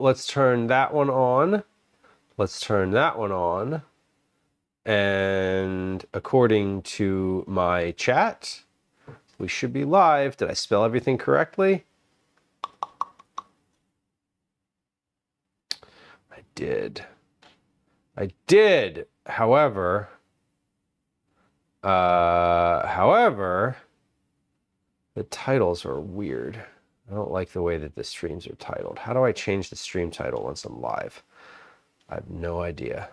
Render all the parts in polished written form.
let's turn that one on. Let's turn that one on. And according to my chat, we should be live. Did I spell everything correctly? I did. I did. However, the titles are weird. I don't like the way that the streams are titled. How do I change the stream title once I'm live? I have no idea.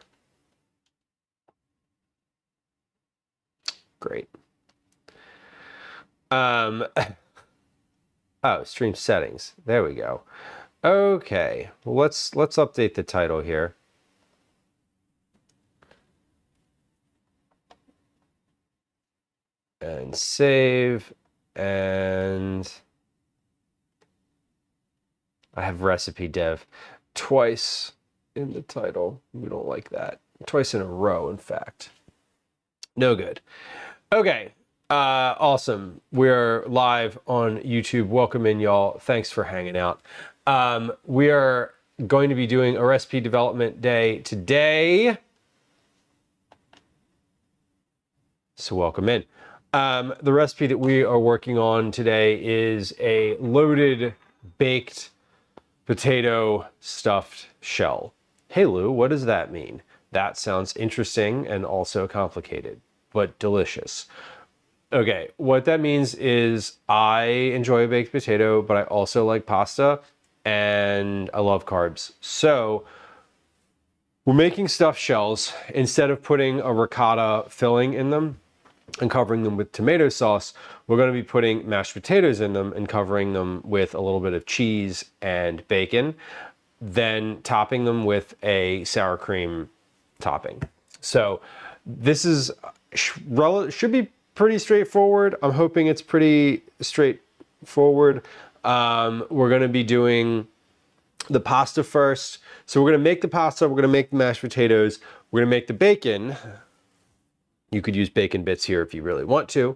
Great. Oh, stream settings. There we go. Okay, well, let's update the title here. And save, and I have recipe dev twice in the title. We don't like that. Twice in a row, in fact. No good. Okay, awesome. We're live on YouTube. Welcome in, y'all. Thanks for hanging out. We are going to be doing a recipe development day today. So welcome in. The recipe that we are working on today is a loaded baked potato stuffed shell. Hey Lou, what does that mean? That sounds interesting and also complicated, but delicious. Okay, what that means is I enjoy a baked potato, but I also like pasta and I love carbs. So we're making stuffed shells. Instead of putting a ricotta filling in them and covering them with tomato sauce, we're going to be putting mashed potatoes in them and covering them with a little bit of cheese and bacon, then topping them with a sour cream topping. So this is should be pretty straightforward. I'm hoping it's pretty straightforward. We're going to be doing the pasta first. So we're going to make the pasta, we're going to make the mashed potatoes, we're going to make the bacon. You could use bacon bits here if you really want to.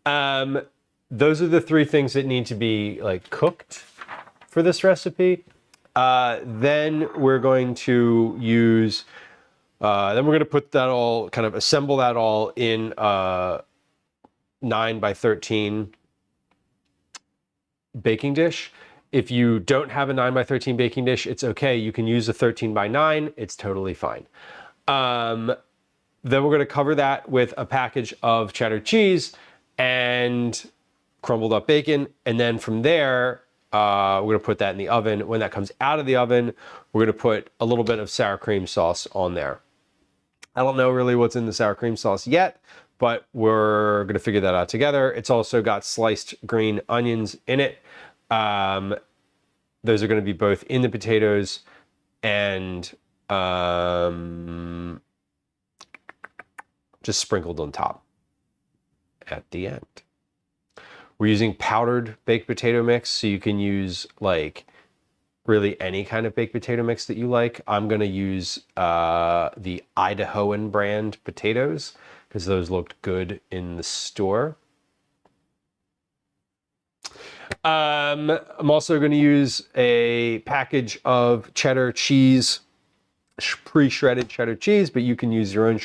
Those are the three things that need to be like cooked for this recipe. Then we're going to use, then we're going to put that all, kind of assemble that all in 9 by 13 baking dish. If you don't have a 9 by 13 baking dish, it's okay. You can use a 13 by 9. It's totally fine. Then we're going to cover that with a package of cheddar cheese and crumbled up bacon. And then from there, we're going to put that in the oven. When that comes out of the oven, we're going to put a little bit of sour cream sauce on there. I don't know really what's in the sour cream sauce yet, but we're going to figure that out together. It's also got sliced green onions in it. Those are going to be both in the potatoes and just sprinkled on top at the end. We're using powdered baked potato mix, so you can use like really any kind of baked potato mix that you like. I'm gonna use the Idahoan brand potatoes because those looked good in the store. I'm also going to use a package of cheddar cheese, pre-shredded cheddar cheese, but you can use your own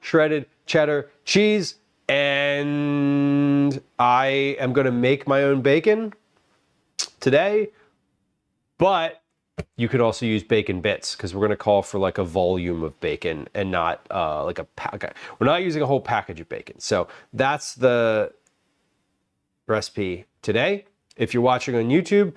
shredded cheddar cheese. And I am going to make my own bacon today, but you could also use bacon bits because we're going to call for like a volume of bacon and not like a pack. We're not using a whole package of bacon. So that's the recipe today. If you're watching on YouTube,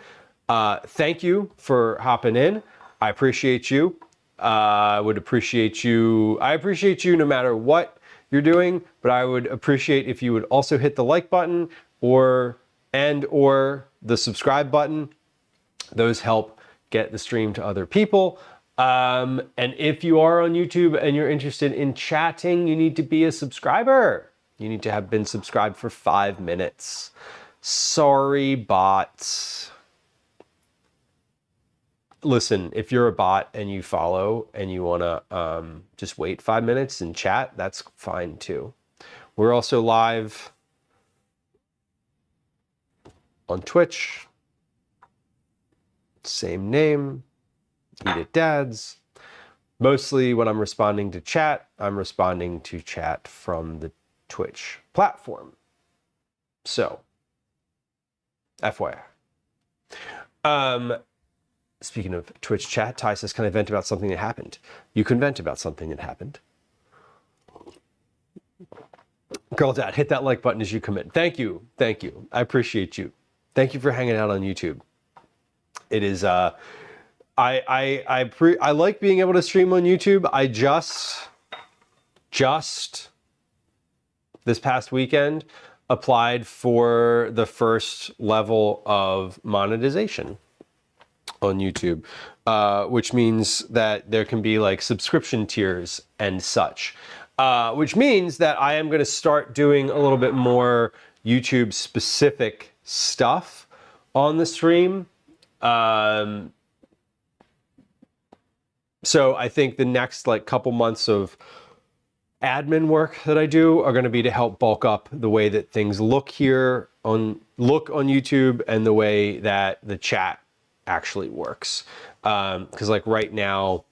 thank you for hopping in. I appreciate you. I appreciate you no matter what you're doing, but I would appreciate if you would also hit the like button or the subscribe button. Those help get the stream to other people. And if you are on YouTube and you're interested in chatting, you need to be a subscriber. You need to have been subscribed for 5 minutes. Sorry, bots. Listen, if you're a bot and you follow and you want to just wait 5 minutes and chat, that's fine too. We're also live on Twitch. Same name, Eat It Dads. Mostly when I'm responding to chat, I'm responding to chat from the Twitch platform. So, FYI. Speaking of Twitch chat, Ty says, can I vent about something that happened? You can vent about something that happened. Girl Dad, hit that like button as you come in. Thank you. Thank you. I appreciate you. Thank you for hanging out on YouTube. It is, I like being able to stream on YouTube. I just this past weekend applied for the first level of monetization on YouTube, which means that there can be like subscription tiers and such, which means that I am going to start doing a little bit more YouTube specific stuff on the stream. So I think the next like couple months of admin work that I do are going to be to help bulk up the way that things look on YouTube and the way that the chat actually works. Because like right now,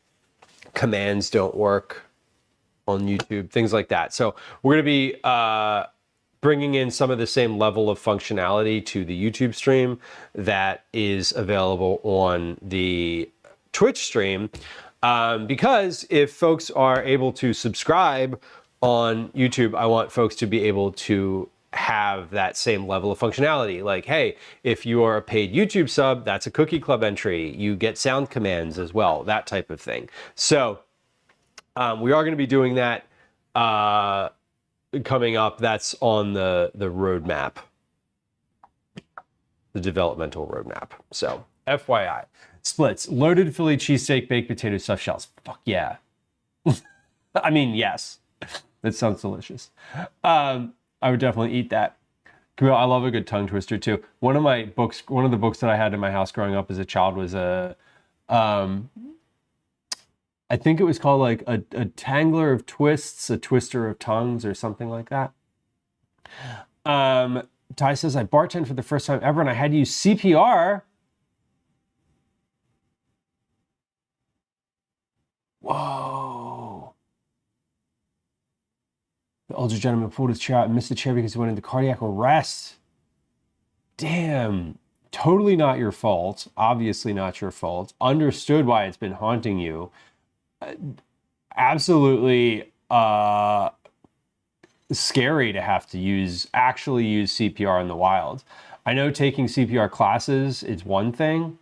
commands don't work on YouTube, things like that. So we're going to be bringing in some of the same level of functionality to the YouTube stream that is available on the Twitch stream. Because if folks are able to subscribe on YouTube, I want folks to be able to have that same level of functionality. Like, hey, if you are a paid YouTube sub, that's a Cookie Club entry. You get sound commands as well, that type of thing. So we are going to be doing that coming up. That's on the roadmap, the developmental roadmap. So FYI. Splits, loaded Philly cheesesteak, baked potato, stuffed shells. Fuck yeah. I mean, yes. That sounds delicious. I would definitely eat that. Camille, I love a good tongue twister too. One of the books that I had in my house growing up as a child was I think it was called like a Tangler of Twists, a Twister of Tongues, or something like that. Ty says, I bartended for the first time ever and I had to use CPR. Whoa. The older gentleman pulled his chair out and missed the chair because he went into cardiac arrest. Damn. Totally not your fault. Obviously not your fault. Understood why it's been haunting you. Absolutely scary to have to actually use CPR in the wild. I know taking CPR classes is one thing.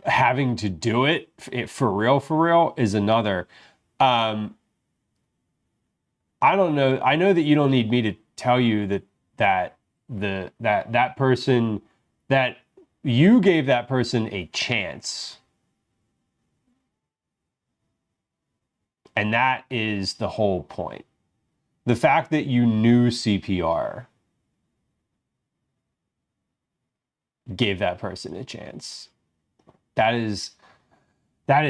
Having to do it for real is another. I don't know. I know that you don't need me to tell you that person, that you gave that person a chance. And that is the whole point. The fact that you knew CPR gave that person a chance. That is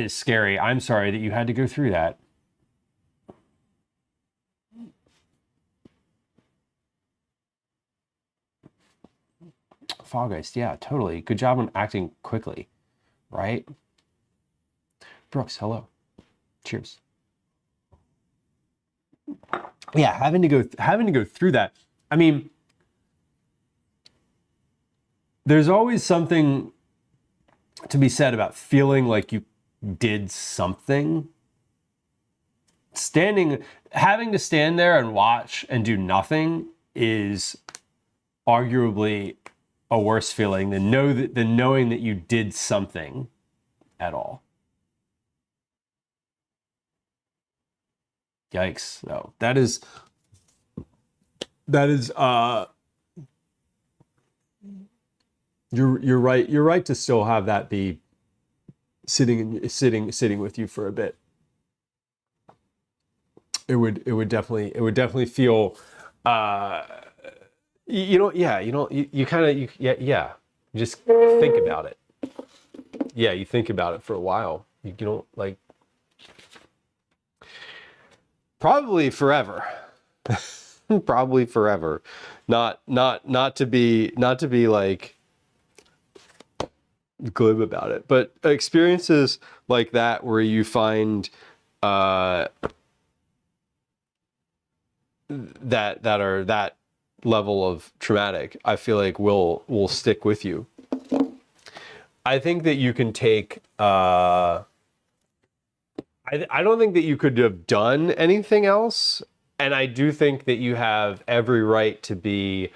scary. I'm sorry that you had to go through that. Fall Geist, yeah, totally. Good job on acting quickly, right? Brooks, hello. Cheers. Yeah, having to go through that. I mean, there's always something to be said about feeling like you did something. Having to stand there and watch and do nothing is arguably a worse feeling than knowing that you did something at all. Yikes. No, that is you're right. You're right to still have that be sitting with you for a bit. It would definitely feel you just think about it. Yeah, you think about it for a while. You don't like probably forever. Probably forever. Not to be like glib about it. But experiences like that where you find that are that level of traumatic, I feel like will stick with you. I think that you can take I don't think that you could have done anything else, and I do think that you have every right to be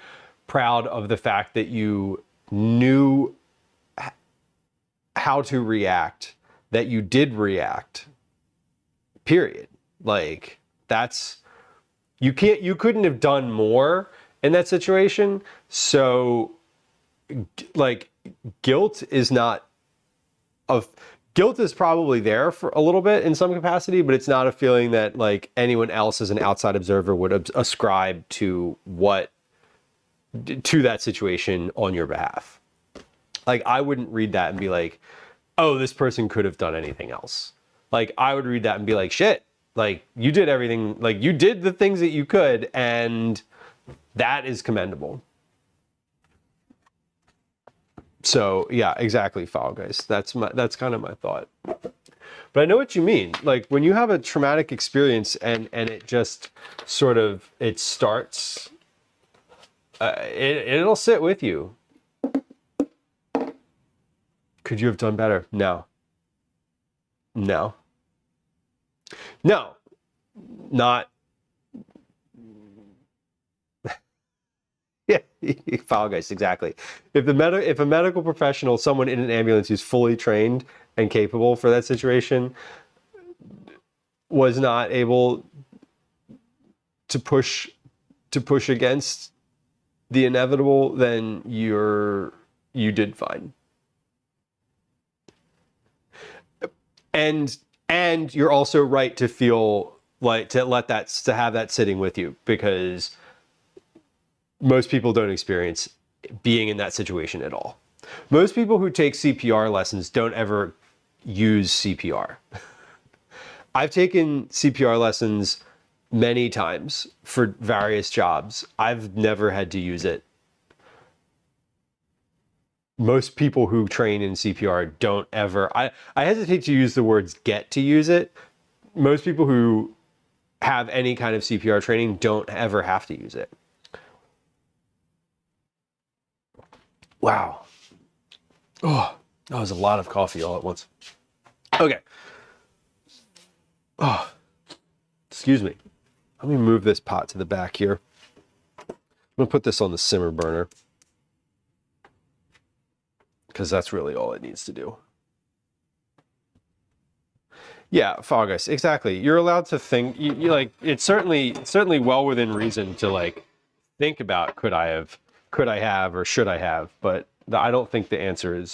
proud of the fact that you knew how to react, that you did react, period. Like, that's, you couldn't have done more in that situation. So like, guilt is probably there for a little bit in some capacity, but it's not a feeling that like anyone else as an outside observer would ascribe to that situation on your behalf. Like, I wouldn't read that and be like, oh, this person could have done anything else. Like, I would read that and be like, shit, like, you did everything, like, you did the things that you could, and that is commendable. So yeah, exactly, Fall Guys. That's kind of my thought. But I know what you mean. Like, when you have a traumatic experience and it just sort of, it starts, it'll sit with you. Could you have done better? No. No. No. Not. Yeah, Fall Guys, exactly. If a medical professional, someone in an ambulance who's fully trained and capable for that situation, was not able to push against the inevitable, then you did fine. And you're also right to feel like to have that sitting with you, because most people don't experience being in that situation at all. Most people who take CPR lessons don't ever use CPR. I've taken CPR lessons many times for various jobs. I've never had to use it. Most people who train in CPR don't ever, I hesitate to use the words get to use it. Most people who have any kind of CPR training don't ever have to use it. Wow. Oh, that was a lot of coffee all at once. Okay. Oh, excuse me. Let me move this pot to the back here. I'm going to put this on the simmer burner, because that's really all it needs to do. Yeah, Fall Guys, exactly. You're allowed to think. You like, it's certainly well within reason to like think about could I have, or should I have? But I don't think the answer in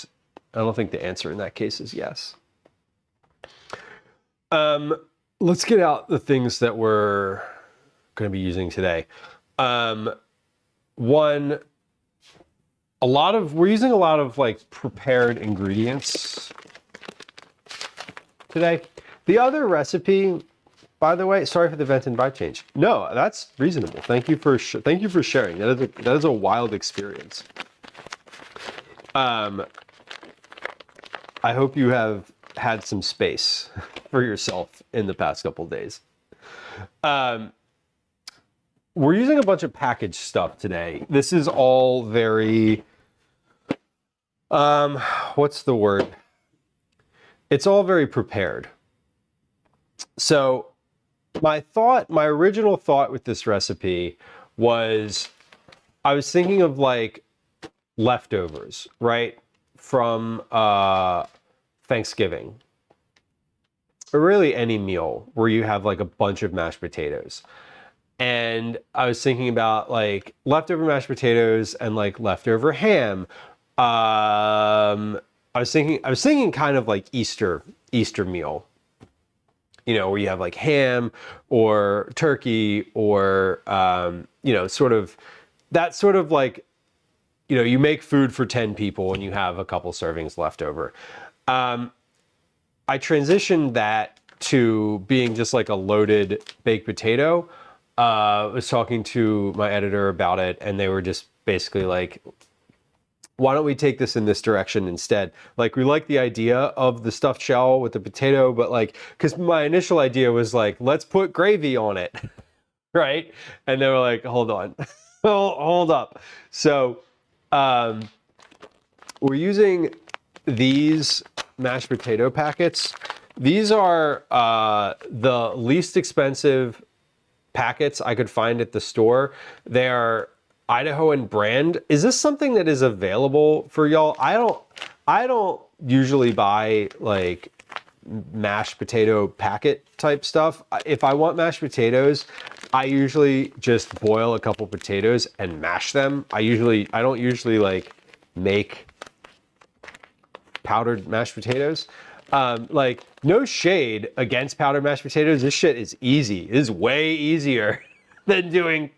that case is yes. Let's get out the things that we're going to be using today. We're using a lot of like prepared ingredients today. The other recipe, by the way, sorry for the vent and vibe change. No, that's reasonable. Thank you for sharing. That is a wild experience. I hope you have had some space for yourself in the past couple of days. We're using a bunch of packaged stuff today. This is all very, what's the word? It's all very prepared. So my original thought with this recipe was, I was thinking of like leftovers, right? From Thanksgiving. Or really any meal where you have like a bunch of mashed potatoes. And I was thinking about like leftover mashed potatoes and like leftover ham. I was thinking kind of like Easter meal. You know, where you have like ham or turkey or, sort of that sort of like, you make food for 10 people and you have a couple servings left over. I transitioned that to being just like a loaded baked potato. I was talking to my editor about it, and they were just basically like, why don't we take this in this direction instead? Like, we like the idea of the stuffed shell with the potato, but like, because my initial idea was like, let's put gravy on it, right? And they were like, hold on, hold up. So we're using these mashed potato packets. These are the least expensive packets I could find at the store. They are Idahoan brand. Is this something that is available for y'all? I don't usually buy like mashed potato packet type stuff. If I want mashed potatoes, I usually just boil a couple potatoes and mash them. I don't usually like make powdered mashed potatoes. Like, no shade against powdered mashed potatoes. This shit is easy. It is way easier than doing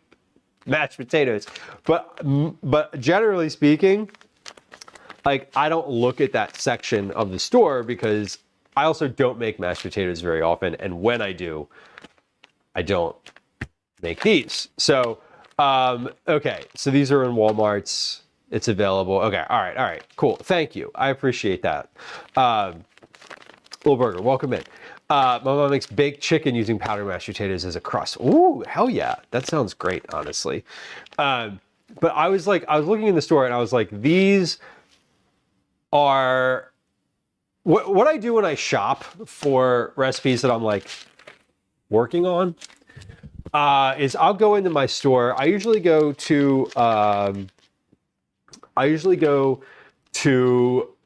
mashed potatoes. But generally speaking, like, I don't look at that section of the store because I also don't make mashed potatoes very often. And when I do, I don't make these. So, okay. So these are in Walmart's. It's available. Okay. All right. Cool. Thank you. I appreciate that. Little Burger, welcome in. My mom makes baked chicken using powdered mashed potatoes as a crust. Ooh, hell yeah. That sounds great, honestly. But I was looking in the store and I was like, these are, what I do when I shop for recipes that I'm like working on, is I'll go into my store. I usually go to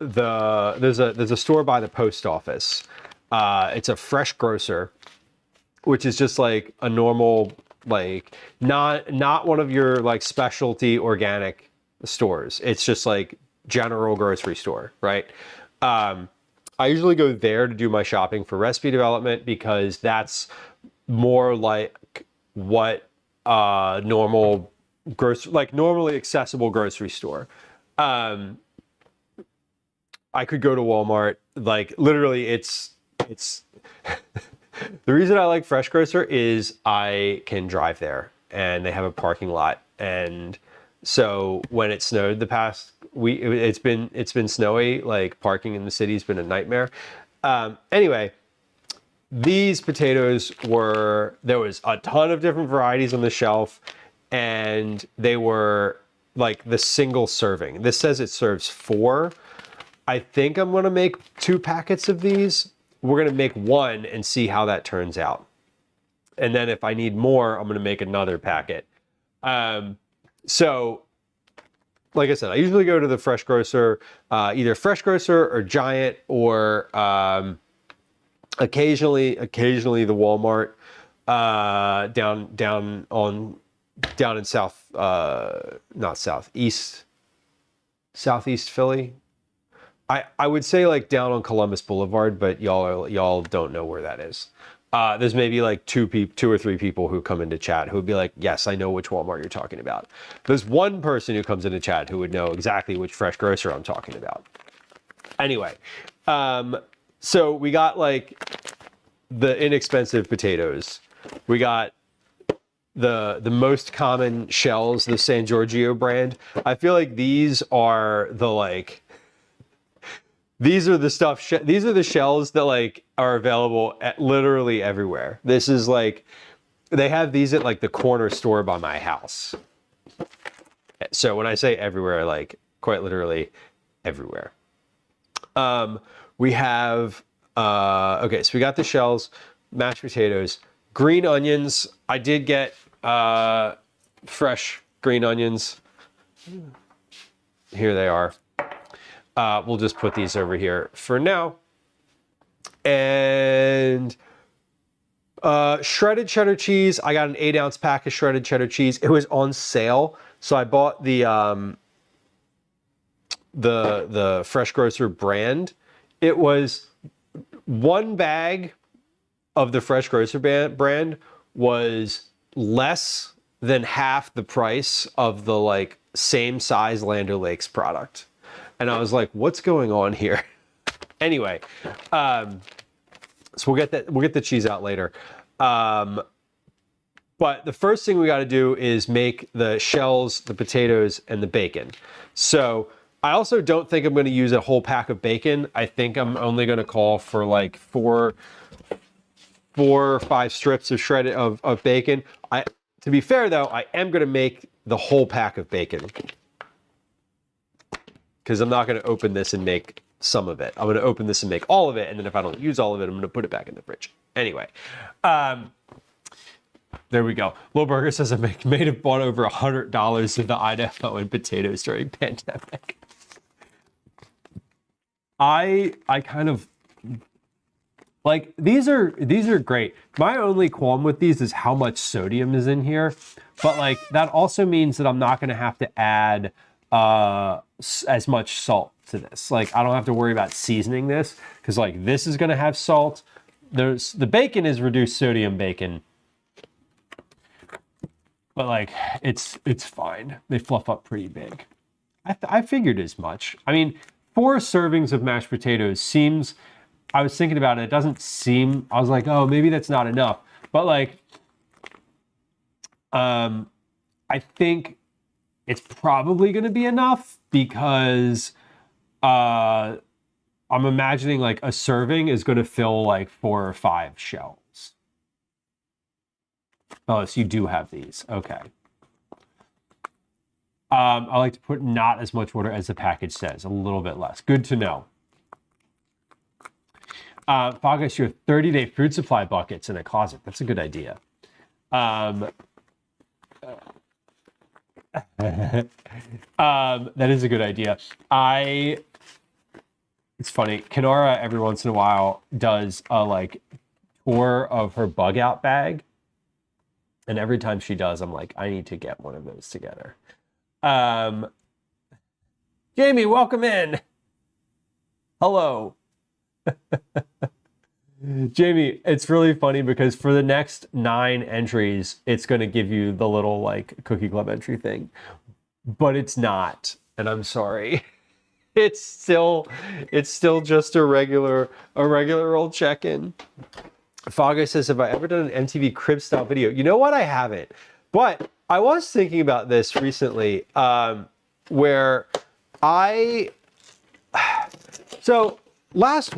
there's a store by the post office. It's a Fresh Grocer, which is just like a normal, like, not one of your like specialty organic stores. It's just like general grocery store, right? I usually go there to do my shopping for recipe development because that's more like what normally accessible grocery store. I could go to Walmart, like, literally it's the reason I like Fresh Grocer is I can drive there and they have a parking lot. And so when it snowed the past week, it's been snowy, like parking in the city has been a nightmare. Anyway, these potatoes there was a ton of different varieties on the shelf and they were like the single serving. This says it serves 4. I think I'm going to make 2 packets of these. We're going to make 1 and see how that turns out. And then if I need more, I'm going to make another packet. So, like I said, I usually go to the Fresh Grocer, either Fresh Grocer or Giant, or occasionally the Walmart down in southeast Philly. I would say like down on Columbus Boulevard, but y'all don't know where that is. There's maybe like 2 or 3 people who come into chat who would be like, yes, I know which Walmart you're talking about. There's one person who comes into chat who would know exactly which Fresh Grocer I'm talking about. Anyway, so we got like the inexpensive potatoes. We got the most common shells, the San Giorgio brand. I feel like these are the like, these are the shells that like are available at literally everywhere. This is like, they have these at like the corner store by my house. So when I say everywhere, like quite literally everywhere. We have, okay, so we got the shells, mashed potatoes, green onions. I did get fresh green onions. Here they are. We'll just put these over here for now. And shredded cheddar cheese. I got an 8-ounce pack of shredded cheddar cheese. It was on sale, so I bought the Fresh Grocer brand. It was 1 bag of the Fresh Grocer brand was less than half the price of the like same size Land O'Lakes product. And I was like, what's going on here? Anyway, so we'll get the cheese out later. But the first thing we got to do is make the shells, the potatoes, and the bacon. So I also don't think I'm going to use a whole pack of bacon. I think I'm only going to call for like four or five strips of shredded of bacon. To be fair though, I am going to make the whole pack of bacon because I'm not going to open this and make some of it. I'm going to open this and make all of it, and then if I don't use all of it, I'm going to put it back in the fridge. Anyway, there we go. Lil Burger says I may have bought over $100 of the Idaho and potatoes during pandemic. I kind of like these are great. My only qualm with these is how much sodium is in here, but like that also means that I'm not going to have to add as much salt to this. Like I don't have to worry about seasoning this because like this is going to have salt. The bacon is reduced sodium bacon, but like it's fine. They fluff up pretty big. I figured as much. I mean, 4 servings of mashed potatoes seems. I was thinking about it. It doesn't seem. I was like, oh, maybe that's not enough. But like, I think it's probably going to be enough because I'm imagining like a serving is going to fill like 4 or 5 shells. Oh, so you do have these. Okay. I like to put not as much water as the package says, a little bit less. Good to know. Fogus, you have 30-day food supply buckets in a closet. That's a good idea. That is a good idea. It's funny. Kenora every once in a while does a like tour of her bug out bag. And every time she does, I'm like, I need to get one of those together. Jamie, welcome in. Hello. Jamie, it's really funny because for the next 9 entries, it's going to give you the little like Cookie Club entry thing, but it's not, and I'm sorry. It's still just a regular old check-in. Fago says, have I ever done an MTV Crib style video? You know what? I haven't, but I was thinking about this recently, where so last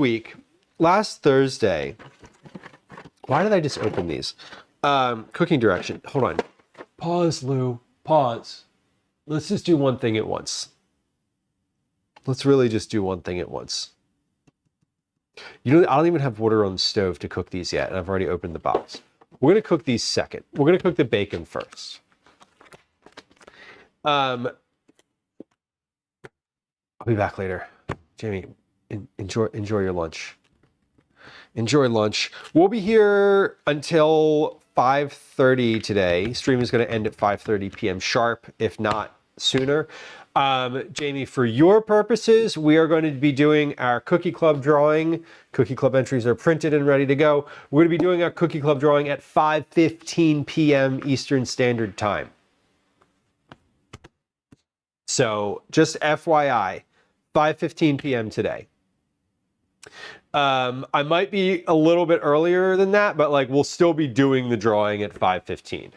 Thursday, why did I just open these? Cooking direction. Hold on. Pause, Lou. Pause. Let's just do one thing at once. Let's really just do one thing at once. I don't even have water on the stove to cook these yet, and I've already opened the box. We're going to cook these second. We're going to cook the bacon first. I'll be back later. Jamie, enjoy your lunch. Enjoy lunch. We'll be here until 5:30 today. Stream is going to end at 5:30 p.m. sharp, if not sooner. Jamie, for your purposes, we are going to be doing our Cookie Club drawing. Cookie Club entries are printed and ready to go. We're going to be doing our Cookie Club drawing at 5:15 p.m. Eastern Standard Time. So just FYI, 5:15 p.m. today. I might be a little bit earlier than that, but like we'll still be doing the drawing at 5:15.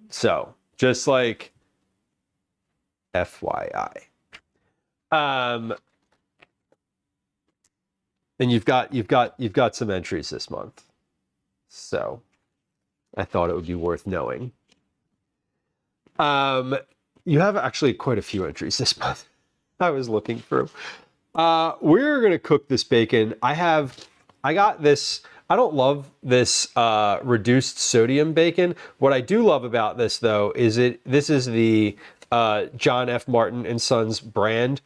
So just like FYI. And you've got some entries this month. So I thought it would be worth knowing. You have actually quite a few entries this month. I was looking through. We're gonna cook this bacon. I got this. I don't love this reduced sodium bacon. What I do love about this though is this is the John F. Martin and Sons brand.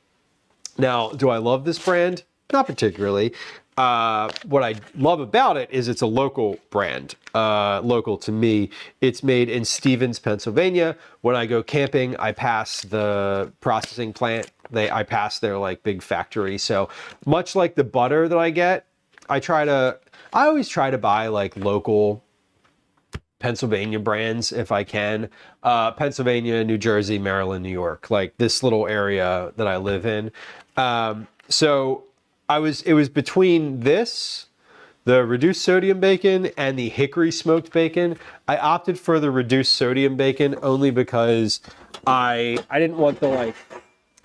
Now, do I love this brand? Not particularly. What I love about it is it's a local brand, local to me. It's made in Stevens, Pennsylvania. When I go camping, I pass the processing plant. I pass their like big factory. So much like the butter that I get, I always try to buy like local Pennsylvania brands if I can. Pennsylvania, New Jersey, Maryland, New York, like this little area that I live in. So it was between this, the reduced sodium bacon, and the hickory smoked bacon. I opted for the reduced sodium bacon only because I didn't want the like,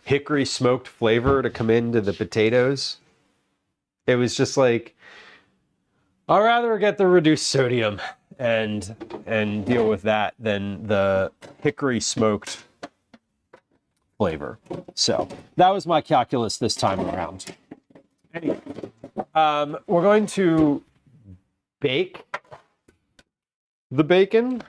hickory smoked flavor to come into the potatoes. It was just like, I'd rather get the reduced sodium and deal with that than the hickory smoked flavor. So that was my calculus this time around. Anyway, we're going to bake the bacon.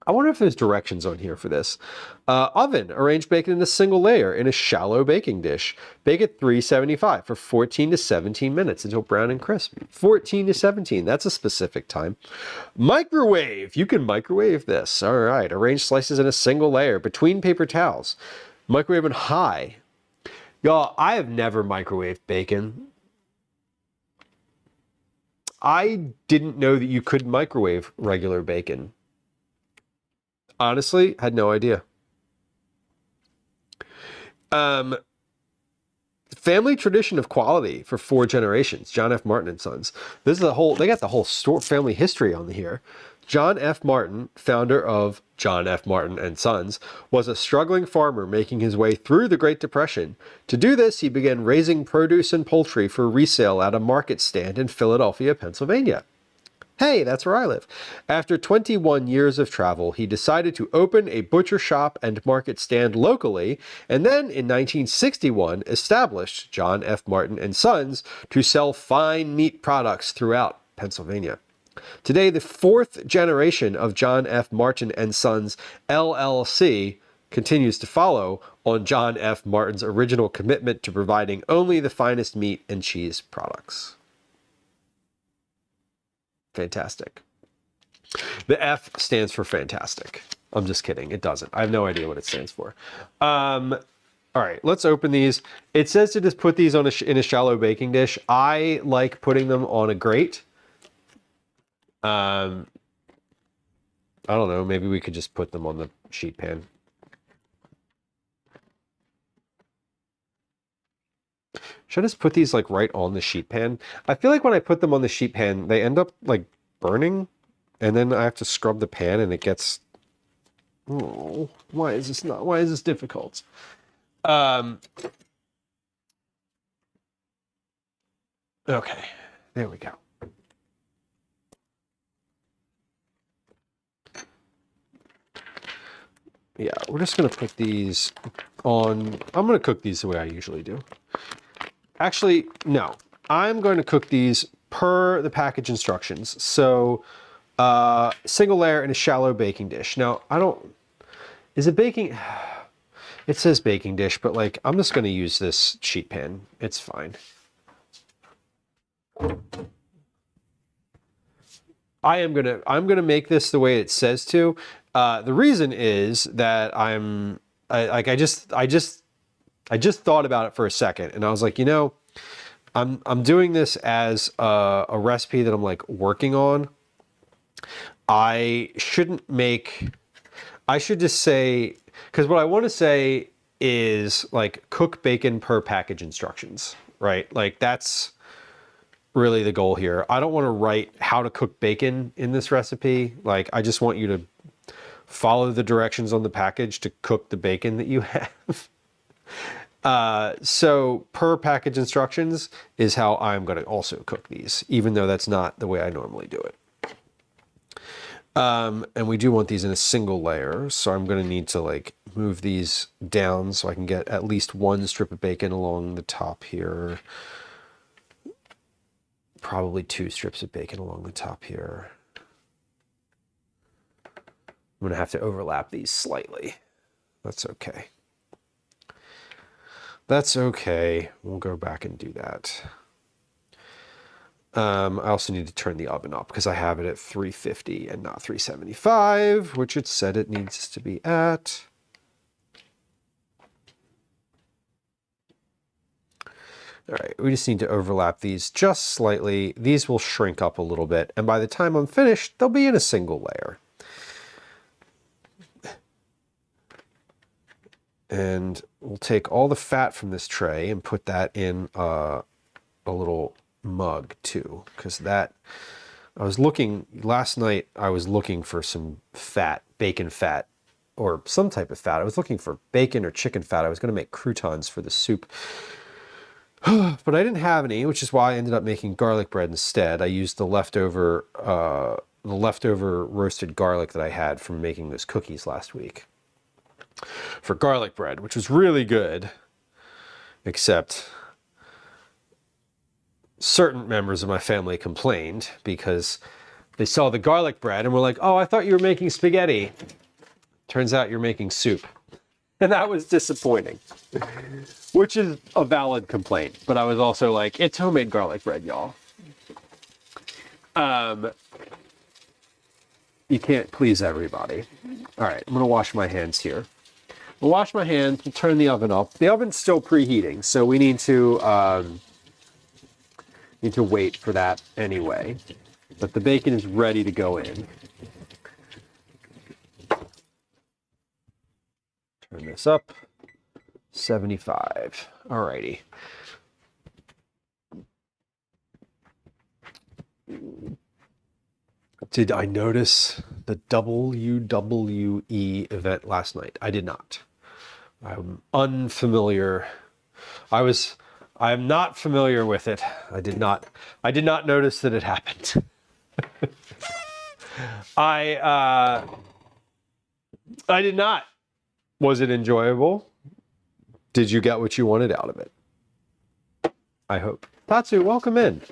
I wonder if there's directions on here for this. Oven. Arrange bacon in a single layer in a shallow baking dish. Bake at 375 for 14 to 17 minutes until brown and crisp. 14 to 17. That's a specific time. Microwave. You can microwave this. All right. Arrange slices in a single layer between paper towels. Microwave on high. Y'all, I have never microwaved bacon. I didn't know that you could microwave regular bacon. Honestly, had no idea. Family tradition of quality for 4 generations. John F. Martin and Sons. This is they got the whole family history on here. John F. Martin, founder of John F. Martin and Sons, was a struggling farmer making his way through the Great Depression. To do this, he began raising produce and poultry for resale at a market stand in Philadelphia, Pennsylvania. Hey, that's where I live. After 21 years of travel, he decided to open a butcher shop and market stand locally, and then in 1961 established John F. Martin and Sons to sell fine meat products throughout Pennsylvania. Today, the 4th generation of John F. Martin and Sons LLC continues to follow on John F. Martin's original commitment to providing only the finest meat and cheese products. Fantastic. The F stands for fantastic. I'm just kidding. It doesn't. I have no idea what it stands for. All right, let's open these. It says to just put these on in a shallow baking dish. I like putting them on a grate. I don't know. Maybe we could just put them on the sheet pan. Should I just put these like right on the sheet pan? I feel like when I put them on the sheet pan, they end up like burning, and then I have to scrub the pan and it gets... Oh, why is this difficult? Okay, there we go. Yeah, we're just gonna put these on... I'm gonna cook these the way I usually do. Actually, no. I'm going to cook these per the package instructions. So, single layer in a shallow baking dish. Now, is it baking? It says baking dish, but like, I'm just going to use this sheet pan. It's fine. I'm gonna make this the way it says to. The reason is that I just thought about it for a second, and I was like, you know, I'm doing this as a recipe that I'm like working on. I should just say, because what I want to say is like cook bacon per package instructions, right? Like that's really the goal here. I don't want to write how to cook bacon in this recipe. Like I just want you to follow the directions on the package to cook the bacon that you have. So per package instructions is how I'm going to also cook these, even though that's not the way I normally do it. And we do want these in a single layer, so I'm going to need to like move these down so I can get at least one strip of bacon along the top here. Probably 2 strips of bacon along the top here. I'm going to have to overlap these slightly. That's okay. That's okay. We'll go back and do that. I also need to turn the oven up because I have it at 350 and not 375, which it said it needs to be at. All right, we just need to overlap these just slightly. These will shrink up a little bit, and by the time I'm finished, they'll be in a single layer. And we'll take all the fat from this tray and put that in a little mug too, because that, last night I was looking for some fat, bacon fat or some type of fat. I was looking for bacon or chicken fat. I was going to make croutons for the soup. But I didn't have any, which is why I ended up making garlic bread instead. I used the leftover roasted garlic that I had from making those cookies last week for garlic bread, which was really good, except certain members of my family complained because they saw the garlic bread and were like, oh, I thought you were making spaghetti. Turns out you're making soup. And that was disappointing, which is a valid complaint. But I was also like, it's homemade garlic bread, y'all. You can't please everybody. All right, I'm gonna wash my hands here. We'll wash my hands, we'll turn the oven up. The oven's still preheating, so we need to wait for that anyway. But the bacon is ready to go in. Turn this up, 75. Alrighty. Did I notice the WWE event last night? I did not. I'm unfamiliar. I'm not familiar with it. I did not notice that it happened. I did not. Was it enjoyable? Did you get what you wanted out of it? I hope. Tatsu, welcome in.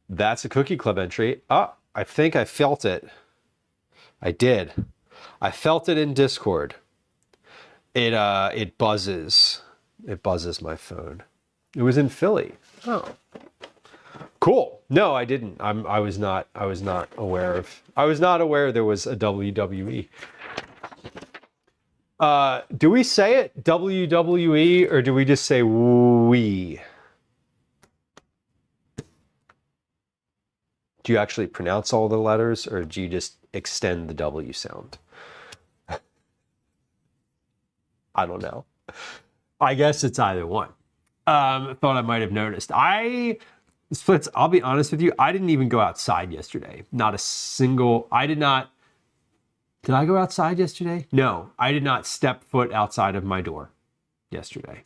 That's a Cookie Club entry. Ah, I think I felt it. I did. I felt it in Discord. It buzzes. It buzzes my phone. It was in Philly. Oh. Cool. No, I didn't. I was not aware there was a WWE. Do we say it WWE or do we just say we? Do you actually pronounce all the letters or do you just extend the W sound? I don't know. I guess it's either one. Thought I might have noticed. Splits, I'll be honest with you, I didn't even go outside yesterday. Not a single, Did I go outside yesterday? No, I did not step foot outside of my door yesterday.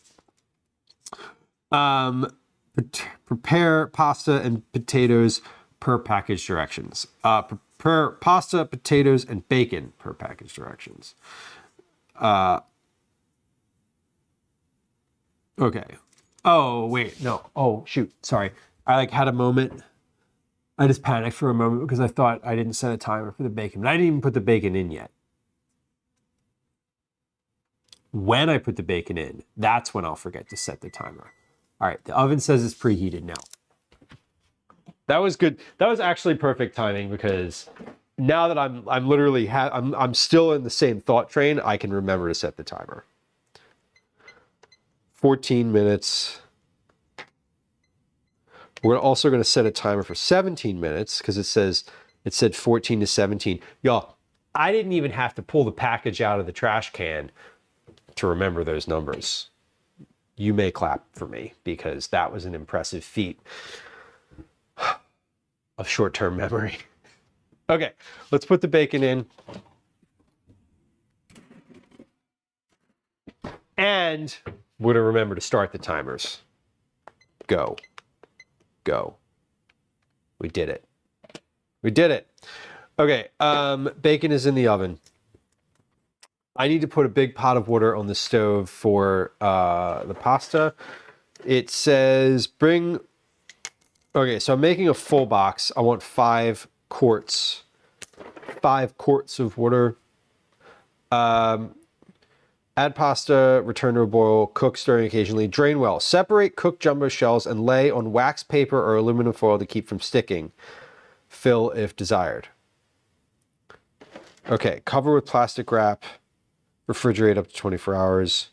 Prepare pasta and potatoes per package directions. Prepare pasta, potatoes, and bacon per package directions. Okay. Oh, wait, no. Oh, shoot, sorry. I had a moment. I just panicked for a moment because I thought I didn't set a timer for the bacon. But I didn't even put the bacon in yet. When I put the bacon in, that's when I'll forget to set the timer. All right, the oven says it's preheated now. That was good. That was actually perfect timing because now that I'm still in the same thought train, I can remember to set the timer. 14 minutes. We're also going to set a timer for 17 minutes because it said 14 to 17. Y'all, I didn't even have to pull the package out of the trash can to remember those numbers. You may clap for me because that was an impressive feat of short-term memory. Okay, let's put the bacon in. And we're going to remember to start the timers. Go. Go. We did it. We did it. Okay, bacon is in the oven. I need to put a big pot of water on the stove for the pasta. It says bring... Okay, so I'm making a full box. I want 5 quarts. 5 quarts of water. Add pasta, return to a boil, cook, stirring occasionally, drain well. Separate cooked jumbo shells and lay on wax paper or aluminum foil to keep from sticking. Fill if desired. Okay, cover with plastic wrap. Refrigerate up to 24 hours.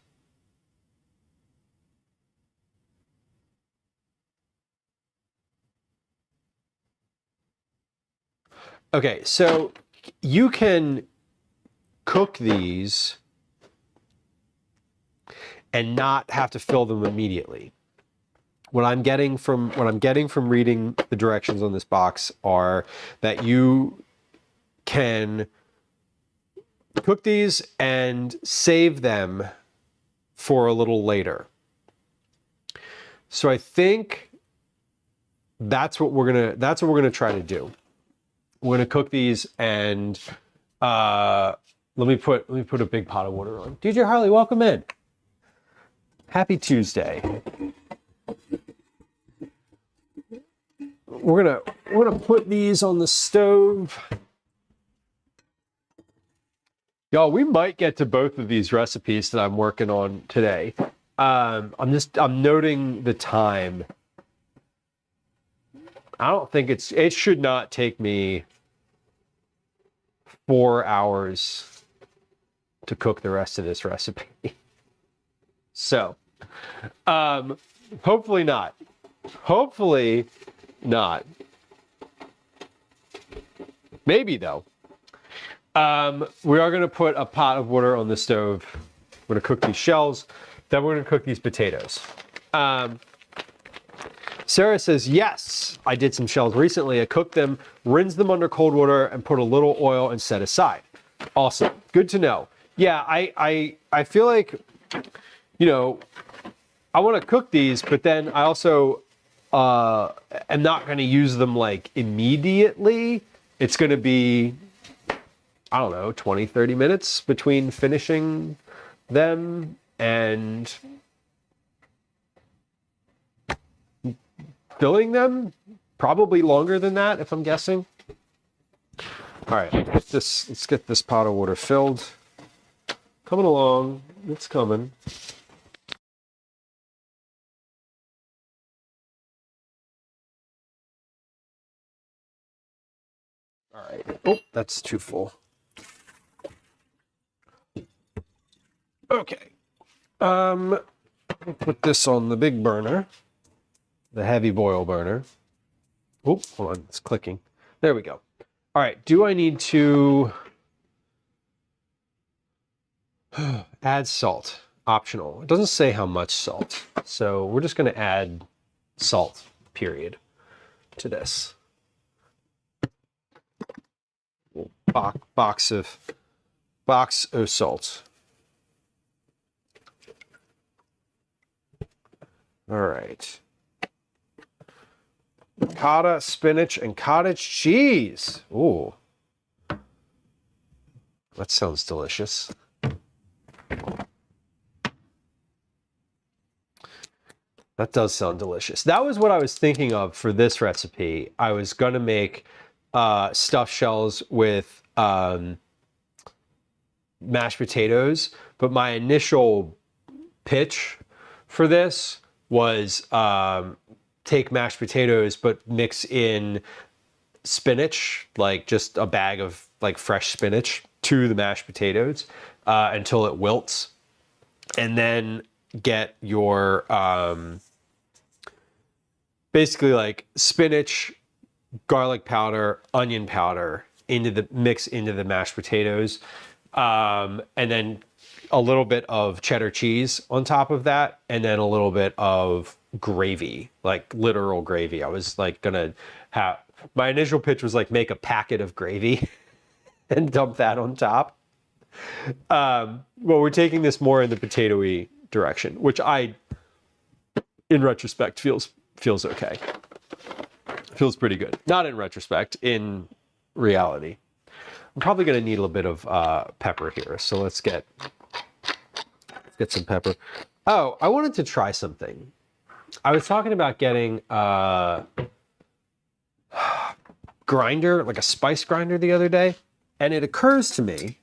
Okay, so you can cook these and not have to fill them immediately. What I'm getting from reading the directions on this box are that you can cook these and save them for a little later. So I think that's what we're gonna try to do. We're gonna cook these and let me put a big pot of water on. DJ Harley, welcome in. Happy Tuesday. We're gonna put these on the stove. Y'all, we might get to both of these recipes that I'm working on today. I'm noting the time. I don't think it should not take me 4 hours to cook the rest of this recipe. So, hopefully not. Hopefully not. Maybe though. We are going to put a pot of water on the stove. We're going to cook these shells. Then we're going to cook these potatoes. Sarah says, yes, I did some shells recently. I cooked them, rinsed them under cold water, and put a little oil and set aside. Awesome. Good to know. Yeah, I feel like, you know, I want to cook these, but then I also am not going to use them like immediately. It's going to be, I don't know, 20, 30 minutes between finishing them and filling them. Probably longer than that, if I'm guessing. All right, let's get this pot of water filled. Coming along, it's coming. All right, oh, that's too full. Okay, put this on the big burner, the heavy boil burner. Oh, hold on, it's clicking. There we go. All right, do I need to add salt? Optional. It doesn't say how much salt, so we're just going to add salt, period, to this. Box of salt. All right. Ricotta, spinach, and cottage cheese. Ooh. That sounds delicious. That does sound delicious. That was what I was thinking of for this recipe. I was going to make stuffed shells with mashed potatoes, but my initial pitch for this was take mashed potatoes but mix in spinach, like just a bag of like fresh spinach to the mashed potatoes until it wilts, and then get your basically like spinach, garlic powder, onion powder into the mashed potatoes, and then a little bit of cheddar cheese on top of that, and then a little bit of gravy, like literal gravy. I was like gonna have, my initial pitch was like make a packet of gravy and dump that on top. Well, we're taking this more in the potato-y direction, which I, in retrospect, feels okay. Feels pretty good. Not in retrospect, in reality. I'm probably going to need a little bit of pepper here, so let's get some pepper. Oh, I wanted to try something. I was talking about getting a grinder, like a spice grinder the other day, and it occurs to me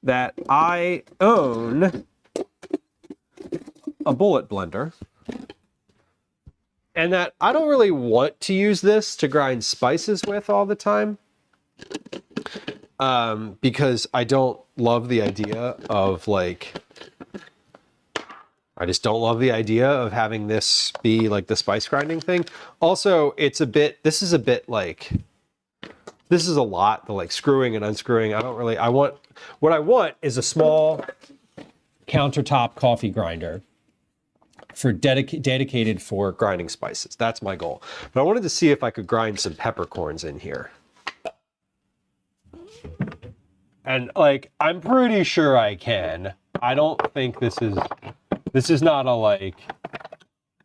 that I own a bullet blender, and that I don't really want to use this to grind spices with all the time, because I don't love the idea of like, I just don't love the idea of having this be like the spice grinding thing. Also, this is a lot, the like screwing and unscrewing. What I want is a small countertop coffee grinder for dedicated for grinding spices. That's my goal. But I wanted to see if I could grind some peppercorns in here. And like, I'm pretty sure I can. I don't think this is not a like,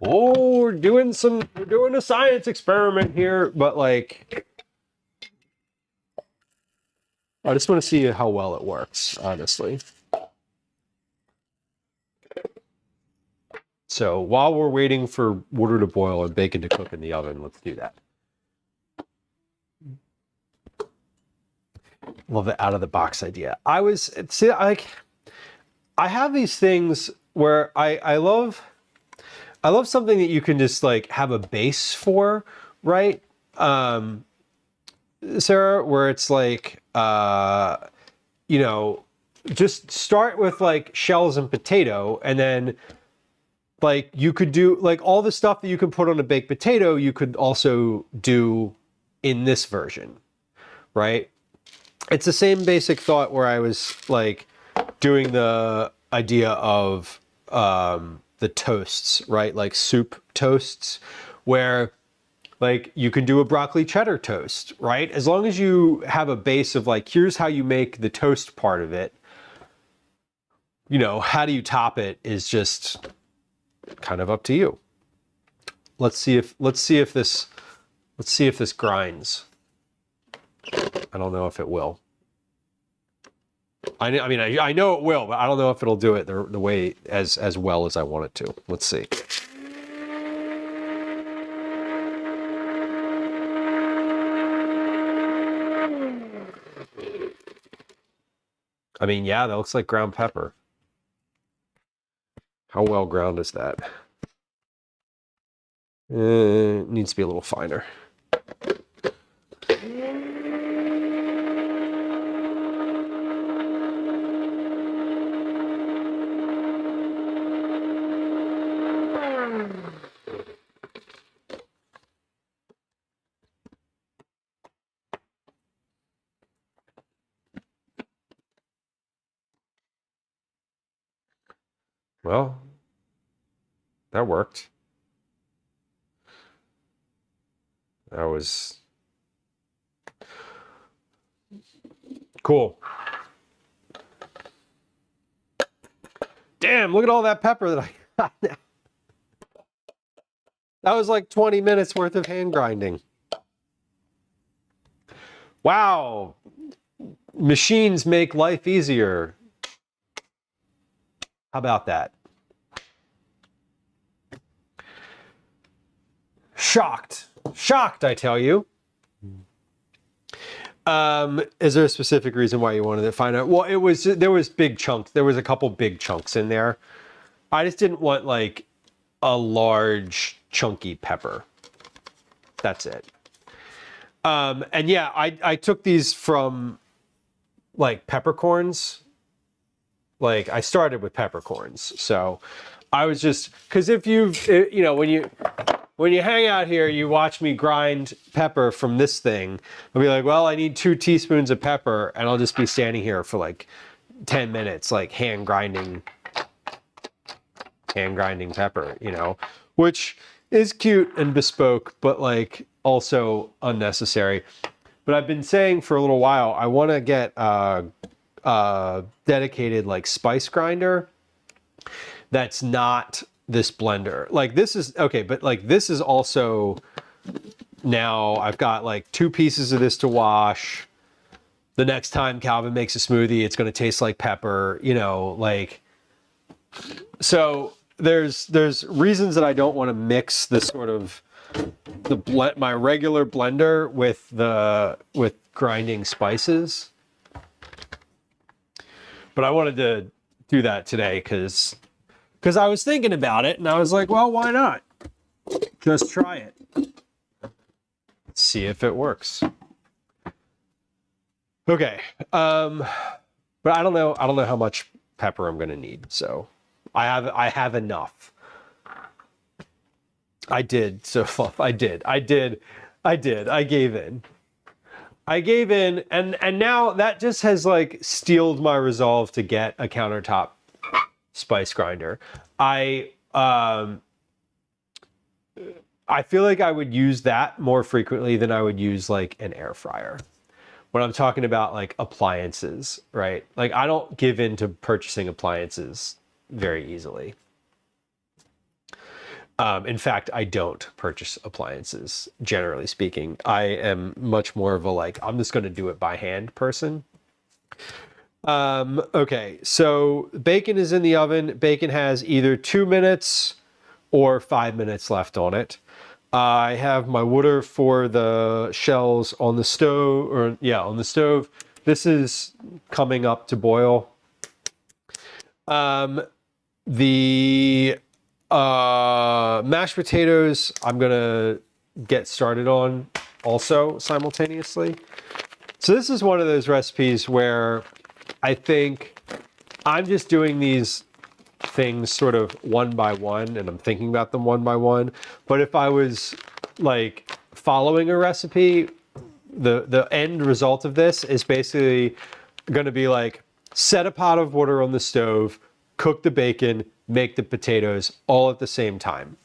oh, we're doing a science experiment here, but like, I just want to see how well it works, honestly. So while we're waiting for water to boil and bacon to cook in the oven, let's do that. Love the out of the box idea. I have these things where I love something that you can just like have a base for, right? Sarah, where it's like, you know, just start with like shells and potato, and then like you could do like all the stuff that you could put on a baked potato, you could also do in this version, right? It's the same basic thought where I was like doing the idea of the toasts, right? Like soup toasts, where like you can do a broccoli cheddar toast, right? As long as you have a base of like, here's how you make the toast part of it. You know, how do you top it is just kind of up to you. Let's see if this grinds. I don't know if it will. I mean, I know it will, but I don't know if it'll do it the way as well as I want it to. Let's see. I mean, yeah, that looks like ground pepper. How well ground is that? It needs to be a little finer. Well, that worked. That was cool. Damn, look at all that pepper that I got now. That was like 20 minutes worth of hand grinding. Wow. Machines make life easier. How about that? Shocked. Shocked, I tell you. Is there a specific reason why you wanted to find out? Well, there was big chunks. There was a couple big chunks in there. I just didn't want like a large chunky pepper. That's it. And yeah, I took these from like peppercorns. Like I started with peppercorns. So I was just, because if you know, when you hang out here, you watch me grind pepper from this thing. I'll be like, well, I need 2 teaspoons of pepper, and I'll just be standing here for like 10 minutes, like hand grinding pepper, you know, which is cute and bespoke, but like also unnecessary. But I've been saying for a little while, I want to get a dedicated like spice grinder that's not this blender. Like this is okay, but like this is also, now I've got like 2 pieces of this to wash. The next time Calvin makes a smoothie, it's going to taste like pepper, you know, like, so there's reasons that I don't want to mix this sort of my regular blender with grinding spices. But I wanted to do that today because I was thinking about it and I was like, well, why not? Just try it. See if it works. Okay. But I don't know how much pepper I'm going to need. So I have enough. I did. So I did. I gave in. And now that just has like steeled my resolve to get a countertop spice grinder. I feel like I would use that more frequently than I would use like an air fryer. when I'm talking about like appliances, right? Like I don't give in to purchasing appliances very easily. In fact, I don't purchase appliances, generally speaking. I am much more of a like, I'm just going to do it by hand person. Okay, so bacon is in the oven. Bacon has either 2 minutes or 5 minutes left on it. I have my water for the shells on the stove, or yeah, on the stove. This is coming up to boil. The mashed potatoes, I'm gonna get started on also simultaneously. So this is one of those recipes where I think I'm just doing these things sort of one by one, and I'm thinking about them one by one. But if I was like following a recipe, the end result of this is basically going to be like, set a pot of water on the stove, cook the bacon, make the potatoes all at the same time.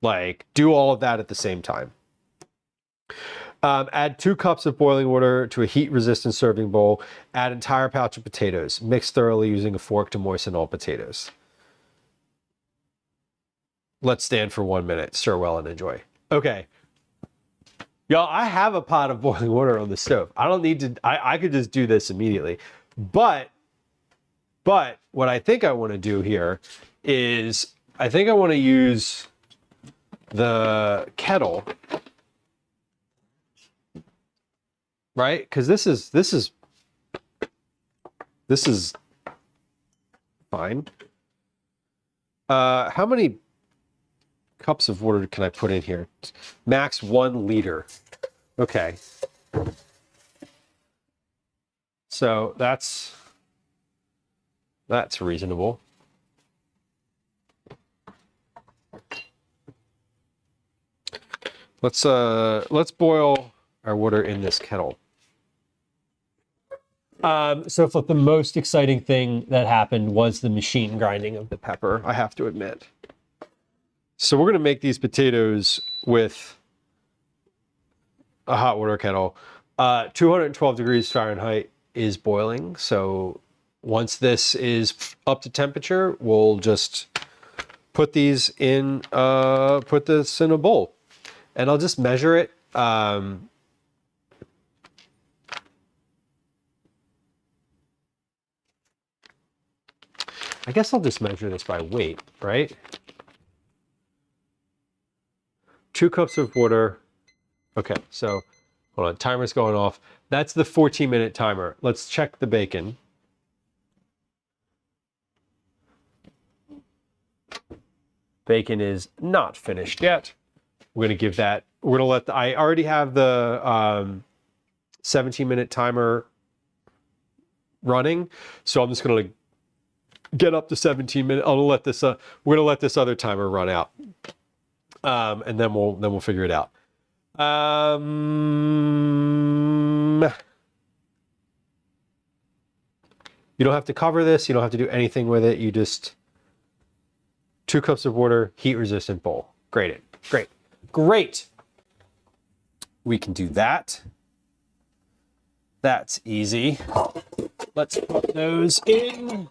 Like, do all of that at the same time. Add 2 cups of boiling water to a heat-resistant serving bowl. Add entire pouch of potatoes. Mix thoroughly using a fork to moisten all potatoes. Let stand for 1 minute. Stir well and enjoy. Okay. Y'all, I have a pot of boiling water on the stove. I don't need to, I could just do this immediately. But what I think I want to do here is, I think I want to use the kettle, right? Because this is fine. How many cups of water can I put in here? Max 1 liter. Okay. So that's reasonable. Let's boil our water in this kettle. So the most exciting thing that happened was the machine grinding of the pepper, I have to admit. So we're going to make these potatoes with a hot water kettle. 212 degrees Fahrenheit is boiling. So once this is up to temperature, we'll just put these in, put this in a bowl, and I'll just measure it. I guess I'll just measure this by weight, right? 2 cups of water. Okay, so hold on, timer's going off. That's the 14-minute timer. Let's check the bacon. Bacon is not finished yet. We're gonna give that, we're gonna let the, I already have the 17-minute timer running, so I'm just gonna get up to 17 minutes. I'll let this, we're gonna let this other timer run out. And then we'll figure it out. You don't have to cover this. You don't have to do anything with it. You just 2 cups of water, heat resistant bowl. Great. We can do that. That's easy. Let's put those in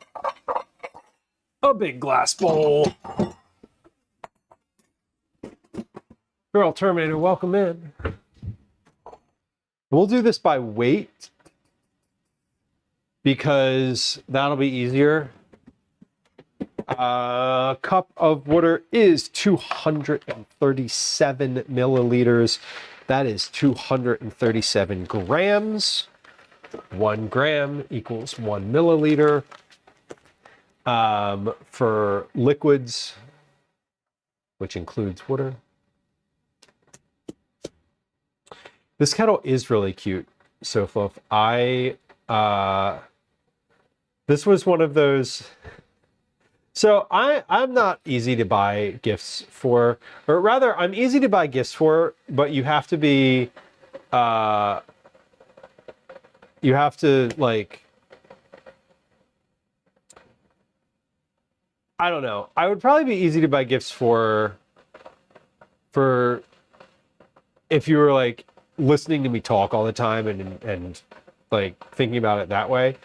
a big glass bowl. Girl Terminator, welcome in. We'll do this by weight because that'll be easier. A cup of water is 237 milliliters. That is 237 grams. 1 gram equals 1 milliliter. For liquids, which includes water. This kettle is really cute, Sofluff. This was one of those. So I'm not easy to buy gifts for, or rather, I'm easy to buy gifts for, but you have to be, you have to like, I don't know. I would probably be easy to buy gifts for if you were like listening to me talk all the time and like thinking about it that way.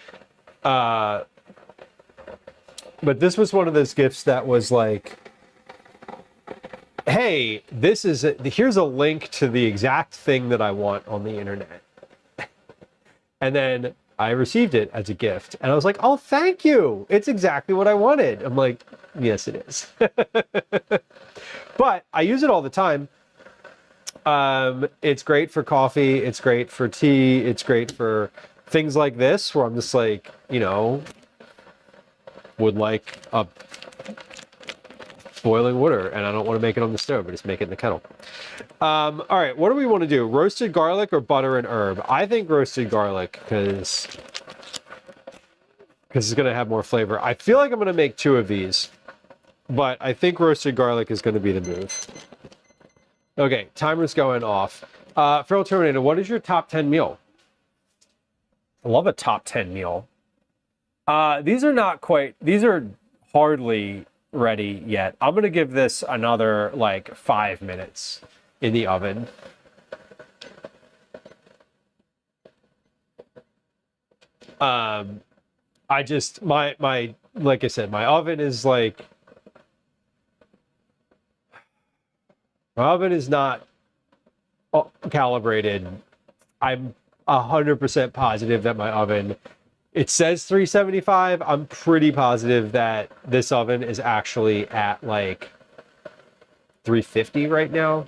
But this was one of those gifts that was like, hey, here's a link to the exact thing that I want on the internet. And then I received it as a gift, and I was like, oh, thank you. It's exactly what I wanted. I'm like, yes, it is. But I use it all the time. It's great for coffee. It's great for tea. It's great for things like this, where I'm just like, you know, would like a boiling water, and I don't want to make it on the stove, but just make it in the kettle. All right, what do we want to do? Roasted garlic or butter and herb? I think roasted garlic, because it's going to have more flavor. I feel like I'm going to make 2 of these, but I think roasted garlic is going to be the move. Okay, timer's going off. Feral Terminator, what is your top 10 meal? I love a top 10 meal. These are hardly ready yet. I'm going to give this another like 5 minutes in the oven. I just, like I said, my oven is like, my oven is not calibrated. I'm 100% positive that my oven, it says 375. I'm pretty positive that this oven is actually at like 350 right now.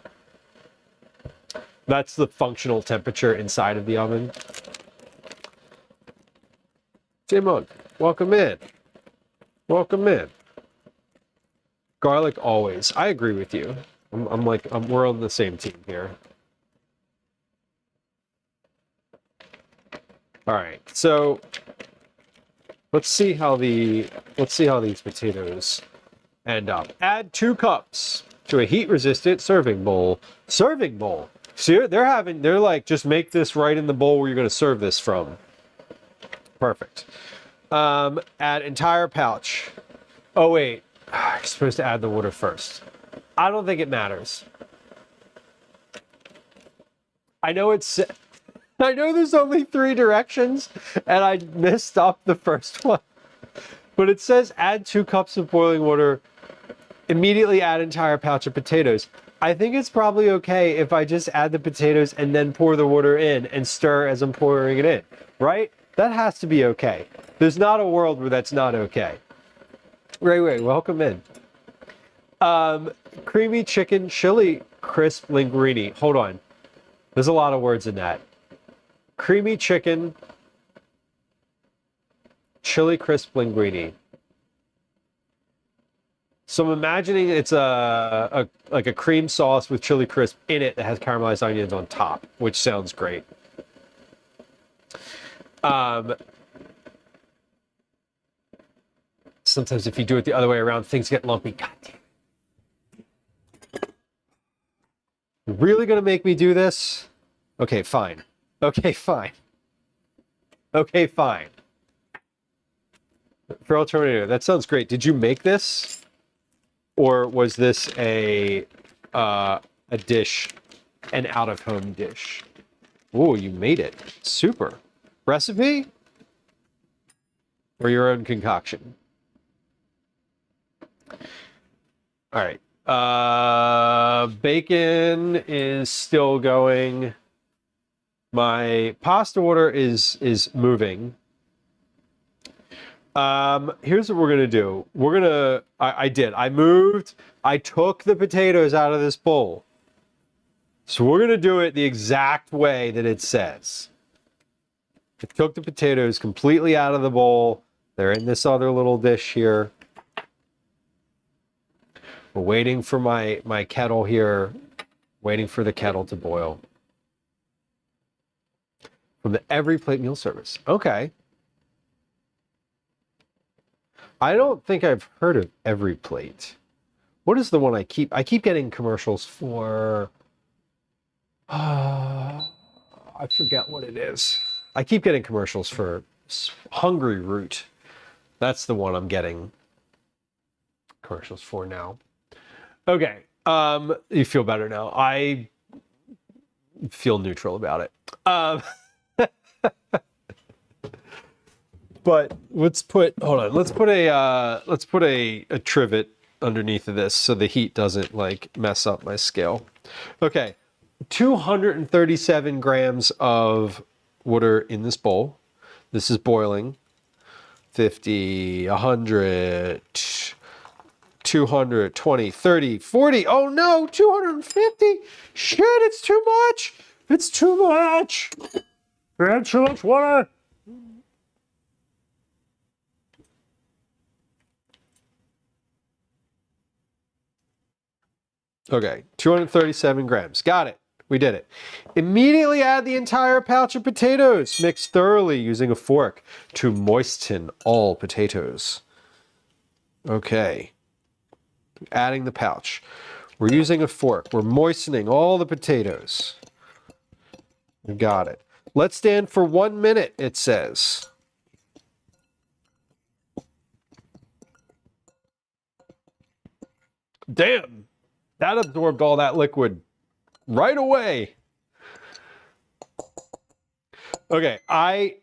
That's the functional temperature inside of the oven. Jimon, welcome in. Welcome in. Garlic always. I agree with you. We're on the same team here. All right, so let's see how these potatoes end up. Add 2 cups to a heat-resistant serving bowl. Serving bowl. See, they're like, just make this right in the bowl where you're going to serve this from. Perfect. Add entire pouch. Oh wait, you're supposed to add the water first. I don't think it matters. I know there's only 3 directions, and I messed up the first one. But it says add 2 cups of boiling water, immediately add entire pouch of potatoes. I think it's probably okay if I just add the potatoes and then pour the water in and stir as I'm pouring it in, right? That has to be okay. There's not a world where that's not okay. Ray, welcome in. Creamy chicken chili crisp linguine. Hold on. There's a lot of words in that. Creamy chicken chili crisp linguine. So I'm imagining it's like a cream sauce with chili crisp in it that has caramelized onions on top, which sounds great. Sometimes if you do it the other way around, things get lumpy. God damn. You're really gonna make me do this? Okay, fine. Okay, fine. Okay, fine. Feral Terminator, that sounds great. Did you make this? Or was this a dish, an out-of-home dish? Oh, you made it. Super. Recipe? Or your own concoction? All right. Bacon is still going. My pasta water is moving. Here's what we're gonna do. I took the potatoes out of this bowl. So we're gonna do it the exact way that it says. I took the potatoes completely out of the bowl. They're in this other little dish here. We're waiting for my kettle here, waiting for the kettle to boil. From the Every Plate meal service. Okay. I don't think I've heard of Every Plate. What is the one I keep getting commercials for? I forget what it is. I keep getting commercials for Hungry Root. That's the one I'm getting commercials for now. Okay. You feel better now. feel neutral about it. But let's put a trivet underneath of this so the heat doesn't like mess up my scale. Okay, 237 grams of water in this bowl. This is boiling. 50, 100, 220, 30, 40. Oh no, 250. Shit, it's too much. It's too much. That's too much water. Okay, 237 grams. Got it. We did it. Immediately add the entire pouch of potatoes. Mix thoroughly using a fork to moisten all potatoes. Okay. Adding the pouch. We're using a fork. We're moistening all the potatoes. We got it. Let's stand for 1 minute, it says. Damn. That absorbed all that liquid right away. Okay, I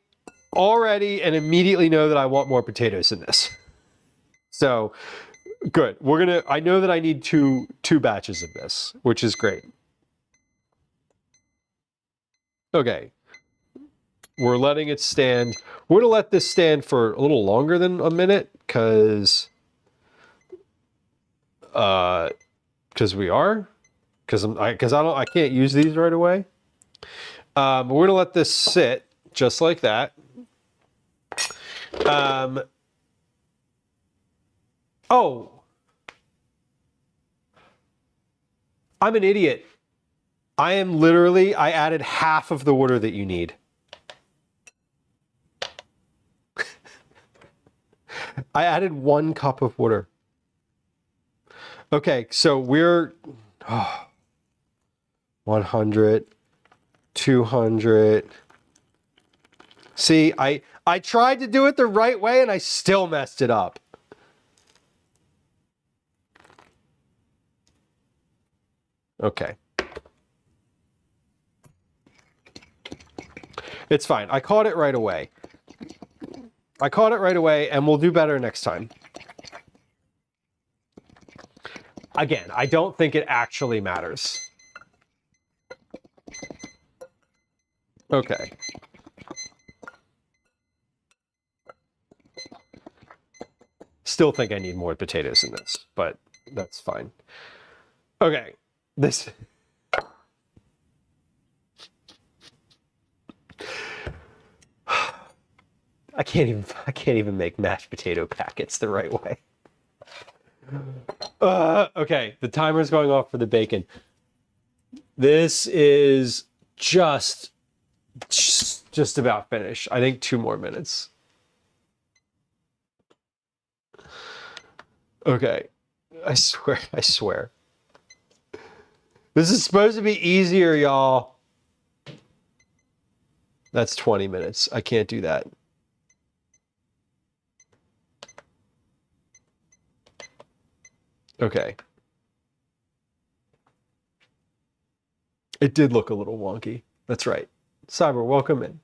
already and immediately know that I want more potatoes in this. So, good. I know that I need two batches of this, which is great. Okay. We're letting it stand. We're gonna let this stand for a little longer than a minute, because we are. I can't use these right away. But we're gonna let this sit just like that. Oh, I'm an idiot. I added half of the water that you need. I added 1 cup of water. Okay, so we're 100, 200. See, I tried to do it the right way and I still messed it up. Okay. It's fine. I caught it right away. And we'll do better next time. Again, I don't think it actually matters. Okay. Still think I need more potatoes in this, but that's fine. Okay. This... I can't even make mashed potato packets the right way. Okay, the timer's going off for the bacon. This is just about finished. I think 2 more minutes. Okay, I swear. This is supposed to be easier, y'all. That's 20 minutes. I can't do that. Okay. It did look a little wonky. That's right. Cyber, welcome in.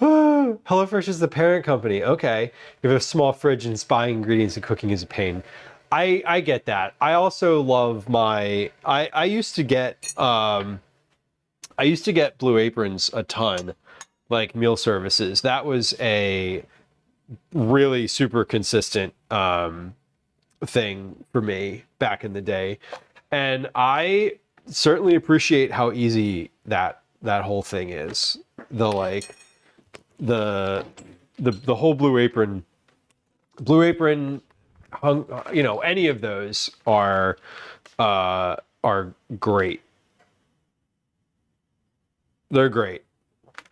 HelloFresh is the parent company. Okay. You have a small fridge and buying ingredients and cooking is a pain. I get that. I also love my... I used to get Blue Aprons a ton, like meal services. That was a really super consistent thing for me back in the day, and I certainly appreciate how easy that whole thing is. The whole Blue Apron, you know, any of those are great. They're great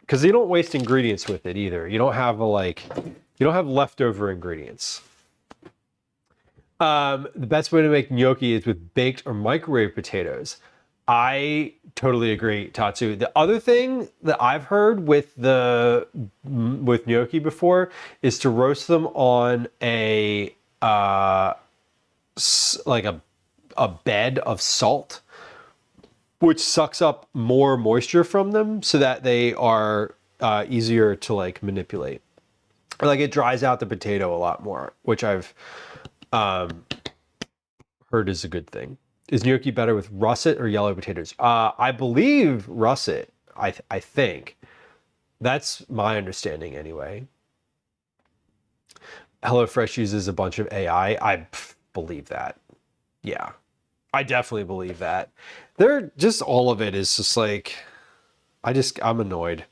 because they don't waste ingredients with it either. You don't have leftover ingredients. The best way to make gnocchi is with baked or microwave potatoes. I totally agree, Tatsu. The other thing that I've heard with gnocchi before is to roast them on a bed of salt which sucks up more moisture from them so that they are easier to like manipulate. Like it dries out the potato a lot more, which I've heard is a good thing. Is gnocchi better with russet or yellow potatoes? I believe russet. I think that's my understanding anyway. HelloFresh uses a bunch of AI. I believe that. Yeah, I definitely believe that. They're just all of it is just like I'm annoyed.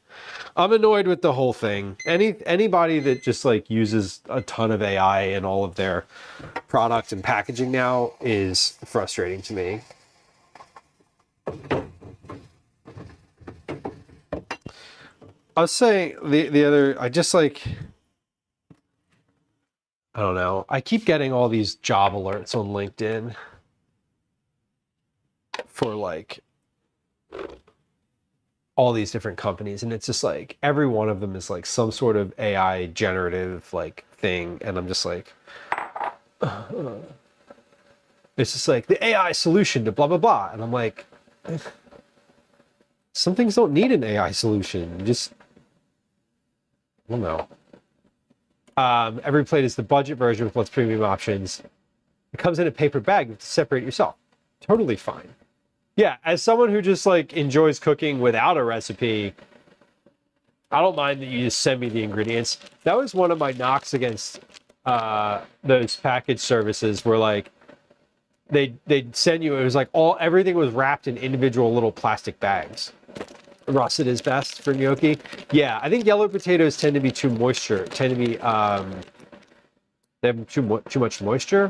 I'm annoyed with the whole thing. Anybody that just like uses a ton of AI in all of their product and packaging now is frustrating to me. I was saying the other, I just like, I don't know. I keep getting all these job alerts on LinkedIn for like all these different companies, and it's just like every one of them is like some sort of AI generative like thing, and I'm just like it's just like the AI solution to blah blah blah, and I'm like some things don't need an AI solution. Just I don't know. Every plate is the budget version with lots of premium options. It comes in a paper bag. You have to separate yourself. Totally fine. Yeah, as someone who just like enjoys cooking without a recipe, I don't mind that you just send me the ingredients. That was one of my knocks against those package services where like they'd send you, it was like everything was wrapped in individual little plastic bags. Russet is best for gnocchi. Yeah, I think yellow potatoes tend to be too moisture, tend to be they have too much moisture.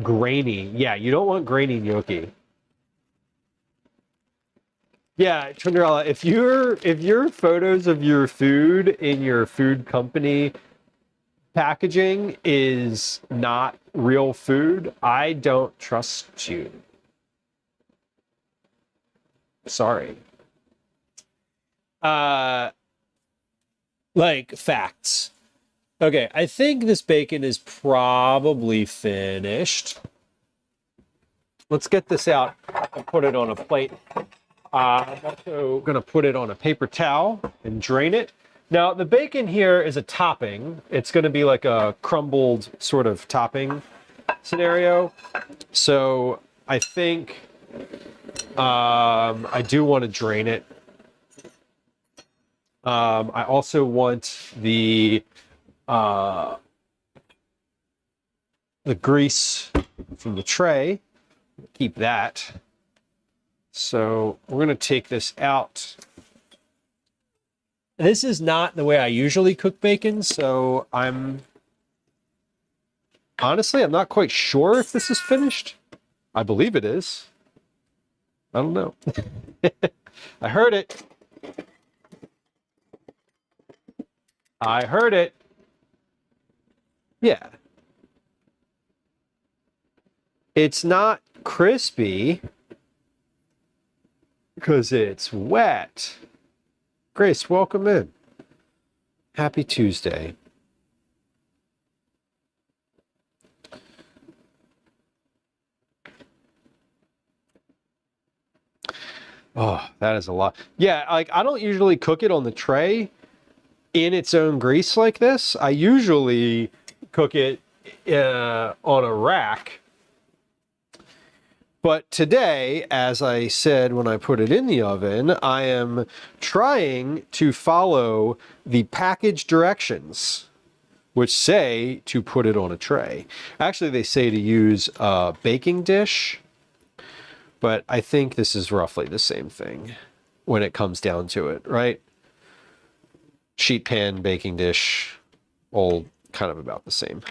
Grainy. Yeah, you don't want grainy gnocchi. Yeah, Trinderella, if your photos of your food in your food company packaging is not real food, I don't trust you. Sorry. Like facts. Okay, I think this bacon is probably finished. Let's get this out and put it on a plate. I'm also gonna put it on a paper towel and drain it. Now, the bacon here is a topping. It's gonna be like a crumbled sort of topping scenario. So I think I do want to drain it. I also want the grease from the tray. Keep that. So we're going to take this out. This is not the way I usually cook bacon, so honestly, I'm not quite sure if this is finished. I believe it is. I don't know. I heard it. I heard it. Yeah. It's not crispy because it's wet. Grace, welcome in. Happy Tuesday. Oh, that is a lot. Yeah, like I don't usually cook it on the tray in its own grease like this. I usually cook it on a rack. But today, as I said when I put it in the oven, I am trying to follow the package directions, which say to put it on a tray. Actually, they say to use a baking dish, but I think this is roughly the same thing when it comes down to it, right? Sheet pan, baking dish, all kind of about the same.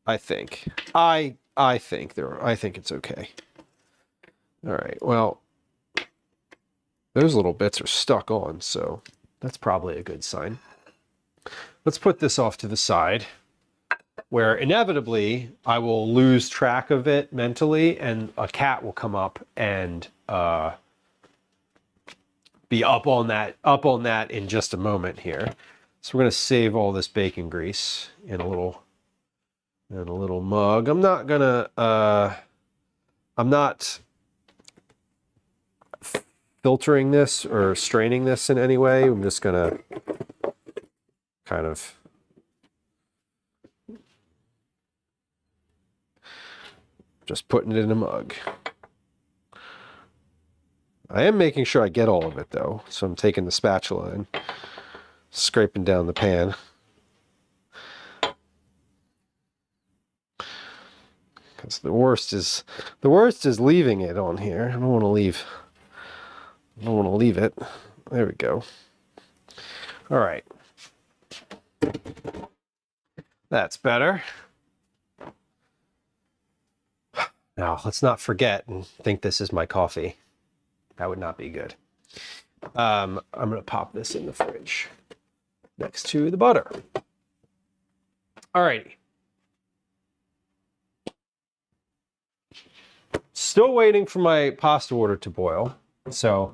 I think. I think it's okay. All right. Well, those little bits are stuck on, so that's probably a good sign. Let's put this off to the side, where inevitably I will lose track of it mentally, and a cat will come up and be up on that in just a moment here. So we're gonna save all this bacon grease in a little mug. I'm not gonna I'm not filtering this or straining this in any way. I'm just gonna kind of just putting it in a mug. I am making sure I get all of it though. So I'm taking the spatula and scraping down the pan. Because the worst is leaving it on here. I don't want to leave it. There we go. All right. That's better. Now, let's not forget and think this is my coffee. That would not be good. I'm going to pop this in the fridge next to the butter. All righty. Still waiting for my pasta water to boil. So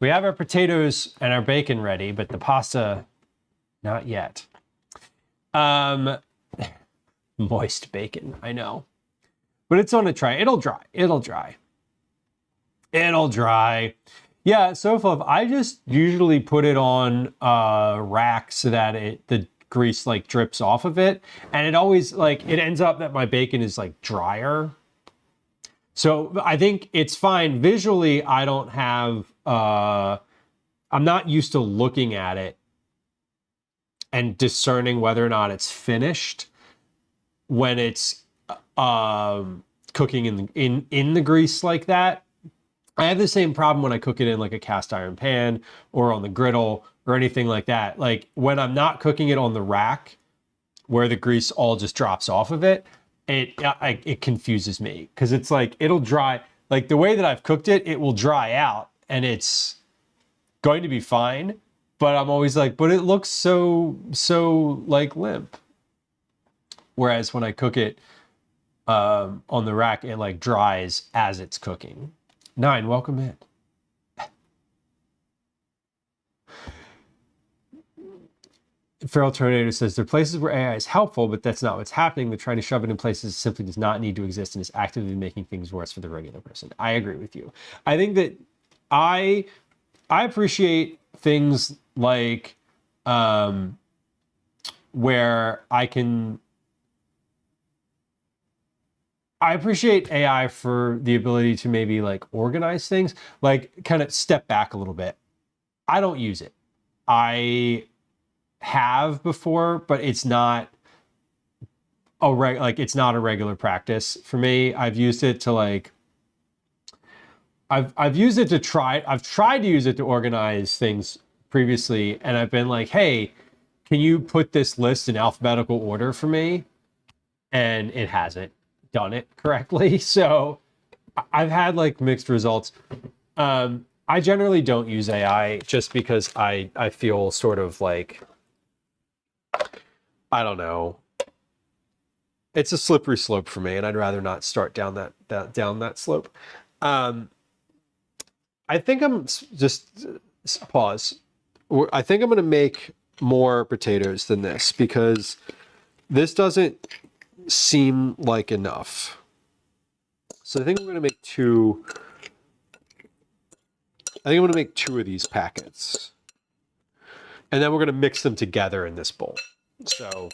we have our potatoes and our bacon ready, but the pasta, not yet. Moist bacon, I know. But it's on a try. It'll dry. It'll dry. It'll dry. Yeah, so Fluff, I just usually put it on a rack so that the grease like drips off of it. And it always like, it ends up that my bacon is like drier. So I think it's fine. Visually, I don't have, I'm not used to looking at it and discerning whether or not it's finished when it's cooking in the grease like that. I have the same problem when I cook it in like a cast iron pan or on the griddle or anything like that. Like when I'm not cooking it on the rack where the grease all just drops off of it, it confuses me because it's like it'll dry. Like the way that I've cooked it, it will dry out and it's going to be fine. But I'm always like, but it looks so like limp. Whereas when I cook it on the rack, it like dries as it's cooking. 9, welcome in. Feral Tornado says, there are places where AI is helpful, but that's not what's happening. They're trying to shove it in places it simply does not need to exist and is actively making things worse for the regular person. I agree with you. I think that I appreciate things like where I appreciate AI for the ability to maybe like organize things, like kind of step back a little bit. I don't use it. I have before, but it's not it's not a regular practice for me. I've used it to like I've used it to I've tried to use it to organize things previously, and I've been like, hey, can you put this list in alphabetical order for me? And it hasn't done it correctly. So I've had like mixed results. I generally don't use AI just because I feel sort of like, I don't know. It's a slippery slope for me, and I'd rather not start down that slope. I think I'm just pause. I think I'm going to make more potatoes than this because this doesn't seem like enough. So I think I'm going to make two. I think I'm going to make 2 of these packets. And then we're going to mix them together in this bowl. So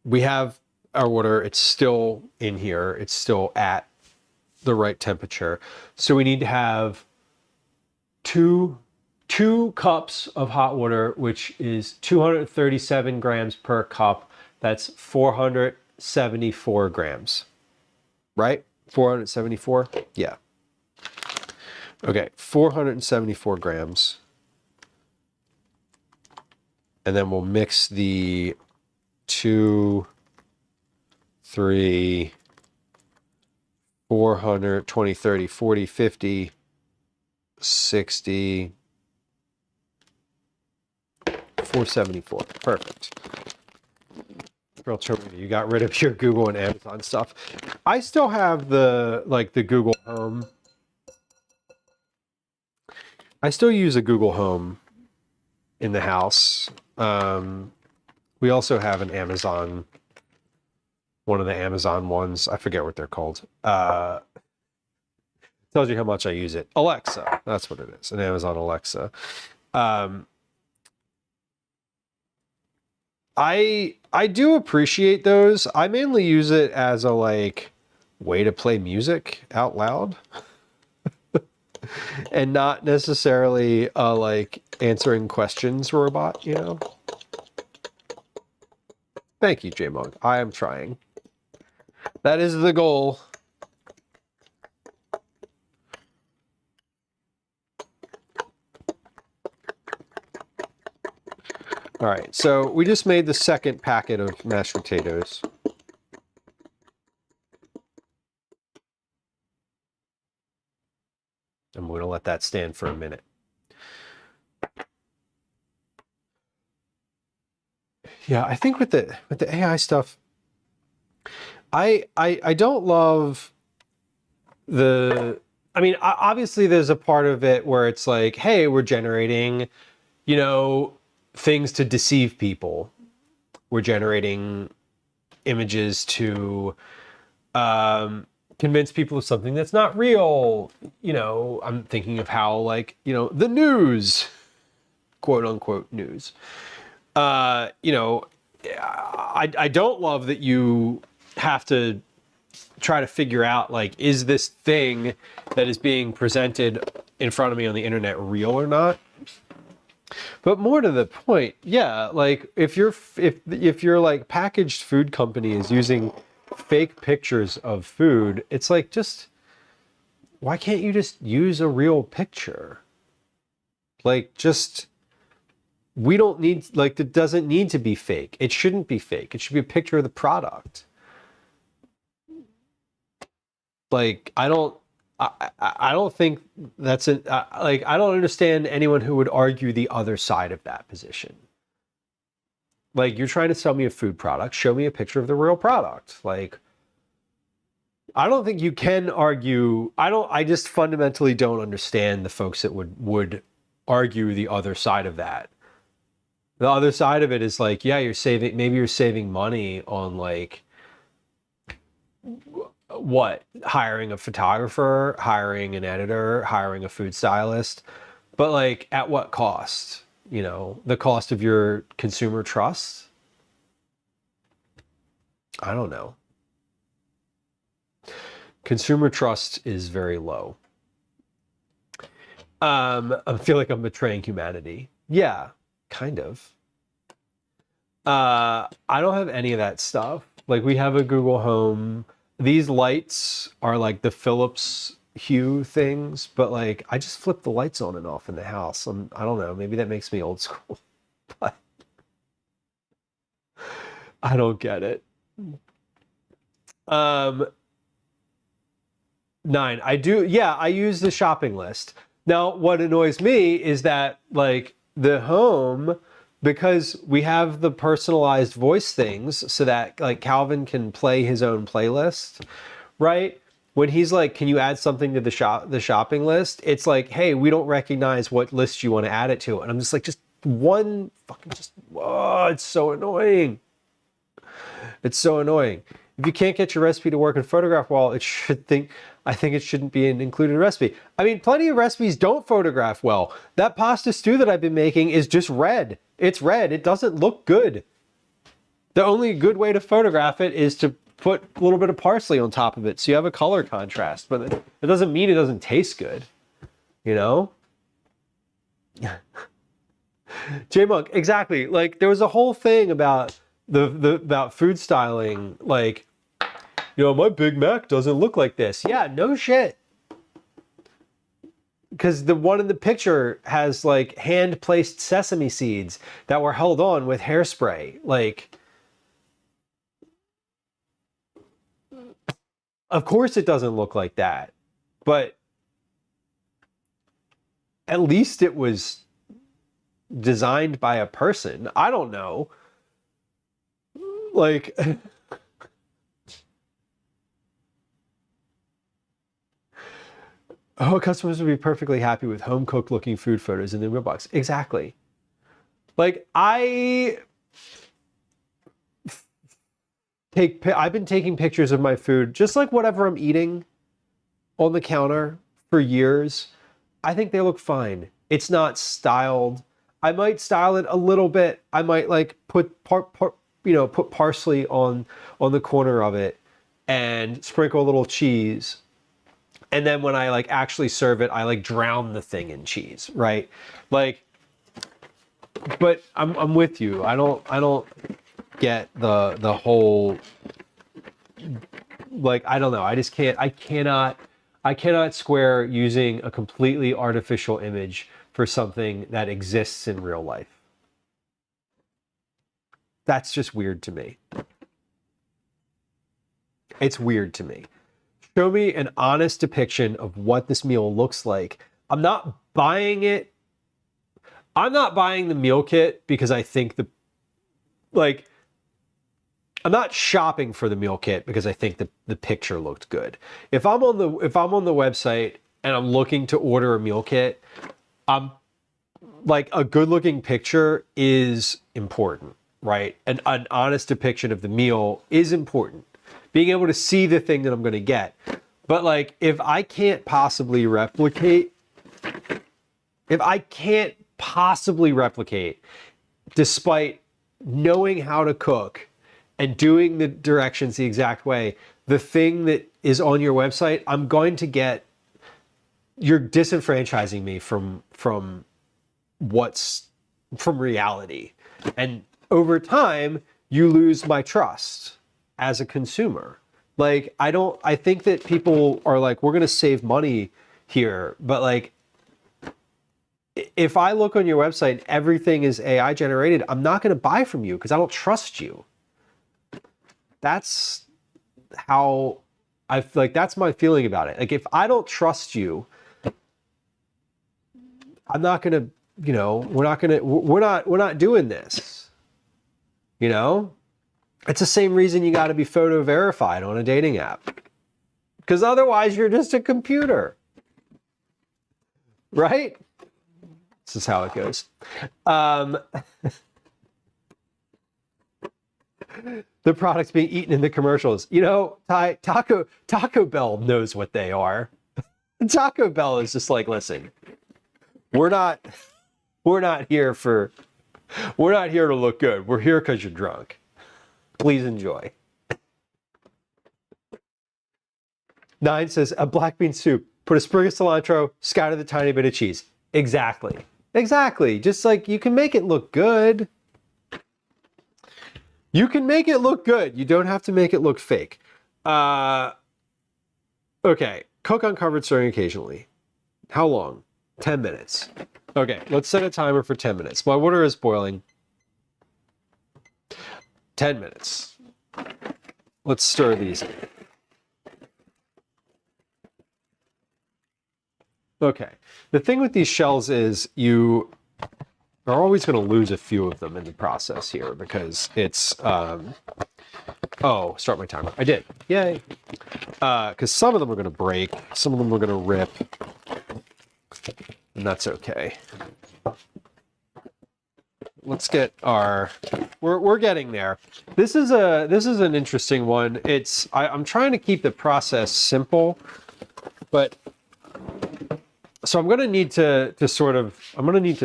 we have our water. It's still in here. It's still at the right temperature. So we need to have two cups of hot water, which is 237 grams per cup. That's 474 grams, right? 474? Yeah. Okay, 474 grams. And then we'll mix the 2, 3, 400, 20, 30, 40, 50, 60, 474. Perfect. Real Terminator, you got rid of your Google and Amazon stuff. I still have the Google Home. I still use a Google Home in the house. We also have an Amazon one of the Amazon ones. I forget what they're called. Tells you how much I use it. Alexa, that's what it is, an Amazon Alexa. I do appreciate those. I mainly use it as a like way to play music out loud. And not necessarily like answering questions robot, you know? Thank you, J-Monk. I am trying. That is the goal. All right, so we just made the second packet of mashed potatoes. I'm going to let that stand for a minute. Yeah, I think with the AI stuff, I don't love the. I mean, obviously, there's a part of it where it's like, hey, we're generating, you know, things to deceive people. We're generating images to convince people of something that's not real. You know, I'm thinking of how, like, you know, the news, quote unquote news. You know, I don't love that you have to try to figure out, like, is this thing that is being presented in front of me on the internet real or not? But more to the point, yeah, like if your like packaged food company is using fake pictures of food, it's like, just why can't you just use a real picture? Like, just, we don't need, like, it doesn't need to be fake. It shouldn't be fake. It should be a picture of the product. Like, I don't think that's like, I don't understand anyone who would argue the other side of that position. Like, you're trying to sell me a food product, show me a picture of the real product. Like, I don't think you can argue. I just fundamentally don't understand the folks that would argue the other side of that. The other side of it is like, yeah, maybe you're saving money on, like, what, hiring a photographer, hiring an editor, hiring a food stylist, but like, at what cost? You know, the cost of your consumer trust? I don't know. Consumer trust is very low. I feel like I'm betraying humanity. Yeah, kind of. I don't have any of that stuff. Like, we have a Google Home. These lights are like the Philips Hue things, but like, I just flip the lights on and off in the house. I don't know, maybe that makes me old school, but I don't get it. 9, I do, yeah, I use the shopping list. Now, what annoys me is that, like, the Home, because we have the personalized voice things so that, like, Calvin can play his own playlist, right? When he's like, can you add something to the shopping list? It's like, hey, we don't recognize what list you want to add it to. And I'm just like, just one fucking, oh, it's so annoying. It's so annoying. If you can't get your recipe to work in Photograph Wall, I think it shouldn't be an included recipe. I mean, plenty of recipes don't photograph well. That pasta stew that I've been making is just red. It's red. It doesn't look good. The only good way to photograph it is to put a little bit of parsley on top of it so you have a color contrast, but it doesn't mean it doesn't taste good, you know? J-Monk, exactly. Like, there was a whole thing about about food styling, like, you know, my Big Mac doesn't look like this. Yeah, no shit. Because the one in the picture has, like, hand-placed sesame seeds that were held on with hairspray. Like, of course it doesn't look like that. But at least it was designed by a person. I don't know. Like... Oh, customers would be perfectly happy with home-cooked looking food photos in the mailbox. Exactly. Like, I've been taking pictures of my food, just like whatever I'm eating on the counter for years. I think they look fine. It's not styled. I might style it a little bit. I might like put put parsley on the corner of it and sprinkle a little cheese. And then when I like actually serve it, I like drown the thing in cheese, right? Like, but I'm with you. I don't get the whole, like, I don't know. I cannot square using a completely artificial image for something that exists in real life. That's just weird to me. It's weird to me. Show me an honest depiction of what this meal looks like. I'm not buying it. I'm not buying the meal kit because I think I'm not shopping for the meal kit because I think the picture looked good. If I'm on the website and I'm looking to order a meal kit, I'm like, a good looking picture is important, right? An honest depiction of the meal is important. Being able to see the thing that I'm going to get. But like, if I can't possibly replicate, despite knowing how to cook and doing the directions the exact way, the thing that is on your website, you're disenfranchising me from reality. And over time, you lose my trust as a consumer. Like, I think that people are like, we're going to save money here. But like, if I look on your website, everything is AI generated, I'm not going to buy from you because I don't trust you. That's how that's my feeling about it. Like, if I don't trust you, I'm not going to, we're not doing this. It's the same reason you got to be photo verified on a dating app. Because otherwise you're just a computer. Right? This is how it goes. The products being eaten in the commercials. Taco Bell knows what they are. Taco Bell is just like, listen, we're not here to look good. We're here because you're drunk. Please enjoy. 9 says, a black bean soup. Put a sprig of cilantro, scatter the tiny bit of cheese. Exactly. Just like, you can make it look good. You can make it look good. You don't have to make it look fake. Okay. Cook uncovered stirring occasionally. How long? 10 minutes. Okay, let's set a timer for 10 minutes. My water is boiling. 10 minutes. Let's stir these in. Okay. The thing with these shells is you are always going to lose a few of them in the process here because it's... oh, start my timer. I did. Yay. Because some of them are going to break. Some of them are going to rip. And that's okay. Let's get our... We're getting there. This is an interesting one. I'm trying to keep the process simple, but... So I'm going to need to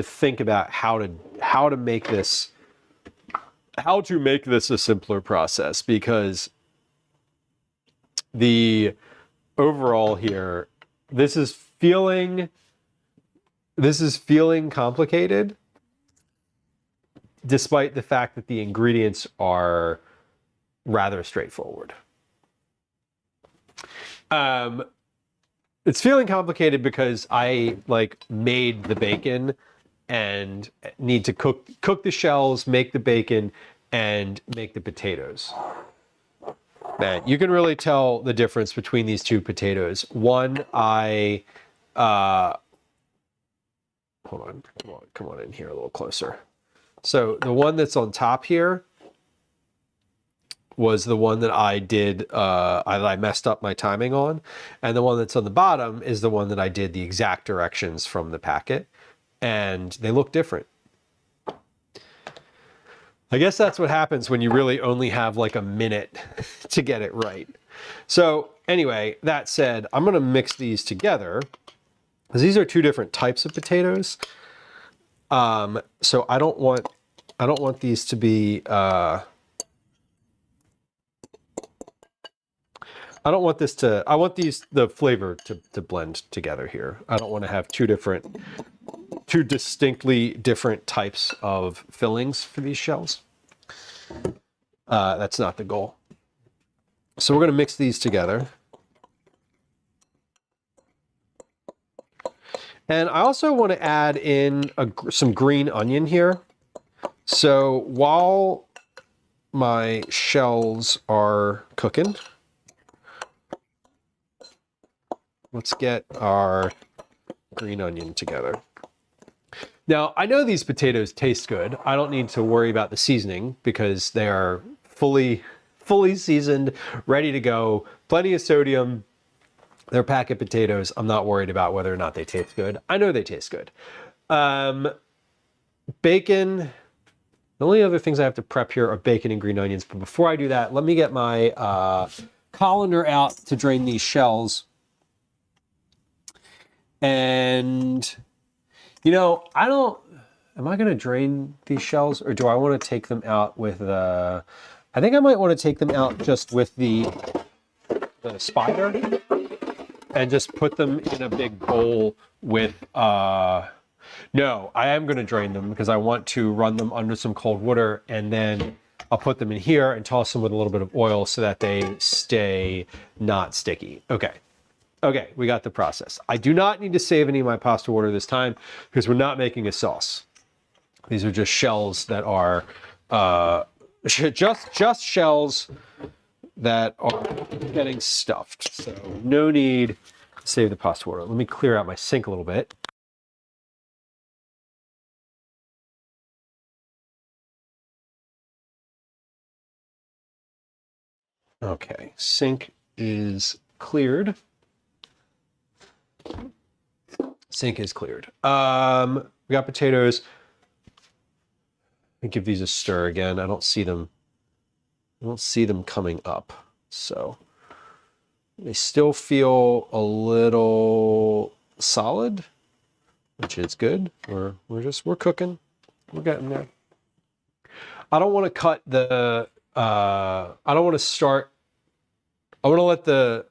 think about how to make this a simpler process, because the overall here, this is feeling complicated, despite the fact that the ingredients are rather straightforward. It's feeling complicated because I made the bacon and need to cook the shells, make the bacon, and make the potatoes. Man, you can really tell the difference between these two potatoes. One, hold on, come on in here a little closer. So the one that's on top here was the one that I did, I messed up my timing on. And the one that's on the bottom is the one that I did the exact directions from the packet. And they look different. I guess that's what happens when you really only have like a minute to get it right. So anyway, that said, I'm going to mix these together because these are two different types of potatoes. So I don't want these to be, I want the flavor to blend together here. I don't want to have two distinctly different types of fillings for these shells. That's not the goal. So we're going to mix these together. And I also want to add in some green onion here. So while my shells are cooking, let's get our green onion together. Now, I know these potatoes taste good. I don't need to worry about the seasoning because they are fully seasoned, ready to go, plenty of sodium. They're packet potatoes. I'm not worried about whether or not they taste good. I know they taste good. Bacon. The only other things I have to prep here are bacon and green onions. But before I do that, let me get my colander out to drain these shells. And, you know, am I going to drain these shells or do I want to take them out with I think I might want to take them out just with the spider and just put them in a big bowl with, no, I am going to drain them because I want to run them under some cold water and then I'll put them in here and toss them with a little bit of oil so that they stay not sticky. Okay, we got the process. I do not need to save any of my pasta water this time because we're not making a sauce. These are just shells that are, just shells that are getting stuffed. So no need to save the pasta water. Let me clear out my sink a little bit. Okay, sink is cleared. Sink is cleared. We got potatoes. Let me give these a stir again. I don't see them coming up. So they still feel a little solid, which is good. We're cooking. We're getting there. I don't want to cut the I don't want to start. I want to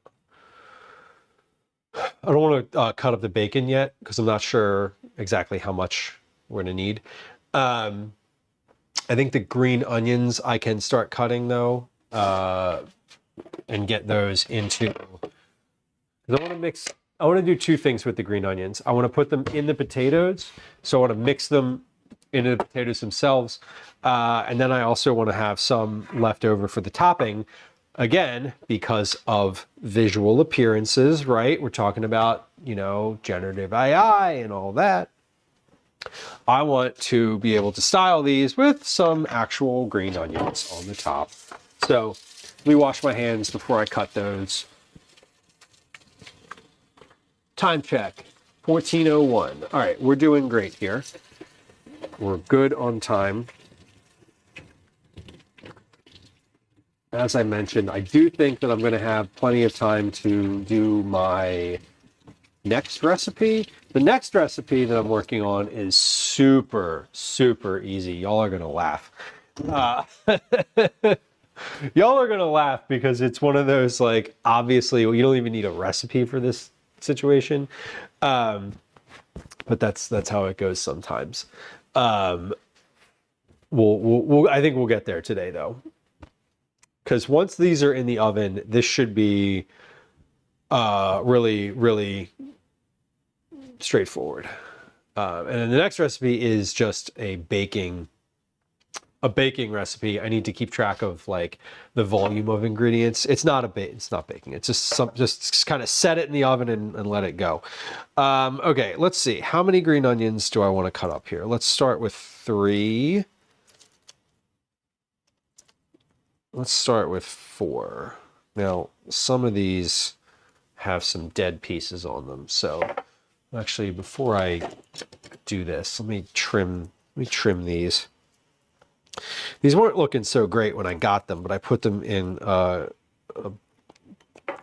cut up the bacon yet because I'm not sure exactly how much we're going to need. I think the green onions I can start cutting though, and get those into. I want to do two things with the green onions. I want to put them in the potatoes, so I want to mix them into the potatoes themselves, and then I also want to have some left over for the topping. Again, because of visual appearances, right? We're talking about, you know, generative AI and all that. I want to be able to style these with some actual green onions on the top. So let me wash my hands before I cut those. Time check, 14:01. All right, we're doing great here. We're good on time. As I mentioned, I do think that I'm going to have plenty of time to do my next recipe. The next recipe that I'm working on is super, super easy. Y'all are going to laugh. Y'all are going to laugh because it's one of those, like, obviously, you don't even need a recipe for this situation. But that's how it goes sometimes. I think we'll get there today, though. Because once these are in the oven, this should be really, really straightforward. And then the next recipe is just a baking recipe. I need to keep track of like the volume of ingredients. It's not baking. It's just kind of set it in the oven and let it go. Okay, let's see. How many green onions do I want to cut up here? Let's start with 3. Let's start with 4. Now, some of these have some dead pieces on them. So actually, before I do this, let me trim these. These weren't looking so great when I got them, but I put them in a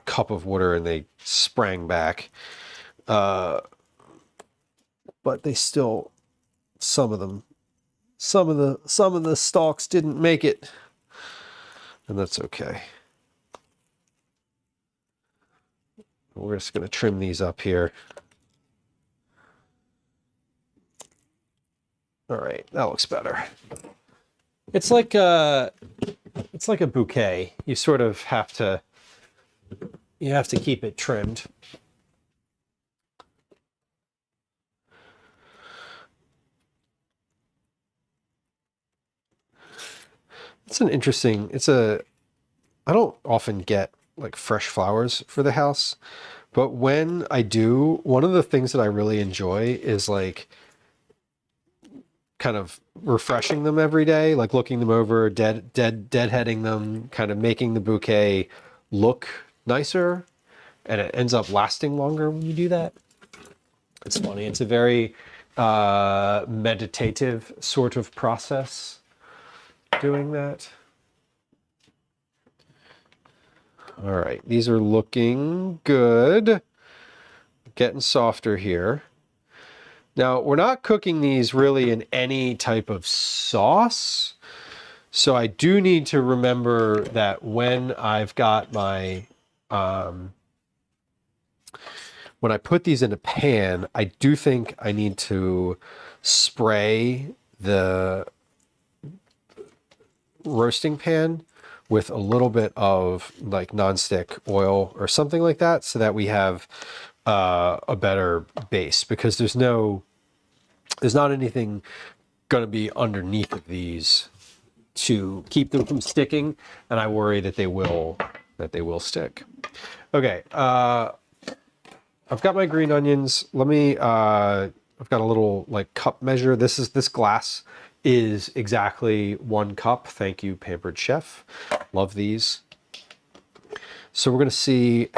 cup of water and they sprang back. But they still, some of the stalks didn't make it, and that's okay. We're just going to trim these up here. All right, that looks better. It's like a bouquet. You sort of have to keep it trimmed. It's an interesting, I don't often get like fresh flowers for the house, but when I do, one of the things that I really enjoy is like kind of refreshing them every day, like looking them over, deadheading them, kind of making the bouquet look nicer, and it ends up lasting longer when you do that. It's funny. It's a very meditative sort of process doing that. All right, these are looking good. Getting softer here. Now, we're not cooking these really in any type of sauce. So I do need to remember that when I've got my, when I put these in a pan, I do think I need to spray the roasting pan with a little bit of like nonstick oil or something like that, so that we have a better base, because there's not anything going to be underneath of these to keep them from sticking, and I worry that they will stick. Okay, I've got my green onions. Let me I've got a little like cup measure. This glass is exactly 1 cup. Thank you, Pampered Chef. Love these. So we're going to see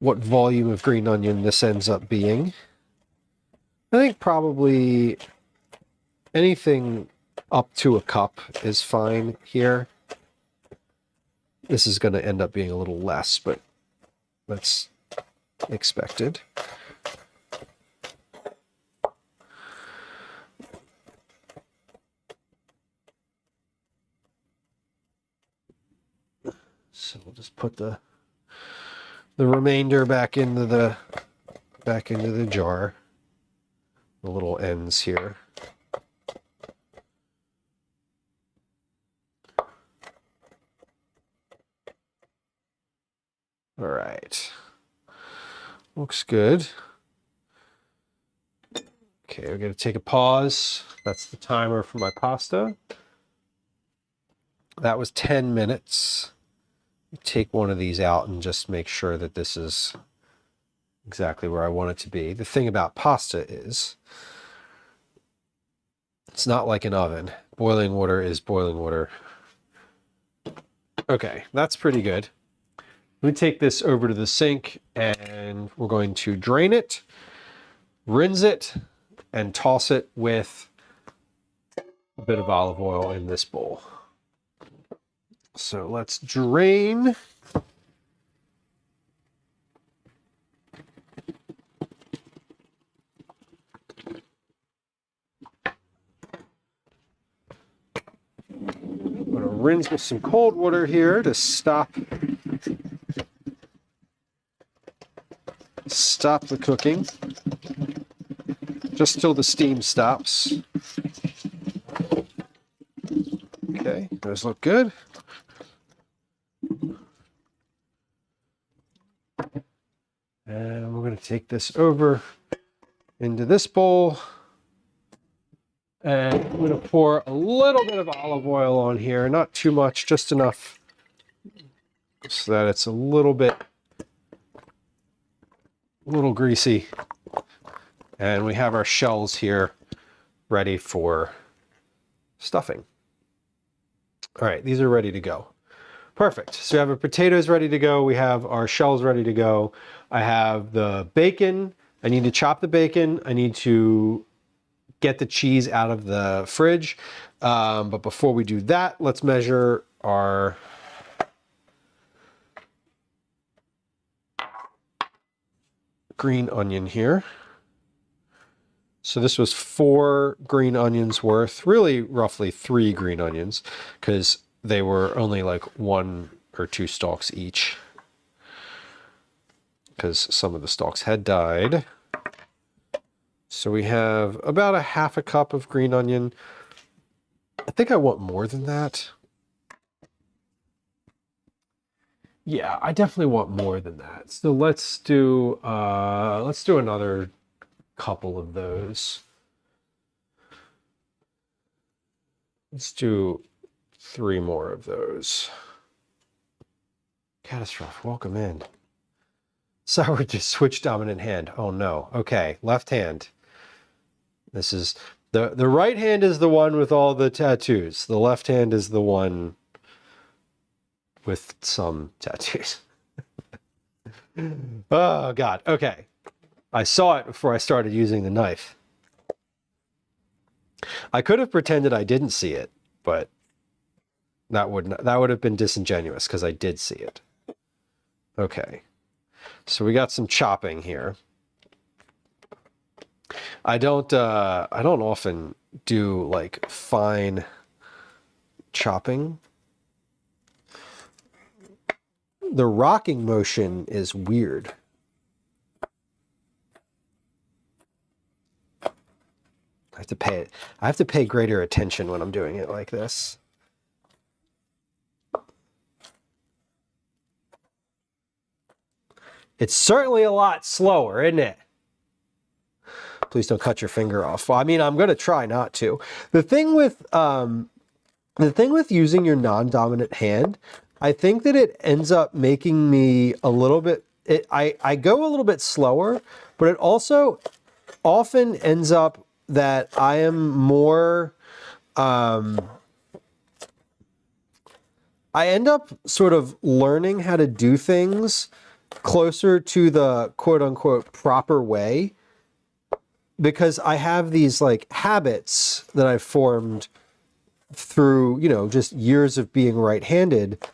what volume of green onion this ends up being. I think probably anything up to a cup is fine here. This is going to end up being a little less, but that's expected. So we'll just put the remainder back into the jar. The little ends here. All right. Looks good. Okay, we're going to take a pause. That's the timer for my pasta. That was 10 minutes. Take one of these out and just make sure that this is exactly where I want it to be. The thing about pasta is it's not like an oven. Boiling water is boiling water. Okay, that's pretty good. Let me take this over to the sink and we're going to drain it, rinse it, and toss it with a bit of olive oil in this bowl. So let's drain. I'm going to rinse with some cold water here to stop the cooking, just till the steam stops. Okay, those look good. And we're going to take this over into this bowl. And I'm going to pour a little bit of olive oil on here, not too much, just enough so that it's a little greasy. And we have our shells here ready for stuffing. All right, these are ready to go. Perfect. So we have our potatoes ready to go. We have our shells ready to go. I have the bacon. I need to chop the bacon. I need to get the cheese out of the fridge. But before we do that, let's measure our green onion here. So this was 4 green onions worth, really roughly 3 green onions, because they were only like 1 or 2 stalks each, because some of the stalks had died. So we have about a half a cup of green onion. I think I want more than that. Yeah, I definitely want more than that. So let's do another couple of those. Let's do 3 more of those. Catastrophe, welcome in. Sorry, just switch dominant hand. Oh no. Okay, left hand. This is the right hand is the one with all the tattoos. The left hand is the one with some tattoos. Oh God. Okay. I saw it before I started using the knife. I could have pretended I didn't see it, but that would have been disingenuous because I did see it. Okay. So we got some chopping here. I don't often do like fine chopping. The rocking motion is weird. I have to pay greater attention when I'm doing it like this. It's certainly a lot slower, isn't it? Please don't cut your finger off. Well, I mean, I'm going to try not to. The thing with using your non-dominant hand, I think that it ends up making me a little bit, I go a little bit slower, but it also often ends up that I am more, I end up sort of learning how to do things closer to the quote unquote proper way, because I have these like habits that I've formed through, you know, just years of being right-handed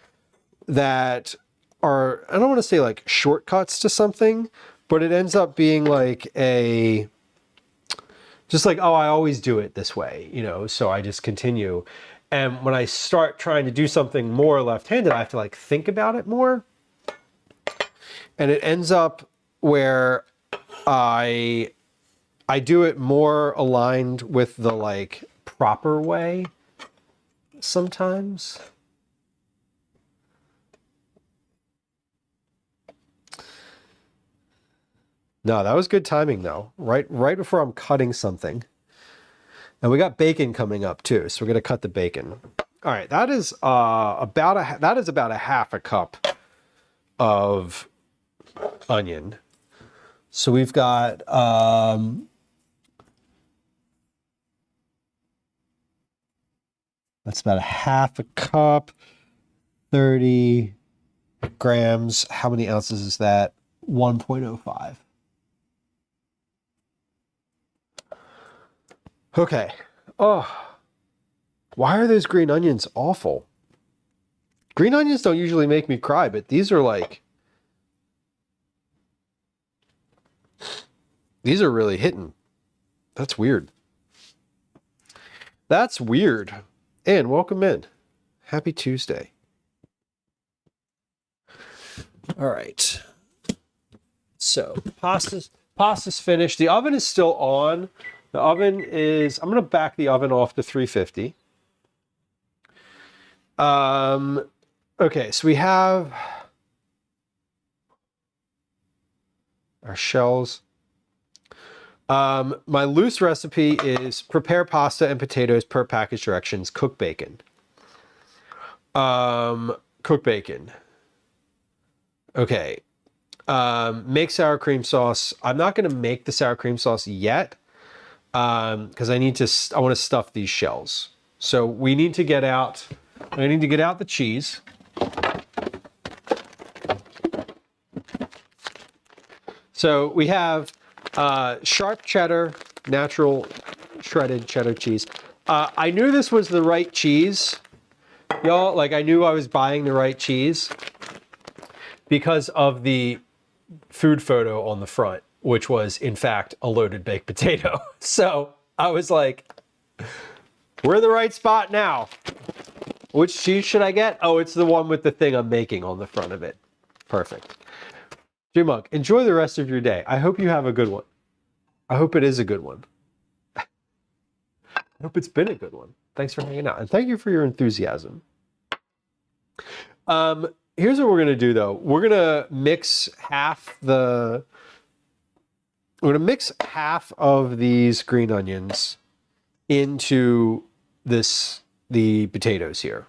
that are, I don't want to say like shortcuts to something, but it ends up being like just like, oh, I always do it this way, you know, so I just continue. And when I start trying to do something more left-handed, I have to like think about it more. And it ends up where I do it more aligned with the like proper way sometimes. No, that was good timing though. Right before I'm cutting something. And we got bacon coming up too, so we're gonna cut the bacon. All right, that is about a half a cup of onion. So we've got that's about a half a cup, 30 grams. How many ounces is that? 1.05. Okay. Oh, why are those green onions awful? Green onions don't usually make me cry, but these are like, these are really hitting. That's weird. That's weird. And welcome in. Happy Tuesday. All right. So pasta's finished. The oven is still on. The oven is, I'm going to back the oven off to 350. Okay, so we have our shells. My loose recipe is prepare pasta and potatoes per package directions, cook bacon. Cook bacon. Okay. Make sour cream sauce. I'm not going to make the sour cream sauce yet because I want to stuff these shells. So I need to get out the cheese. So we have sharp cheddar, natural shredded cheddar cheese. I knew this was the right cheese, y'all. Like, I knew I was buying the right cheese because of the food photo on the front, which was, in fact, a loaded baked potato. So I was like, we're in the right spot now. Which cheese should I get? Oh, it's the one with the thing I'm making on the front of it. Perfect. G-Monk, enjoy the rest of your day. I hope you have a good one. I hope it is a good one. I hope it's been a good one. Thanks for hanging out. And thank you for your enthusiasm. Here's what we're going to do, though. We're going to mix half of these green onions into the potatoes here.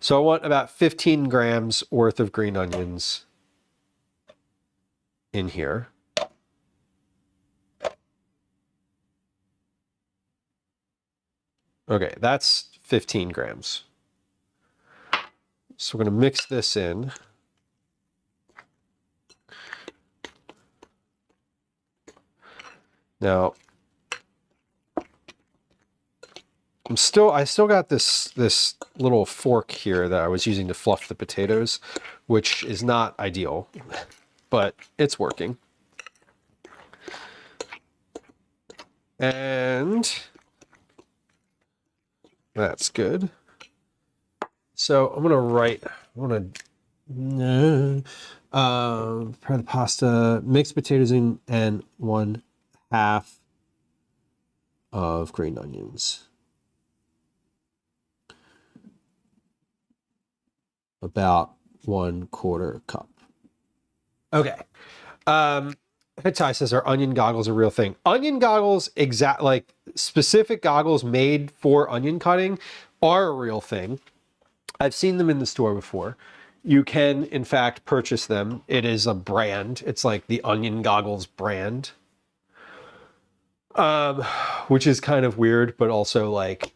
So I want about 15 grams worth of green onions in here. Okay, that's 15 grams. So we're going to mix this in. Now, I still got this little fork here that I was using to fluff the potatoes, which is not ideal, but it's working. And that's good. So I'm gonna prepare the pasta, mix potatoes in, and 1/2 of green onions. About 1/4 cup. Okay. Hitai says, are onion goggles a real thing? Onion goggles, like specific goggles made for onion cutting, are a real thing. I've seen them in the store before. You can, in fact, purchase them. It is a brand. It's like the Onion Goggles brand, which is kind of weird, but also like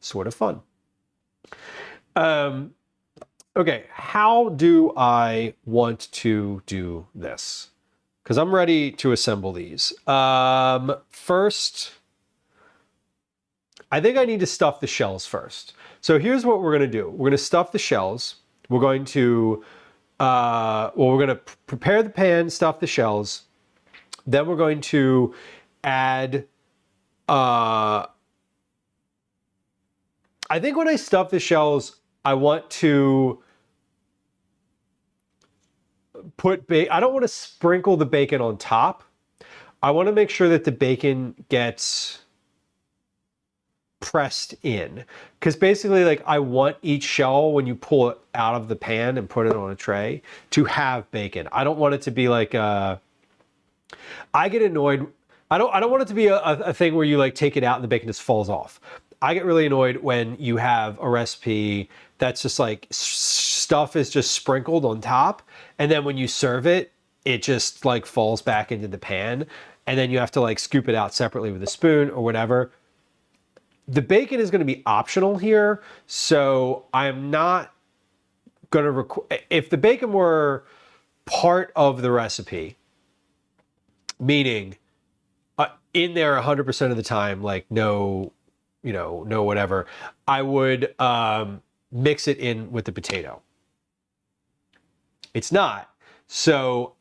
sort of fun. Okay, how do I want to do this? Because I'm ready to assemble these. First, I think I need to stuff the shells first. So here's what we're going to do. We're going to stuff the shells. We're going to, we're going to prepare the pan, stuff the shells. Then we're going to add, I think when I stuff the shells, I want to put I don't want to sprinkle the bacon on top. I want to make sure that the bacon gets pressed in, because basically, like, I want each shell, when you pull it out of the pan and put it on a tray, to have bacon. I don't want it to be like I get annoyed. I don't want it to be a thing where you like take it out and the bacon just falls off. I get really annoyed when you have a recipe that's just like stuff is just sprinkled on top, and then when you serve it, it just like falls back into the pan, and then you have to like scoop it out separately with a spoon or whatever. The bacon is going to be optional here, so I'm not going to if the bacon were part of the recipe, meaning in there 100% of the time, like no whatever, I would mix it in with the potato. It's not. So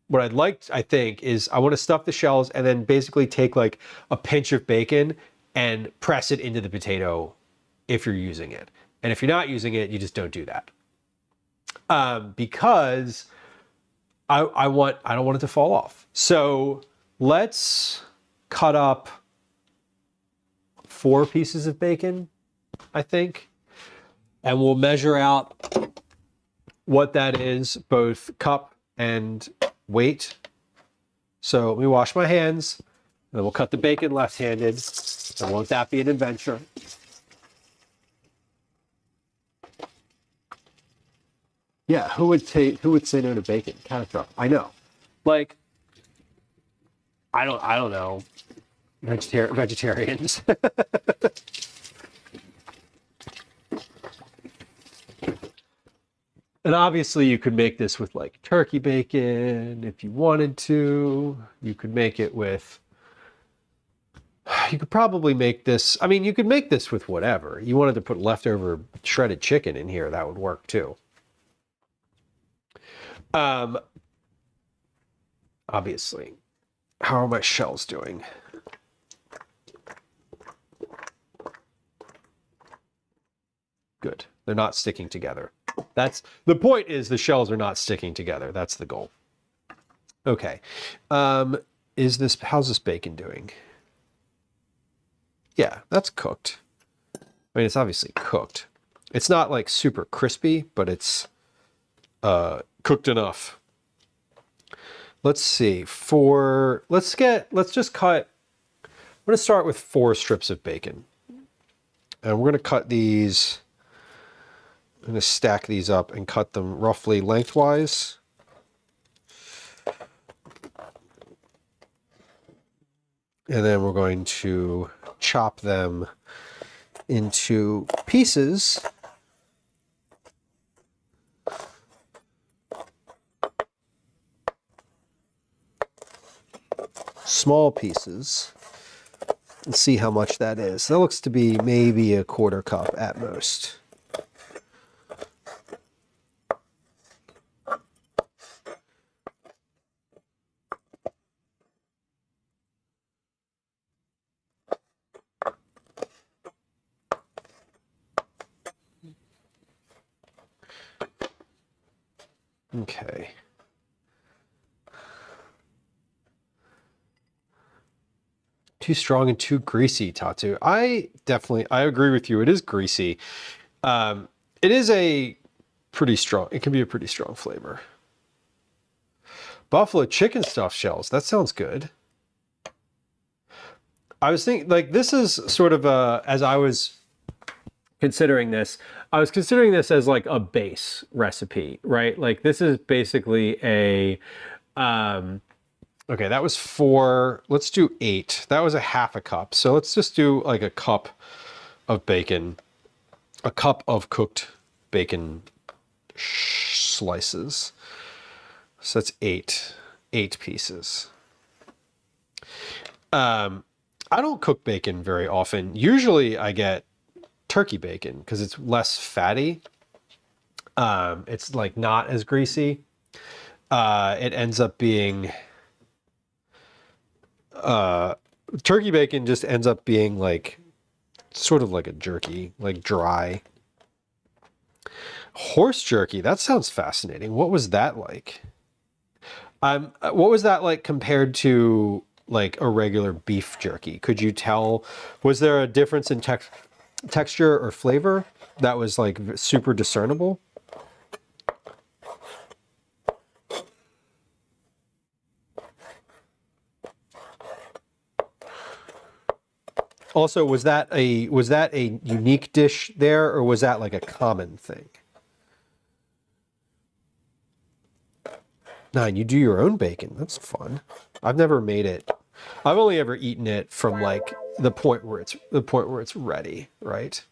what I'd like, I think, is I want to stuff the shells and then basically take like a pinch of bacon and press it into the potato if you're using it. And if you're not using it, you just don't do that. Because I don't want it to fall off. So let's cut up 4 pieces of bacon, I think. And we'll measure out what that is, both cup and weight. So let me wash my hands, and then we'll cut the bacon left-handed. And won't that be an adventure? Yeah, who would say no to bacon? Catastrophe. I know. Like, I don't know. Vegetarians. And obviously you could make this with like turkey bacon if you wanted to. You could make it with, you could probably make this, I mean, you could make this with whatever. You wanted to put leftover shredded chicken in here, that would work too. Obviously. How are my shells doing? Good. They're not sticking together. That's the point, is the shells are not sticking together. That's the goal. Okay. How's this bacon doing? Yeah, that's cooked. I mean, it's obviously cooked. It's not like super crispy, but it's cooked enough. Let's see. Let's just cut. I'm going to start with 4 strips of bacon. And we're going to cut these. I'm going to stack these up and cut them roughly lengthwise. And then we're going to chop them into pieces. Small pieces. And see how much that is. That looks to be maybe a 1/4 cup at most. Okay. Too strong and too greasy, Tatu. I agree with you. It is greasy. It is a pretty strong, it can be a pretty strong flavor. Buffalo chicken stuffed shells. That sounds good. I was thinking, like, this is sort of as I was considering this, I was considering this as like a base recipe, right? Like this is basically a, okay, that was 4, let's do 8. That was a 1/2 cup. So let's just do like a cup of bacon, a cup of cooked bacon slices. So that's 8 pieces. I don't cook bacon very often. Usually I get turkey bacon because it's less fatty. It's like not as greasy. It ends up being, turkey bacon just ends up being like, sort of like a jerky, like dry. Horse jerky, that sounds fascinating. What was that like? What was that like compared to like a regular beef jerky? Could you tell, was there a difference in texture or flavor that was like super discernible? Also, was that a unique dish there, or was that like a common thing? 9, you do your own bacon. That's fun. I've never made it. I've only ever eaten it from like the point where it's ready, right?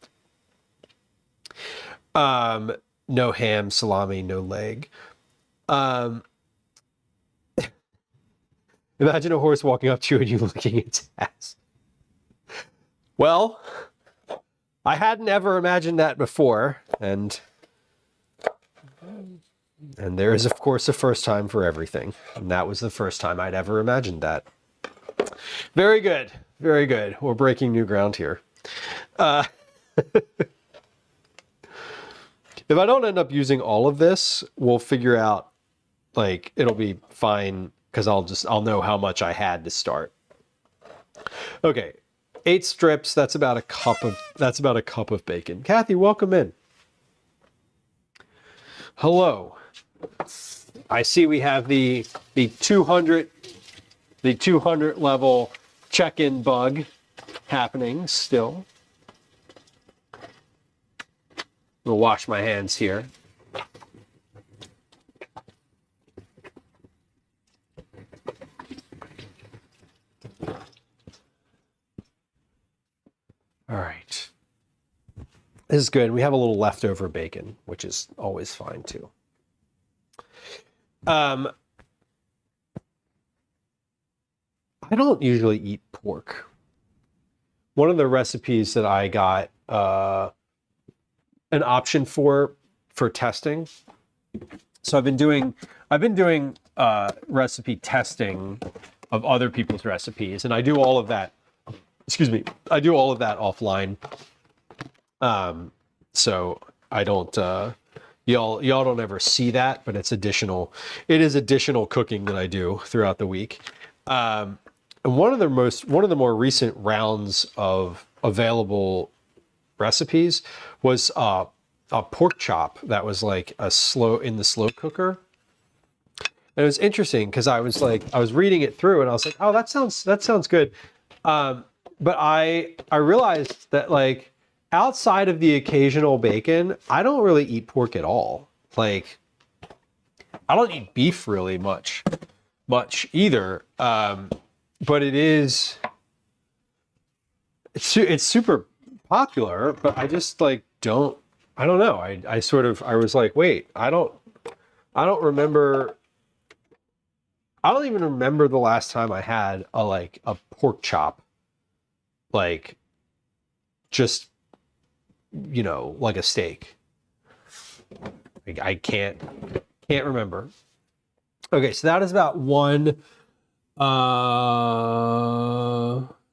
No ham, salami, no leg. Imagine a horse walking up to you and you licking its ass. Well, I hadn't ever imagined that before, and there is, of course, a first time for everything. And that was the first time I'd ever imagined that. Very good. Very good. We're breaking new ground here. If I don't end up using all of this, we'll figure out, like, it'll be fine because I'll know how much I had to start. Okay. 8 strips, that's about a cup of bacon. Kathy, welcome in. Hello. I see we have the 200 level check-in bug happening still. I'll wash my hands here. All right. This is good. We have a little leftover bacon, which is always fine too. I don't usually eat pork. One of the recipes that I got an option for testing. So I've been doing recipe testing of other people's recipes, and I do all of that. Excuse me, I do all of that offline. So I don't. Y'all don't ever see that, but it's additional. It is additional cooking that I do throughout the week. And one of the more recent rounds of available recipes was a pork chop that was like in the slow cooker. And it was interesting because I was reading it through and I was like, oh, that sounds good. But I realized that, like, outside of the occasional bacon, I don't really eat pork at all. Like, I don't eat beef really much either. But it's super popular, but I just like don't know. I was like, wait, I don't remember. I don't even remember the last time I had a pork chop, like, just, you know, like a steak. I can't remember. Okay, so that is about one. That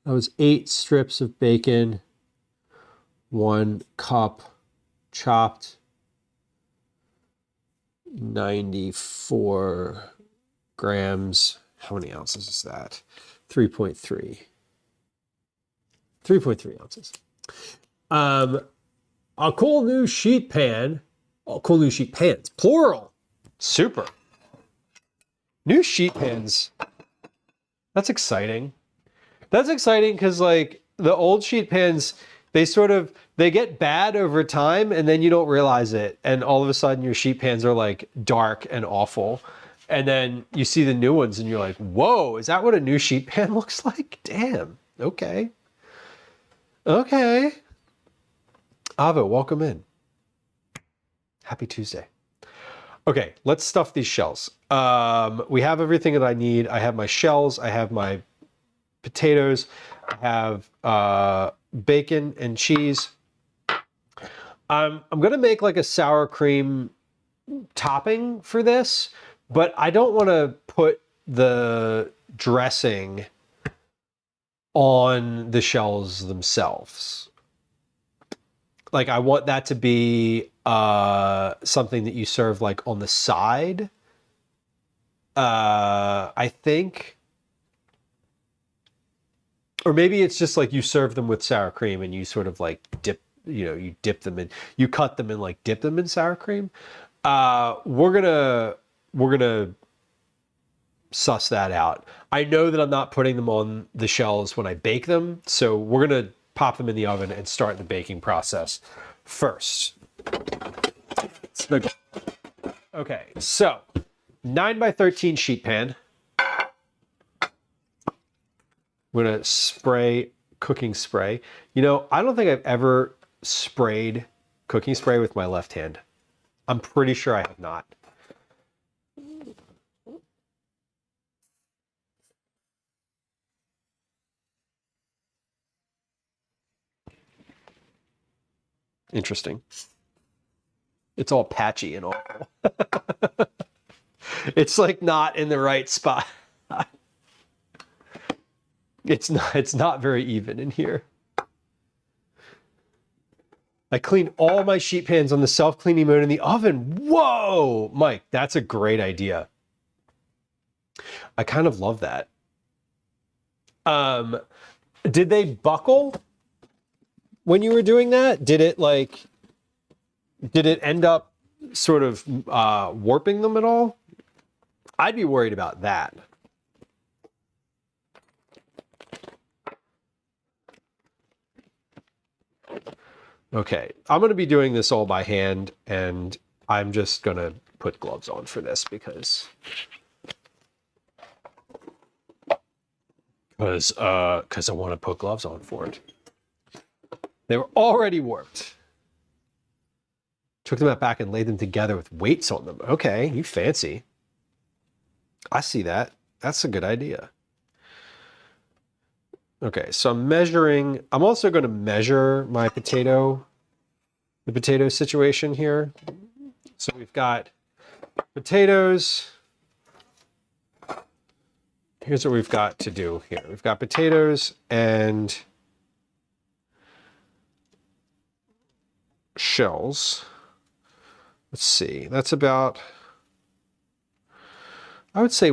was 8 strips of bacon, 1 cup chopped, 94 grams. How many ounces is that? 3.3 ounces. A cool new sheet pan. Oh, cool new sheet pans, plural. Super. New sheet pans. That's exciting. That's exciting because, like, the old sheet pans, they get bad over time and then you don't realize it. And all of a sudden your sheet pans are like dark and awful. And then you see the new ones and you're like, whoa, is that what a new sheet pan looks like? Damn. Okay. Okay. Avo, welcome in. Happy Tuesday. Okay, let's stuff these shells. We have everything that I need. I have my shells. I have my potatoes. I have bacon and cheese. I'm going to make like a sour cream topping for this, but I don't want to put the dressing on the shells themselves. Like, I want that to be something that you serve like on the side. I think. Or maybe it's just like you serve them with sour cream and you sort of like you dip them in, you cut them and like dip them in sour cream. We're gonna suss that out. I know that I'm not putting them on the shells when I bake them, so we're gonna pop them in the oven and start the baking process first. Okay, so 9x13 sheet pan. I'm gonna spray cooking spray. You know, I don't think I've ever sprayed cooking spray with my left hand. I'm pretty sure I have not. Interesting. It's all patchy and awful. It's like not in the right spot. It's not very even in here. I clean all my sheet pans on the self-cleaning mode in the oven. Whoa, Mike, that's a great idea. I kind of love that. Did they buckle when you were doing that? Did it end up sort of warping them at all? I'd be worried about that. Okay, I'm going to be doing this all by hand, and I'm just going to put gloves on for this because I want to put gloves on for it. They were already warped. Took them out back and laid them together with weights on them. Okay, you fancy. I see that. That's a good idea. Okay, so I'm measuring. I'm also going to measure my the potato situation here. So we've got potatoes. Here's what we've got to do here. We've got potatoes and shells. Let's see. That's about, I would say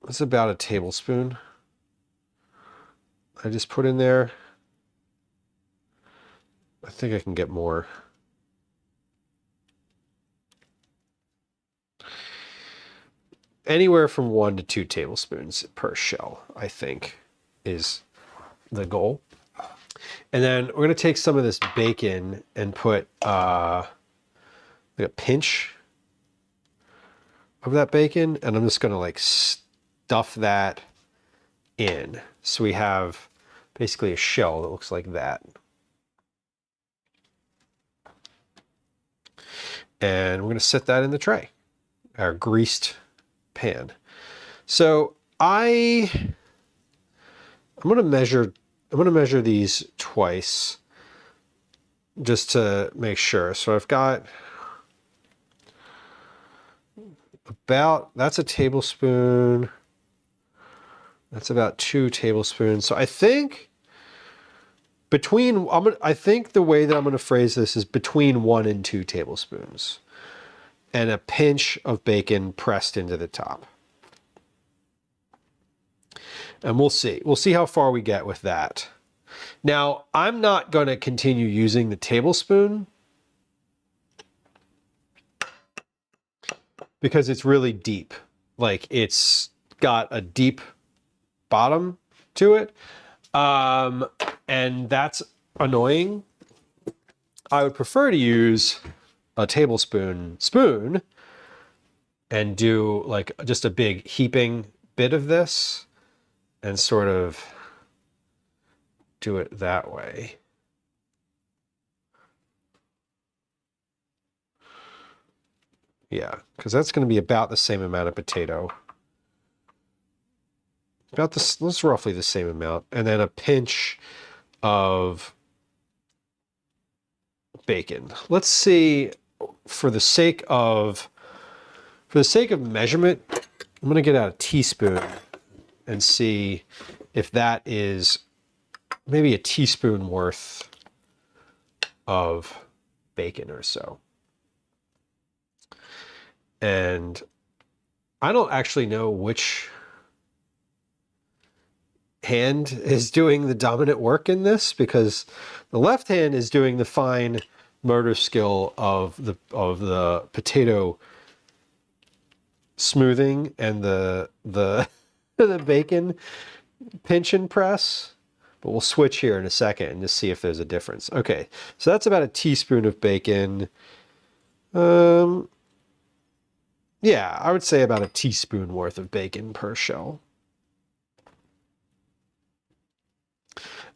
that's about a tablespoon. I just put in there. I think I can get more. Anywhere from 1 to 2 tablespoons per shell, I think, is the goal. And then we're going to take some of this bacon and put like a pinch of that bacon, and I'm just going to like stuff that in. So we have basically a shell that looks like that. And we're going to set that in the tray, our greased pan. So I'm going to measure these twice just to make sure. So I've got that's a tablespoon. That's about 2 tablespoons. So I think I think the way that I'm going to phrase this is between 1 and 2 tablespoons. And a pinch of bacon pressed into the top. And we'll see. We'll see how far we get with that. Now, I'm not going to continue using the tablespoon because it's really deep. Like, it's got a deep bottom to it. And that's annoying. I would prefer to use a tablespoon spoon and do like just a big heaping bit of this and sort of do it that way. Yeah, because that's going to be about the same amount of potato. About this, that's roughly the same amount. And then a pinch of bacon. Let's see, for the sake of measurement, I'm going to get out a teaspoon and see if that is maybe a teaspoon worth of bacon or so. And I don't actually know which hand is doing the dominant work in this, because the left hand is doing the fine motor skill of the potato smoothing and the the bacon pinch and press. But we'll switch here in a second and just see if there's a difference. Okay, so that's about a teaspoon of bacon. Yeah, I would say about a teaspoon worth of bacon per shell.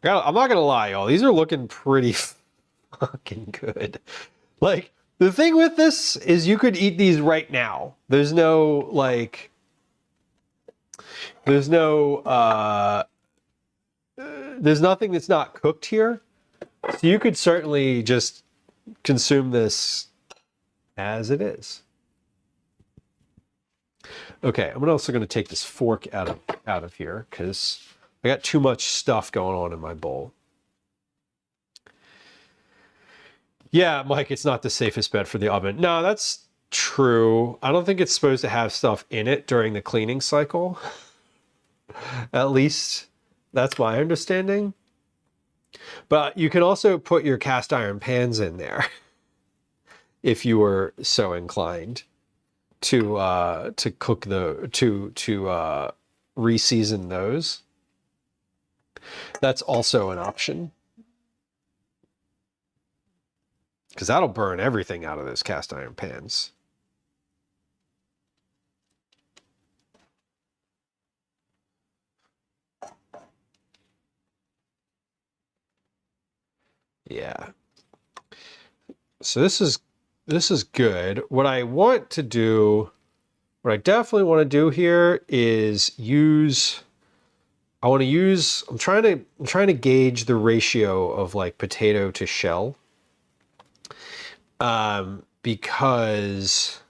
I'm not gonna lie, y'all. These are looking pretty fucking good. Like, the thing with this is you could eat these right now. There's no, like, there's nothing that's not cooked here. So you could certainly just consume this as it is. Okay, I'm also going to take this fork out of here because I got too much stuff going on in my bowl. Yeah, Mike, it's not the safest bet for the oven. No, that's true. I don't think it's supposed to have stuff in it during the cleaning cycle. At least that's my understanding. But you can also put your cast iron pans in there if you were so inclined to cook to re-season those. That's also an option, because that'll burn everything out of those cast iron pans. Yeah. So this is this is good. What I want to do, what I definitely want to do here is use, I'm trying to gauge the ratio of like potato to shell. Because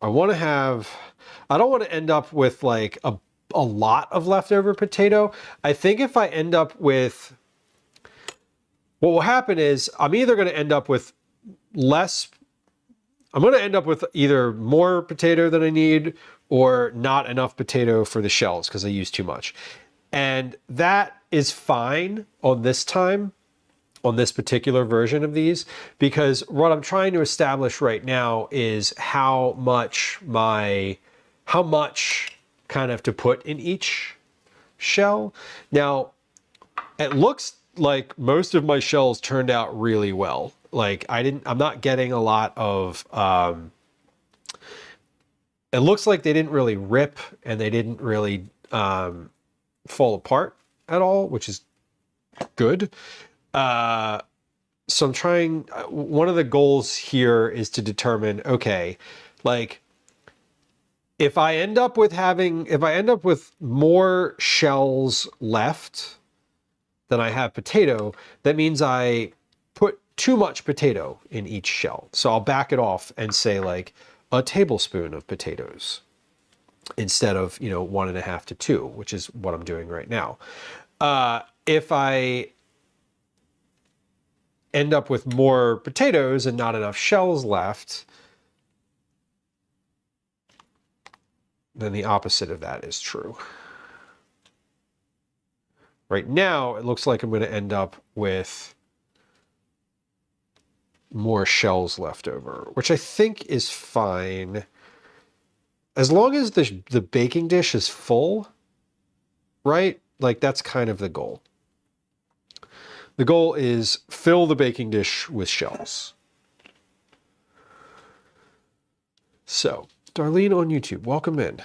I want to have, I don't want to end up with like a lot of leftover potato. I think if I end up with, what will happen is I'm either going to end up with I'm going to end up with either more potato than I need or not enough potato for the shells because I use too much. And that is fine on this time, on this particular version of these, because what I'm trying to establish right now is how much kind of to put in each shell. Now, it looks like most of my shells turned out really well. Like I'm not getting a lot of, it looks like they didn't really rip and they didn't really fall apart at all, which is good. So I'm trying, one of the goals here is to determine, okay, like if I end up with more shells left than I have potato, that means I put too much potato in each shell. So I'll back it off and say like a tablespoon of potatoes instead of, 1.5 to 2, which is what I'm doing right now. If I end up with more potatoes and not enough shells left, then the opposite of that is true. Right now, it looks like I'm going to end up with more shells left over, which I think is fine. As long as the baking dish is full, right? Like that's kind of the goal. The goal is fill the baking dish with shells. So, Darlene on YouTube, welcome in.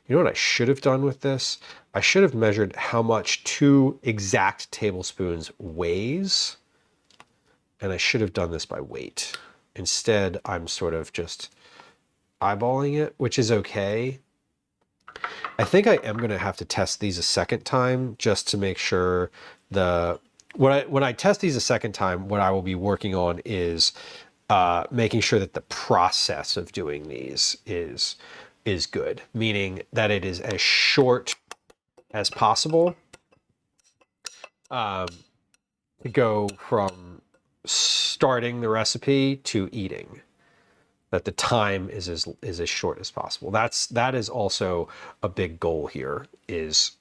You know what I should have done with this? I should have measured how much 2 exact tablespoons weighs, and I should have done this by weight. Instead, I'm sort of just eyeballing it, which is okay. I think I am going to have to test these a second time just to make sure when I test these a second time, what I will be working on is making sure that the process of doing these is good, meaning that it is as short as possible. To go from starting the recipe to eating, that the time is as short as possible. That is also a big goal here, is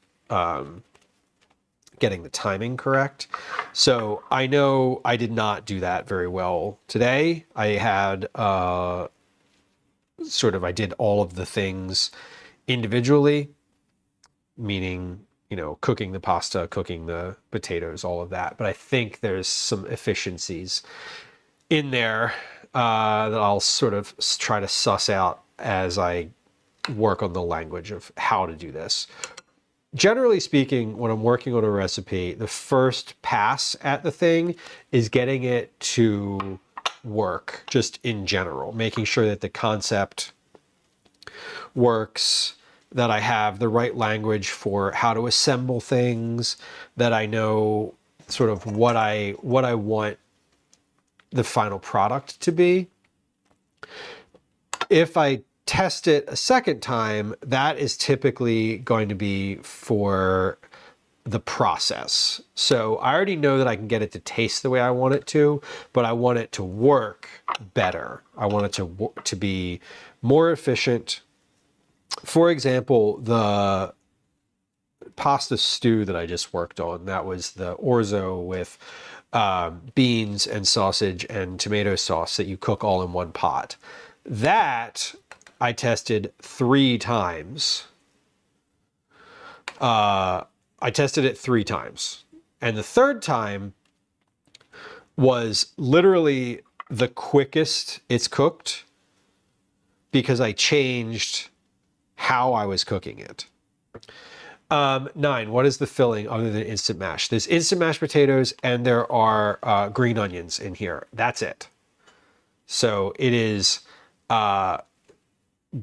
getting the timing correct. So I know I did not do that very well today. I had I did all of the things individually, meaning, cooking the pasta, cooking the potatoes, all of that. But I think there's some efficiencies in there that I'll sort of try to suss out as I work on the language of how to do this. Generally speaking, when I'm working on a recipe, the first pass at the thing is getting it to work, just in general, making sure that the concept works, that I have the right language for how to assemble things, that I know sort of what I want the final product to be. If I test it a second time, that is typically going to be for the process. So I already know that I can get it to taste the way I want it to, but I want it to work better. I want it to be more efficient. For example, the pasta stew that I just worked on, that was the orzo with beans and sausage and tomato sauce that you cook all in one pot. That I tested 3 times. I tested it 3 times. And the third time was literally the quickest it's cooked because I changed how I was cooking it. 9, what is the filling other than instant mash? There's instant mashed potatoes and there are green onions in here. That's it. So it is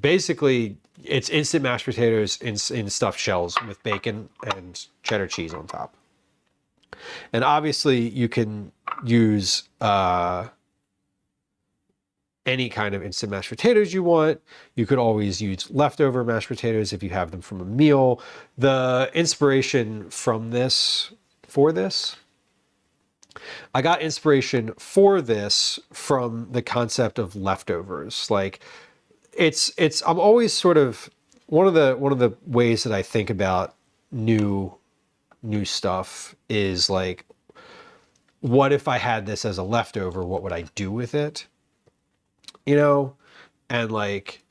basically, it's instant mashed potatoes in stuffed shells with bacon and cheddar cheese on top. And obviously you can use any kind of instant mashed potatoes you want. You could always use leftover mashed potatoes if you have them from a meal. The inspiration from this, I got inspiration for this from the concept of leftovers. Like I'm always sort of, one of the ways that I think about new stuff is like, what if I had this as a leftover? What would I do with it? You know, and like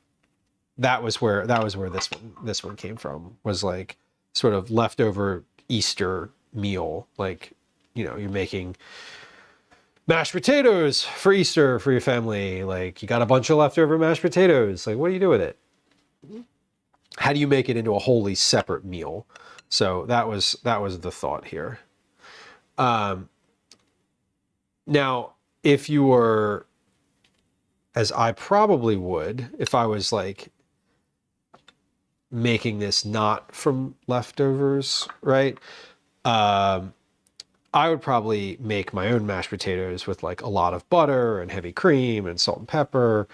that was where this one came from, was like sort of leftover Easter meal. Like, you know, you're making mashed potatoes for Easter for your family. Like, you got a bunch of leftover mashed potatoes. Like, what do you do with it? How do you make it into a wholly separate meal? So that was the thought here. Now, if you were, as I probably would, if I was like making this not from leftovers, right? I would probably make my own mashed potatoes with like a lot of butter and heavy cream and salt and pepper.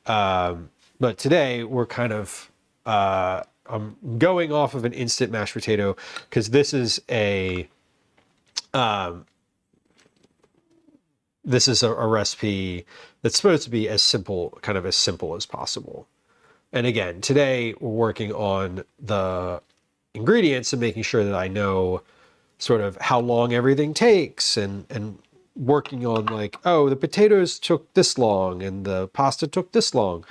But today we're kind of, I'm going off of an instant mashed potato because this is a recipe that's supposed to be as simple as possible. And again, today we're working on the ingredients and making sure that I know sort of how long everything takes, and working on like, oh, the potatoes took this long and the pasta took this long.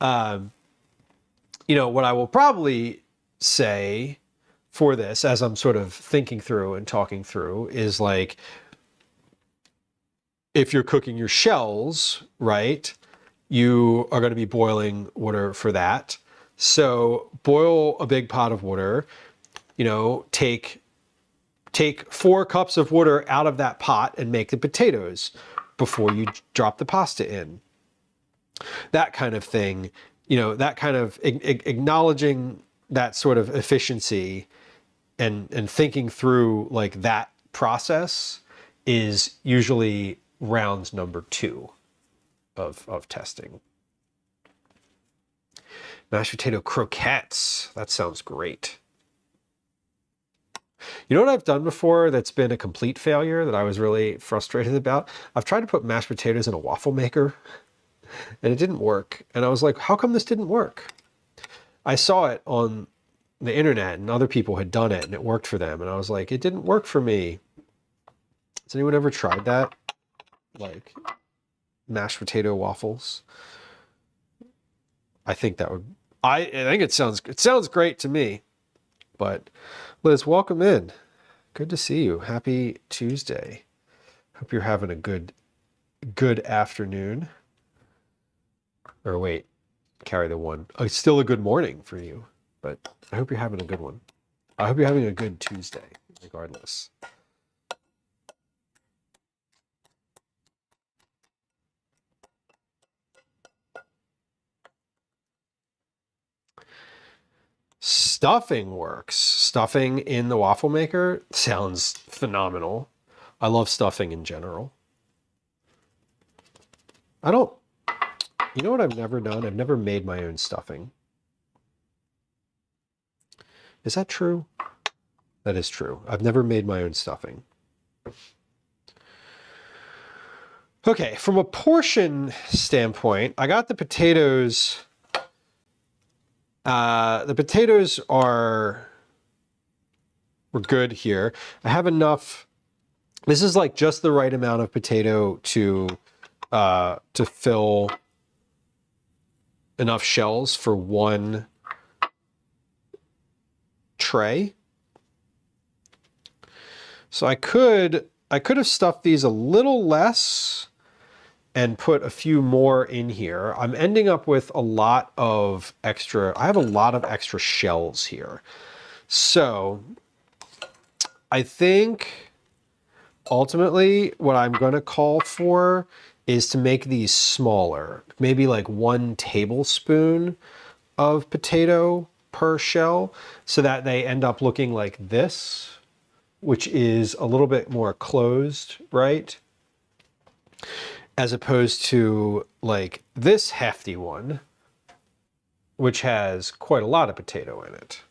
You know, what I will probably say for this, as I'm sort of thinking through and talking through, is like, if you're cooking your shells, right, you are going to be boiling water for that. So boil a big pot of water, you know, take 4 cups of water out of that pot and make the potatoes before you drop the pasta in. That kind of thing, you know, that kind of acknowledging that sort of efficiency and thinking through like that process is usually round number 2 of testing. Mashed potato croquettes. That sounds great. You know what I've done before that's been a complete failure that I was really frustrated about? I've tried to put mashed potatoes in a waffle maker and it didn't work. And I was like, how come this didn't work? I saw it on the internet and other people had done it and it worked for them. And I was like, it didn't work for me. Has anyone ever tried that? Like mashed potato waffles? I think that would, I think it sounds great to me. But Liz, welcome in. Good to see you. Happy Tuesday. Hope you're having a good afternoon. Or wait, carry the one. Oh, it's still a good morning for you, but I hope you're having a good one. I hope you're having a good Tuesday, regardless. Stuffing works. Stuffing in the waffle maker sounds phenomenal. I love stuffing in general. You know what I've never done? I've never made my own stuffing. Is that true? That is true. I've never made my own stuffing. Okay, from a portion standpoint, I got the potatoes. The potatoes were good here. I have enough. This is like just the right amount of potato to fill enough shells for one tray. So I could have stuffed these a little less and put a few more in here. I'm ending up with a lot of extra, I have a lot of extra shells here. So I think ultimately what I'm going to call for is to make these smaller, maybe like 1 tablespoon of potato per shell, so that they end up looking like this, which is a little bit more closed, right? As opposed to like this hefty one, which has quite a lot of potato in it.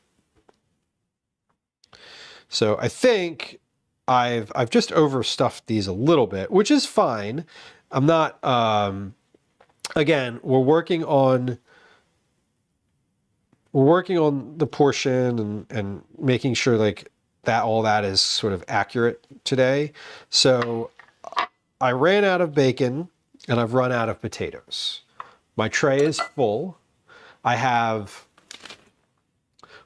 So I think I've just overstuffed these a little bit, which is fine. I'm not, again, we're working on the portion and making sure like that all that is sort of accurate today. So I ran out of bacon and I've run out of potatoes. My tray is full. I have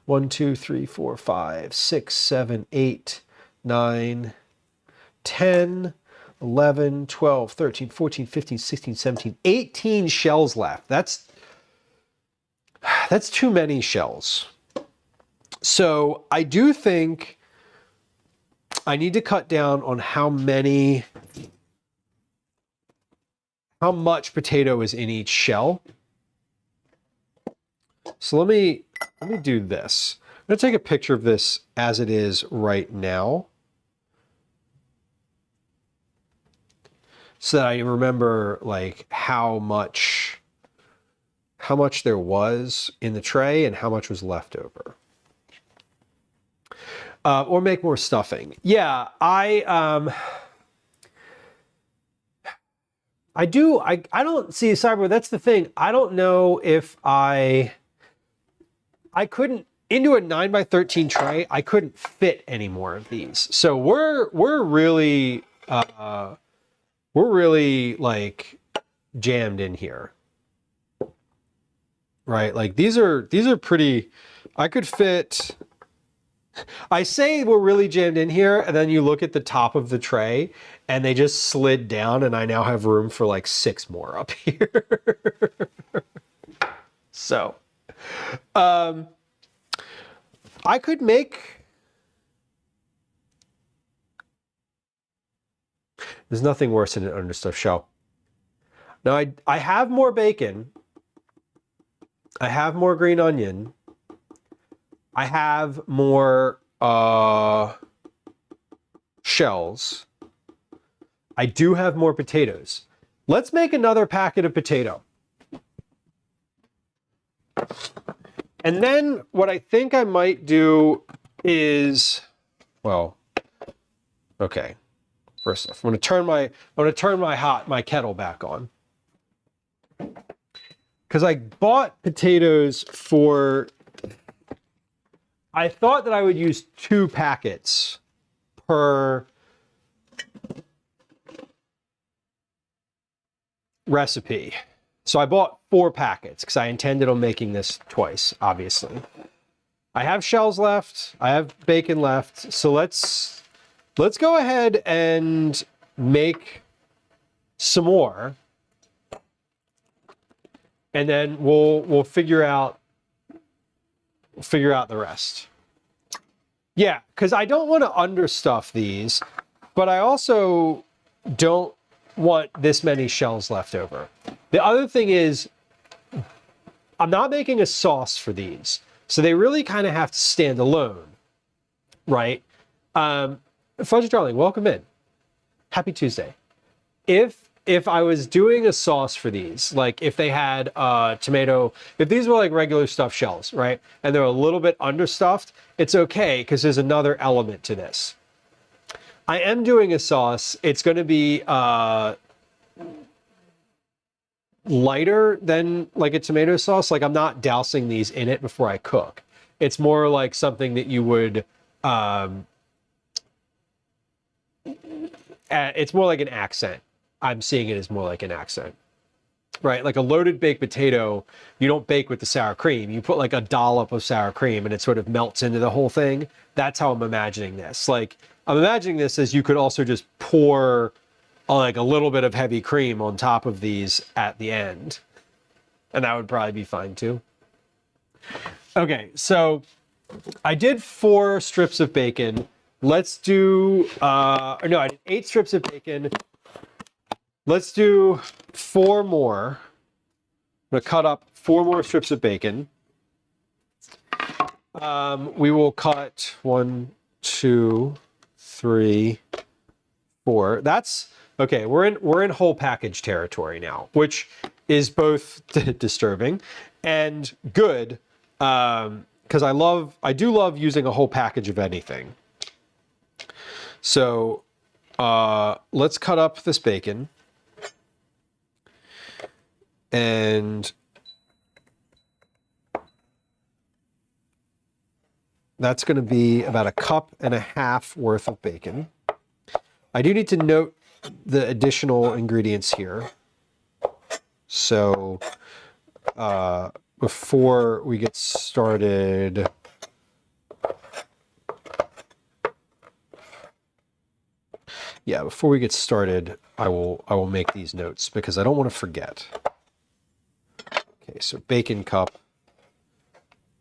1, 2, 3, 4, 5, 6, 7, 8, 9, 10, 11, 12, 13, 14, 15, 16, 17, 18 shells left. That's too many shells. So I do think I need to cut down on how much potato is in each shell. So let me do this. I'm going to take a picture of this as it is right now, so that I remember like how much there was in the tray and how much was left over. Or make more stuffing. Yeah, I don't see Cyber. That's the thing. I don't know if I couldn't, into a 9x13 tray, I couldn't fit any more of these. So we're really like jammed in here, right? Like these are pretty. I could fit. I say we're really jammed in here, and then you look at the top of the tray, and they just slid down, and I now have room for like 6 more up here. So, I could make. There's nothing worse than an understuffed shell. Now I have more bacon. I have more green onion. I have more shells. I do have more potatoes. Let's make another packet of potato. And then what I think I might do is, well, okay. First off, I'm going to turn my kettle back on. Because I bought potatoes for, I thought that I would use 2 packets per recipe. So I bought 4 packets because I intended on making this twice, obviously. I have shells left. I have bacon left. So let's go ahead and make some more. And then we'll figure out the rest. Yeah, because I don't want to understuff these, but I also don't want this many shells left over. The other thing is, I'm not making a sauce for these, so they really kind of have to stand alone, right? Fudge Darling, welcome in. Happy Tuesday. If I was doing a sauce for these, like if they had tomato, if these were like regular stuffed shells, right, and they're a little bit understuffed, it's okay because there's another element to this. I am doing a sauce. It's going to be lighter than like a tomato sauce. Like I'm not dousing these in it before I cook. It's more like something that you would, it's more like an accent. I'm seeing it as more like an accent, right? Like a loaded baked potato, you don't bake with the sour cream. You put like a dollop of sour cream and it sort of melts into the whole thing. That's how I'm imagining this. Like I'm imagining this as you could also just pour like a little bit of heavy cream on top of these at the end. And that would probably be fine too. Okay, so I did 4 strips of bacon. Let's do, no, I did 8 strips of bacon. Let's do 4 more. I'm gonna cut up 4 more strips of bacon. We will cut 1, 2, 3, 4. That's okay. We're in whole package territory now, which is both disturbing and good, because I do love using a whole package of anything. So let's cut up this bacon, and that's going to be about 1.5 cups worth of bacon. I do need to note the additional ingredients here. So before we get started, I will make these notes because I don't want to forget. Okay, so bacon cup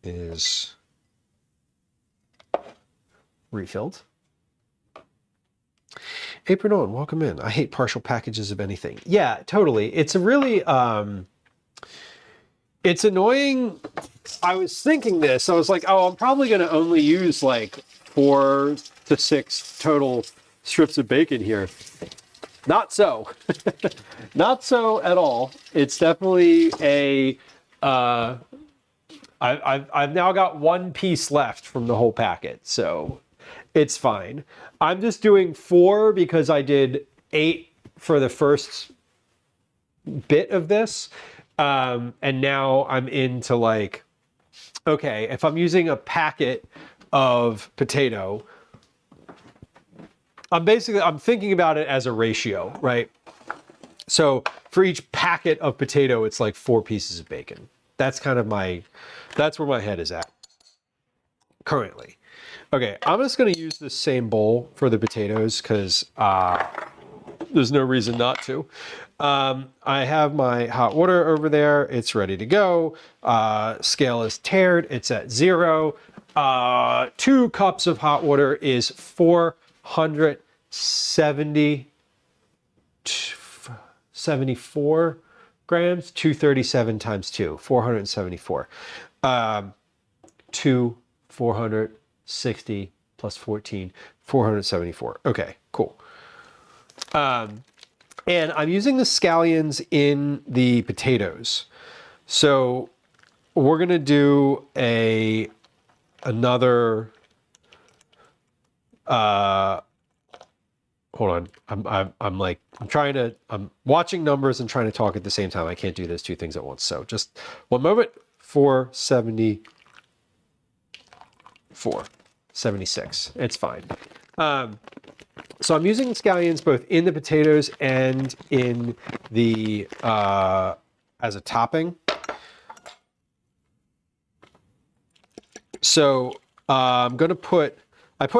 is refilled. Apron on, welcome in. I hate partial packages of anything. Yeah, totally. It's a really, it's annoying. I was thinking this, I was like, oh, I'm probably going to only use like 4 to 6 total strips of bacon here. Not so. Not so at all. It's definitely a, I've now got 1 piece left from the whole packet, so it's fine. I'm just doing 4 because I did 8 for the first bit of this. And now I'm into like, okay, if I'm using a packet of potato, I'm thinking about it as a ratio, right? So for each packet of potato, it's like 4 pieces of bacon. That's kind of that's where my head is at currently. Okay, I'm just going to use the same bowl for the potatoes because there's no reason not to. I have my hot water over there. It's ready to go. Scale is tiered. It's at 0. 2 cups of hot water is 474 grams. 237 times 2, 474. 460 plus 14, 474. Okay, cool. And I'm using the scallions in the potatoes. So we're gonna do another. Hold on. I'm watching numbers and trying to talk at the same time. I can't do those 2 things at once. So just 1 moment. 474, 76. It's fine. So I'm using the scallions both in the potatoes and in the as a topping. So I'm gonna put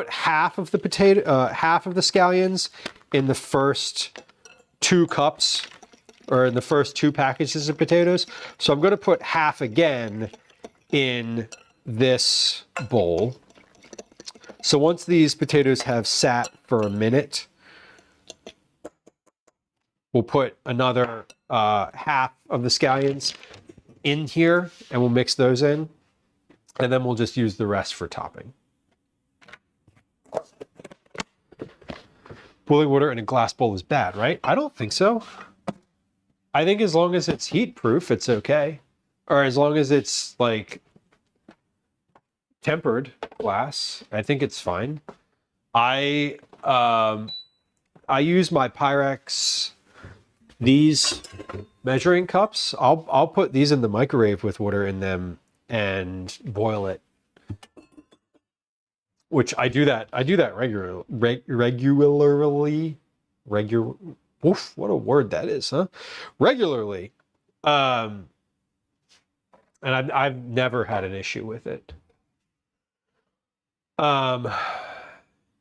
half of the scallions in the first 2 cups, or in the first 2 packages of potatoes. So I'm gonna put half again in this bowl. So once these potatoes have sat for a minute, we'll put another half of the scallions in here and we'll mix those in. And then we'll just use the rest for topping. Boiling water in a glass bowl is bad, right? I don't think so. I think as long as it's heat proof, it's okay. Or as long as it's like tempered glass, I think it's fine. I use my Pyrex, these measuring cups. I'll put these in the microwave with water in them and boil it. Which I do that regularly. Oof, what a word that is, huh? Regularly. And I've never had an issue with it.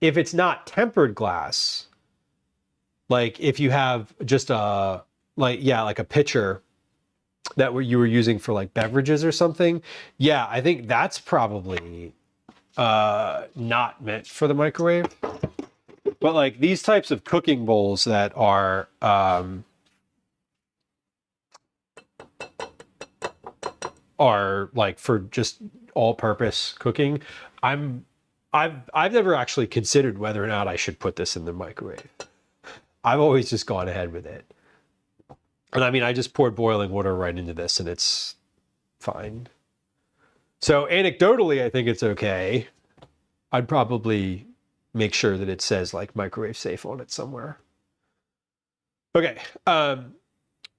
If it's not tempered glass, like if you have just like a pitcher that you were using for like beverages or something, yeah, I think that's probably not meant for the microwave. But like these types of cooking bowls that are like for just all-purpose cooking, I've never actually considered whether or not I should put this in the microwave. I've always just gone ahead with it. And I mean, I just poured boiling water right into this and it's fine. So anecdotally, I think it's okay. I'd probably make sure that it says like microwave safe on it somewhere. Okay. But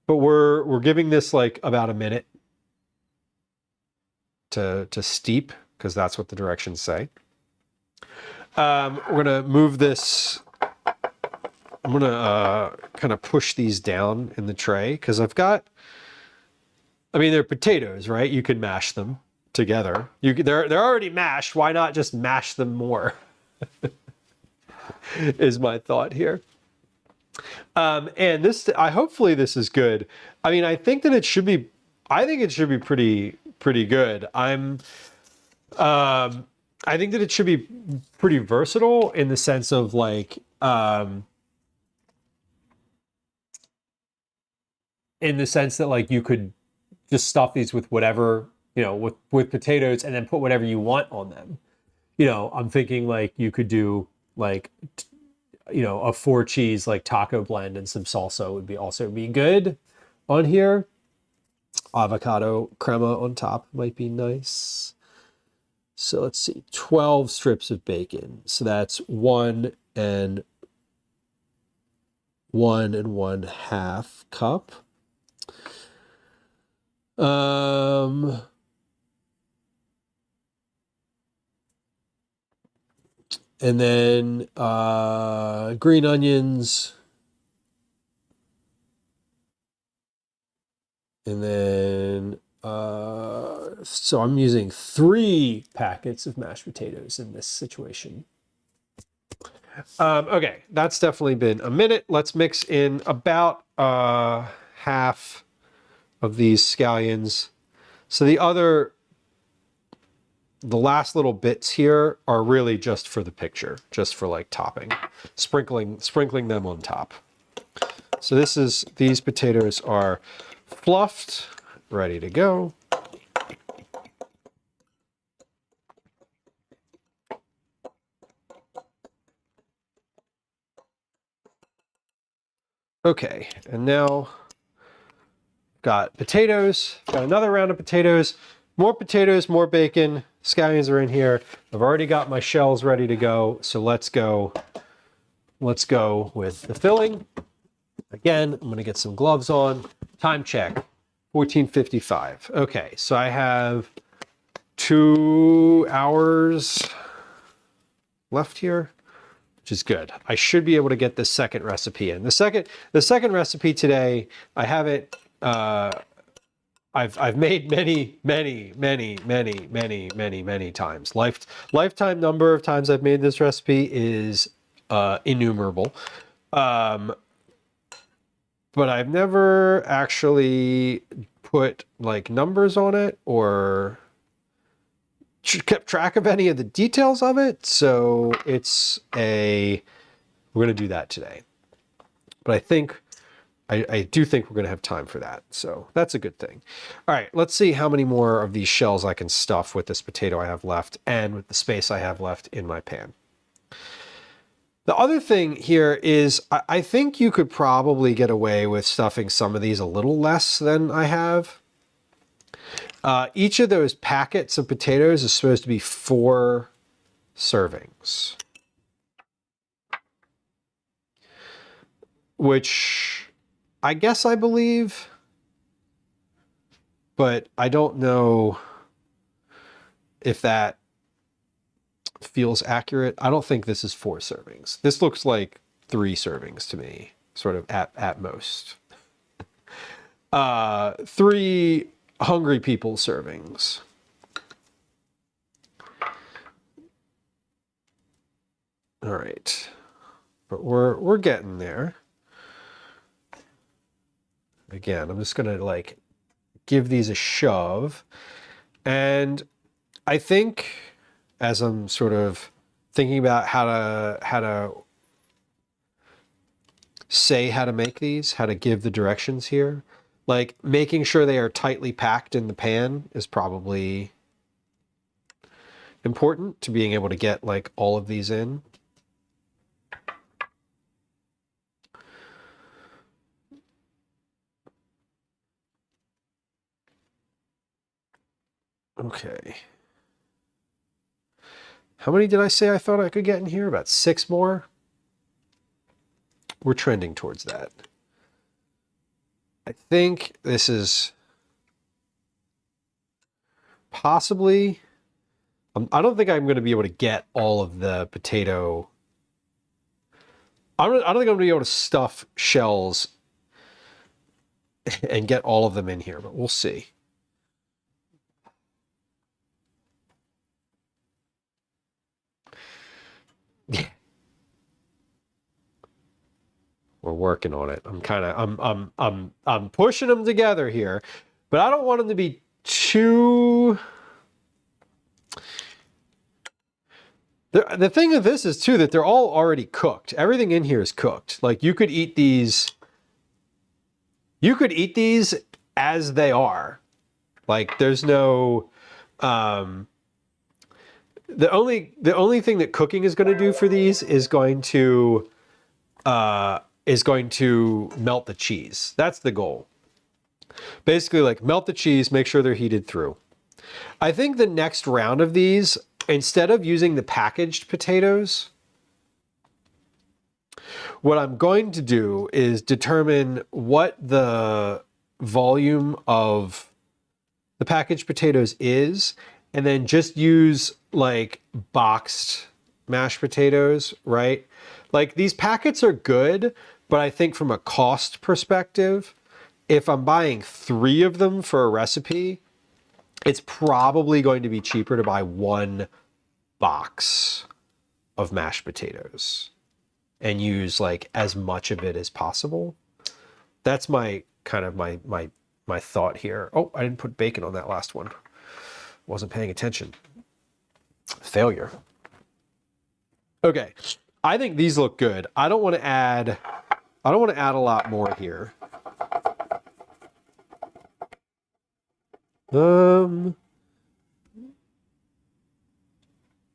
we're giving this like about a minute to steep, because that's what the directions say. We're gonna move this. I'm gonna kind of push these down in the tray because I've got. I mean, they're potatoes, right? You can mash them together. They're already mashed. Why not just mash them more? Is my thought here. And this, hopefully this is good. I mean, I think that it should be. I think it should be pretty good. I think that it should be pretty versatile in the sense of like, in the sense that like you could just stuff these with whatever, you know, with potatoes and then put whatever you want on them. You know, I'm thinking like you could do like, you know, a 4 cheese like taco blend and some salsa would also be good on here. Avocado crema on top might be nice. So let's see, 12 strips of bacon. So that's 1 and 1.5 cup. And then green onions. And then, so I'm using 3 packets of mashed potatoes in this situation. Okay, that's definitely been a minute. Let's mix in about half of these scallions. So the last little bits here are really just for the picture, just for like topping, sprinkling them on top. So these potatoes are fluffed, ready to go. Okay, and now got potatoes, got another round of potatoes, more bacon, scallions are in here. I've already got my shells ready to go, so let's go with the filling. Again, I'm gonna get some gloves on. Time check, 14:55. Okay, so I have 2 hours left here, which is good. I should be able to get the second recipe in. The second recipe today, I haven't. I've made many times. Lifetime number of times I've made this recipe is innumerable. But I've never actually put like numbers on it or kept track of any of the details of it. So we're going to do that today. But I do think we're going to have time for that. So that's a good thing. All right, let's see how many more of these shells I can stuff with this potato I have left and with the space I have left in my pan. The other thing here is I think you could probably get away with stuffing some of these a little less than I have. Each of those packets of potatoes is supposed to be 4 servings, which I guess I believe, but I don't know if that feels accurate. I don't think this is 4 servings. This looks like 3 servings to me, sort of at most. 3 hungry people servings. All right, but we're getting there. Again, I'm just gonna like give these a shove, and I think sort of thinking about how to say how to make these, how to give the directions here, like making sure they are tightly packed in the pan is probably important to being able to get like all of these in. Okay. How many did I say I thought I could get in here? About 6 more? We're trending towards that. I think this is possibly... I don't think I'm going to be able to get all of the potato... I don't think I'm going to be able to stuff shells and get all of them in here, but we'll see. Yeah. We're working on it. I'm pushing them together here, but I don't want them to be too... The thing of this is too that they're all already cooked. Everything in here is cooked. Like you could eat these. You could eat these as they are. Like there's no. The only thing that cooking is going to do for these is going to melt the cheese. That's the goal. Basically, like melt the cheese, make sure they're heated through. I think the next round of these, instead of using the packaged potatoes, what I'm going to do is determine what the volume of the packaged potatoes is, and then just use like boxed mashed potatoes, right? Like these packets are good, but I think from a cost perspective, if I'm buying 3 of them for a recipe, it's probably going to be cheaper to buy 1 box of mashed potatoes and use like as much of it as possible. That's my kind of my thought here. Oh, I didn't put bacon on that last one. Wasn't paying attention. Failure. Okay. I think these look good. I don't want to add a lot more here.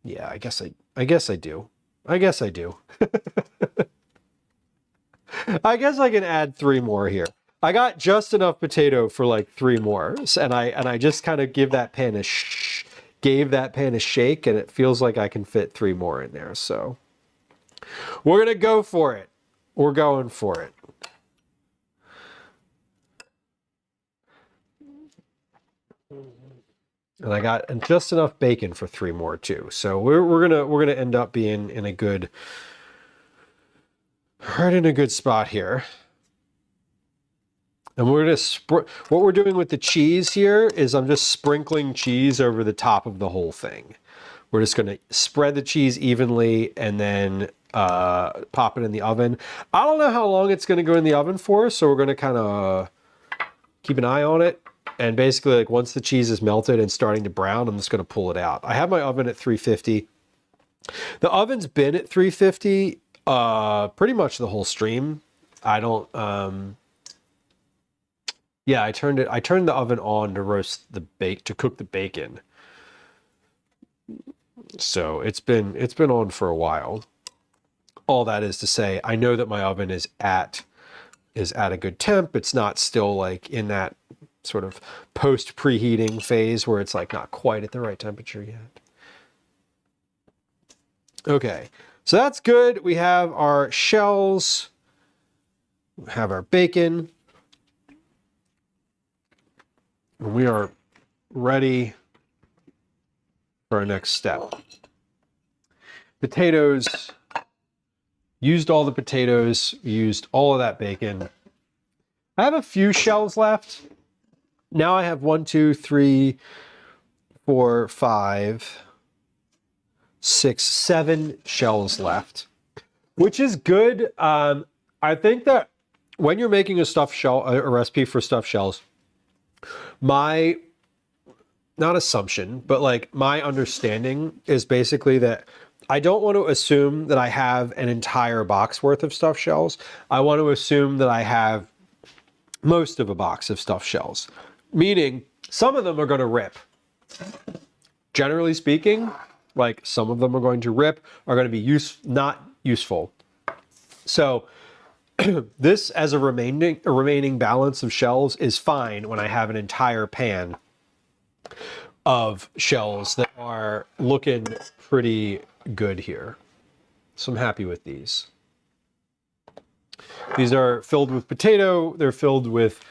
Yeah, I guess I do. I guess I do. I guess I can add 3 more here. I got just enough potato for like 3 more, and I just kind of gave that pan a shake, and it feels like I can fit 3 more in there. So we're gonna go for it. We're going for it. And I got just enough bacon for 3 more too. So we're gonna end up being in a good, right in a good spot here. And we're gonna what we're doing with the cheese here is I'm just sprinkling cheese over the top of the whole thing. We're just gonna spread the cheese evenly and then pop it in the oven. I don't know how long it's gonna go in the oven for, so we're gonna kind of keep an eye on it. And basically, like once the cheese is melted and starting to brown, I'm just going to pull it out. I have my oven at 350. The oven's been at 350 pretty much the whole stream. I don't. Yeah, I turned the oven on to cook the bacon. So it's been on for a while. All that is to say, I know that my oven is at a good temp. It's not still like in that sort of post preheating phase where it's like not quite at the right temperature yet. Okay, so that's good. We have our shells, we have our bacon, and we are ready for our next step. Potatoes, used all the potatoes, used all of that bacon. I have a few shells left. Now I have 1, 2, 3, 4, 5, 6, 7 shells left, which is good. I think that when you're making a recipe for stuffed shells, my not assumption, but like my understanding is basically that I don't want to assume that I have an entire box worth of stuffed shells. I want to assume that I have most of a box of stuffed shells, meaning some of them are going to rip. Generally speaking, like some of them are going to rip, are going to be not useful. So this as a remaining balance of shells is fine when I have an entire pan of shells that are looking pretty good here. So I'm happy with these. These are filled with potato. They're filled with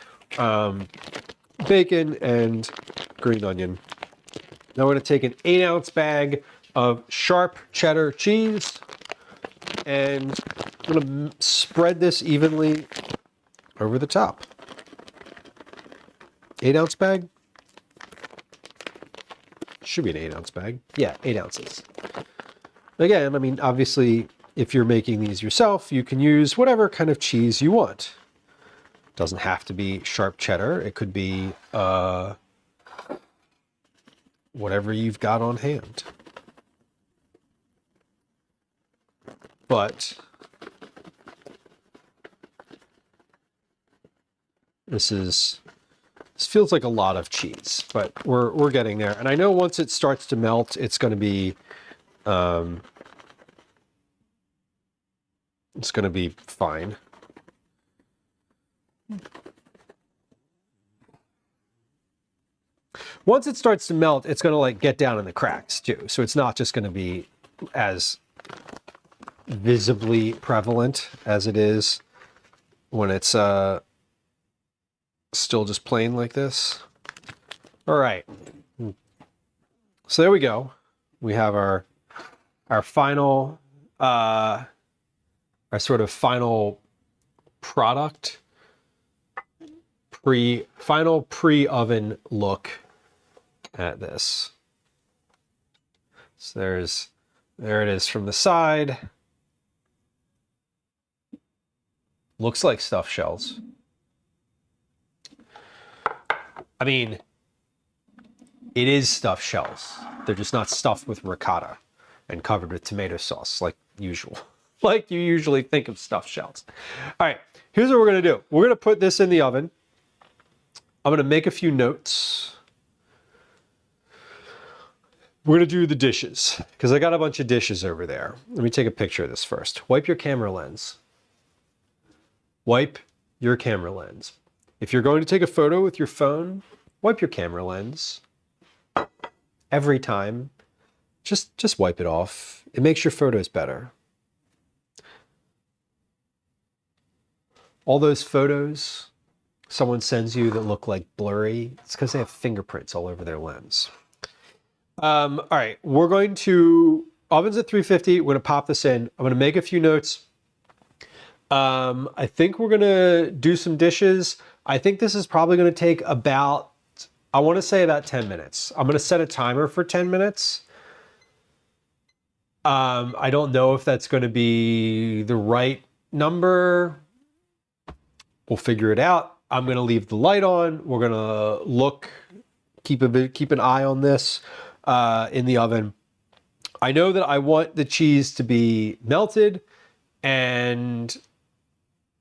bacon and green onion. Now we're going to take an 8-ounce bag of sharp cheddar cheese, and I'm going to spread this evenly over the top. 8-ounce bag? Should be an 8-ounce bag. Yeah, 8 ounces. Again, I mean, obviously, if you're making these yourself, you can use whatever kind of cheese you want. Doesn't have to be sharp cheddar. It could be whatever you've got on hand. But this feels like a lot of cheese, but we're getting there. And I know once it starts to melt, it's going to be fine. Once it starts to melt, it's going to like get down in the cracks too. So it's not just going to be as visibly prevalent as it is when it's still just plain like this. All right. So there we go. We have our final our sort of final product, final pre-oven look at this. So there it is from the side. Looks like stuffed shells. I mean, it is stuffed shells. They're just not stuffed with ricotta and covered with tomato sauce like usual. Like you usually think of stuffed shells. All right, here's what we're gonna do. We're gonna put this in the oven. I'm gonna make a few notes. We're gonna do the dishes because I got a bunch of dishes over there. Let me take a picture of this first. Wipe your camera lens. Wipe your camera lens. If you're going to take a photo with your phone, wipe your camera lens. Every time, just wipe it off. It makes your photos better. All those photos someone sends you that look like blurry, it's because they have fingerprints all over their lens. All right, we're going to, oven's at 350, we're gonna pop this in. I'm gonna make a few notes. I think we're gonna do some dishes. I think this is probably gonna take about, I wanna say about 10 minutes. I'm gonna set a timer for 10 minutes. I don't know if that's gonna be the right number. We'll figure it out. I'm gonna leave the light on. We're gonna look, keep an eye on this in the oven. I know that I want the cheese to be melted, and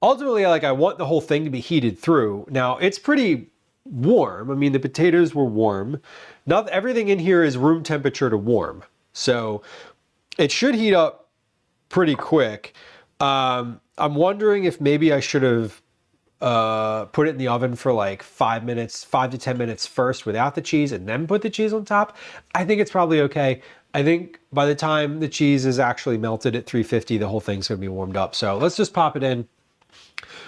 ultimately, like, I want the whole thing to be heated through. Now, it's pretty warm. I mean, the potatoes were warm. Not everything in here is room temperature to warm, so it should heat up pretty quick. I'm wondering if maybe I should have put it in the oven for like 5 to 10 minutes first without the cheese and then put the cheese on top. I think it's probably okay. I think by the time the cheese is actually melted at 350, the whole thing's gonna be warmed up. So let's just pop it in.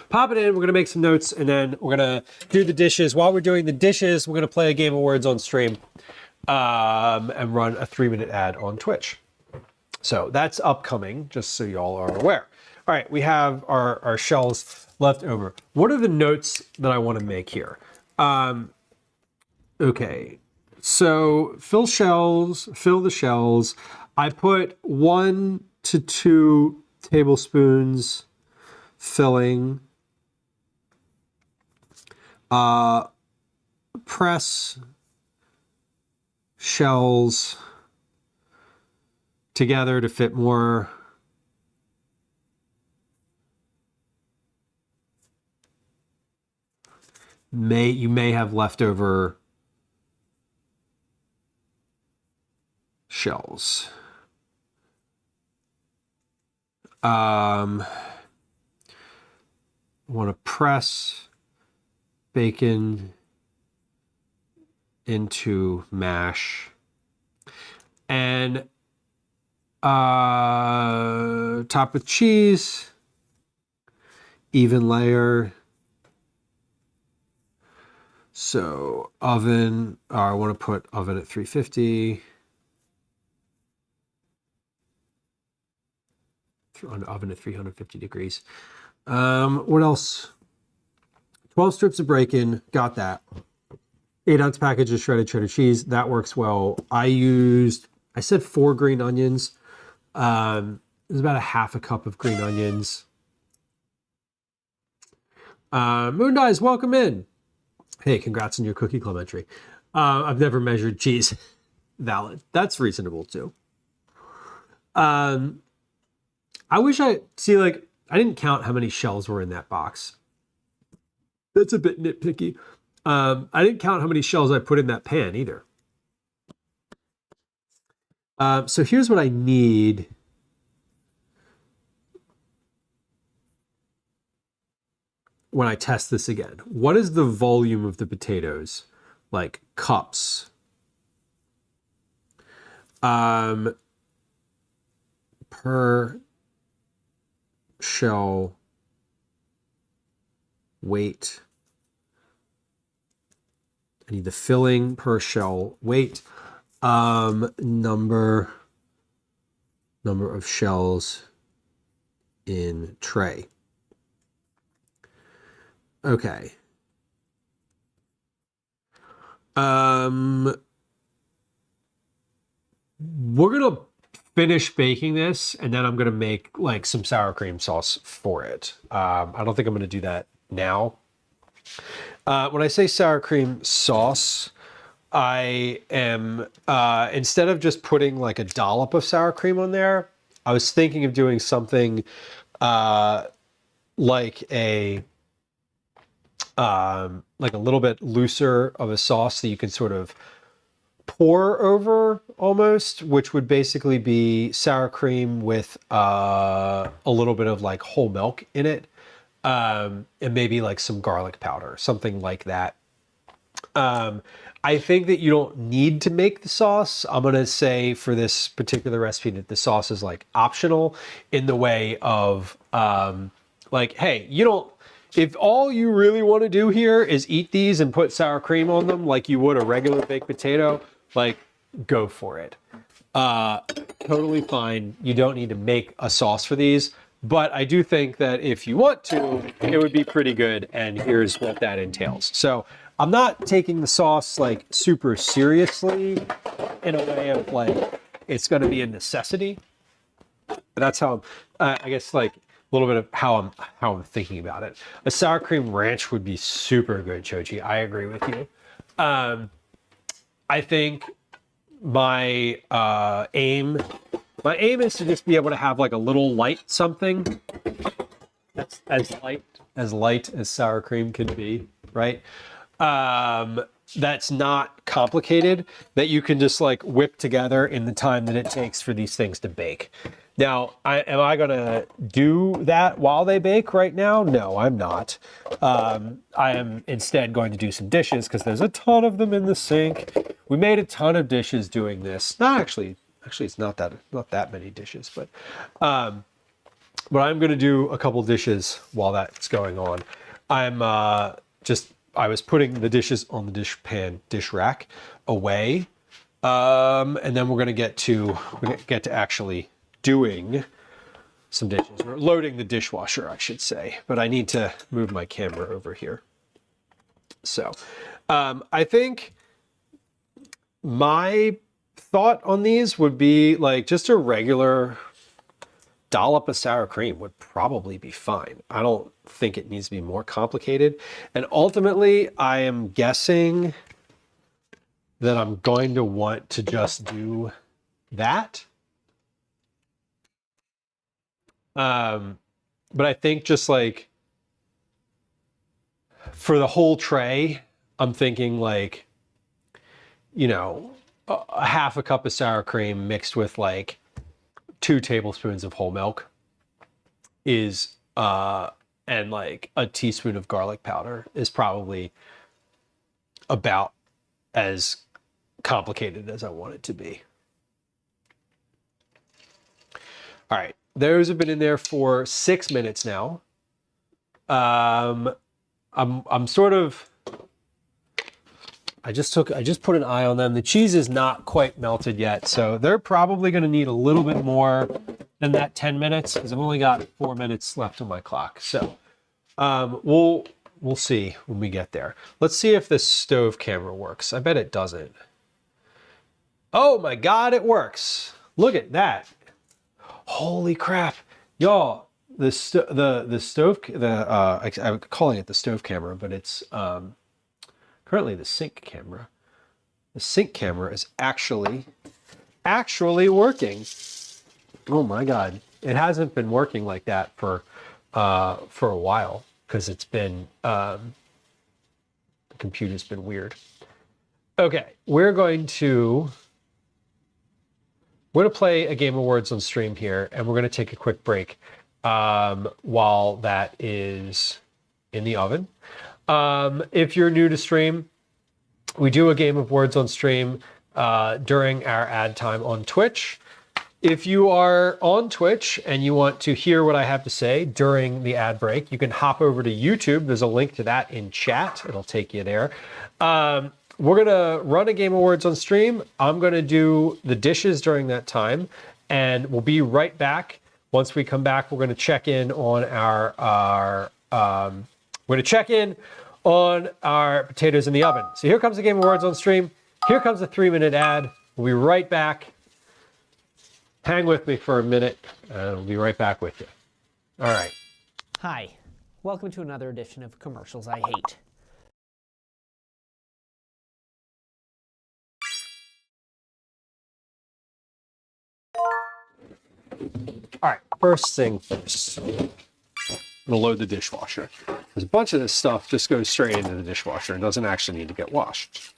Pop it in, we're gonna make some notes, and then we're gonna do the dishes. While we're doing the dishes, we're gonna play a game of words on stream and run a 3-minute ad on Twitch. So that's upcoming, just so y'all are aware. All right, we have our shells left over. What are the notes that I want to make here? Okay, so fill the shells. I put 1 to 2 tablespoons filling. Press shells together to fit more. You may have leftover shells. I want to press bacon into mash and top with cheese, even layer. So oven, I want to put oven at 350. Oven at 350 degrees. What else? 12 strips of bacon, got that. 8-ounce package of shredded cheddar cheese, that works well. I said 4 green onions. It was about a half a cup of green onions. Moon Dice, welcome in. Hey, congrats on your Cookie Club entry. I've never measured cheese. Valid. That's reasonable too. I wish I didn't count how many shells were in that box. That's a bit nitpicky. I didn't count how many shells I put in that pan either. So here's what I need. When I test this again, what is the volume of the potatoes? Like cups. Per shell weight. I need the filling per shell weight. Number of shells in tray. Okay. We're gonna finish baking this, and then I'm gonna make like some sour cream sauce for it. I don't think I'm gonna do that now. When I say sour cream sauce, I am instead of just putting like a dollop of sour cream on there, I was thinking of doing something like a little bit looser of a sauce that you can sort of pour over almost, which would basically be sour cream with a little bit of like whole milk in it, and maybe like some garlic powder, something like that. I think that you don't need to make the sauce. I'm going to say for this particular recipe that the sauce is like optional in the way of like, hey, if all you really want to do here is eat these and put sour cream on them like you would a regular baked potato, like go for it. Totally fine. You don't need to make a sauce for these, but I do think that if you want to, it would be pretty good. And here's what that entails. So I'm not taking the sauce like super seriously in a way of like, it's going to be a necessity. But that's how, I guess like, a little bit of how I'm thinking about it. A sour cream ranch would be super good, Chochi. I agree with you. I think my aim is to just be able to have like a little light something that's as light as sour cream can be, right? That's not complicated, that you can just like whip together in the time that it takes for these things to bake. Now, am I going to do that while they bake right now? No, I'm not. I am instead going to do some dishes because there's a ton of them in the sink. We made a ton of dishes doing this. Not actually, it's not that many dishes, but I'm going to do a couple dishes while that's going on. I was putting the dishes on the dish rack away, and then we're going to get to actually doing some dishes, or loading the dishwasher, I should say, but I need to move my camera over here. So I think my thought on these would be like just a regular dollop of sour cream would probably be fine. I don't think it needs to be more complicated. And ultimately, I am guessing then I'm going to want to just do that. But I think just like for the whole tray, I'm thinking like, you know, a half a cup of sour cream mixed with like 2 tablespoons of whole milk is, and like a teaspoon of garlic powder is probably about as complicated as I want it to be. All right, those have been in there for 6 minutes now. I'm sort of, I just put an eye on them. The cheese is not quite melted yet, so they're probably going to need a little bit more than that 10 minutes because I've only got 4 minutes left on my clock. So we'll see when we get there. Let's see if this stove camera works. I bet it doesn't. Oh my God, it works. Look at that. Holy crap. Y'all, I'm calling it the stove camera, but it's currently the sink camera. The sink camera is actually working. Oh my God. It hasn't been working like that for a while because it's been, the computer's been weird. Okay, we're going to play a game of words on stream here, and we're going to take a quick break while that is in the oven. If you're new to stream, we do a game of words on stream during our ad time on Twitch. If you are on Twitch and you want to hear what I have to say during the ad break, you can hop over to YouTube. There's a link to that in chat. It'll take you there. We're going to run a game of words on stream. I'm going to do the dishes during that time, and we'll be right back. Once we come back, we're going to check in on our potatoes in the oven. So here comes the game of words on stream. Here comes a 3-minute ad. We'll be right back. Hang with me for a minute, and we'll be right back with you. All right. Hi. Welcome to another edition of Commercials I Hate. All right, first thing first. I'm gonna load the dishwasher. There's a bunch of this stuff just goes straight into the dishwasher and doesn't actually need to get washed.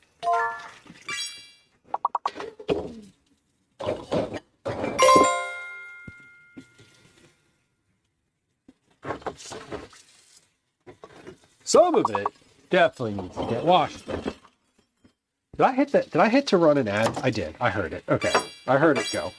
Some of it definitely needs to get washed. Did I hit that? Did I hit to run an ad? I did. I heard it. Okay. I heard it go.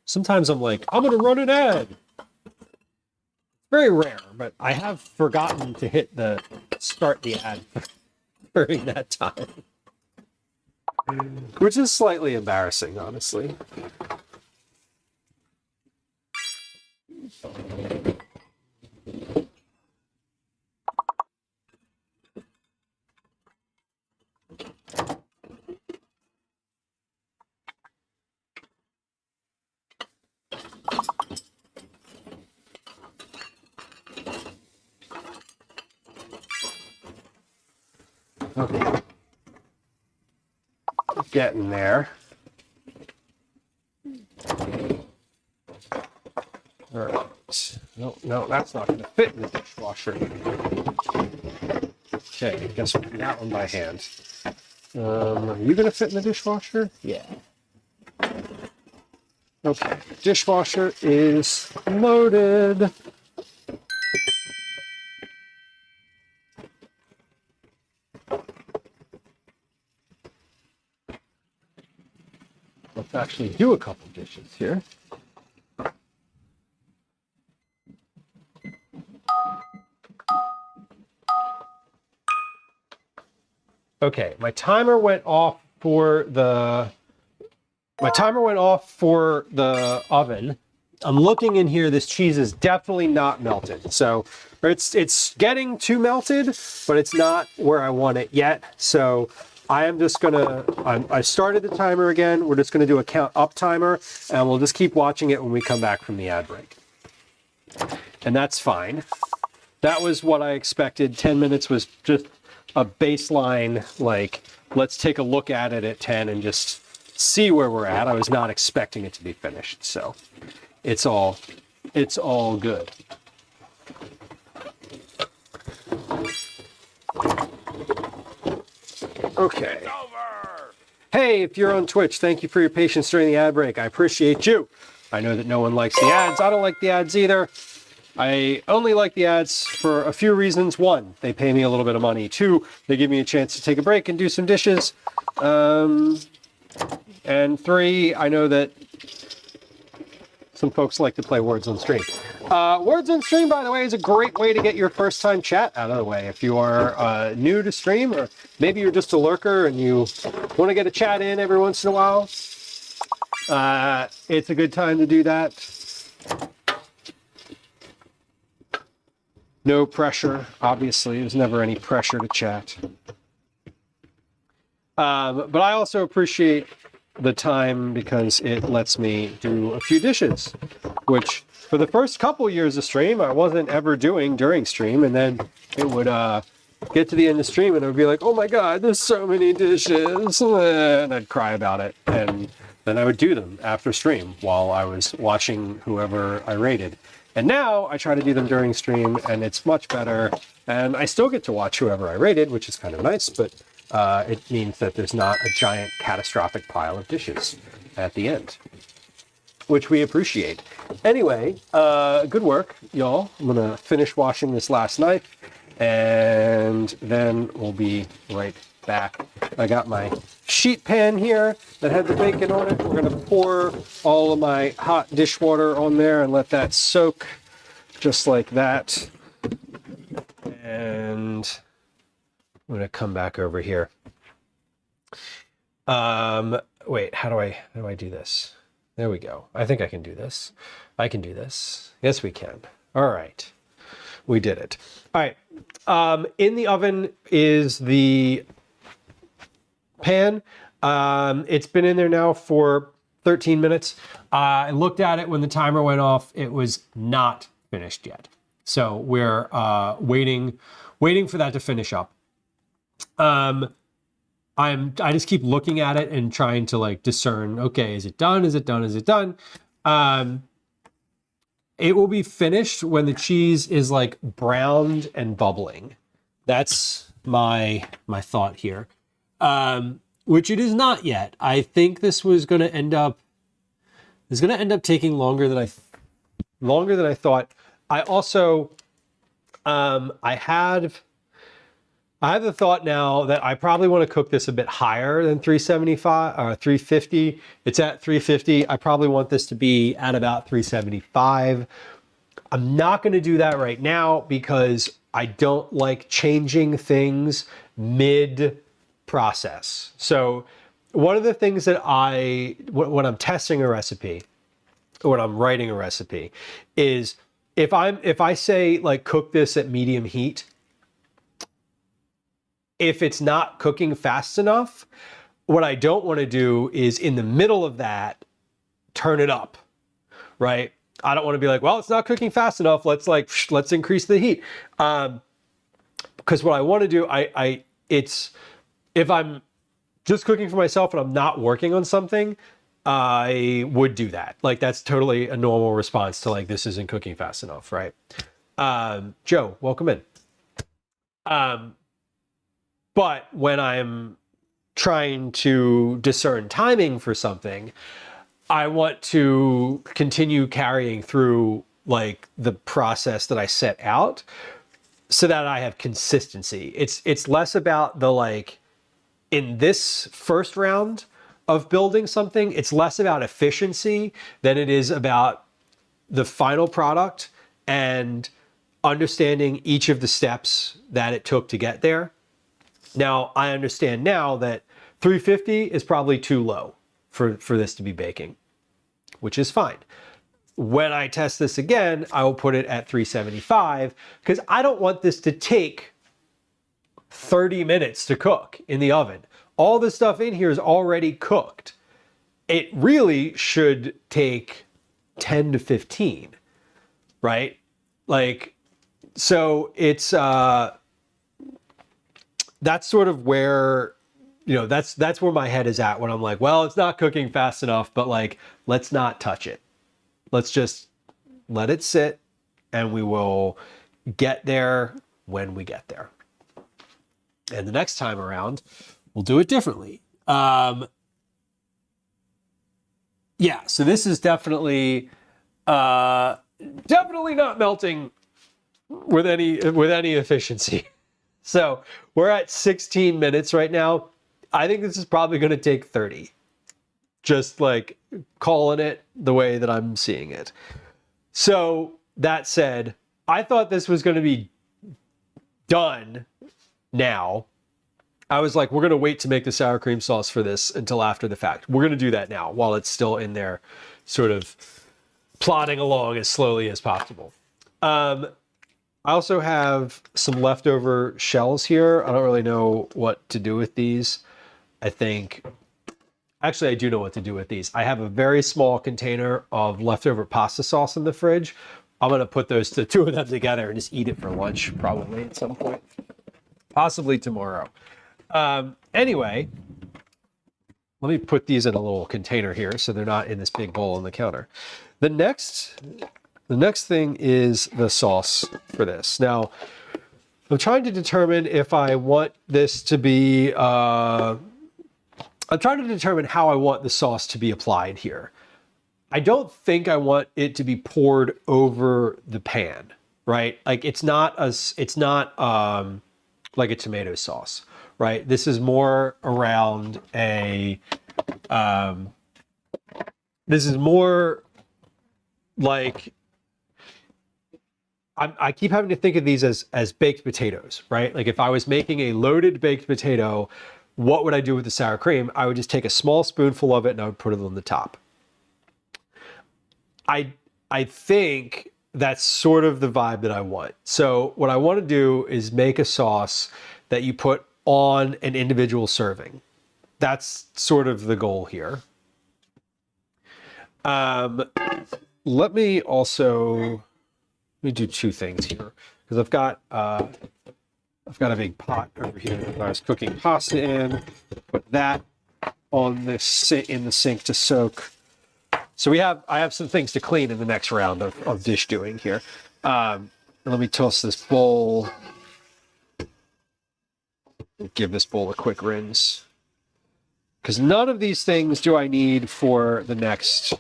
Sometimes I'm like, I'm going to run an ad. Very rare, but I have forgotten to hit the start the ad during that time. Which is slightly embarrassing, honestly. Okay. Getting there. All right. No, that's not going to fit in the dishwasher. Okay, I guess we'll do that one by hand. Are you going to fit in the dishwasher? Yeah. Okay, dishwasher is loaded. Let's actually do a couple dishes here. Okay, my timer went off for the oven. I'm looking in here, this cheese is definitely not melted. So it's getting too melted, but it's not where I want it yet. So I am just gonna, I started the timer again. We're just gonna do a count up timer, and we'll just keep watching it when we come back from the ad break. And that's fine. That was what I expected. 10 minutes was just a baseline, like, let's take a look at it at 10 and just see where we're at. I was not expecting it to be finished, so it's all good. Okay. Hey, if you're on Twitch, thank you for your patience during the ad break. I appreciate you. I know that no one likes the ads. I don't like the ads either. I only like the ads for a few reasons. One, they pay me a little bit of money. Two, they give me a chance to take a break and do some dishes. And three, I know that some folks like to play Words on Stream. Words on Stream, by the way, is a great way to get your first time chat out of the way. If you are new to stream, or maybe you're just a lurker and you want to get a chat in every once in a while, it's a good time to do that. No pressure, obviously. There's never any pressure to chat. But I also appreciate the time because it lets me do a few dishes, which for the first couple years of stream, I wasn't ever doing during stream. And then it would get to the end of stream and it would be like, oh my God, there's so many dishes. And I'd cry about it. And then I would do them after stream while I was watching whoever I rated. And now I try to do them during stream and it's much better. And I still get to watch whoever I rated, which is kind of nice, but it means that there's not a giant catastrophic pile of dishes at the end, which we appreciate. Anyway, good work, y'all. I'm gonna finish washing this last knife and then we'll be right back. I got my sheet pan here that had the bacon on it. We're gonna pour all of my hot dishwater on there and let that soak just like that. And I'm gonna come back over here. Wait, how do I do this? There we go. I think I can do this. I can do this. Yes, we can. All right, we did it. All right, in the oven is the pan. It's been in there now for 13 minutes. I looked at it when the timer went off. It was not finished yet. So we're waiting for that to finish up. I just keep looking at it and trying to like discern, okay, is it done? Is it done? Is it done? It will be finished when the cheese is like browned and bubbling. That's my thought here. Which it is not yet. I think this was going to end up taking longer than I thought. I also I have the thought now that I probably want to cook this a bit higher than 375 or 350. It's at 350. I probably want this to be at about 375. I'm not going to do that right now because I don't like changing things mid process. So one of the things that when I'm testing a recipe, or when I'm writing a recipe, is if I say like cook this at medium heat, if it's not cooking fast enough, what I don't want to do is in the middle of that, turn it up, right? I don't want to be like, well, it's not cooking fast enough. Let's increase the heat. Because what I want to do, if I'm just cooking for myself and I'm not working on something, I would do that. Like that's totally a normal response to like, this isn't cooking fast enough, right? Joe, welcome in. But when I'm trying to discern timing for something, I want to continue carrying through like the process that I set out so that I have consistency. It's less about the like, in this first round of building something, it's less about efficiency than it is about the final product and understanding each of the steps that it took to get there. Now, I understand now that 350 is probably too low for this to be baking, which is fine. When I test this again, I will put it at 375 because I don't want this to take 30 minutes to cook in the oven. all the stuff in here is already cooked. It really should take 10 to 15, right? Like, so it's, that's sort of where, you know, that's where my head is at when I'm like, well, it's not cooking fast enough, but like, let's not touch it. Let's just let it sit and we will get there when we get there. And the next time around, we'll do it differently. Yeah, so this is definitely definitely not melting with any efficiency. So we're at 16 minutes right now. I think this is probably going to take 30. Just like calling it the way that I'm seeing it. So that said, I thought this was going to be done now. I was like, we're going to wait to make the sour cream sauce for this until after the fact. We're going to do that now while it's still in there, sort of plodding along as slowly as possible. I also have some leftover shells here. I don't really know what to do with these. Actually, I do know what to do with these. I have a very small container of leftover pasta sauce in the fridge. I'm going to put those two of them together and just eat it for lunch probably at some point. Possibly tomorrow. Anyway, let me put these in a little container here so they're not in this big bowl on the counter. The next thing is the sauce for this. Now, I'm trying to determine if I want this to be, I'm trying to determine how I want the sauce to be applied here. I don't think I want it to be poured over the pan, right? Like it's not like a tomato sauce, right? This is more around a, this is more like, I keep having to think of these as baked potatoes, right? Like if I was making a loaded baked potato, what would I do with the sour cream? I would just take a small spoonful of it and I would put it on the top. I think that's sort of the vibe that I want. So what I want to do is make a sauce that you put on an individual serving. That's sort of the goal here. Let me do two things here because I've got a big pot over here that I was cooking pasta in. Put that on this in the sink to soak. So I have some things to clean in the next round of dish doing here. Let me toss this bowl. Give this bowl a quick rinse. Because none of these things do I need for the next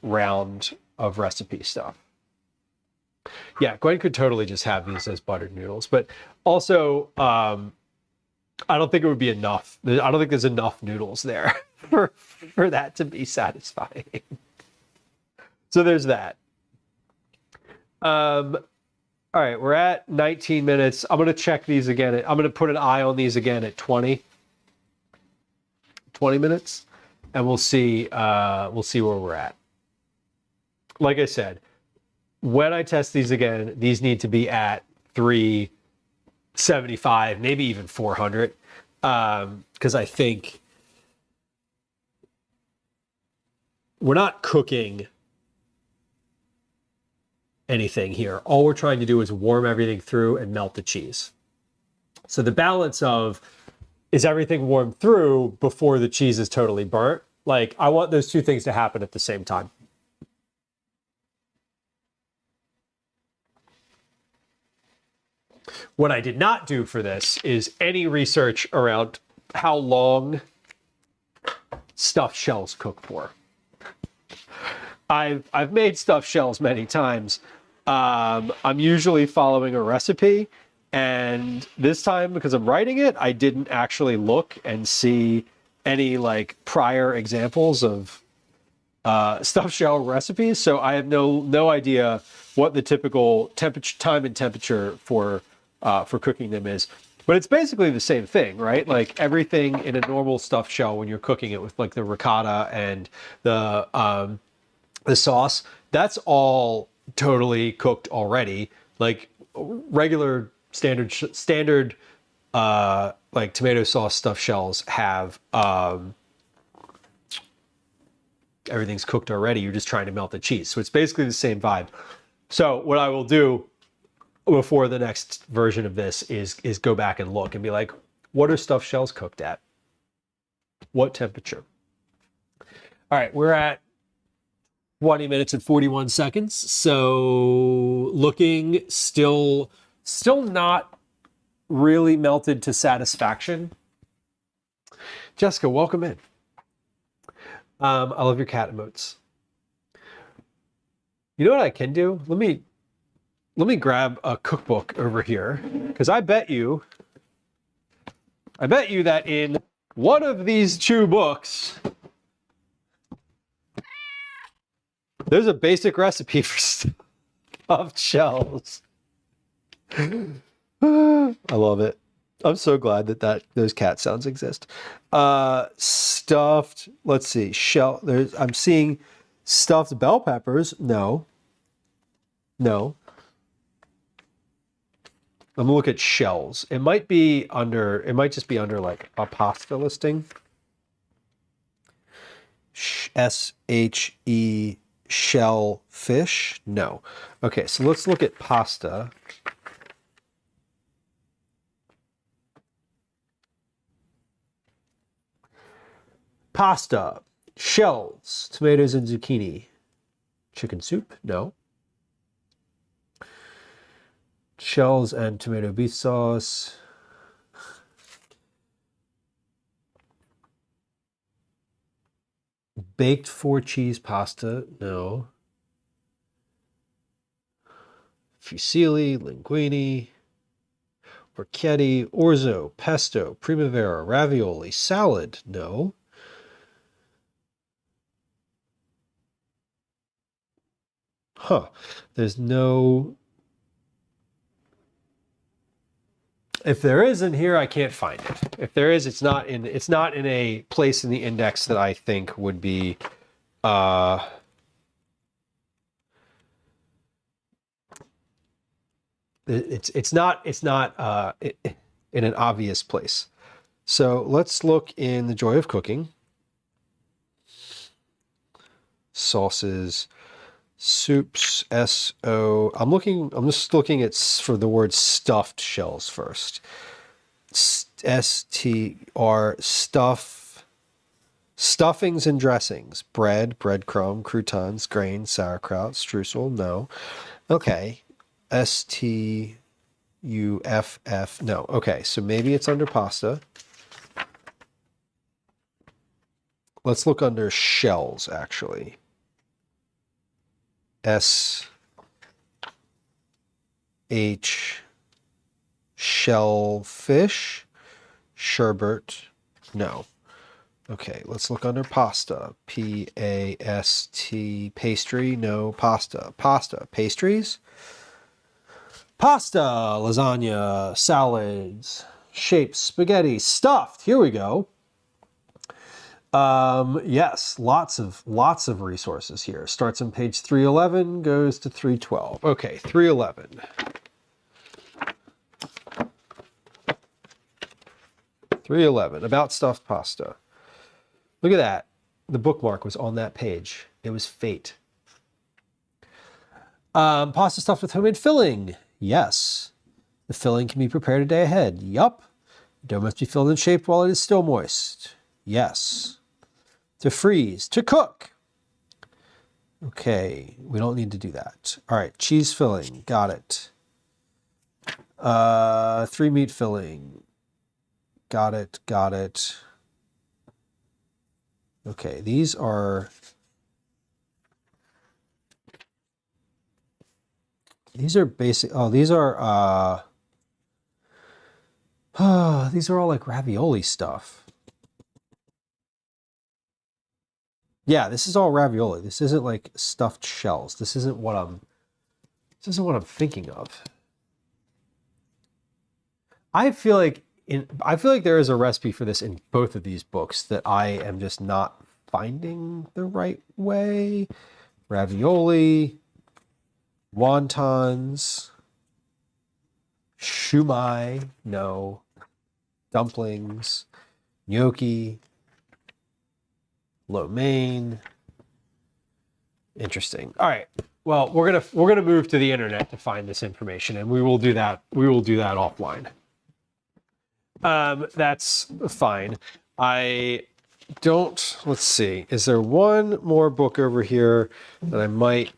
round of recipe stuff. Yeah, Gwen could totally just have these as buttered noodles, but also I don't think it would be enough. I don't think there's enough noodles there for that to be satisfying. So there's that. All right, we're at 19 minutes. I'm going to check these again. I'm going to put an eye on these again at 20 minutes, and we'll see where we're at. Like I said, when I test these again, these need to be at 375, maybe even 400, because I think we're not cooking anything here. All we're trying to do is warm everything through and melt the cheese. So the balance of, is everything warmed through before the cheese is totally burnt? Like, I want those two things to happen at the same time. What I did not do for this is any research around how long stuffed shells cook for. I've made stuffed shells many times. I'm usually following a recipe, and this time, because I'm writing it, I didn't actually look and see any like prior examples of stuffed shell recipes. So I have no idea what the typical time and temperature for cooking them is. But it's basically the same thing, right? Like everything in a normal stuffed shell, when you're cooking it with like the ricotta and the sauce, that's all totally cooked already. Like regular standard like tomato sauce stuffed shells have everything's cooked already. You're just trying to melt the cheese. So it's basically the same vibe. So what I will do before the next version of this is go back and look and be like, what are stuffed shells cooked at? What temperature? All right, we're at 20 minutes and 41 seconds. So looking still not really melted to satisfaction. Jessica, welcome in. I love your cat emotes. You know what I can do? Let me grab a cookbook over here, because I bet you that in one of these two books, there's a basic recipe for stuffed shells. I love it. I'm so glad that those cat sounds exist. Stuffed, let's see, I'm seeing stuffed bell peppers. No. I'm gonna look at shells. It might just be under like a pasta listing. SHE shellfish. No. Okay, so let's look at pasta. Pasta, shells, tomatoes and zucchini. Chicken soup? No. Shells and tomato beef sauce. Baked 4-cheese pasta? No. Fusilli, linguine, porchetti, orzo, pesto, primavera, ravioli, salad? No. Huh. There's no... If there is in here, I can't find it. If there is, it's not in a place in the index that I think would be it's not in an obvious place. So let's look in the Joy of Cooking. Sauces, soups, S-O. I'm just looking at for the word stuffed shells first. S-T-R, stuffings and dressings. Bread, breadcrumb, croutons, grain, sauerkraut, streusel. No. Okay. S-T-U-F-F. No. Okay, so maybe it's under pasta. Let's look under shells, actually. S-H shellfish, sherbet. No. Okay, let's look under pasta. P-A-S-T, pastry. No. Pasta. Pastries. Pasta, lasagna, salads, shapes, spaghetti, stuffed. Here we go. Yes, lots of resources here. Starts on page 311, goes to 312. Okay, 311. 311, about stuffed pasta. Look at that. The bookmark was on that page. It was fate. Pasta stuffed with homemade filling. Yes. The filling can be prepared a day ahead. Yup. The dough must be filled and shaped while it is still moist. Yes. To freeze. To cook. Okay, we don't need to do that. All right, cheese filling. Got it. 3 meat filling. Got it. Okay, these are basic. Oh, these are these are all like ravioli stuff. Yeah, this is all ravioli. This isn't like stuffed shells. This isn't what I'm thinking of. I feel like there is a recipe for this in both of these books that I am just not finding the right way. Ravioli, wontons, shumai, no. dumplings, gnocchi, lo mein. Interesting. All right. Well, we're gonna move to the internet to find this information, and we will do that. We will do that offline. That's fine. I don't. Let's see. Is there one more book over here that I might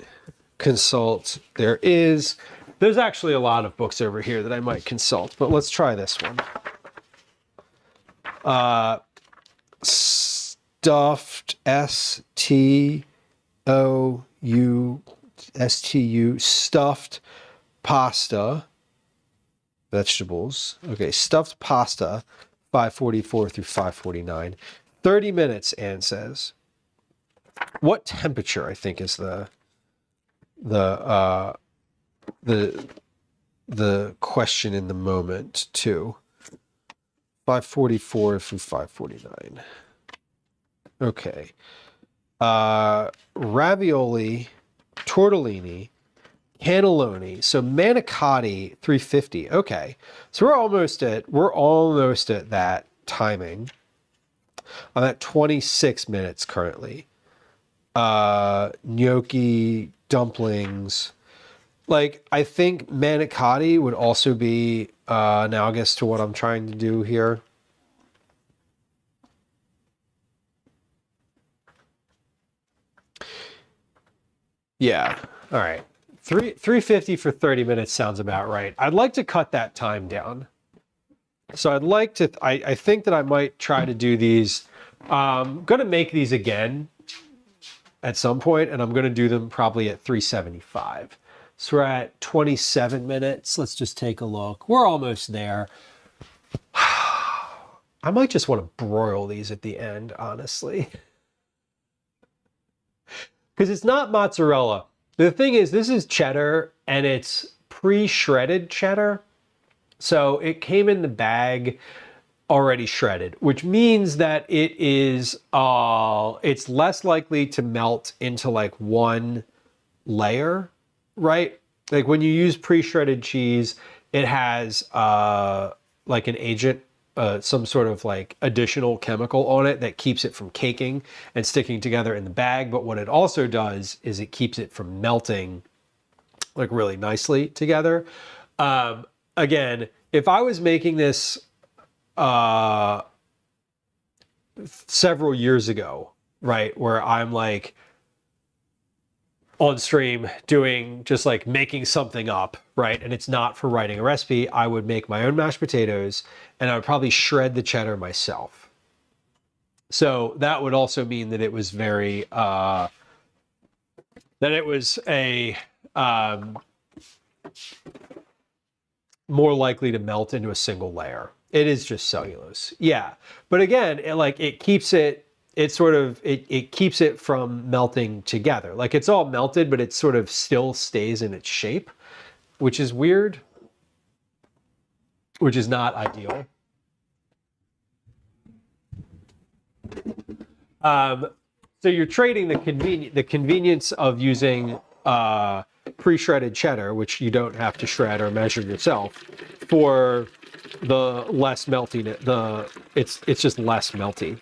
consult? There is. There's actually a lot of books over here that I might consult, but let's try this one. Stuffed STOUSTU stuffed pasta vegetables. Okay, stuffed pasta 544 through 549. 30 minutes, Anne says. What temperature, I think, is the question in the moment too. 544 through 549. Okay. Ravioli, tortellini, cannelloni. So manicotti 350. Okay. So we're almost at that timing. I'm at 26 minutes currently. Gnocchi, dumplings. Like, I think manicotti would also be analogous to what I'm trying to do here. Yeah. All right. 350 for 30 minutes sounds about right. I'd like to cut that time down. So I'd like to, I think that I might try to do these. I'm going to make these again at some point, and I'm going to do them probably at 375. So we're at 27 minutes. Let's just take a look. We're almost there. I might just want to broil these at the end, honestly. Because it's not mozzarella. The thing is, this is cheddar, and it's pre-shredded cheddar. So it came in the bag already shredded, which means that it is, it's less likely to melt into like one layer, right? Like when you use pre-shredded cheese, it has like an agent, some sort of like additional chemical on it that keeps it from caking and sticking together in the bag. But what it also does is it keeps it from melting like really nicely together. Again, if I was making this several years ago, right, where I'm like on stream doing just like making something up, right, and it's not for writing a recipe, I would make my own mashed potatoes and I would probably shred the cheddar myself. So that would also mean that it was very that it was a more likely to melt into a single layer. It is just cellulose. Yeah. But again, it keeps it, it keeps it from melting together. Like it's all melted, but it sort of still stays in its shape, which is weird, which is not ideal. So you're trading the convenience of using pre-shredded cheddar, which you don't have to shred or measure yourself, for the less melting. It's just less melty.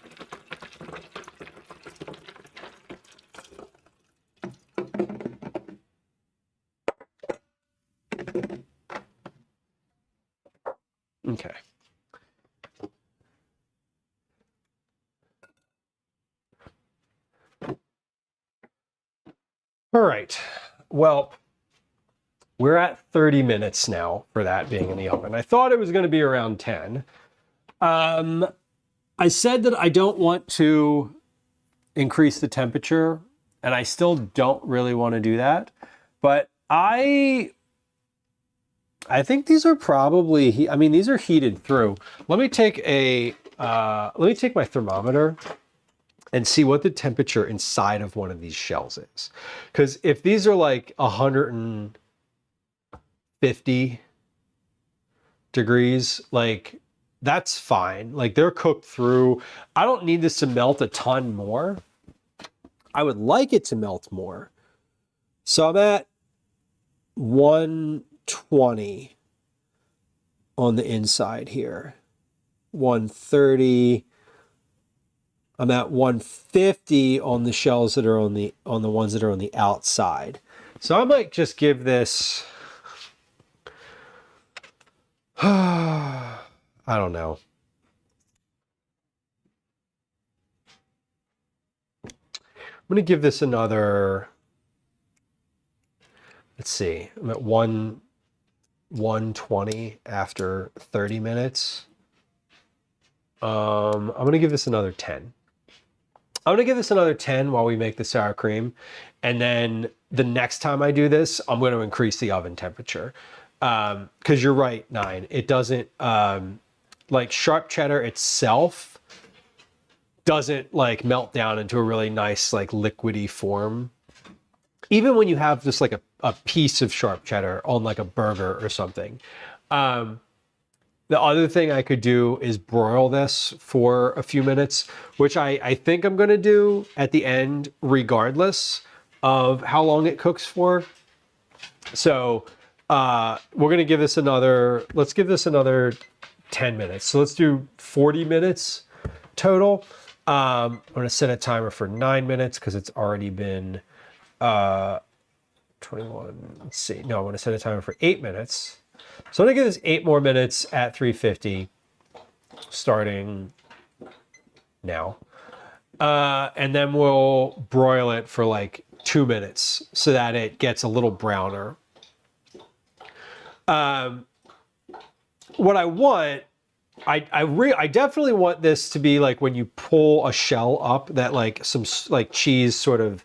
Okay. All right. Well, we're at 30 minutes now for that being in the oven. I thought it was going to be around 10. I said that I don't want to increase the temperature, and I still don't really want to do that. But I think these are probably, I mean, these are heated through. Let me take my thermometer and see what the temperature inside of one of these shells is. Because if these are like 150 degrees, like that's fine. Like they're cooked through. I don't need this to melt a ton more. I would like it to melt more. So I'm at 120 on the inside here. 130. I'm at 150 on the shells that are on the ones that are on the outside. So I might just give this I don't know. I'm going to give this another, let's see. I'm at 120 after 30 minutes. I'm going to give this another 10. I'm going to give this another 10 while we make the sour cream. And then the next time I do this, I'm going to increase the oven temperature. Because you're right, 9. It doesn't, like sharp cheddar itself doesn't like melt down into a really nice like liquidy form. Even when you have just like a piece of sharp cheddar on like a burger or something. The other thing I could do is broil this for a few minutes, which I think I'm going to do at the end, regardless of how long it cooks for. So we're going to give this another, let's give this another 10 minutes. So let's do 40 minutes total. I'm going to set a timer for 9 minutes because it's already been 21. Let's see. No, I'm going to set a timer for 8 minutes. So I'm going to give this 8 more minutes at 350, starting now. And then we'll broil it for like 2 minutes so that it gets a little browner. What I want, I definitely want this to be like when you pull a shell up, that like some like cheese sort of,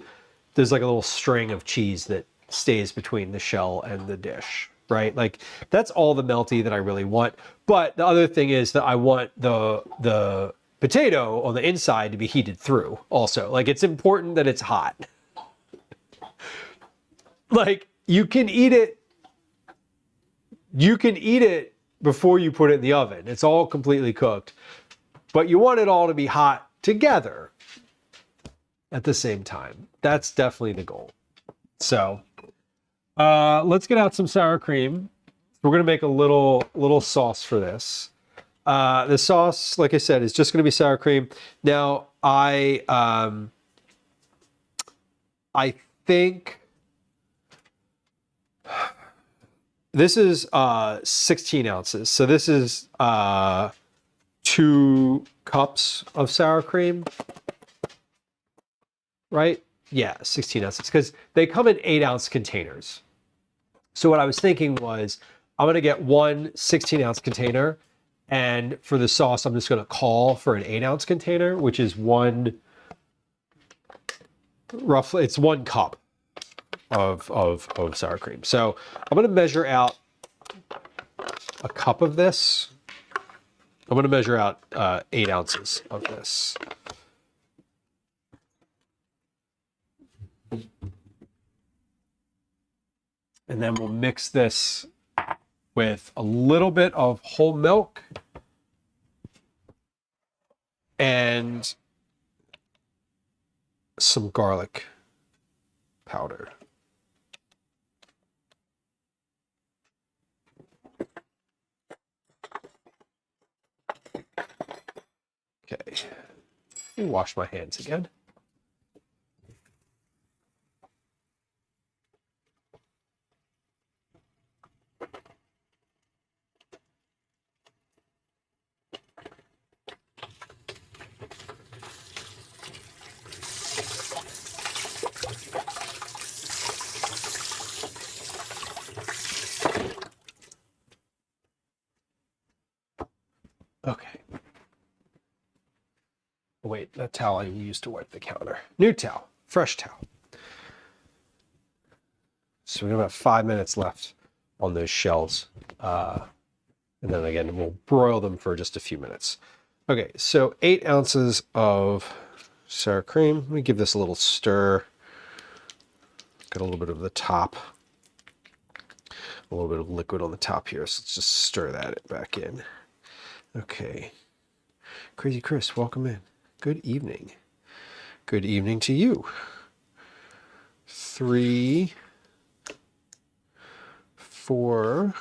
there's like a little string of cheese that stays between the shell and the dish. Right? Like that's all the melty that I really want. But the other thing is that I want the potato on the inside to be heated through also. Like it's important that it's hot. Like you can eat it before you put it in the oven. It's all completely cooked. But you want it all to be hot together at the same time. That's definitely the goal. So let's get out some sour cream. We're going to make a little sauce for this. The sauce, like I said, is just going to be sour cream. Now, I think this is 16 ounces. So this is 2 cups of sour cream, right? Yeah, 16 ounces, because they come in 8-ounce containers. So what I was thinking was, I'm going to get one 16-ounce container, and for the sauce, I'm just going to call for an 8-ounce container, which is roughly, it's 1 cup of sour cream. So I'm going to measure out a cup of this. I'm going to measure out 8 ounces of this. And then we'll mix this with a little bit of whole milk and some garlic powder. Okay. Let me wash my hands again. Okay. Wait, that towel I used to wipe the counter. New towel, fresh towel. So we have about 5 minutes left on those shells. And then again, we'll broil them for just a few minutes. Okay, so 8 ounces of sour cream. Let me give this a little stir. Got a little bit of the top. A little bit of liquid on the top here, so let's just stir that back in. Okay. Crazy Chris, welcome in. Good evening. Good evening to you. 3, 4,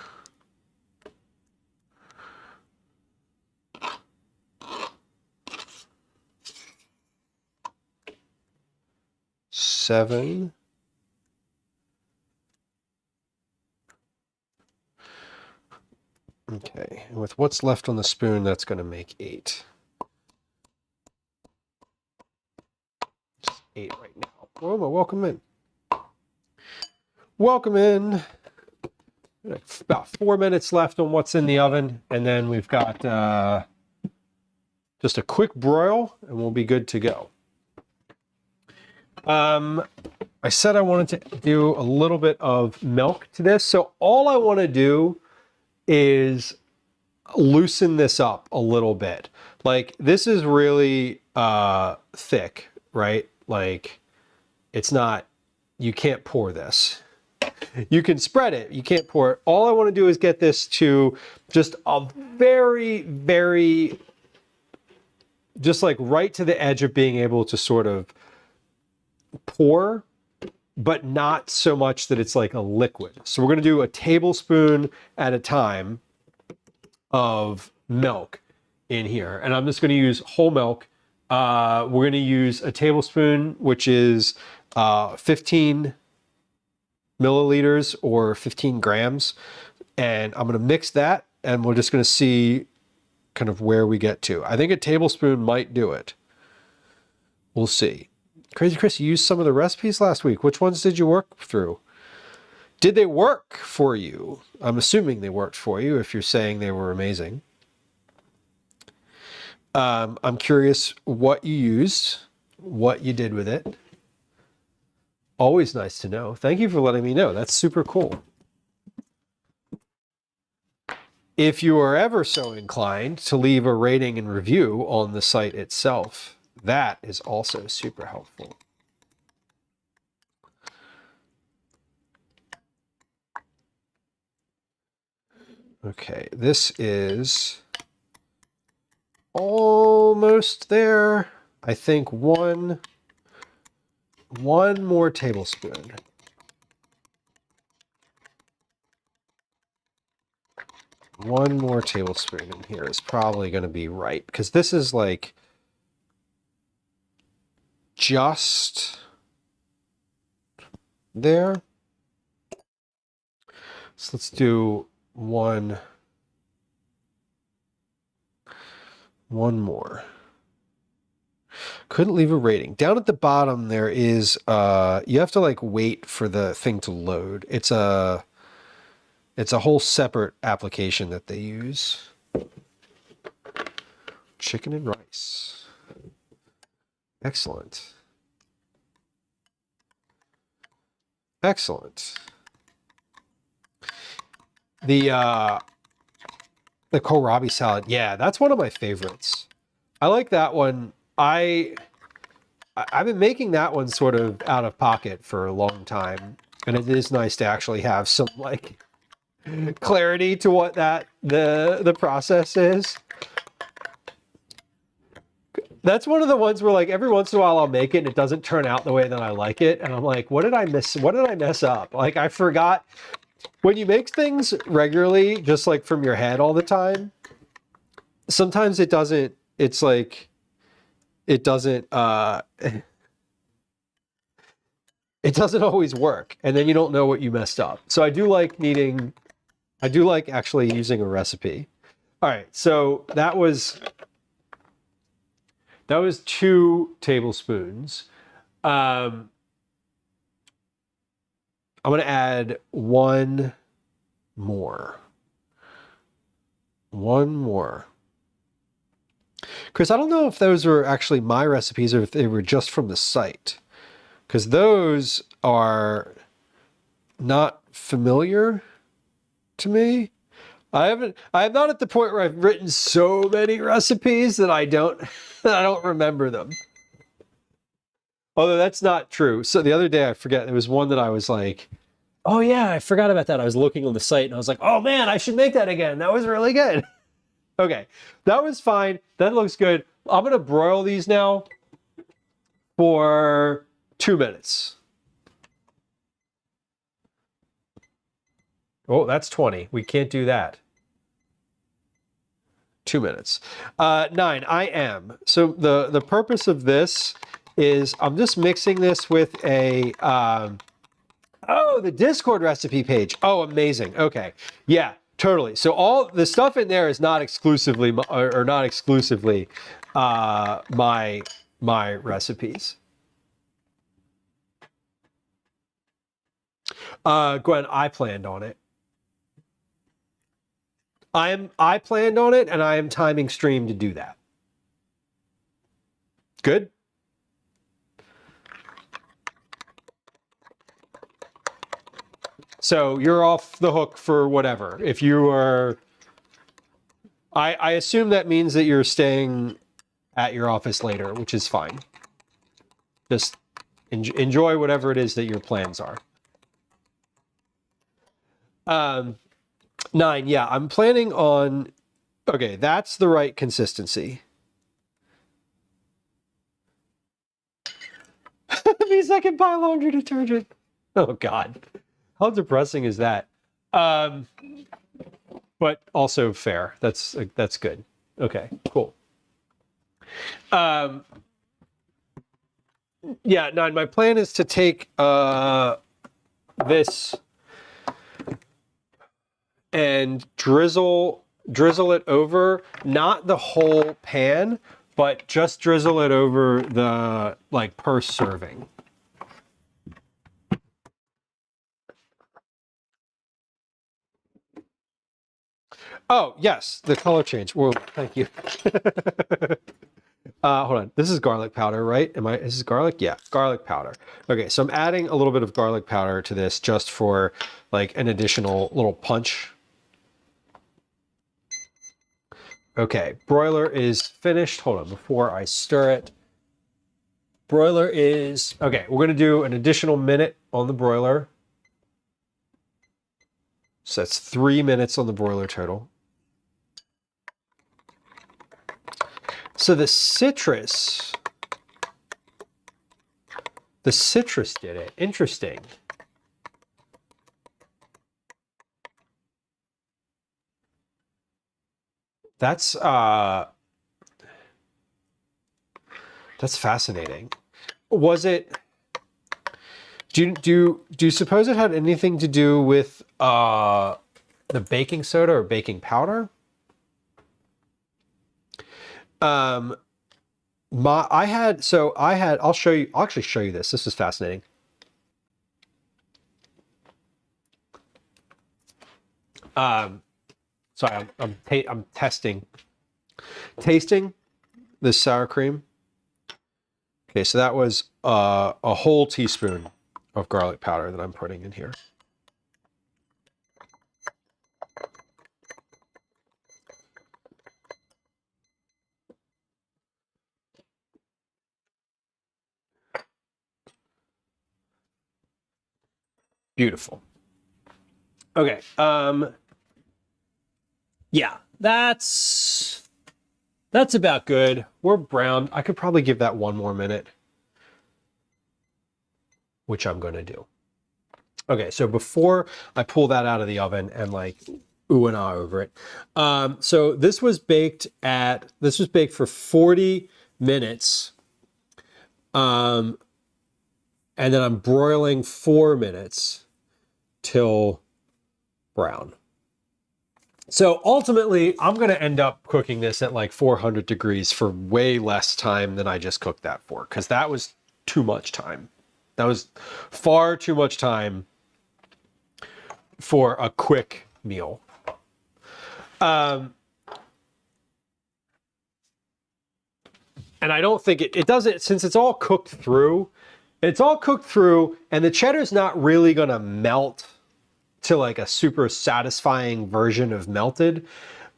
7. Okay, and with what's left on the spoon, that's going to make 8. Just 8 right now. Roma, welcome in. Welcome in. About 4 minutes left on what's in the oven, and then we've got just a quick broil, and we'll be good to go. I said I wanted to do a little bit of milk to this, so all I want to do is loosen this up a little bit. Like, this is really thick, right? Like, it's not, you can't pour this. You can spread it, you can't pour it. All I want to do is get this to just a very, very, just like right to the edge of being able to sort of pour, but not so much that it's like a liquid. So we're going to do a tablespoon at a time of milk in here. And I'm just going to use whole milk. We're going to use a tablespoon, which is 15 milliliters or 15 grams. And I'm going to mix that, and we're just going to see kind of where we get to. I think a tablespoon might do it. We'll see. Crazy Chris, you used some of the recipes last week. Which ones did you work through? Did they work for you? I'm assuming they worked for you if you're saying they were amazing. I'm curious what you used, what you did with it. Always nice to know. Thank you for letting me know. That's super cool. If you are ever so inclined to leave a rating and review on the site itself, that is also super helpful. Okay, this is almost there. I think one more tablespoon. One more tablespoon in here is probably going to be right, because this is like just there. So let's do one more. Couldn't leave a rating. Down at the bottom there is you have to like wait for the thing to load. It's a whole separate application that they use. Chicken and rice. Excellent. Excellent. The kohlrabi salad. Yeah, that's one of my favorites. I like that one. I've been making that one sort of out of pocket for a long time, and it is nice to actually have some like clarity to what the process is. That's one of the ones where like every once in a while I'll make it and it doesn't turn out the way that I like it, and I'm like, what did I miss? What did I mess up? Like, I forgot. When you make things regularly, just like from your head all the time, sometimes it doesn't. It's like it doesn't always work, and then you don't know what you messed up. So I do like actually using a recipe. All right, so that was 2 tablespoons. I'm going to add one more. Chris, I don't know if those were actually my recipes or if they were just from the site, because those are not familiar to me. I'm not at the point where I've written so many recipes that I don't remember them. Although that's not true. So the other day, I forget, there was one that I was like, oh yeah, I forgot about that. I was looking on the site and I was like, oh man, I should make that again. That was really good. Okay, that was fine. That looks good. I'm going to broil these now for 2 minutes. Oh, that's 20. We can't do that. 2 minutes. 9, I am. So the purpose of this is I'm just mixing this with a, oh, the Discord recipe page. Oh, amazing. Okay. Yeah, totally. So all the stuff in there is not exclusively, my recipes. Gwen, I planned on it. I planned on it, and I am timing stream to do that. Good? So you're off the hook for whatever. If you are, I assume that means that you're staying at your office later, which is fine. Just enjoy whatever it is that your plans are. 9, yeah, I'm planning on, okay, that's the right consistency. Means I can buy laundry detergent. Oh God, how depressing is that? But also fair. That's good. Okay, cool. Yeah, 9, my plan is to take this and drizzle it over, not the whole pan, but just drizzle it over the, like, per serving. Oh, yes, the color change. Whoa, thank you. Hold on. This is garlic powder, right? Is this garlic? Yeah, garlic powder. Okay, so I'm adding a little bit of garlic powder to this just for, like, an additional little punch. Okay, broiler is finished. Hold on, before I stir it. Broiler is, okay, we're gonna do an additional minute on the broiler. So that's 3 minutes on the broiler total. So the citrus did it. Interesting. That's fascinating. Was it, do you suppose it had anything to do with the baking soda or baking powder? I'll show you, I'll actually show you this. This is fascinating. Sorry, I'm tasting the sour cream. Okay, so that was a whole teaspoon of garlic powder that I'm putting in here. Beautiful. Okay, yeah, that's about good. We're brown. I could probably give that 1 more minute, which I'm going to do. Okay, so before I pull that out of the oven and, like, ooh and ah over it. So this was baked for 40 minutes. And then I'm broiling 4 minutes till brown. So ultimately, I'm going to end up cooking this at like 400 degrees for way less time than I just cooked that for, because that was too much time. That was far too much time for a quick meal. And I don't think it doesn't, since it's all cooked through, and the cheddar's not really going to melt to like a super satisfying version of melted.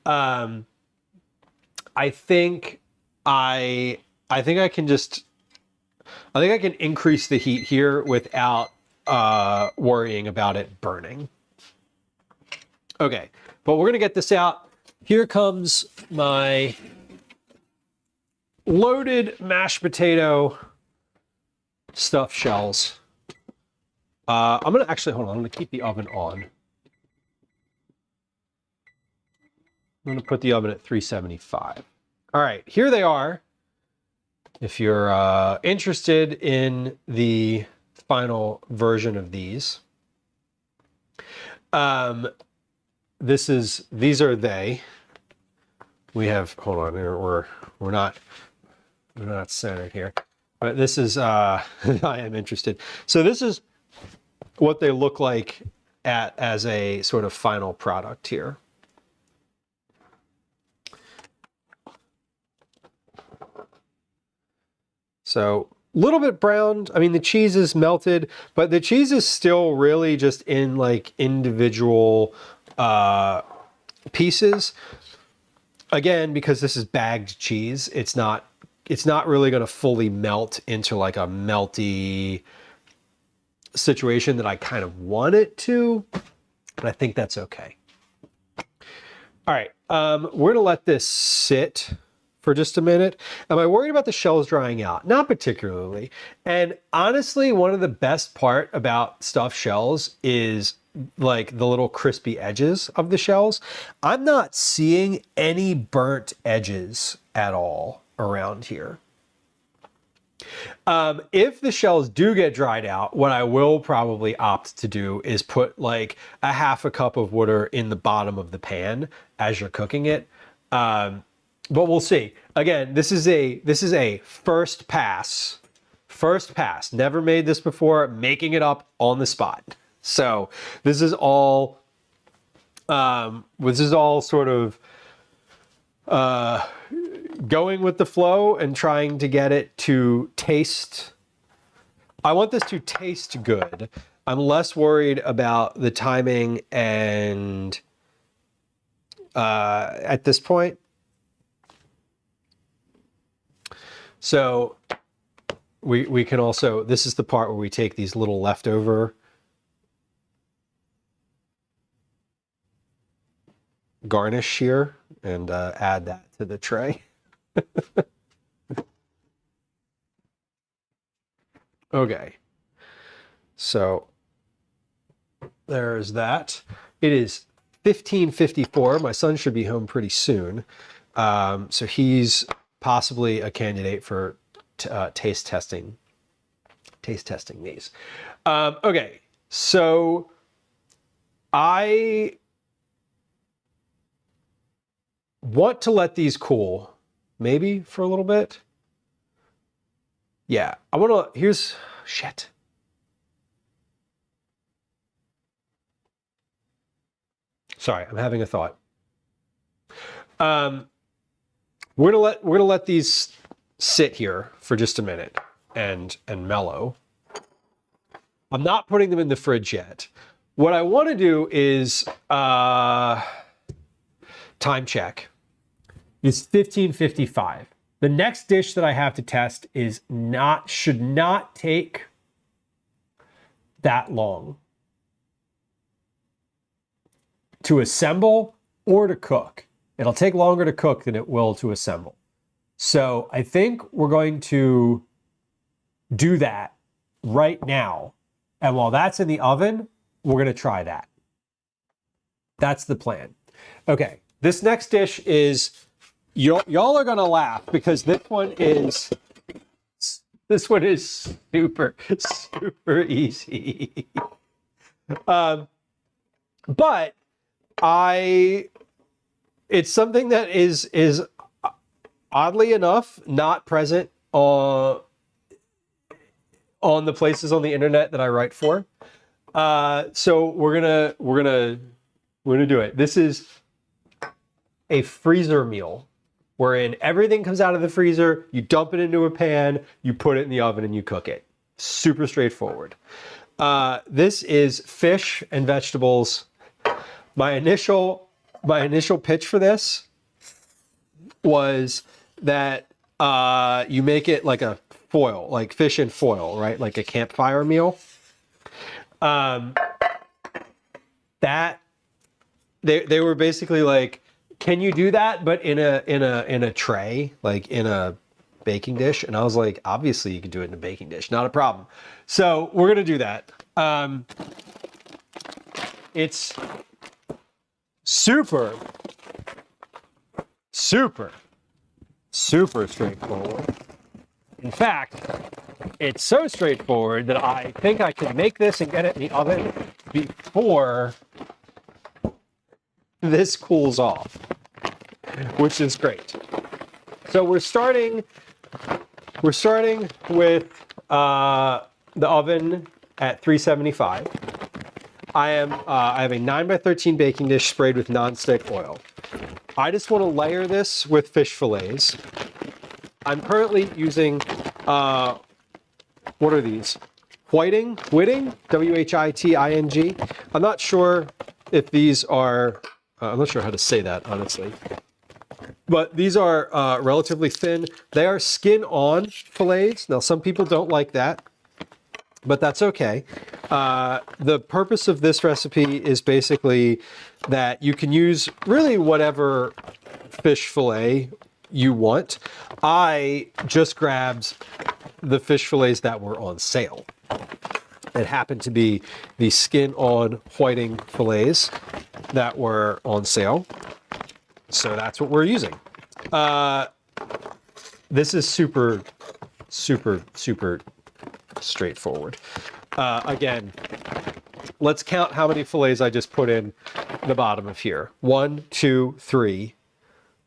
I think I can increase the heat here without worrying about it burning. Okay, but we're gonna get this out. Here comes my loaded mashed potato stuffed shells. I'm gonna actually, hold on, I'm gonna keep the oven on. I'm gonna put the oven at 375. All right, here they are. if you're interested in the final version of these. These are they. We have, hold on, we're not centered here, but this is I am interested. So this is what they look like as a sort of final product here. So a little bit browned. I mean, the cheese is melted, but the cheese is still really just in like individual pieces. Again, because this is bagged cheese, it's not really going to fully melt into like a melty situation that I kind of want it to, but I think that's okay. All right, we're gonna let this sit for just a minute. Am I worried about the shells drying out? Not particularly. And honestly, one of the best part about stuffed shells is like the little crispy edges of the shells. I'm not seeing any burnt edges at all around here. If the shells do get dried out, what I will probably opt to do is put like a half a cup of water in the bottom of the pan as you're cooking it. But we'll see. Again, this is a first pass. First pass. Never made this before. Making it up on the spot. So this is all sort of going with the flow and trying to get it to taste. I want this to taste good. I'm less worried about the timing and at this point. So we can also, this is the part where we take these little leftover garnish here and add that to the tray. Okay, so there's that. It is 15:54. My son should be home pretty soon, so he's possibly a candidate for taste testing these. Okay, so I want to let these cool maybe for a little bit. Yeah, I want to, here's, shit. Sorry, I'm having a thought. We're gonna let these sit here for just a minute and mellow. I'm not putting them in the fridge yet. What I want to do is time check. It's 15:55. The next dish that I have to test is should not take that long to assemble or to cook. It'll take longer to cook than it will to assemble. So I think we're going to do that right now. And while that's in the oven, we're going to try that. That's the plan. Okay, this next dish is, y'all are going to laugh because this one is super, super easy. But it's something that is oddly enough not present on the places on the internet that I write for. So we're gonna do it. This is a freezer meal wherein everything comes out of the freezer, you dump it into a pan, you put it in the oven and you cook it. Super straightforward. This is fish and vegetables. My initial pitch for this was that you make it like a foil, like fish in foil, right? Like a campfire meal. That they were basically like, can you do that, but in a tray, like in a baking dish? And I was like, obviously you can do it in a baking dish, not a problem. So we're gonna do that. It's super straightforward. In fact, it's so straightforward that I think I can make this and get it in the oven before this cools off, which is great. So we're starting with the oven at 375. I have a 9x13 baking dish sprayed with nonstick oil. I just want to layer this with fish fillets. I'm currently using, what are these? Whiting, W-H-I-T-I-N-G. I'm not sure if these are, I'm not sure how to say that, honestly. But these are relatively thin. They are skin-on fillets. Now, some people don't like that, but that's okay. The purpose of this recipe is basically that you can use really whatever fish fillet you want. I just grabbed the fish fillets that were on sale. It happened to be the skin-on whiting fillets that were on sale. So that's what we're using. This is super straightforward. Again, let's count how many fillets I just put in the bottom of here. 1, 2, 3,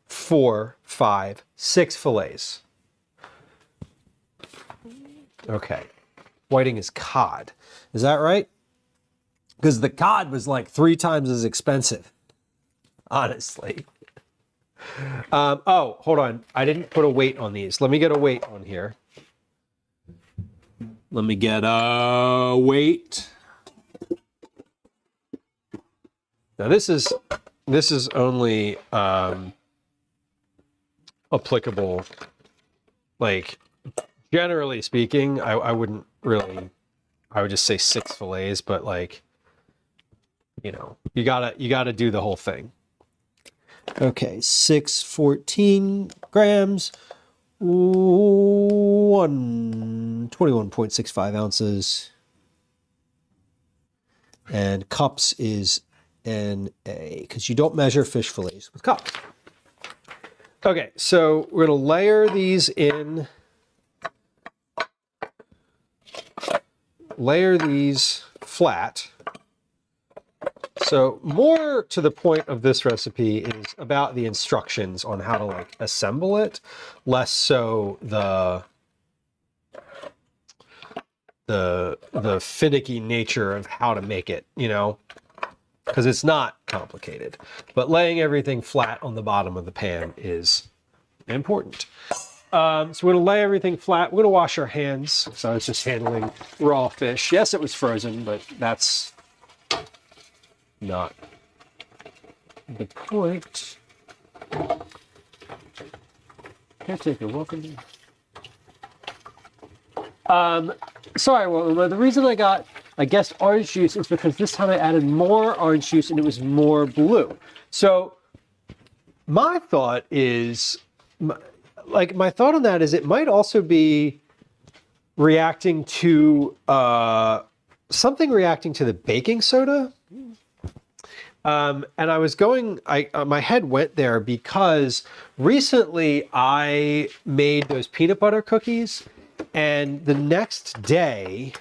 4, 5, 6 fillets. Okay. Whiting is cod. Is that right? Because the cod was like 3 times as expensive, honestly. Oh, hold on. I didn't put a weight on these. Let me get a weight on here. Let me get a weight. Now this is only applicable, like, generally speaking. I wouldn't really, I would just say 6 fillets, but like, you know, you gotta do the whole thing. Okay, 14 grams, 21.65 ounces, and cups is NA, because you don't measure fish fillets with cups. Okay, so we're gonna layer these in, layer these flat. So more to the point of this recipe is about the instructions on how to like assemble it, less so the finicky nature of how to make it, you know, because it's not complicated. But laying everything flat on the bottom of the pan is important. So we're gonna lay everything flat. We're gonna wash our hands. So I was just handling raw fish. Yes, it was frozen, but that's not the point. Caretaker, welcome. Sorry, well, the reason I got, I guess, orange juice is because this time I added more orange juice and it was more blue. So my thought is, my thought on that is it might also be reacting to something reacting to the baking soda. And I was going, my head went there because recently I made those peanut butter cookies, and the next day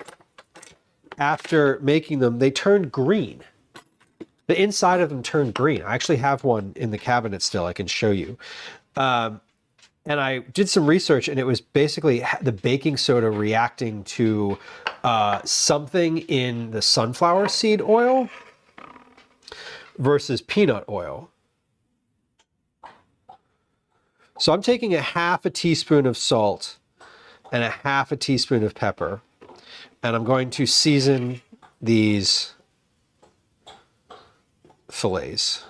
after making them, they turned green. The inside of them turned green. I actually have one in the cabinet still. I can show you. And I did some research, and it was basically the baking soda reacting to something in the sunflower seed oil versus peanut oil. So I'm taking a half a teaspoon of salt and a half a teaspoon of pepper, and I'm going to season these fillets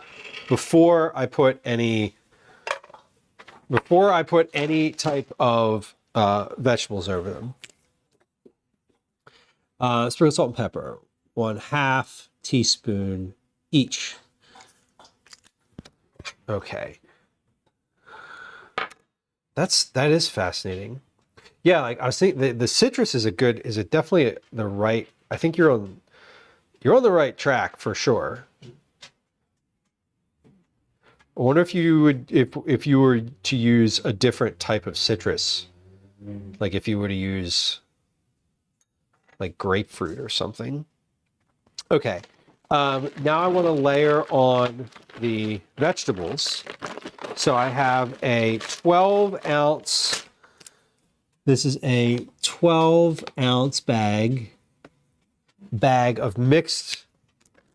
before I put any type of vegetables over them. Sprinkle salt and pepper, 1/2 teaspoon each. Okay. That is fascinating. Yeah, like I was thinking, the citrus is definitely the right. I think you're on the right track for sure. I wonder if you would, if you were to use a different type of citrus Like if you were to use like grapefruit or something. Okay. Now I want to layer on the vegetables. So I have a 12-ounce. This is a 12-ounce bag of mixed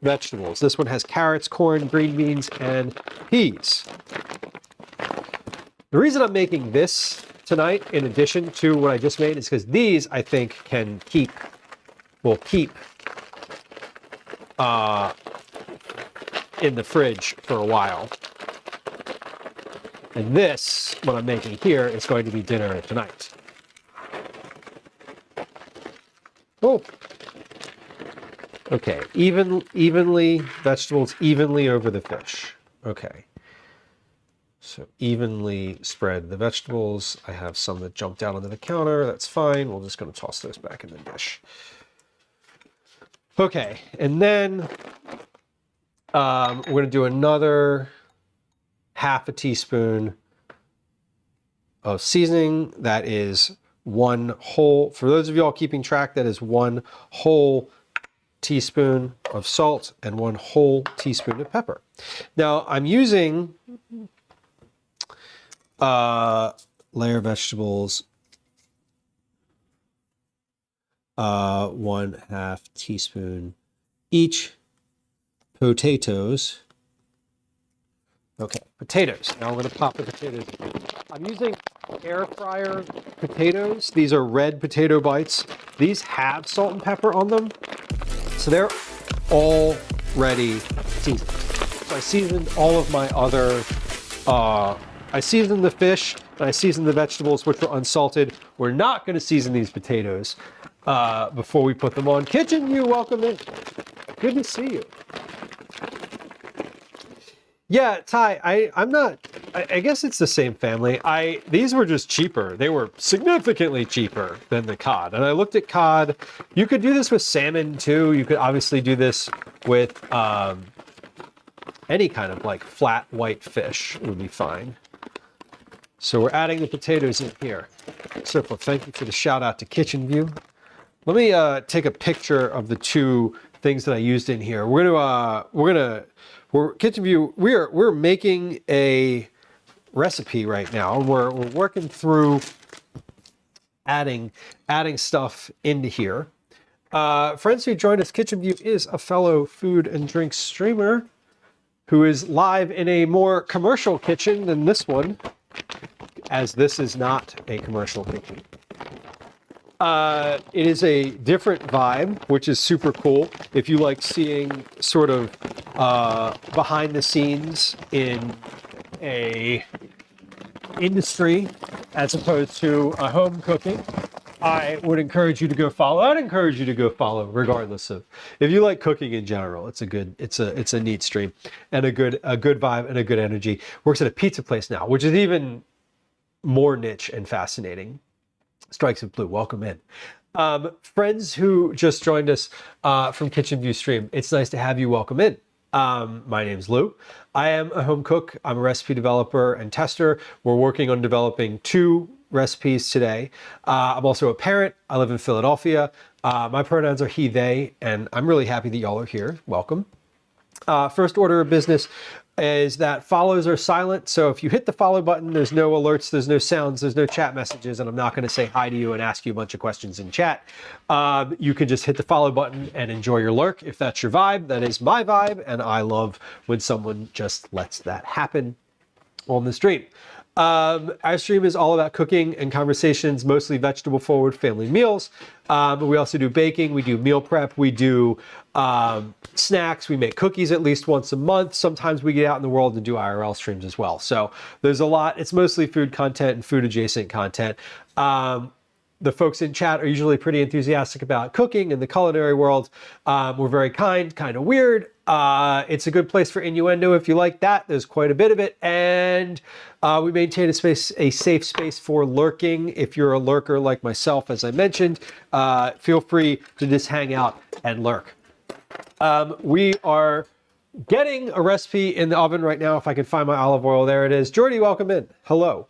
vegetables. This one has carrots, corn, green beans, and peas. The reason I'm making this tonight, in addition to what I just made, is because these I think will keep in the fridge for a while. And this, what I'm making here, is going to be dinner tonight. Oh. Okay, vegetables evenly over the fish. Okay. So evenly spread the vegetables. I have some that jumped out onto the counter. That's fine. We're just going to toss those back in the dish. Okay, and then we're going to do another half a teaspoon of seasoning. That is 1 whole, for those of y'all keeping track, that is 1 whole teaspoon of salt and 1 whole teaspoon of pepper. Now I'm using layer vegetables, 1/2 teaspoon each. Potatoes. Okay, potatoes. Now I'm going to pop the potatoes. I'm using air fryer potatoes. These are red potato bites. These have salt and pepper on them, so they're already seasoned. So I seasoned all of my other, I seasoned the fish and I seasoned the vegetables, which were unsalted. We're not going to season these potatoes before we put them on. Kitchen View, welcome in. Good to see you. Yeah, Ty, I'm not, I guess it's the same family. These were just cheaper. They were significantly cheaper than the cod. And I looked at cod. You could do this with salmon too. You could obviously do this with any kind of like flat white fish would be fine. So we're adding the potatoes in here. So thank you for the shout out to Kitchen View. Let me take a picture of the two things that I used in here. We're Kitchen View. We're making a recipe right now. We're working through adding stuff into here. Friends who joined us, Kitchen View is a fellow food and drink streamer who is live in a more commercial kitchen than this one, as this is not a commercial kitchen. It is a different vibe, which is super cool. If you like seeing sort of behind the scenes in a industry as opposed to a home cooking, I would encourage you to go follow. I'd encourage you to go follow, regardless of if you like cooking in general. It's a neat stream and a good vibe and a good energy. Works at a pizza place now, which is even more niche and fascinating. Strikes of Blue, welcome in. Friends who just joined us from Kitchen View Stream, it's nice to have you. Welcome in. My name's Lou. I am a home cook. I'm a recipe developer and tester. We're working on developing 2 recipes today. I'm also a parent. I live in Philadelphia. My pronouns are he, they, and I'm really happy that y'all are here. Welcome. First order of business is that follows are silent. So if you hit the follow button, there's no alerts, there's no sounds, there's no chat messages, and I'm not going to say hi to you and ask you a bunch of questions in chat. You can just hit the follow button and enjoy your lurk. If that's your vibe, that is my vibe, and I love when someone just lets that happen on the stream. Our stream is all about cooking and conversations, mostly vegetable forward family meals. But we also do baking, we do meal prep, we do snacks, we make cookies at least once a month. Sometimes we get out in the world and do IRL streams as well. So there's a lot. It's mostly food content and food adjacent content. The folks in chat are usually pretty enthusiastic about cooking in the culinary world. We're very kind of weird. It's a good place for innuendo if you like that. There's quite a bit of it. And we maintain a safe space for lurking. If you're a lurker like myself, as I mentioned, feel free to just hang out and lurk. We are getting a recipe in the oven right now. If I can find my olive oil, there it is. Jordy, welcome in. Hello.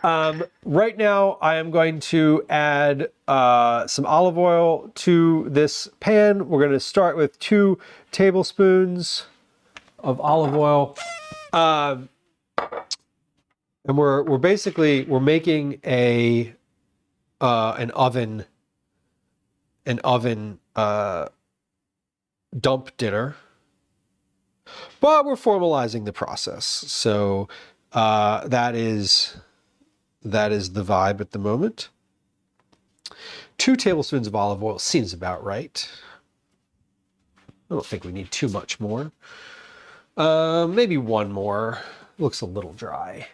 Right now, I am going to add some olive oil to this pan. We're going to start with 2 tablespoons of olive oil. And we're basically making an oven dump dinner, but we're formalizing the process. So that is the vibe at the moment. 2 tablespoons of olive oil seems about right. I don't think we need too much more. Maybe 1 more. Looks a little dry.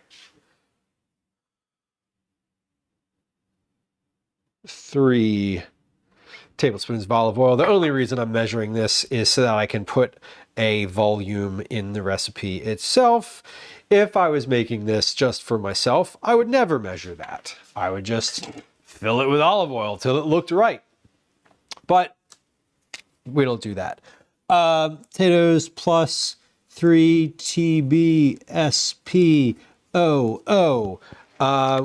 3 tablespoons of olive oil. The only reason I'm measuring this is so that I can put a volume in the recipe itself. If I was making this just for myself, I would never measure that. I would just fill it with olive oil till it looked right. But we don't do that. Potatoes plus 3 TBSPOO.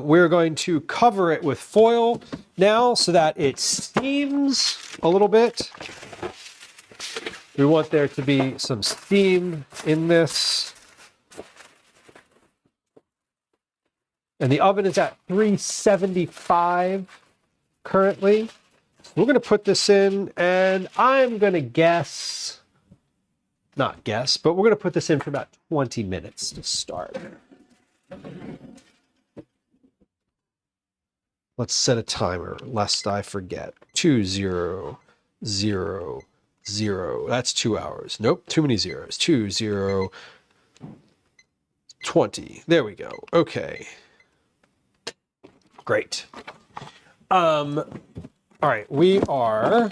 We're going to cover it with foil now so that it steams a little bit. We want there to be some steam in this. And the oven is at 375 currently. We're going to put this in, and I'm going to guess, not guess, but we're going to put this in for about 20 minutes to start. Let's set a timer, lest I forget. 2000. That's 2 hours. Nope, too many zeros. 20. There we go. Okay. Great. All right, we are I'm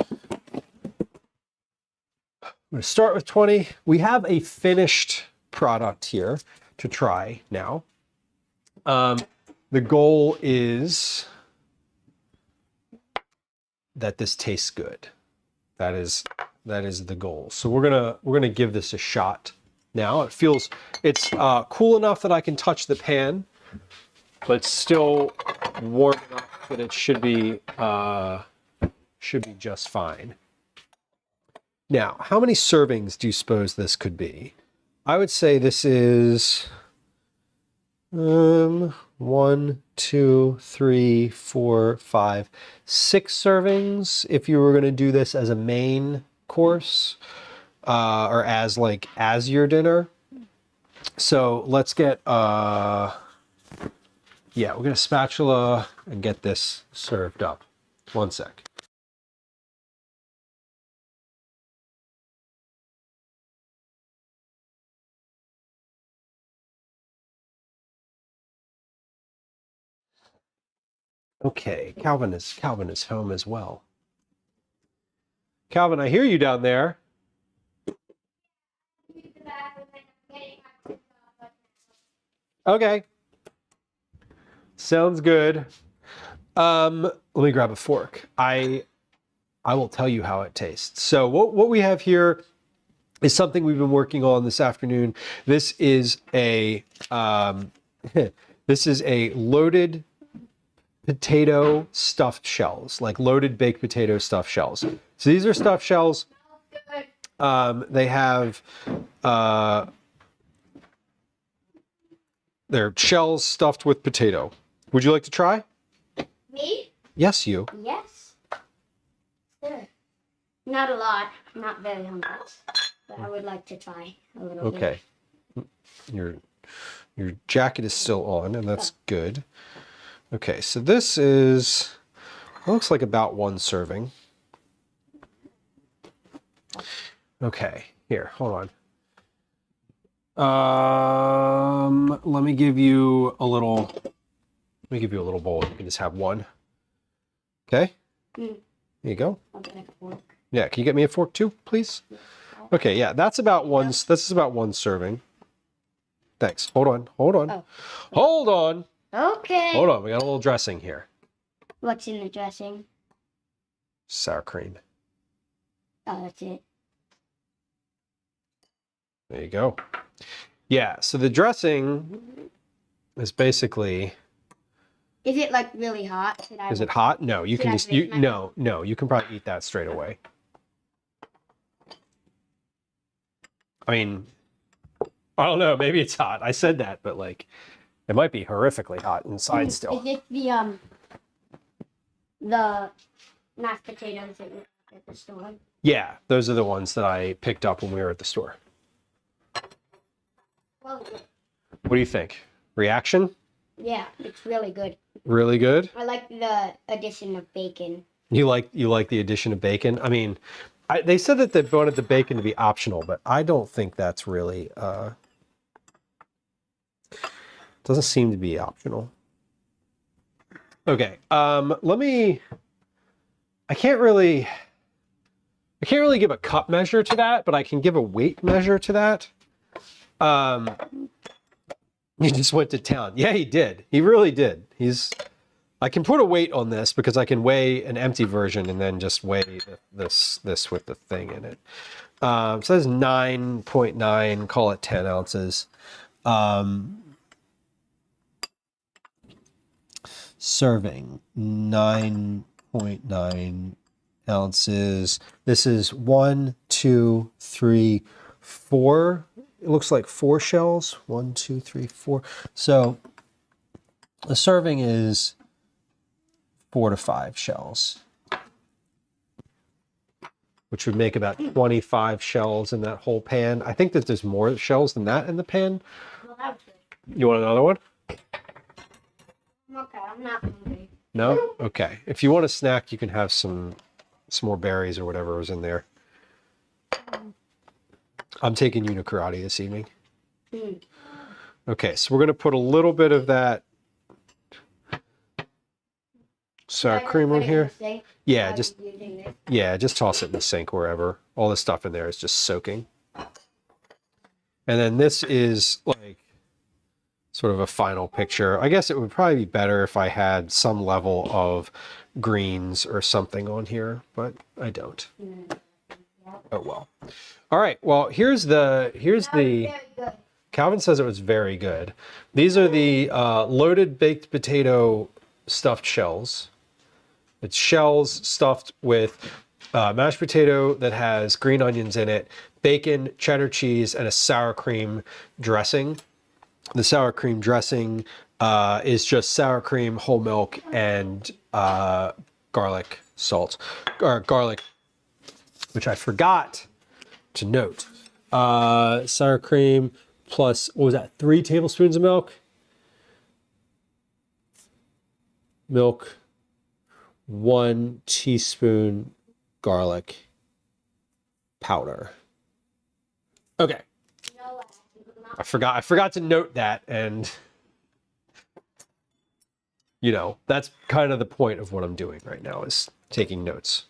going to start with 20. We have a finished product here to try now. The goal is that this tastes good. That is the goal. So we're gonna give this a shot now. It's cool enough that I can touch the pan, but still warm enough that it should be just fine. Now, how many servings do you suppose this could be? I would say this is 1, 2, 3, 4, 5, 6 servings if you were going to do this as a main course or as your dinner. So let's get we're going to spatula and get this served up. 1 sec. Okay, Calvin is home as well. Calvin, I hear you down there. Okay. Sounds good. Let me grab a fork. I will tell you how it tastes. So what we have here is something we've been working on this afternoon. This is a loaded potato stuffed shells, like loaded baked potato stuffed shells. So these are stuffed shells. They have they're shells stuffed with potato. Would you like to try? Me? Yes, you. Yes. Sure. Not a lot. I'm not very hungry, but I would like to try a little bit. Okay. Your jacket is still on, and that's good. Okay, so this looks like about 1 serving. Okay, here, hold on. Let me give you a little bowl. You can just have 1. Okay? There you go. I'll get a fork. Yeah, can you get me a fork too, please? Okay, yeah, that's about 1. This is about 1 serving. Thanks. Hold on. Oh. Hold on. Okay. Hold on, we got a little dressing here. What's in the dressing? Sour cream. Oh, that's it. There you go. Yeah, so the dressing is basically Is it like really hot? Is it hot? No, you Should can I just brace my no, you can probably eat that straight away. I mean, I don't know, maybe it's hot. I said that, but like it might be horrifically hot inside still. Is it the mashed potatoes that you got at the store? Yeah, those are the ones that I picked up when we were at the store. Well, What do you think? Reaction? yeah, it's really good. Really good? I like the addition of bacon. You like the addition of bacon? I mean, they said that they wanted the bacon to be optional, but I don't think that's really doesn't seem to be optional. Okay, I can't really give a cup measure to that, but I can give a weight measure to that. He just went to town. Yeah, he did. He really did. I can put a weight on this because I can weigh an empty version and then just weigh this with the thing in it. It says 9.9, call it 10 ounces. Serving 9.9 ounces. This is 1, 2, 3, 4. It looks like 4 shells. 1, 2, 3, 4. So the serving is 4 to 5 shells, which would make about 25 shells in that whole pan. I think that there's more shells than that in the pan. Well, that was good. You want another one? Okay, I'm not hungry. No? Okay. If you want a snack, you can have some more berries or whatever was in there. I'm taking you to karate this evening. Okay, so we're going to put a little bit of that sour cream on here. Yeah, just toss it in the sink wherever. All the stuff in there is just soaking. And then this is like sort of a final picture. I guess it would probably be better if I had some level of greens or something on here, but I don't. Oh well. All right. Well, here's the Calvin says it was very good. These are the loaded baked potato stuffed shells. It's shells stuffed with mashed potato that has green onions in it, bacon, cheddar cheese, and a sour cream dressing. The sour cream dressing is just sour cream, whole milk, and garlic salt, or garlic, which I forgot to note. Sour cream plus, what was that, 3 tablespoons of milk? Milk, 1 teaspoon garlic powder. Okay. I forgot to note that, and you know, that's kind of the point of what I'm doing right now, is taking notes.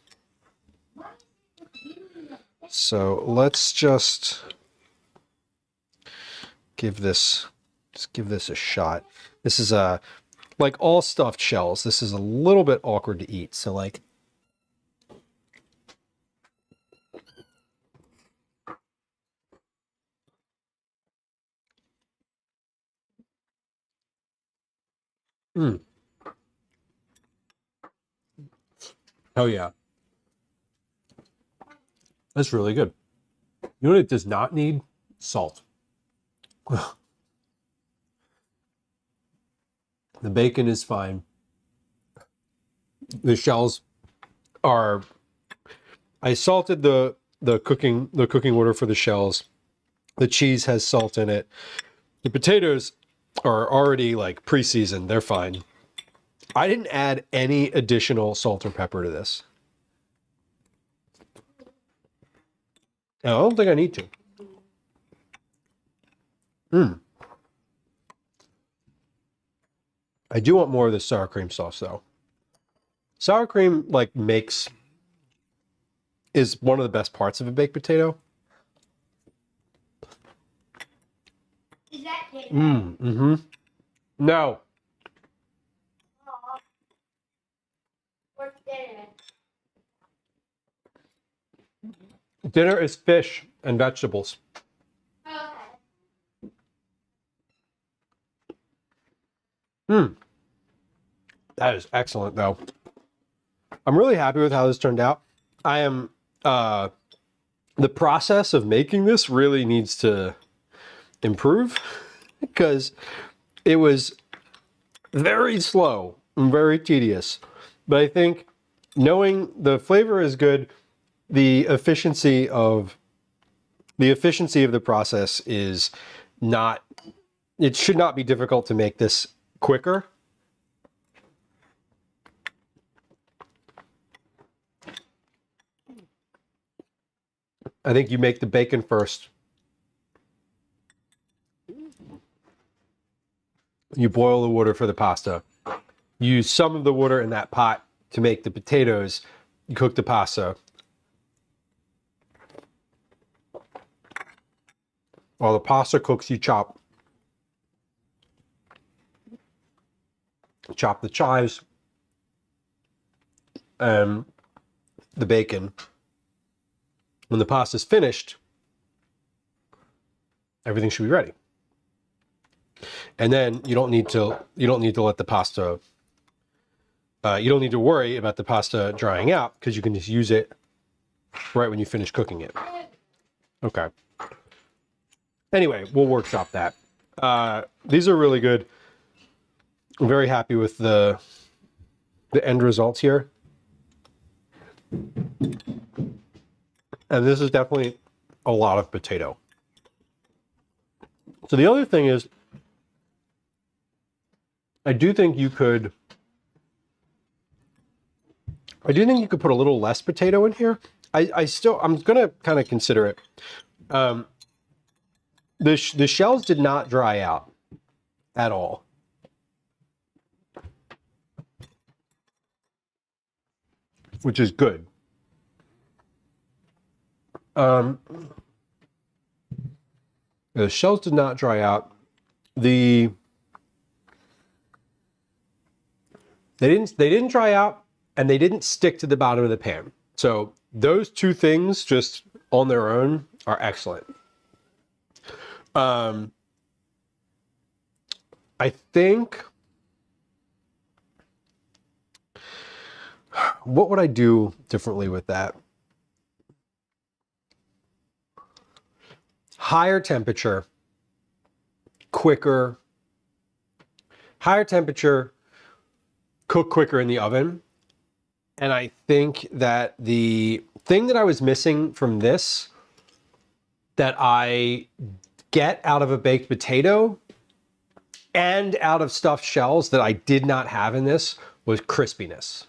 So let's just give this a shot. This is like all stuffed shells, this is a little bit awkward to eat. So like, oh yeah, that's really good. You know what it does not need? Salt. The bacon is fine. The shells are, I salted the cooking order for the shells. The cheese has salt in it. The potatoes are already like pre-seasoned. They're fine. I didn't add any additional salt or pepper to this. I don't think I need to. I do want more of this sour cream sauce though. Sour cream like is one of the best parts of a baked potato. Is that dinner? Mm-hmm. No. Aw. What's dinner? Dinner is fish and vegetables. Okay. That is excellent, though. I'm really happy with how this turned out. I am, the process of making this really needs to improve because it was very slow and very tedious. But I think knowing the flavor is good, the efficiency of the process is not, it should not be difficult to make this quicker. I think you make the bacon first. You boil the water for the pasta. You use some of the water in that pot to make the potatoes. You cook the pasta. While the pasta cooks, you chop the chives and the bacon. When the pasta's finished, everything should be ready. And then you don't need to let the pasta, you don't need to worry about the pasta drying out because you can just use it right when you finish cooking it. Okay. Anyway, we'll workshop that. These are really good. I'm very happy with the end results here. And this is definitely a lot of potato. So the other thing is, I do think you could put a little less potato in here. I'm gonna kind of consider it. The shells did not dry out at all. Which is good. The shells did not dry out. They didn't dry out, and they didn't stick to the bottom of the pan. So those two things just on their own are excellent. I think, what would I do differently with that? Higher temperature, quicker. Higher temperature, cook quicker in the oven. And I think that the thing that I was missing from this, that I get out of a baked potato and out of stuffed shells that I did not have in this, was crispiness.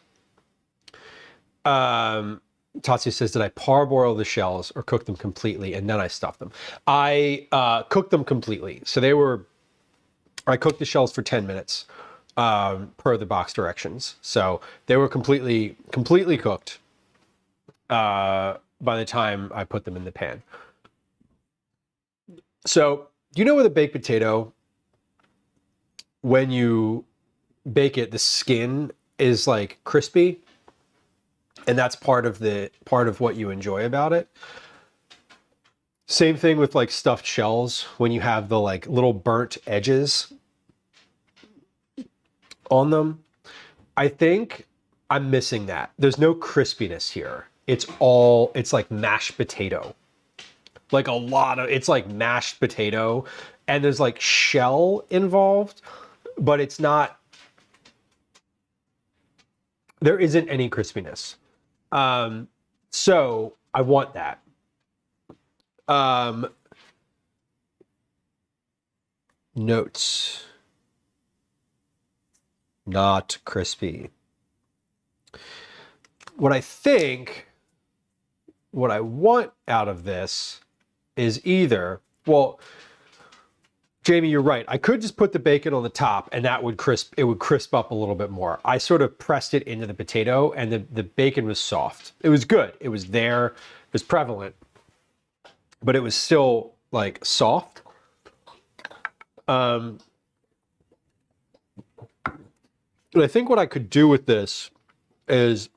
Tatsu says, did I parboil the shells or cook them completely and then I stuffed them? I cooked them completely. So I cooked the shells for 10 minutes per the box directions. So they were completely cooked by the time I put them in the pan. So, you know with a baked potato, when you bake it, the skin is like crispy, and that's part of what you enjoy about it. Same thing with like stuffed shells, when you have the like little burnt edges on them. I think I'm missing that. There's no crispiness here. It's like mashed potato. Like it's like mashed potato, and there's like shell involved, but it's not, there isn't any crispiness. So I want that. Notes. Not crispy. What I want out of this is either, well, Jamie, you're right. I could just put the bacon on the top and it would crisp up a little bit more. I sort of pressed it into the potato and the bacon was soft. It was good. It was there. It was prevalent, but it was still like soft. But I think what I could do with this is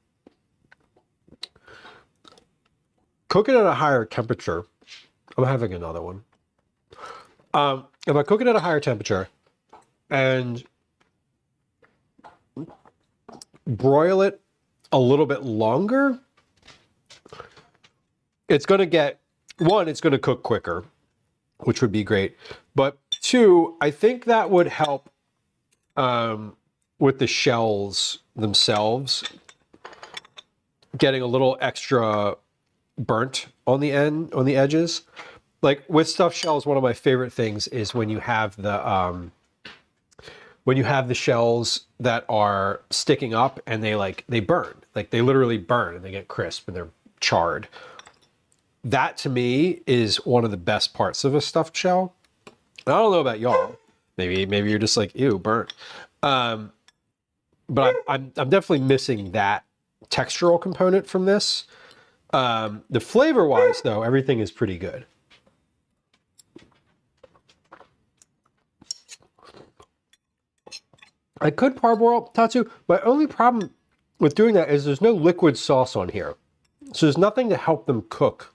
cook it at a higher temperature. I'm having another one. If I cook it at a higher temperature and broil it a little bit longer, it's going to get, one, it's going to cook quicker, which would be great. But two, I think that would help with the shells themselves getting a little extra burnt on the end, on the edges. Like with stuffed shells, one of my favorite things is when you have the shells that are sticking up and they burn, like they literally burn and they get crisp and they're charred. That to me is one of the best parts of a stuffed shell. And I don't know about y'all. Maybe you're just like, ew, burnt. But I'm definitely missing that textural component from this. The flavor wise though, everything is pretty good. I could parboil Tatsu. My only problem with doing that is there's no liquid sauce on here. So there's nothing to help them cook.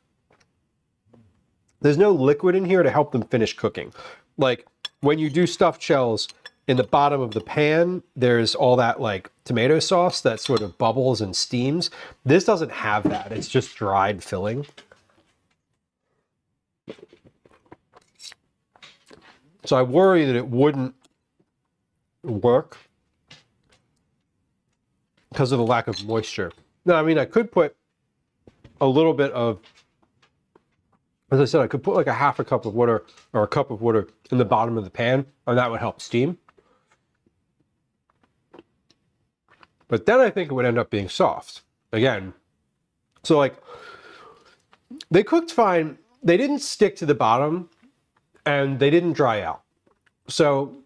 There's no liquid in here to help them finish cooking. Like when you do stuffed shells, in the bottom of the pan, there's all that like tomato sauce that sort of bubbles and steams. This doesn't have that. It's just dried filling. So I worry that it wouldn't work because of the lack of moisture. No, I mean, I could put a little bit of, as I said, I could put like a half a cup of water or a cup of water in the bottom of the pan, and that would help steam. But then I think it would end up being soft again. So like, they cooked fine. They didn't stick to the bottom and they didn't dry out. So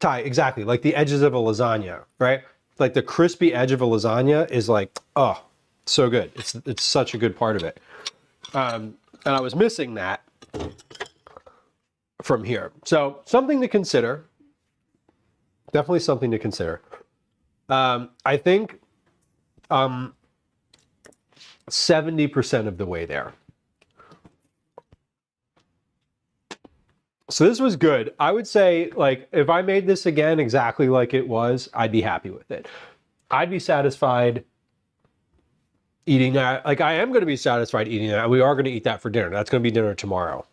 Ty, exactly, like the edges of a lasagna, right? Like the crispy edge of a lasagna is like, oh, so good. It's such a good part of it. And I was missing that from here. So something to consider. Definitely something to consider. I think 70% of the way there. So this was good. I would say, like, if I made this again exactly like it was, I'd be happy with it. I'd be satisfied eating that. Like, I am going to be satisfied eating that. We are going to eat that for dinner. That's going to be dinner tomorrow.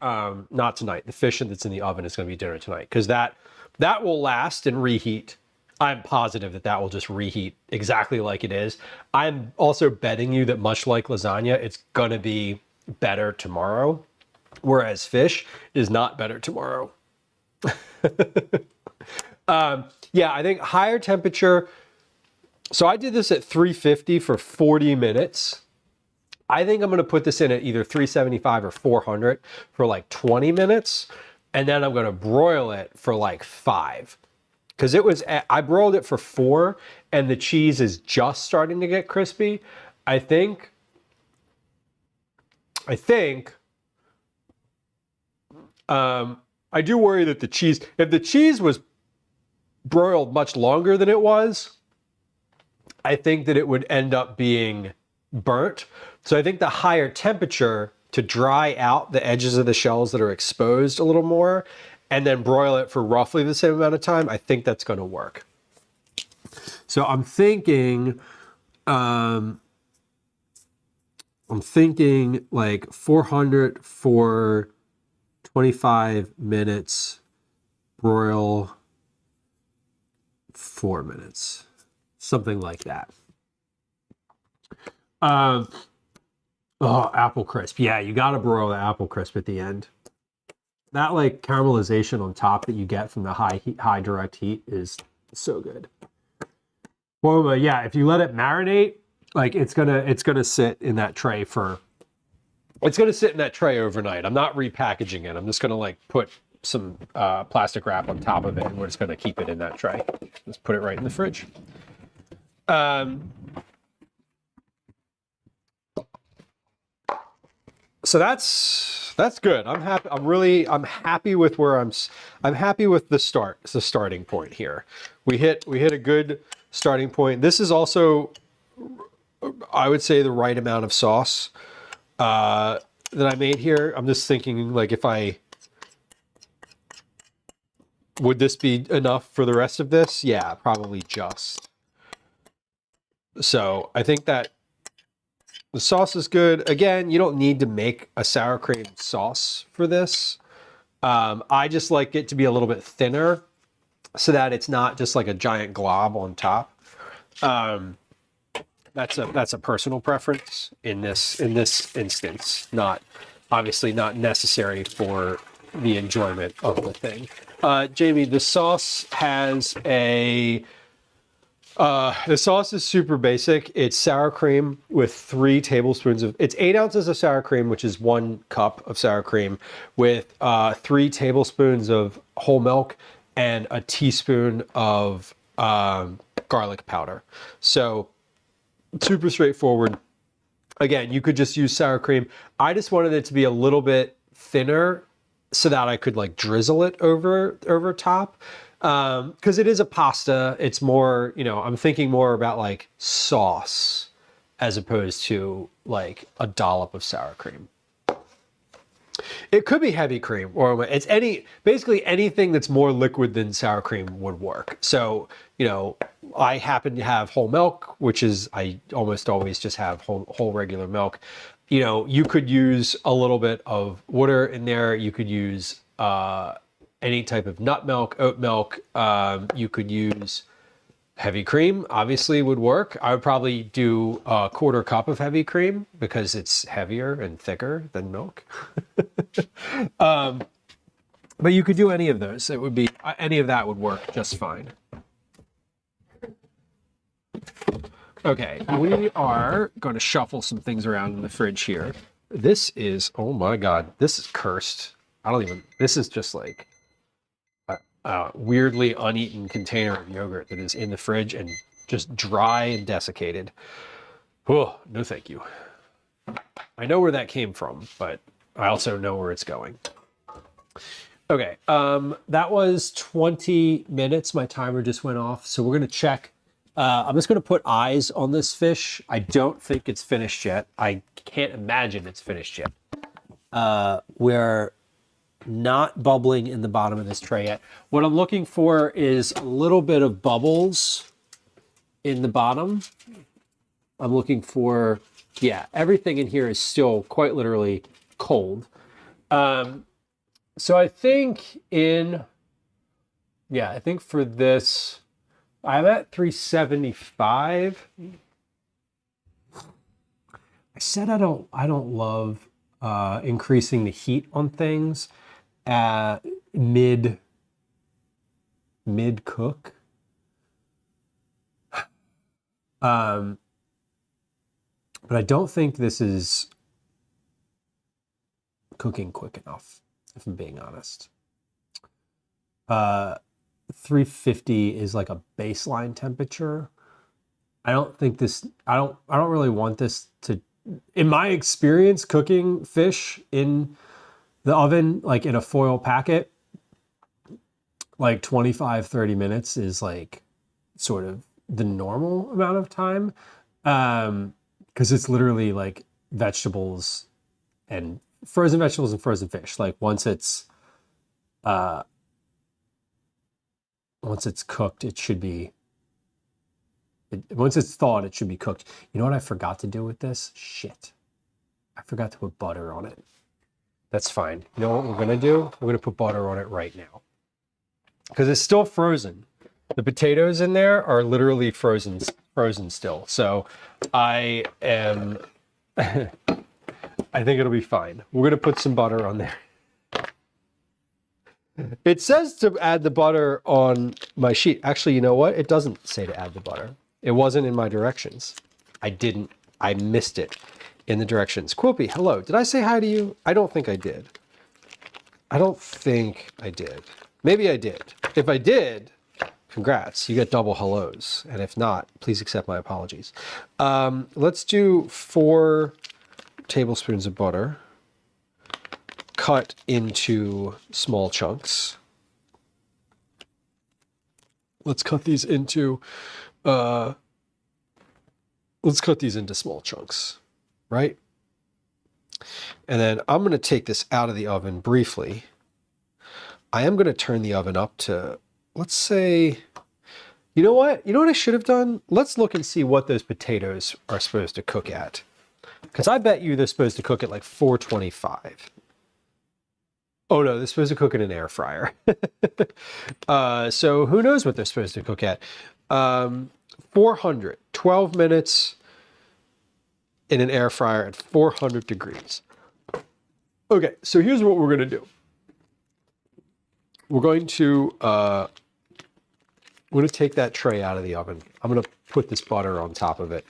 Not tonight. The fish that's in the oven is going to be dinner tonight, because that will last and reheat. I'm positive that will just reheat exactly like it is. I'm also betting you that much like lasagna, it's going to be better tomorrow. Whereas fish is not better tomorrow. Yeah, I think higher temperature. So I did this at 350 for 40 minutes. I think I'm going to put this in at either 375 or 400 for like 20 minutes. And then I'm going to broil it for like 5. Because I broiled it for 4 and the cheese is just starting to get crispy. I think I do worry that if the cheese was broiled much longer than it was, I think that it would end up being burnt. So I think the higher temperature to dry out the edges of the shells that are exposed a little more, and then broil it for roughly the same amount of time, I think that's going to work. So I'm thinking like 400 for 25 minutes, broil 4 minutes, something like that. Oh, apple crisp. Yeah, you got to broil the apple crisp at the end. That like caramelization on top that you get from the high direct heat is so good. Well, but yeah, if you let it marinate, like it's gonna sit in that tray overnight. I'm not repackaging it. I'm just gonna like put some plastic wrap on top of it, and we're just gonna keep it in that tray. Just put it right in the fridge. So that's good. I'm happy. I'm happy with where I'm happy with the starting point here. We hit a good starting point. This is also, I would say, the right amount of sauce that I made here. I'm just thinking, like, if I Would this be enough for the rest of this? Yeah, probably just. So I think that the sauce is good. Again, you don't need to make a sour cream sauce for this. I just like it to be a little bit thinner so that it's not just like a giant glob on top. That's a personal preference in this instance. Not obviously not necessary for the enjoyment of the thing. Jamie, the sauce has a. The sauce is super basic. It's sour cream with 3 tablespoons of. It's 8 ounces of sour cream, which is 1 cup of sour cream, with 3 tablespoons of whole milk and a teaspoon of garlic powder. So super straightforward. Again, you could just use sour cream. I just wanted it to be a little bit thinner so that I could like drizzle it over top. Because it is a pasta. It's more, I'm thinking more about like sauce as opposed to like a dollop of sour cream. It could be heavy cream, or it's basically anything that's more liquid than sour cream would work. So, I happen to have whole milk, which is, I almost always just have whole regular milk. You could use a little bit of water in there. You could use, any type of nut milk, oat milk. You could use heavy cream, obviously would work. I would probably do a 1/4 cup of heavy cream because it's heavier and thicker than milk. But you could do any of those. It would be, any of that would work just fine. Okay, we are going to shuffle some things around in the fridge here. This is, oh my God, this is cursed. This is just like a weirdly uneaten container of yogurt that is in the fridge and just dry and desiccated. Oh, no thank you. I know where that came from, but I also know where it's going. Okay, that was 20 minutes. My timer just went off, so we're gonna check. I'm just gonna put eyes on this fish. I don't think it's finished yet. I can't imagine it's finished yet. We're not bubbling in the bottom of this tray yet. What I'm looking for is a little bit of bubbles in the bottom. I'm looking for, yeah, everything in here is still quite literally cold. So I think I think for this, I'm at 375. I said I don't love increasing the heat on things at mid cook. But I don't think this is cooking quick enough, if I'm being honest. 350 is like a baseline temperature. I don't really want this to, in my experience cooking fish in the oven, like in a foil packet, like 25-30 minutes is like sort of the normal amount of time. Because it's literally like vegetables and frozen fish. Like once it's cooked, it should be, once it's thawed, it should be cooked. You know what I forgot to do with this? Shit. I forgot to put butter on it. That's fine. You know what we're gonna do? We're gonna put butter on it right now. Because it's still frozen. The potatoes in there are literally frozen still. So I think it'll be fine. We're gonna put some butter on there. It says to add the butter on my sheet. Actually, you know what? It doesn't say to add the butter. It wasn't in my directions. I missed it in the directions. Quilpy, hello. Did I say hi to you? I don't think I did. Maybe I did. If I did, congrats. You get double hellos. And if not, please accept my apologies. Let's do 4 tablespoons of butter cut into small chunks. Let's cut these into small chunks, right? And then I'm going to take this out of the oven briefly I am going to turn the oven up to, let's say, you know what? You know what I should have done? Let's look and see what those potatoes are supposed to cook at. Because I bet you they're supposed to cook at like 425. Oh no, they're supposed to cook in an air fryer. So who knows what they're supposed to cook at? 400, 12 minutes in an air fryer at 400 degrees. Okay, so here's what we're going to do. We're going to take that tray out of the oven. I'm going to put this butter on top of it.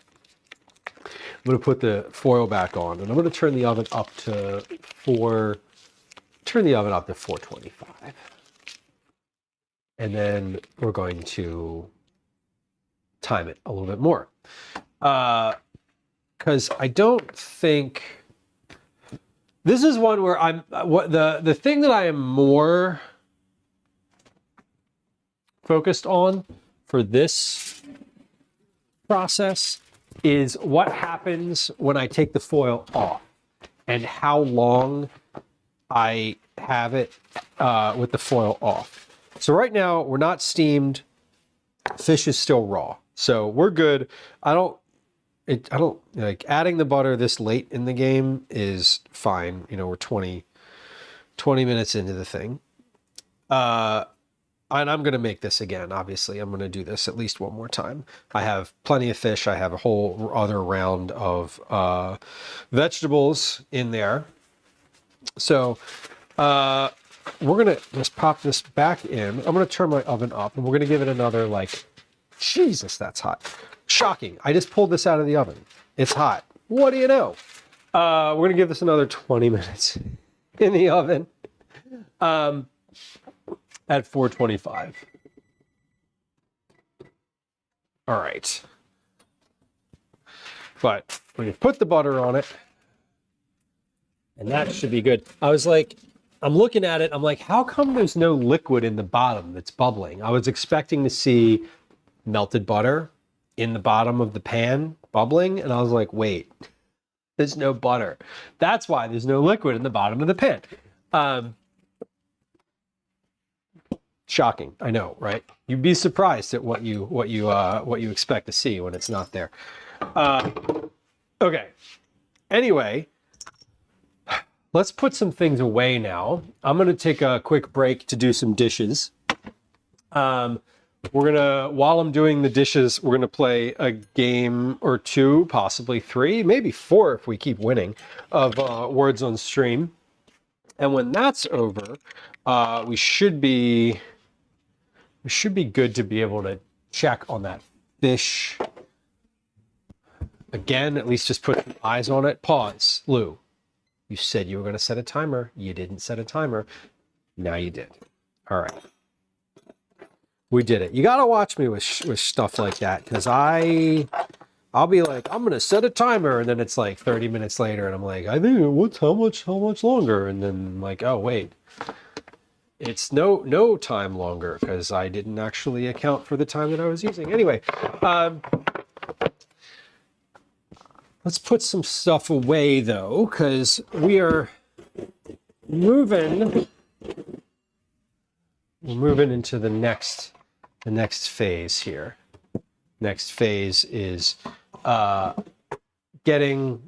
I'm going to put the foil back on, and I'm going to turn the oven up to 425. And then we're going to time it a little bit more. Because I don't think this is one where the thing that I am more focused on for this process is what happens when I take the foil off and how long I have it with the foil off. So right now we're not steamed. Fish is still raw, so we're good. I don't like adding the butter this late in the game is fine. You know, we're 20 minutes into the thing. And I'm going to make this again. Obviously, I'm going to do this at least one more time. I have plenty of fish. I have a whole other round of vegetables in there. So we're going to just pop this back in. I'm going to turn my oven up, and we're going to give it another, like, Jesus, that's hot. Shocking. I just pulled this out of the oven. It's hot. What do you know? We're going to give this another 20 minutes in the oven. At 425. All right. But when you put the butter on it, and that should be good. I was like, I'm looking at it, I'm like, how come there's no liquid in the bottom that's bubbling? I was expecting to see melted butter in the bottom of the pan bubbling, and I was like, wait, there's no butter. That's why there's no liquid in the bottom of the pan. Shocking, I know, right? You'd be surprised at what you expect to see when it's not there. Okay. Anyway, let's put some things away now. I'm gonna take a quick break to do some dishes. While I'm doing the dishes, we're gonna play a game or two, possibly 3, maybe 4 if we keep winning, of Words on Stream. And when that's over, we should be good to be able to check on that fish again, at least just put eyes on it. Pause. Lou, you said you were going to set a timer. You didn't set a timer. Now you did. All right. We did it. You got to watch me with stuff like that, because I'll be like, I'm going to set a timer, and then it's like 30 minutes later, and I'm like, I think how much longer? And then I'm like, oh, wait. It's no time longer, because I didn't actually account for the time that I was using. Anyway, let's put some stuff away, though, because we are moving. We're moving into the next phase here. Next phase is getting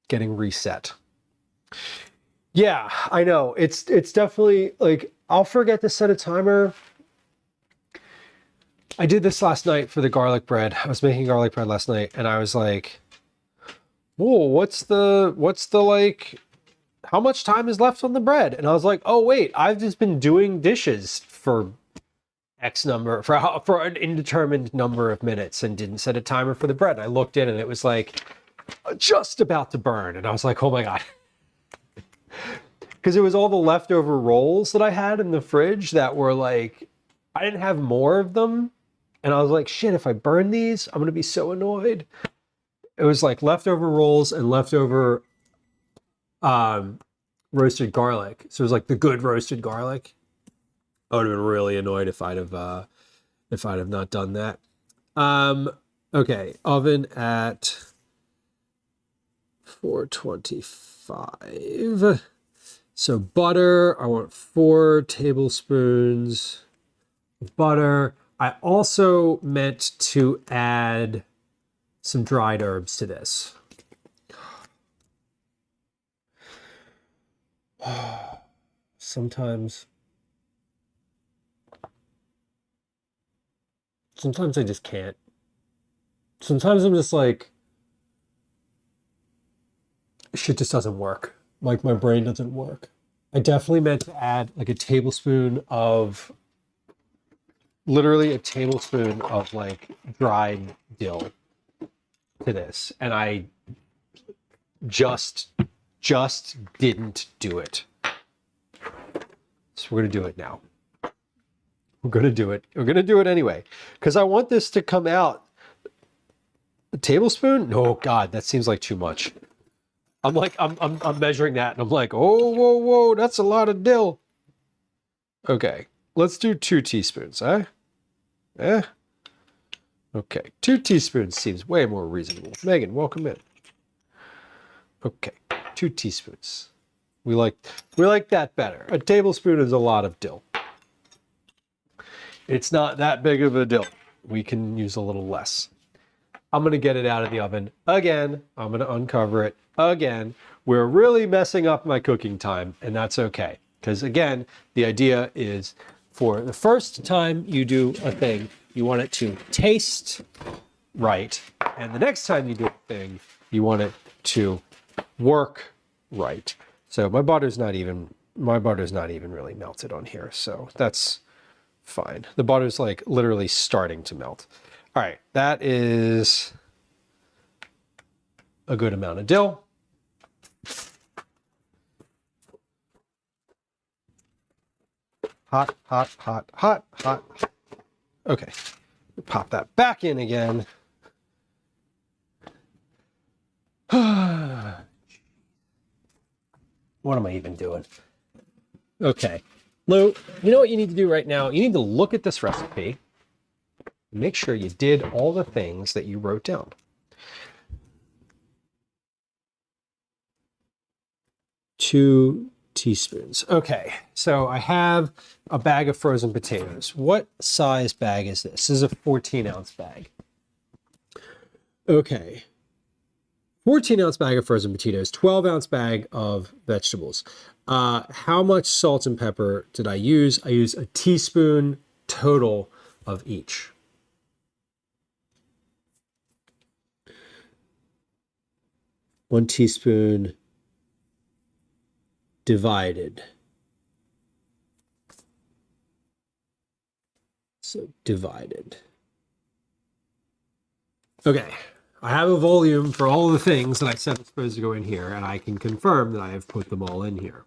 reset. Yeah, I know. It's definitely like, I'll forget to set a timer. I did this last night for the garlic bread. I was making garlic bread last night, and I was like, whoa, what's the like, how much time is left on the bread? And I was like, oh wait, I've just been doing dishes for X number, for an indeterminate number of minutes, and didn't set a timer for the bread. And I looked in, and it was like just about to burn, and I was like, oh my God. Because it was all the leftover rolls that I had in the fridge that were like, I didn't have more of them. And I was like, shit, if I burn these, I'm going to be so annoyed. It was like leftover rolls and leftover roasted garlic. So it was like the good roasted garlic. I would have been really annoyed if I'd have not done that. Okay, oven at 425. So butter, I want 4 tablespoons of butter. I also meant to add some dried herbs to this. Sometimes I just can't. Sometimes I'm just like, shit just doesn't work. Like my brain doesn't work. I definitely meant to add like a tablespoon of, literally a tablespoon of like dried dill to this. And I just didn't do it. So we're going to do it now. We're going to do it. We're going to do it anyway. Because I want this to come out. A tablespoon? No, God, that seems like too much. I'm like, I'm measuring that and I'm like, oh, whoa, that's a lot of dill. Okay, let's do 2 teaspoons, eh? Okay, 2 teaspoons seems way more reasonable. Megan, welcome in. Okay, 2 teaspoons. We like that better. A tablespoon is a lot of dill. It's not that big of a dill. We can use a little less. I'm going to get it out of the oven again. I'm going to uncover it again. We're really messing up my cooking time, and that's okay. Because again, the idea is for the first time you do a thing, you want it to taste right. And the next time you do a thing, you want it to work right. So my butter's not even really melted on here. So that's fine. The butter's like literally starting to melt. All right, that is a good amount of dill. Hot, hot, hot, hot, hot. Okay, pop that back in again. What am I even doing? Okay, Lou, you know what you need to do right now? You need to look at this recipe. Make sure you did all the things that you wrote down. Two teaspoons. Okay, so I have a bag of frozen potatoes. What size bag is this? This is a 14-ounce bag. Okay. 14-ounce bag of frozen potatoes, 12-ounce bag of vegetables. How much salt and pepper did I use? I used a teaspoon total of each. One teaspoon divided. So divided. Okay, I have a volume for all the things that I said are supposed to go in here, and I can confirm that I have put them all in here.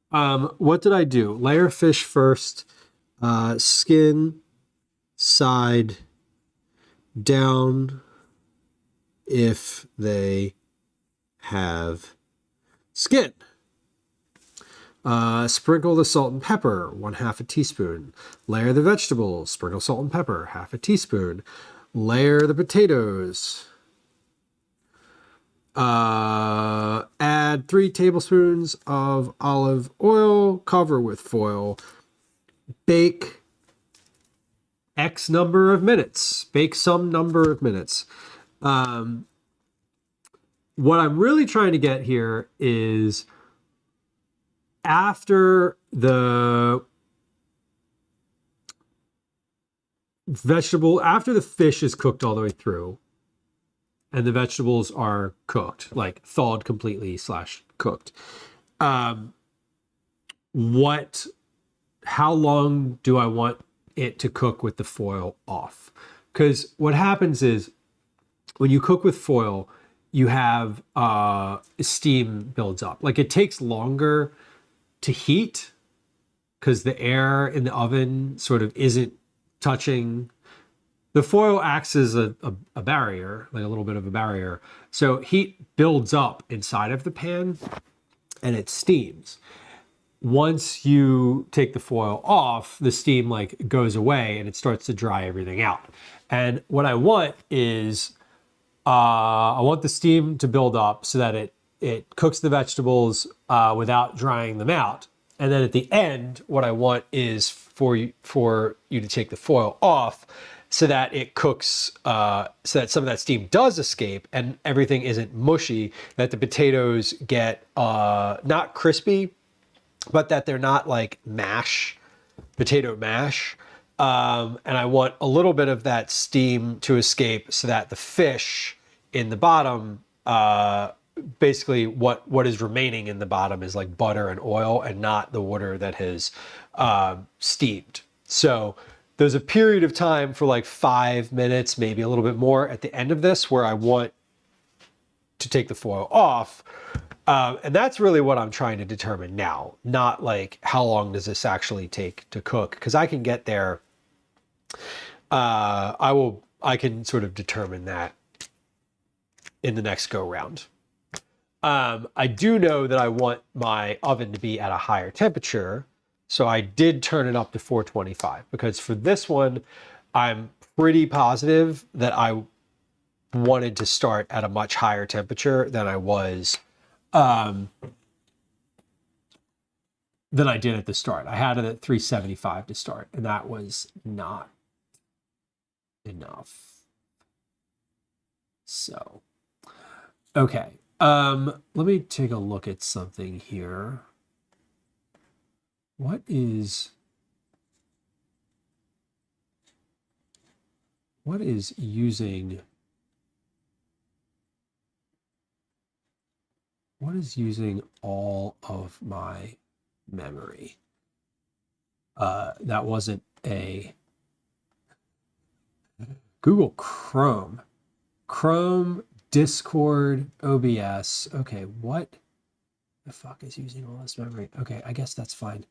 What did I do? Layer fish first, skin, side, down, if they have skin. Sprinkle the salt and pepper, 1/2 a teaspoon. Layer the vegetables, sprinkle salt and pepper, 1/2 a teaspoon. Layer the potatoes. Add 3 tablespoons of olive oil, cover with foil. Bake X number of minutes. Bake some number of minutes. What I'm really trying to get here is after the fish is cooked all the way through and the vegetables are cooked, like thawed completely / cooked, how long do I want it to cook with the foil off? Because what happens is when you cook with foil, you have steam builds up. Like it takes longer to heat because the air in the oven sort of isn't touching. The foil acts as a barrier, like a little bit of a barrier. So heat builds up inside of the pan and it steams. Once you take the foil off, the steam like goes away and it starts to dry everything out. And what I want is I want the steam to build up so that it cooks the vegetables without drying them out. And then at the end, what I want is for you to take the foil off so that it cooks, so that some of that steam does escape and everything isn't mushy, that the potatoes get not crispy, but that they're not like mash, potato mash. And I want a little bit of that steam to escape so that the fish in the bottom, basically what is remaining in the bottom is like butter and oil and not the water that has steamed. So there's a period of time for like 5 minutes, maybe a little bit more at the end of this where I want to take the foil off. And that's really what I'm trying to determine now, not like how long does this actually take to cook, because I can get there. I can sort of determine that in the next go round. I do know that I want my oven to be at a higher temperature. So I did turn it up to 425 because for this one, I'm pretty positive that I wanted to start at a much higher temperature than I was, than I did at the start. I had it at 375 to start, and that was not enough. So, okay. Let me take a look at something here. What is using all of my memory? That wasn't a Google Chrome, Discord, OBS. Okay, what the fuck is using all this memory? Okay, I guess that's fine.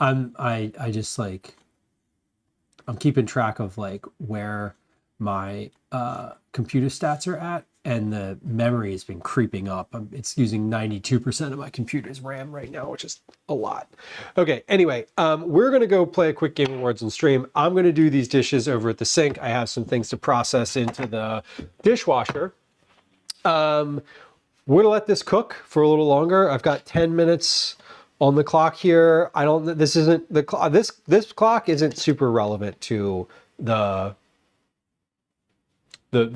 I just like, I'm keeping track of like where my computer stats are at, and the memory has been creeping up. It's using 92% of my computer's RAM right now, which is a lot. Okay, anyway, we're gonna go play a quick game of Words and stream. I'm gonna do these dishes over at the sink. I have some things to process into the dishwasher. We're gonna let this cook for a little longer. I've got 10 minutes on the clock here. I don't, this isn't the clock, this clock isn't super relevant to the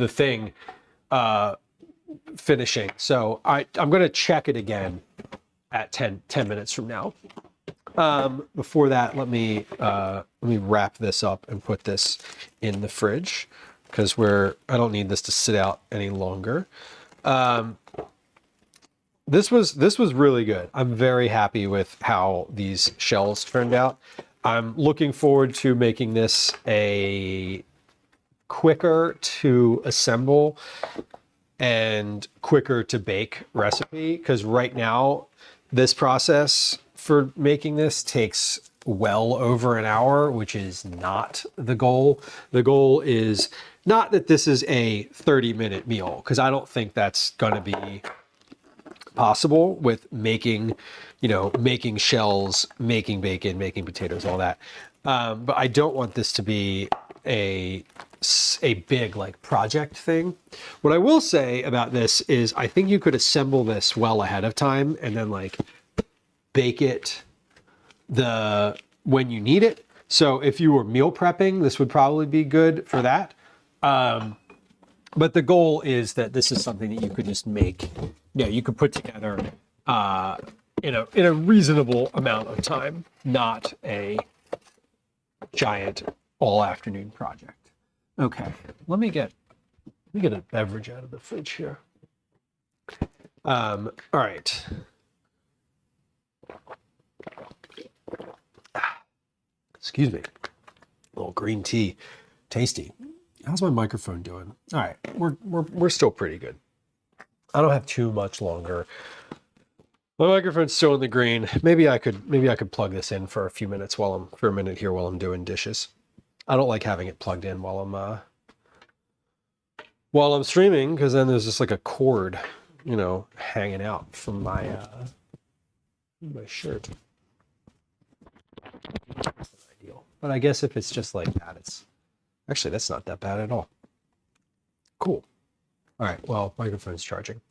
thing finishing. So I'm going to check it again at 10 minutes from now. Before that, let me wrap this up and put this in the fridge because I don't need this to sit out any longer. This was really good. I'm very happy with how these shells turned out. I'm looking forward to making this a quicker to assemble and quicker to bake recipe, because right now this process for making this takes well over an hour, which is not the goal. The goal is not that this is a 30-minute meal, because I don't think that's going to be possible with making, making shells, making bacon, making potatoes, all that. But I don't want this to be a big like project thing. What I will say about this is I think you could assemble this well ahead of time and then like bake it when you need it. So if you were meal prepping, this would probably be good for that. But the goal is that this is something that you could just make, you could put together in a reasonable amount of time, not a giant all afternoon project. Okay, let me get a beverage out of the fridge here. All right. Excuse me. A little green tea, tasty. How's my microphone doing? All right, we're still pretty good. I don't have too much longer. My microphone's still in the green. Maybe I could plug this in for a few minutes while I'm doing dishes. I don't like having it plugged in while I'm streaming, because then there's just like a cord, hanging out from my shirt. That's not ideal. But I guess if it's just like that, actually that's not that bad at all. Cool. All right. Well, microphone's charging.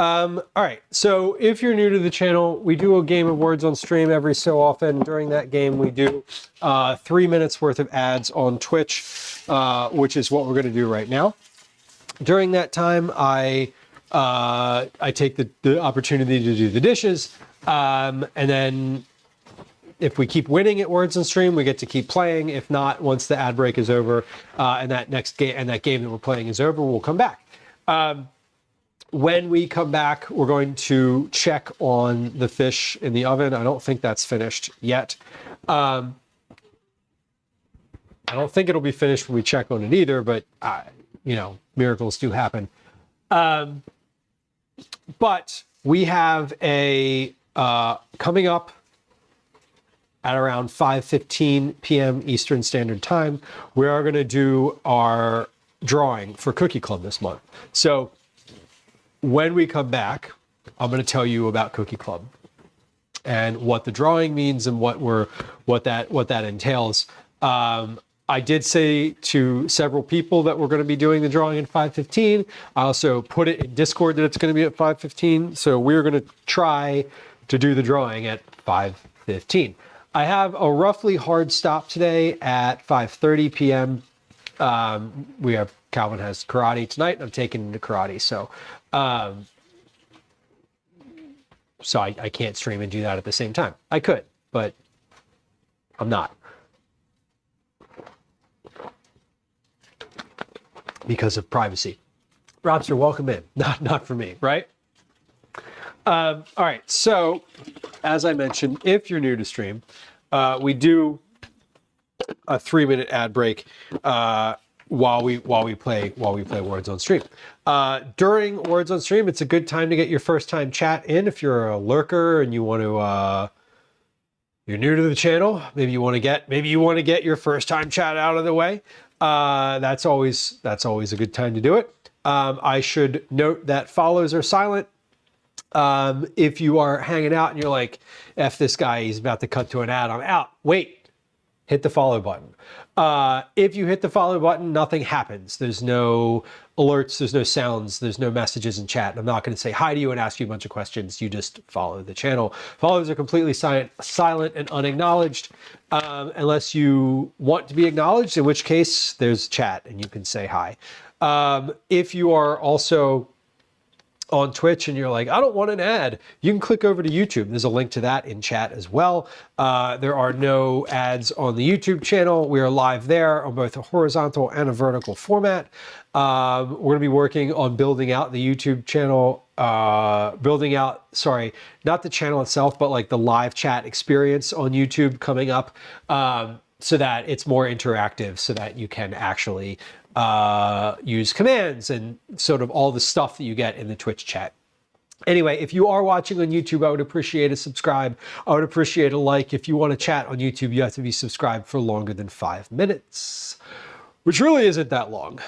All right, so if you're new to the channel, we do a game of words on stream every so often. During that game, we do 3 minutes worth of ads on Twitch, which is what we're going to do right now. During that time, I take the opportunity to do the dishes, and then if we keep winning at Words on Stream, we get to keep playing. If not, once the ad break is over and that game that we're playing is over, we'll come back. When we come back, we're going to check on the fish in the oven. I don't think that's finished yet. I don't think it'll be finished when we check on it either, but you know, miracles do happen. But we have a coming up at around 5:15 p.m. Eastern Standard Time. We are going to do our drawing for Cookie Club this month. So when we come back, I'm going to tell you about Cookie Club and what the drawing means and what that entails. I did say to several people that we're going to be doing the drawing at 5:15. I also put it in Discord that it's going to be at 5:15. So we're going to try to do the drawing at 5:15. I have a roughly hard stop today at 5:30 p.m. Calvin has karate tonight. I'm taking him to karate. So I can't stream and do that at the same time. I could, but I'm not. Because of privacy. Robster, welcome in. Not for me, right? All right, so as I mentioned, if you're new to stream, we do a 3-minute ad break while we play Words on Stream. During Words on Stream, it's a good time to get your first time chat in. If you're a lurker and you want to you're new to the channel, maybe you want to get your first time chat out of the way. That's always a good time to do it. I should note that follows are silent. If you are hanging out and you're like, F this guy, he's about to cut to an ad, I'm out. Wait, hit the follow button. If you hit the follow button, nothing happens. There's no alerts, there's no sounds, there's no messages in chat. I'm not going to say hi to you and ask you a bunch of questions. You just follow the channel. Follows are completely silent and unacknowledged, unless you want to be acknowledged, in which case there's chat and you can say hi. If you are also on Twitch and you're like, I don't want an ad, you can click over to YouTube. There's a link to that in chat as well. There are no ads on the YouTube channel. We are live there on both a horizontal and a vertical format. We're going to be working on building out the YouTube channel, not the channel itself, but like the live chat experience on YouTube coming up, so that it's more interactive, so that you can actually use commands and sort of all the stuff that you get in the Twitch chat. Anyway, if you are watching on YouTube, I would appreciate a subscribe. I would appreciate a like. If you want to chat on YouTube, you have to be subscribed for longer than 5 minutes, which really isn't that long.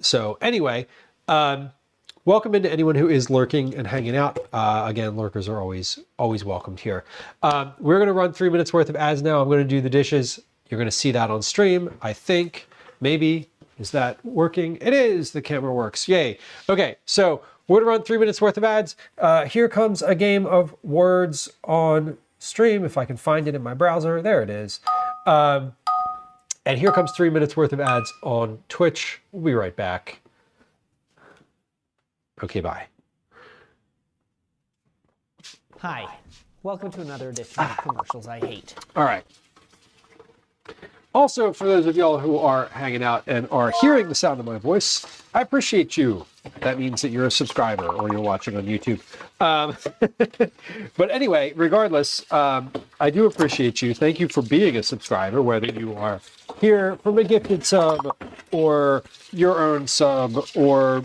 So anyway, welcome into anyone who is lurking and hanging out. Again, lurkers are always welcomed here. We're going to run 3 minutes worth of ads now. I'm going to do the dishes. You're going to see that on stream, I think. Maybe. Is that working? It is. The camera works. Yay. Okay, so we're going to run 3 minutes worth of ads. Here comes a game of Words on Stream, if I can find it in my browser. There it is. And here comes 3 minutes worth of ads on Twitch. We'll be right back. Okay, bye. Hi, welcome to another edition of Commercials I Hate. All right. Also, for those of y'all who are hanging out and are hearing the sound of my voice, I appreciate you. That means that you're a subscriber or you're watching on YouTube. But anyway, regardless, I do appreciate you. Thank you for being a subscriber, whether you are here from a gifted sub or your own sub, or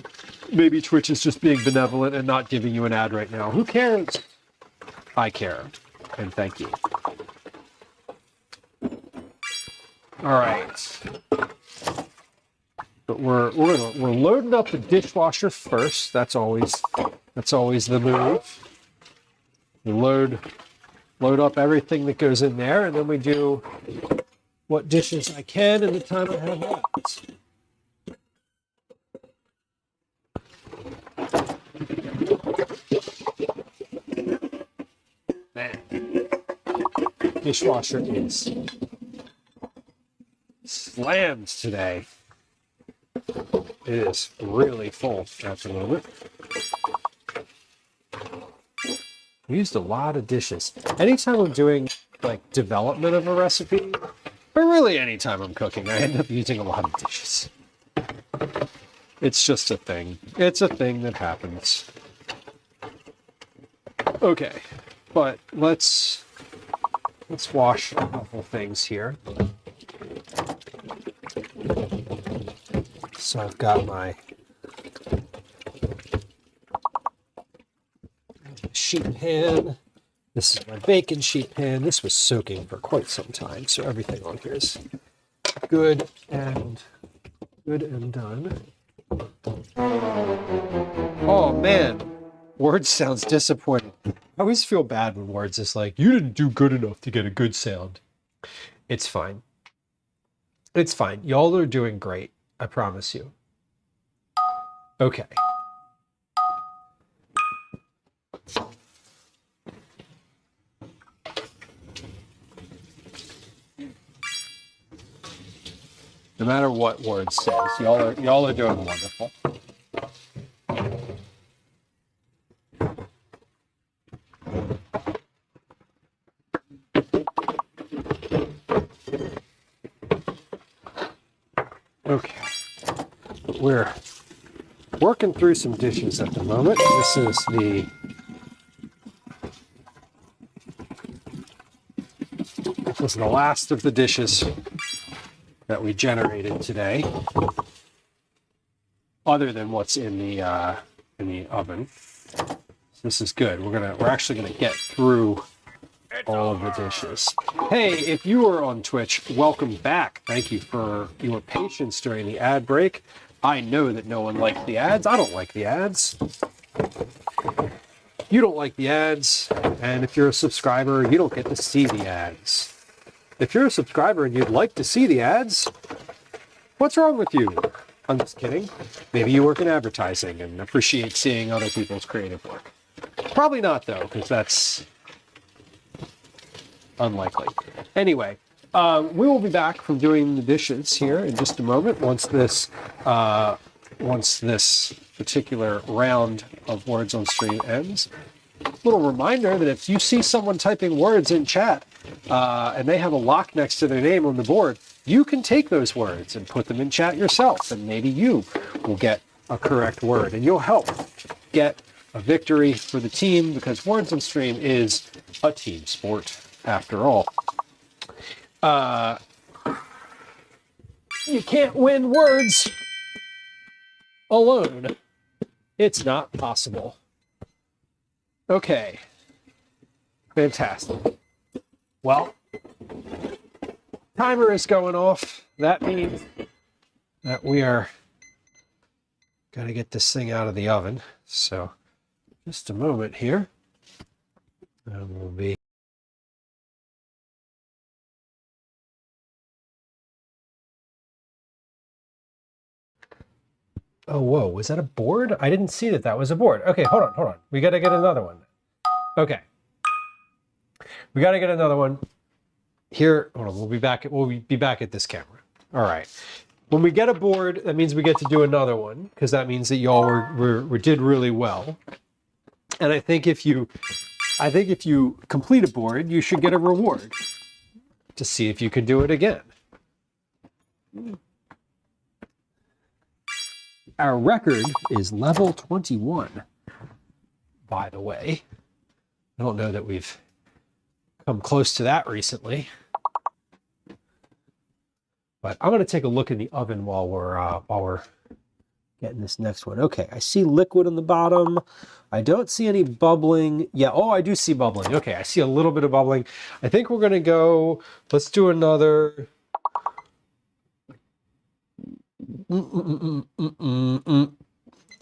maybe Twitch is just being benevolent and not giving you an ad right now. Who cares? I care, and thank you. All right, but we're loading up the dishwasher first. That's always the move. We load up everything that goes in there, and then we do what dishes I can in the time I have left. dishwasher is slammed today. It is really full at the moment. We used a lot of dishes. Anytime I'm doing like development of a recipe, but really anytime I'm cooking, I end up using a lot of dishes. It's just a thing. It's a thing that happens. Okay, but let's wash a couple things here. So I've got my sheet pan. This is my bacon sheet pan. This was soaking for quite some time, so everything on here is good and done. Oh man, Words sounds disappointed. I always feel bad when Words is like, you didn't do good enough to get a good sound. It's fine. It's fine. Y'all are doing great. I promise you. Okay. No matter what Words says, y'all are doing wonderful. Okay, we're working through some dishes at the moment. This was the last of the dishes that we generated today, other than what's in the oven. So this is good. We're actually gonna get through all of the dishes. Hey, if you are on Twitch, welcome back. Thank you for your patience during the ad break. I know that no one likes the ads. I don't like the ads. You don't like the ads, and if you're a subscriber, you don't get to see the ads. If you're a subscriber and you'd like to see the ads, what's wrong with you? I'm just kidding. Maybe you work in advertising and appreciate seeing other people's creative work. Probably not, though, because that's unlikely. Anyway, we will be back from doing the dishes here in just a moment once this particular round of Words on Stream ends. Little reminder that if you see someone typing words in chat and they have a lock next to their name on the board, you can take those words and put them in chat yourself, and maybe you will get a correct word, and you'll help get a victory for the team, because Words on Stream is a team sport after all. You can't win words alone. It's not possible. Okay. Fantastic. Well, timer is going off. That means that we are going to get this thing out of the oven. So just a moment here. And we'll be Oh, whoa, was that a board? I didn't see that that was a board. Okay, hold on. We got to get another one. Okay. We got to get another one. Here, hold on, we'll be back at this camera. All right. When we get a board, that means we get to do another one, because that means that y'all did really well. And I think if you complete a board, you should get a reward to see if you can do it again. Our record is level 21, by the way. I don't know that we've come close to that recently. But I'm going to take a look in the oven while we're getting this next one. Okay, I see liquid on the bottom. I don't see any bubbling. Yeah, oh, I do see bubbling. Okay, I see a little bit of bubbling. I think we're going to go, let's do another... Let's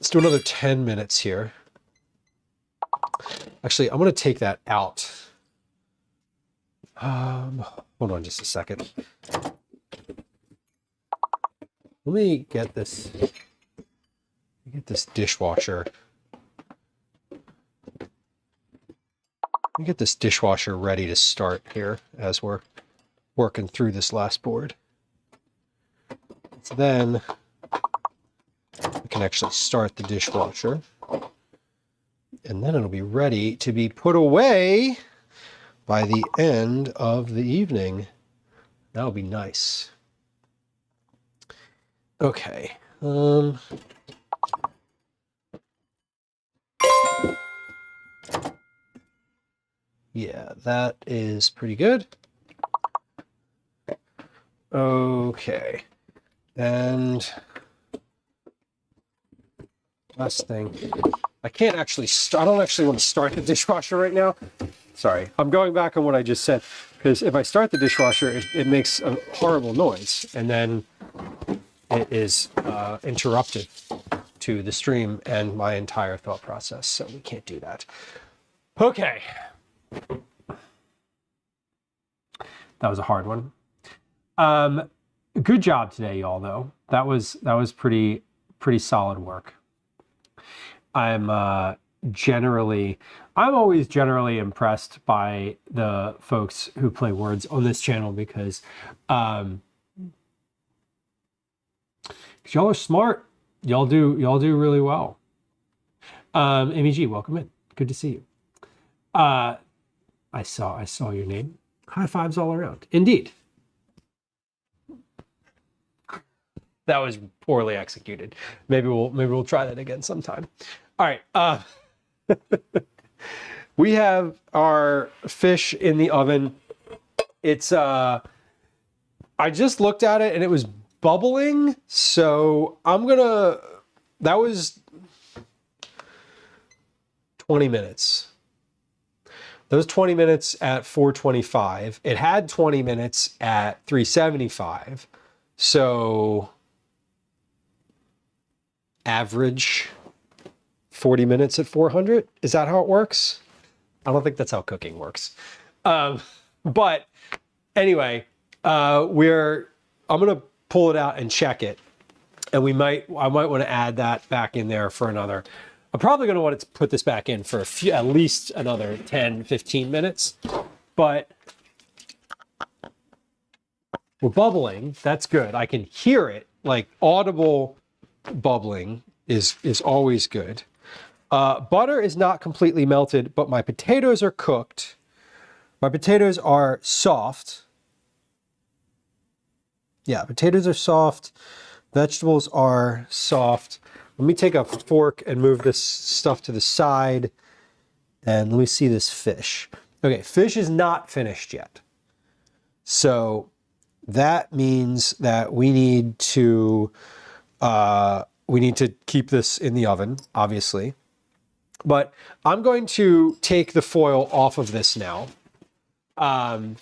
do another 10 minutes here. Actually, I'm going to take that out. Hold on just a second. Let me get this dishwasher Let me get this dishwasher ready to start here as we're working through this last board. So then we can actually start the dishwasher. And then it'll be ready to be put away by the end of the evening. That'll be nice. Okay. Yeah, that is pretty good. Okay. And last thing. I can't actually I don't actually want to start the dishwasher right now. Sorry. I'm going back on what I just said. Because if I start the dishwasher, it makes a horrible noise. And then it is interrupted to the stream and my entire thought process. So we can't do that. Okay. That was a hard one. Good job today, y'all, though. That was pretty solid work. I'm always generally impressed by the folks who play Words on this channel because y'all are smart. Y'all do really well. Amy G, welcome in. Good to see you. I saw your name. High fives all around. Indeed. That was poorly executed. Maybe we'll try that again sometime. All right. We have our fish in the oven. It's I just looked at it and it was bubbling, so that was 20 minutes. Those 20 minutes at 425. It had 20 minutes at 375. So average 40 minutes at 400. Is that how it works? I don't think that's how cooking works. But anyway, I'm going to pull it out and check it. And I might want to add that back in there for another. I'm probably going to want to put this back in for at least another 10, 15 minutes. But we're bubbling. That's good. I can hear it. Like audible bubbling is always good. Butter is not completely melted, but my potatoes are cooked. My potatoes are soft. Yeah, potatoes are soft. Vegetables are soft. Let me take a fork and move this stuff to the side. And let me see this fish. Okay, fish is not finished yet. So that means that we need to keep this in the oven, obviously. But I'm going to take the foil off of this now. I'm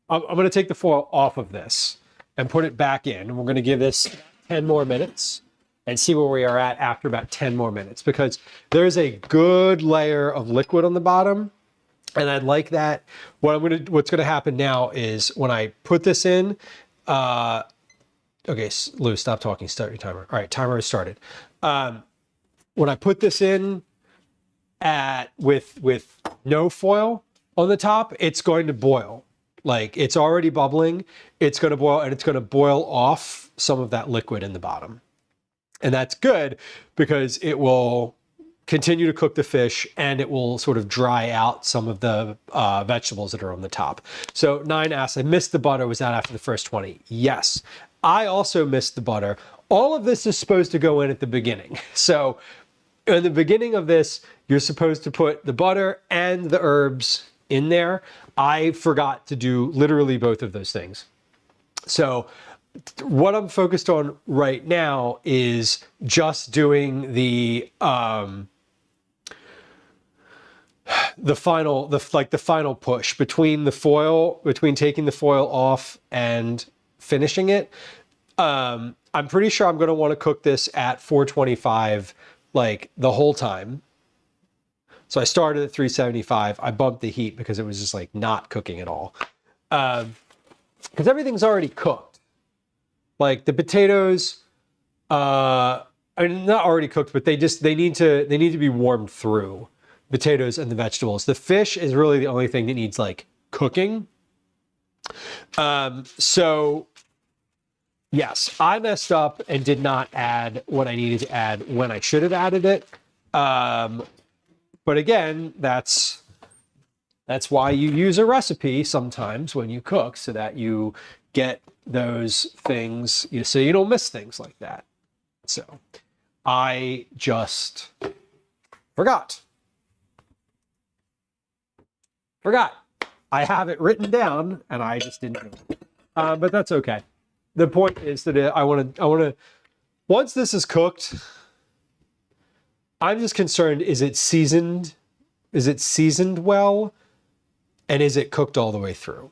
going to take the foil off of this and put it back in. And we're going to give this 10 more minutes and see where we are at after about 10 more minutes, because there's a good layer of liquid on the bottom. And I'd like that. What's going to happen now is when I put this in, okay, Lou, stop talking. Start your timer. All right, timer is started. When I put this in with no foil on the top, it's going to boil. Like it's already bubbling. It's going to boil, and it's going to boil off some of that liquid in the bottom. And that's good because it will continue to cook the fish and it will sort of dry out some of the vegetables that are on the top. So 9 asks, I missed the butter. Was that after the first 20? Yes. I also missed the butter. All of this is supposed to go in at the beginning. So in the beginning of this, you're supposed to put the butter and the herbs in there. I forgot to do literally both of those things. So what I'm focused on right now is just doing the final push between taking the foil off and finishing it. I'm pretty sure I'm going to want to cook this at 425 like the whole time. So I started at 375. I bumped the heat because it was just like not cooking at all. Because everything's already cooked. Like the potatoes, I mean, not already cooked, but they need to be warmed through potatoes and the vegetables. The fish is really the only thing that needs like cooking. So yes, I messed up and did not add what I needed to add when I should have added it. But again, that's why you use a recipe sometimes when you cook, so that you get those things, so you don't miss things like that. So I just forgot. I have it written down and I just didn't do it. But that's okay. The point is that I want to, once this is cooked, I'm just concerned, is it seasoned? Is it seasoned well? And is it cooked all the way through?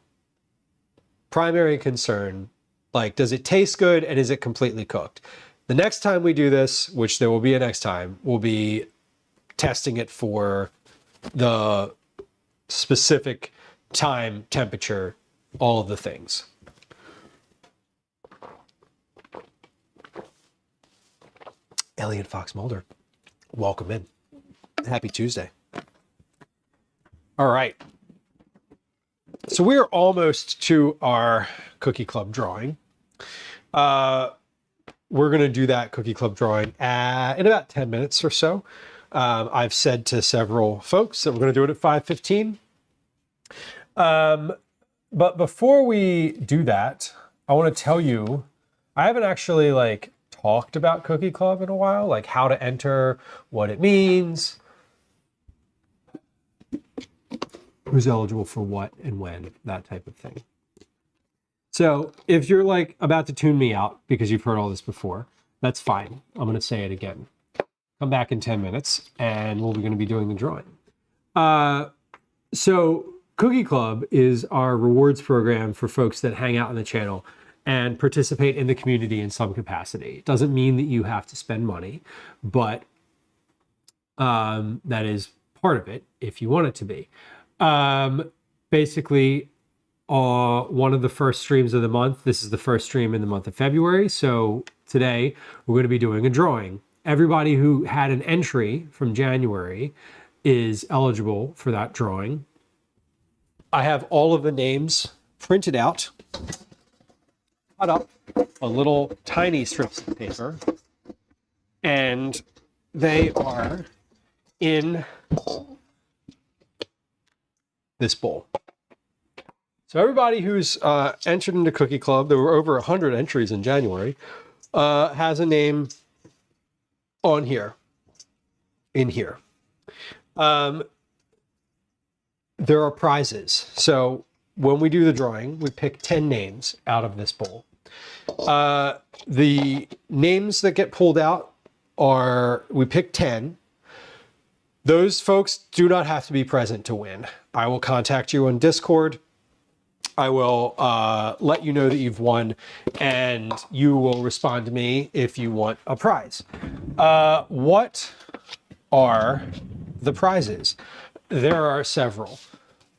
Primary concern, like, does it taste good and is it completely cooked? The next time we do this, which there will be a next time, we'll be testing it for the specific time, temperature, all of the things. Elliot Fox Mulder, welcome in. Happy Tuesday. All right. So we're almost to our Cookie Club drawing. We're going to do that Cookie Club drawing in about 10 minutes or so. I've said to several folks that we're going to do it at 5:15. But before we do that, I want to tell you, I haven't actually like talked about Cookie Club in a while, like how to enter, what it means, who's eligible for what and when, that type of thing. So if you're like about to tune me out because you've heard all this before, that's fine. I'm going to say it again. Come back in 10 minutes and we're going to be doing the drawing. So Cookie Club is our rewards program for folks that hang out on the channel and participate in the community in some capacity. It doesn't mean that you have to spend money, but that is part of it if you want it to be. Basically, one of the first streams of the month, this is the first stream in the month of February, so today we're going to be doing a drawing. Everybody who had an entry from January is eligible for that drawing. I have all of the names printed out, cut up on little tiny strips of paper, and they are in this bowl. So everybody who's entered into Cookie Club, there were over 100 entries in January, has a name on here, in here. There are prizes. So when we do the drawing, we pick 10 names out of this bowl. The names that get pulled out are, we pick 10. Those folks do not have to be present to win. I will contact you on Discord. I will let you know that you've won, and you will respond to me if you want a prize. What are the prizes? There are several.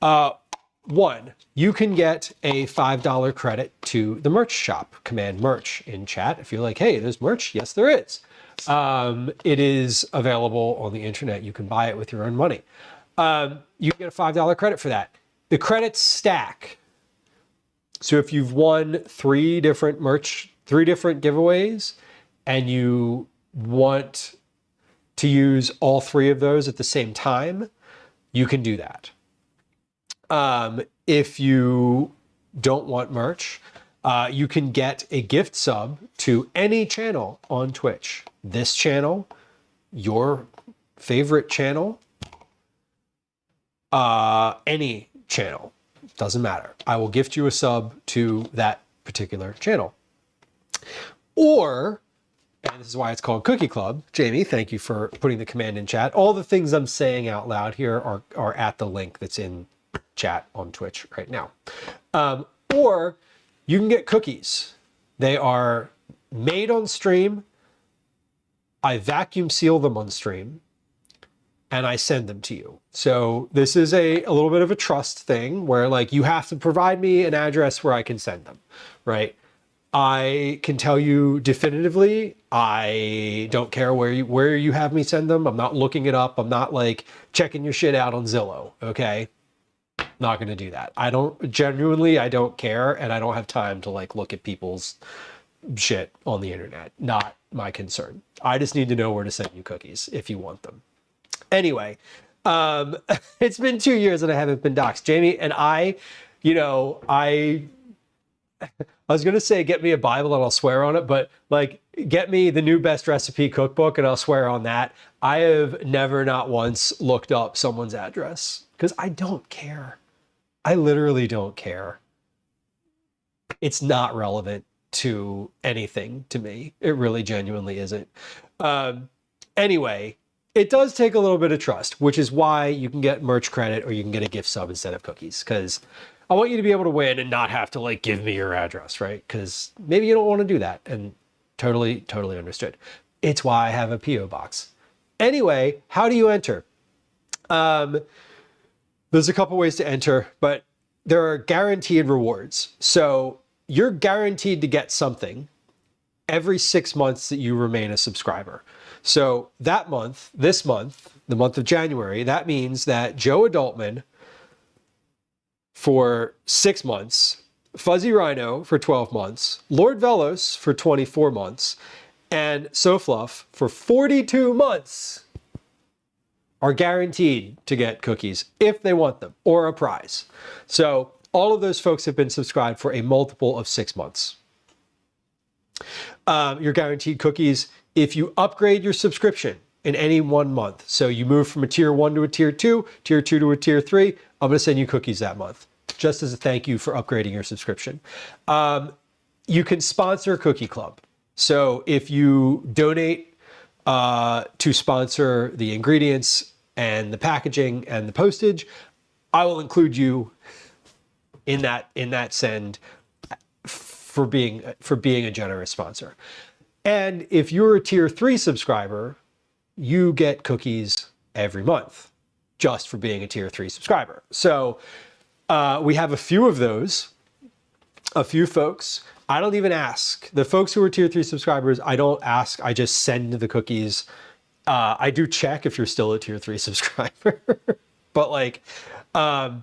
One, you can get a $5 credit to the merch shop. Command merch in chat if you're like, hey, there's merch. Yes, there is. It is available on the internet. You can buy it with your own money. You can get a $5 credit for that. The credits stack. So if you've won three different giveaways, and you want to use all three of those at the same time, you can do that. If you don't want merch, you can get a gift sub to any channel on Twitch. This channel, your favorite channel, any channel, doesn't matter. I will gift you a sub to that particular channel. Or, and this is why it's called Cookie Club. Jamie, thank you for putting the command in chat. All the things I'm saying out loud here are at the link that's in chat on Twitch right now. Or you can get cookies. They are made on stream. I vacuum seal them on stream, and I send them to you. So this is a little bit of a trust thing where like you have to provide me an address where I can send them, right? I can tell you definitively, I don't care where you have me send them. I'm not looking it up. I'm not like checking your shit out on Zillow. Okay. Not going to do that. I don't care. And I don't have time to like look at people's shit on the internet. Not my concern. I just need to know where to send you cookies if you want them. Anyway, it's been 2 years and I haven't been doxxed. Jamie and I was going to say, get me a Bible and I'll swear on it, but like, get me the new best recipe cookbook and I'll swear on that. I have never, not once, looked up someone's address because I don't care. I literally don't care. It's not relevant to anything to me. It really genuinely isn't. Anyway, it does take a little bit of trust, which is why you can get merch credit or you can get a gift sub instead of cookies, because I want you to be able to win and not have to like give me your address, right? Because maybe you don't want to do that, and totally understood. It's why I have a PO box. Anyway, how do you enter? There's a couple ways to enter, but there are guaranteed rewards. So you're guaranteed to get something every 6 months that you remain a subscriber. So that month, this month, the month of January, that means that Joe Adultman for 6 months, Fuzzy Rhino for 12 months, Lord Velos for 24 months, and SoFluff for 42 months are guaranteed to get cookies if they want them, or a prize. So all of those folks have been subscribed for a multiple of 6 months. You're guaranteed cookies if you upgrade your subscription in any 1 month. So you move from a tier 1 to a tier 2, tier 2 to a tier 3, I'm gonna send you cookies that month, just as a thank you for upgrading your subscription. You can sponsor Cookie Club. So if you donate to sponsor the ingredients and the packaging and the postage, I will include you in that send for being a generous sponsor. And if you're a tier 3 subscriber, you get cookies every month just for being a tier 3 subscriber. So we have a few of those, a few folks. I don't even ask. The folks who are tier 3 subscribers, I don't ask. I just send the cookies. I do check if you're still a tier 3 subscriber. But like, but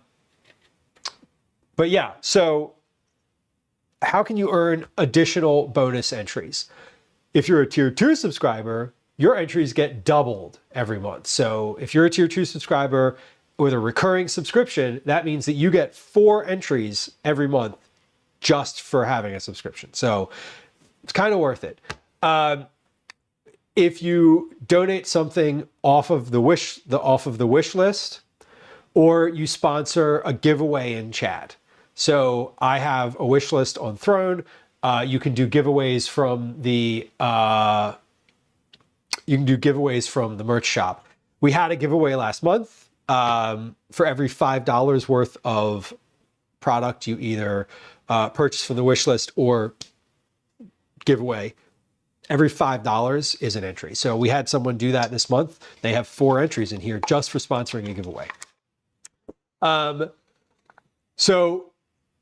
yeah, so how can you earn additional bonus entries? If you're a tier 2 subscriber, your entries get doubled every month. So if you're a tier 2 subscriber with a recurring subscription, that means that you get 4 entries every month just for having a subscription. So it's kind of worth it. If you donate something off of the wish list, or you sponsor a giveaway in chat. So I have a wish list on Throne. You can do giveaways from the merch shop. We had a giveaway last month. For every $5 worth of product you either purchase from the wish list or giveaway, every $5 is an entry. So we had someone do that this month. They have 4 entries in here just for sponsoring a giveaway. So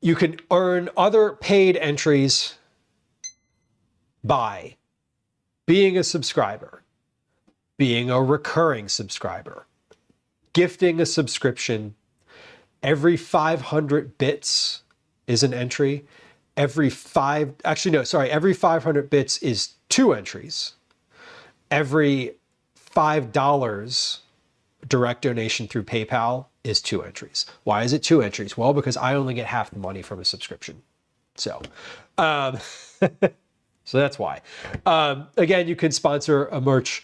you can earn other paid entries by being a subscriber, being a recurring subscriber, gifting a subscription. Every 500 bits is an entry. Every 500 bits is 2 entries. Every $5 direct donation through PayPal is 2 entries. Why is it 2 entries? Well, because I only get half the money from a subscription. So, so that's why. Again, you can sponsor a merch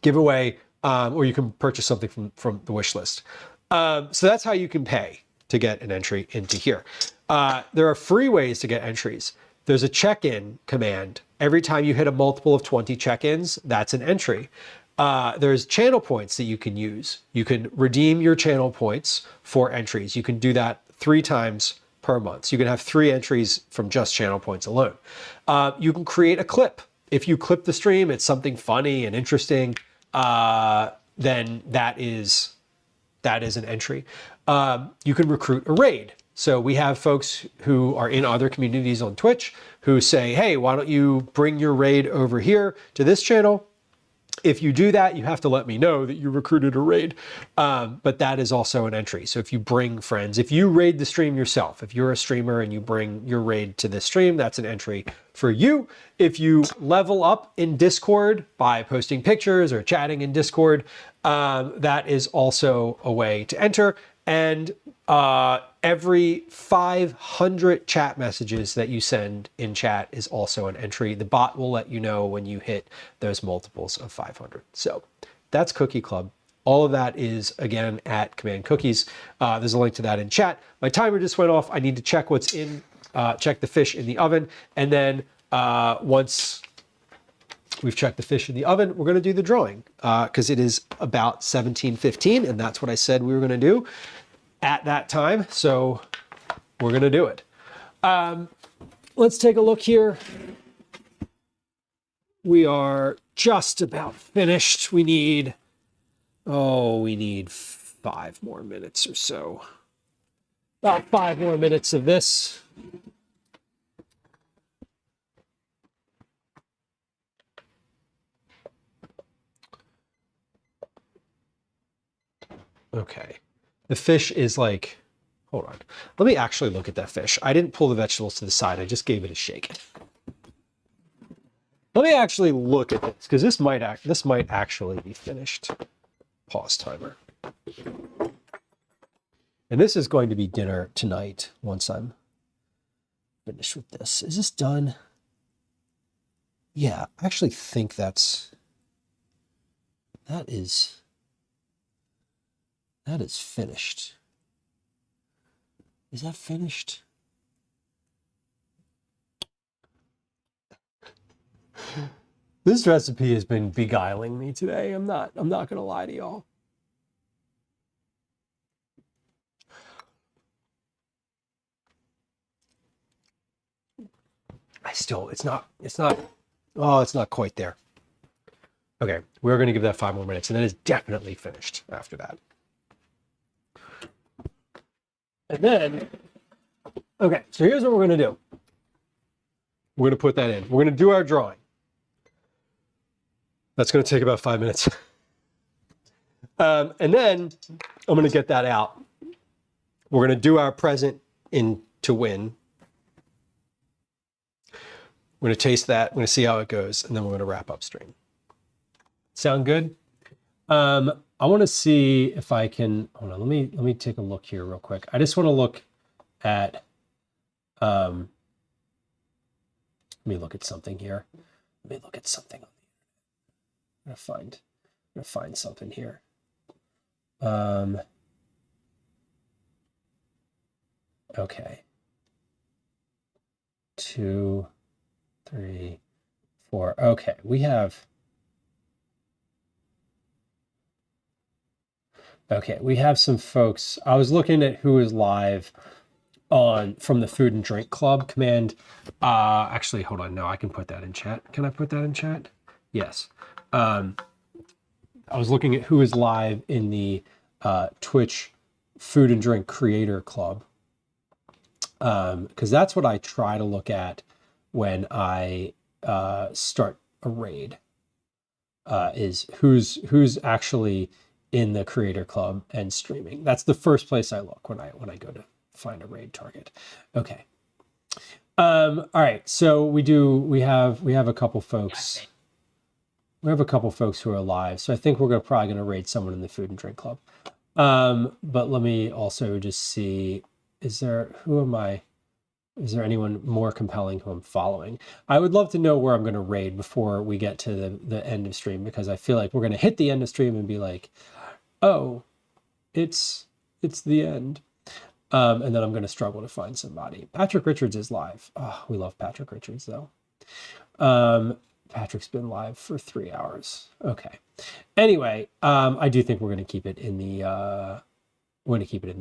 giveaway, or you can purchase something from the wish list. So that's how you can pay to get an entry into here. There are free ways to get entries. There's a check-in command. Every time you hit a multiple of 20 check-ins, that's an entry. There's channel points that you can use. You can redeem your channel points for entries. You can do that 3 times per month. So you can have 3 entries from just channel points alone. You can create a clip. If you clip the stream, it's something funny and interesting, then that is an entry. You can recruit a raid. So we have folks who are in other communities on Twitch who say, hey, why don't you bring your raid over here to this channel? If you do that, you have to let me know that you recruited a raid, but that is also an entry. So if you bring friends, if you raid the stream yourself, if you're a streamer and you bring your raid to the stream, that's an entry for you. If you level up in Discord by posting pictures or chatting in Discord, that is also a way to enter. And every 500 chat messages that you send in chat is also an entry. The bot will let you know when you hit those multiples of 500. So that's Cookie Club. All of that is, again, at Command Cookies. There's a link to that in chat. My timer just went off. I need to check what's in, check the fish in the oven. And then once we've checked the fish in the oven, we're going to do the drawing because it is about 17:15, and that's what I said we were going to do at that time. So we're going to do it. Let's take a look here. We are just about finished. We need 5 more minutes or so. About 5 more minutes of this. Okay. The fish is like, hold on. Let me actually look at that fish. I didn't pull the vegetables to the side. I just gave it a shake. Let me actually look at this because this might actually be finished. Pause timer. And this is going to be dinner tonight once I'm finished with this. Is this done? Yeah, I actually think that is finished. Is that finished? This recipe has been beguiling me today. I'm not gonna lie to y'all. It's not quite there. Okay, we're gonna give that 5 more minutes and then it's definitely finished after that. And then, okay, so here's what we're going to do. We're going to put that in. We're going to do our drawing. That's going to take about 5 minutes. And then I'm going to get that out. We're going to do our present in to win. We're going to taste that. We're going to see how it goes. And then we're going to wrap up stream. Sound good? I want to see if I can, hold on, let me take a look here real quick. I just want to look at, let me look at something here. Let me look at something. I'm going to find something here. Okay. 2, 3, 4. Okay, we have some folks. I was looking at who is live from the Food and Drink Club command. Actually, hold on. No, I can put that in chat. Can I put that in chat? Yes. I was looking at who is live in the Twitch Food and Drink Creator Club. Because that's what I try to look at when I start a raid. Is who's actually in the Creator Club and streaming. That's the first place I look when I go to find a raid target. Okay. All right. So we have a couple folks. We have a couple folks who are live. So I think we're probably going to raid someone in the Food and Drink Club. But let me also just see, is there anyone more compelling who I'm following? I would love to know where I'm going to raid before we get to the end of stream, because I feel like we're going to hit the end of stream and be like, oh, it's the end. And then I'm going to struggle to find somebody. Patrick Richards is live. Oh, we love Patrick Richards though. Patrick's been live for 3 hours. Okay. Anyway, I do think we're going to keep it in the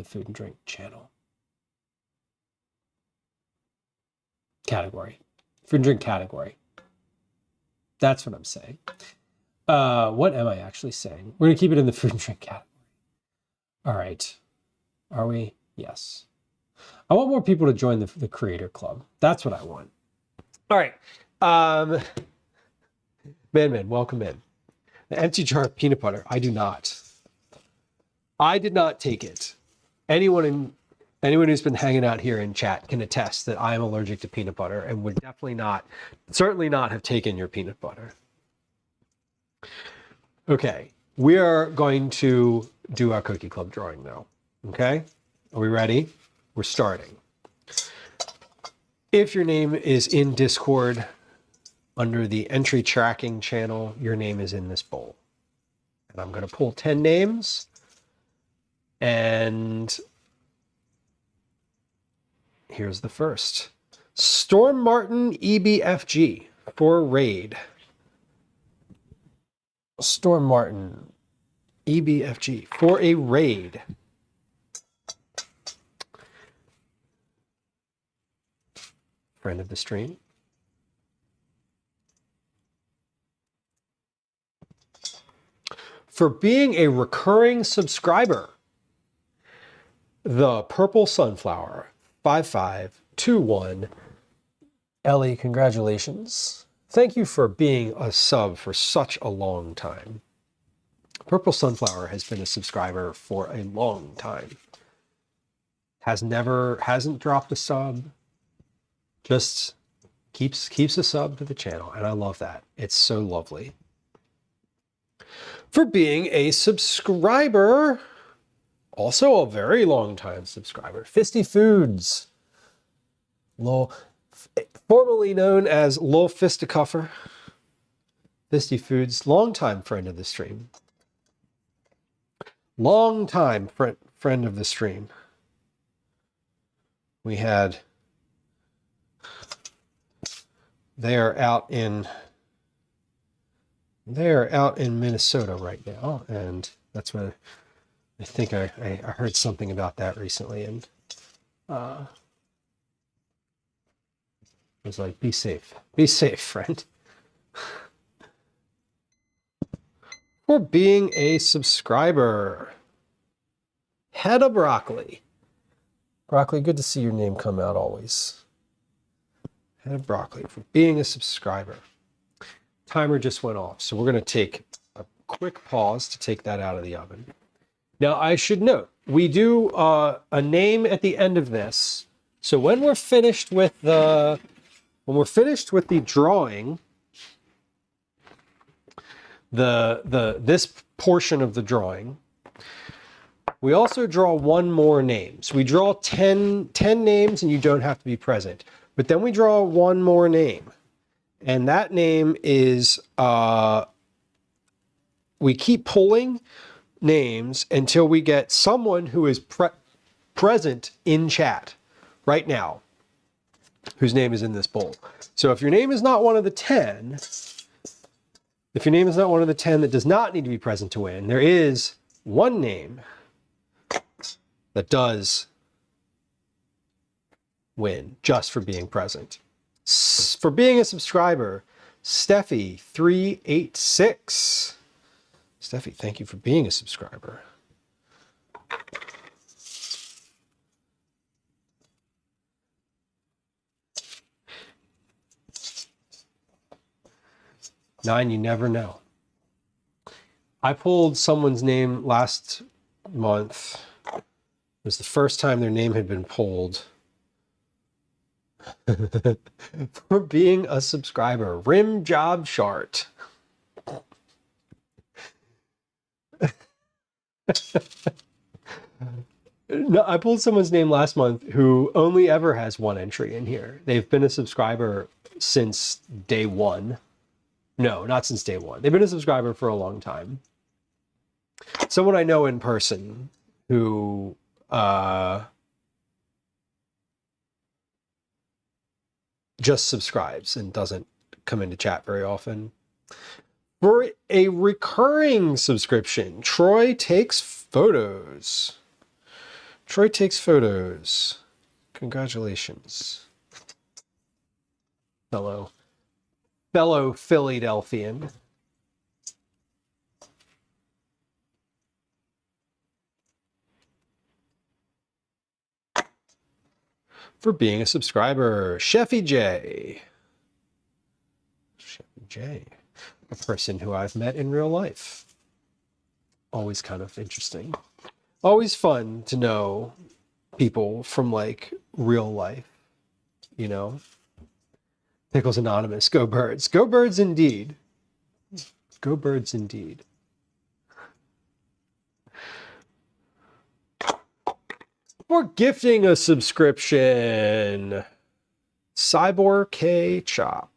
Food and Drink channel category. Food and Drink category. That's what I'm saying. What am I actually saying? We're going to keep it in the Food and Drink category. All right. Are we? Yes. I want more people to join the creator club. That's what I want. All right. Man, welcome in. The empty jar of peanut butter. I do not. I did not take it. Anyone who's been hanging out here in chat can attest that I am allergic to peanut butter and would certainly not have taken your peanut butter. Okay, we are going to do our cookie club drawing though. Okay, are we ready? We're starting. If your name is in Discord under the entry tracking channel, your name is in this bowl. And I'm going to pull 10 names. And here's the first. Storm Martin EBFG for raid. Storm Martin EBFG for a raid. Friend of the stream. For being a recurring subscriber. The Purple Sunflower 5521. Ellie, congratulations. Thank you for being a sub for such a long time. Purple Sunflower has been a subscriber for a long time. Hasn't dropped a sub. Just keeps a sub to the channel, and I love that. It's so lovely. For being a subscriber, also a very long time subscriber, Fisty Foods, formerly known as Lil Fisticuffer. Fisty Foods, longtime friend of the stream. Longtime friend of the stream. They are out in Minnesota right now, and that's what I think I heard something about that recently, and I was like, be safe, friend. For being a subscriber, Head of Broccoli. Broccoli, good to see your name come out always. Head of Broccoli, for being a subscriber. Timer just went off, so we're going to take a quick pause to take that out of the oven. Now, I should note, we do a name at the end of this. So when we're finished with the drawing, this portion of the drawing, we also draw one more name. So we draw 10 names, and you don't have to be present. But then we draw one more name, and that name is we keep pulling names until we get someone who is present in chat right now, whose name is in this bowl. So if your name is not one of the 10, that does not need to be present to win, there is one name that does win just for being present. For being a subscriber, Steffi386. Steffi, thank you for being a subscriber. Nine, you never know. I pulled someone's name last month. It was the first time their name had been pulled. For being a subscriber, Rim Job Shart. No, I pulled someone's name last month who only ever has one entry in here. They've been a subscriber since day one. No, not since day one. They've been a subscriber for a long time. Someone I know in person who just subscribes and doesn't come into chat very often. For a recurring subscription, Troy Takes Photos. Troy Takes Photos. Congratulations. Fellow Philadelphian. for being a subscriber. Chefy J. Chefy J. A person who I've met in real life. Always kind of interesting. Always fun to know people from like real life, you know? Pickles Anonymous. Go Birds. Go Birds indeed. Go Birds indeed. For gifting a subscription, Cyborg K Chop.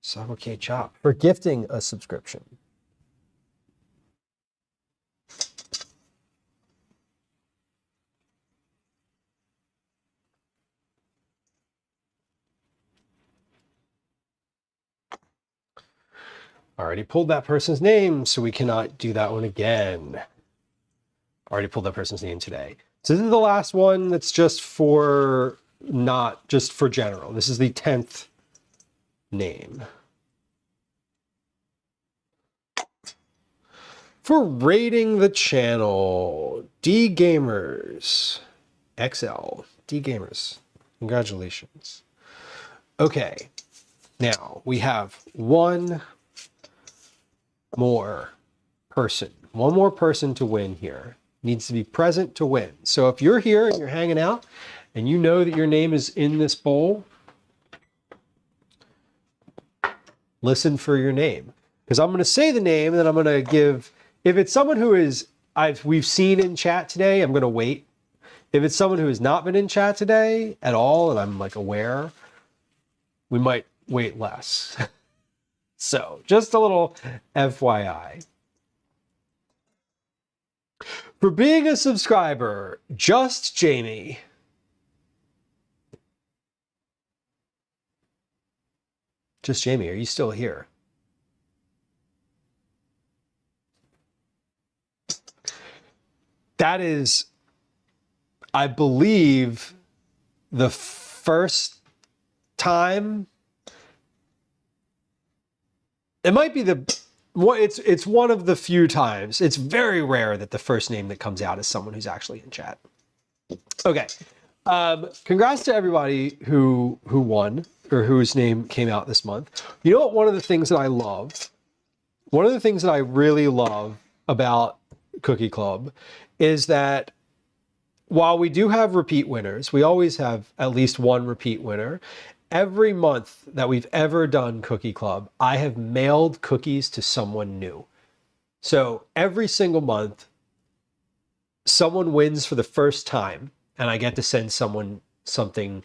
Cyborg K Chop. For gifting a subscription. Already pulled that person's name, so we cannot do that one again. Already pulled that person's name today. So this is the last one that's just for, not just for general. This is the 10th name. For rating the channel, D Gamers XL. D Gamers. Congratulations. Okay. Now we have one more person. One more person to win here. Needs to be present to win. So if you're here and you're hanging out and you know that your name is in this bowl, listen for your name. Because I'm going to say the name and then I'm going to give, if it's someone who is, we've seen in chat today, I'm going to wait. If it's someone who has not been in chat today at all and I'm like aware, we might wait less. So just a little FYI. For being a subscriber, Just Jamie. Just Jamie, are you still here? That is, I believe, the first time. It might be it's one of the few times. It's very rare that the first name that comes out is someone who's actually in chat. Okay. Congrats to everybody who won or whose name came out this month. You know what? One of the things that I love, one of the things that I really love about Cookie Club is that while we do have repeat winners, we always have at least one repeat winner. Every month that we've ever done Cookie Club, I have mailed cookies to someone new. So every single month, someone wins for the first time, and I get to send someone something,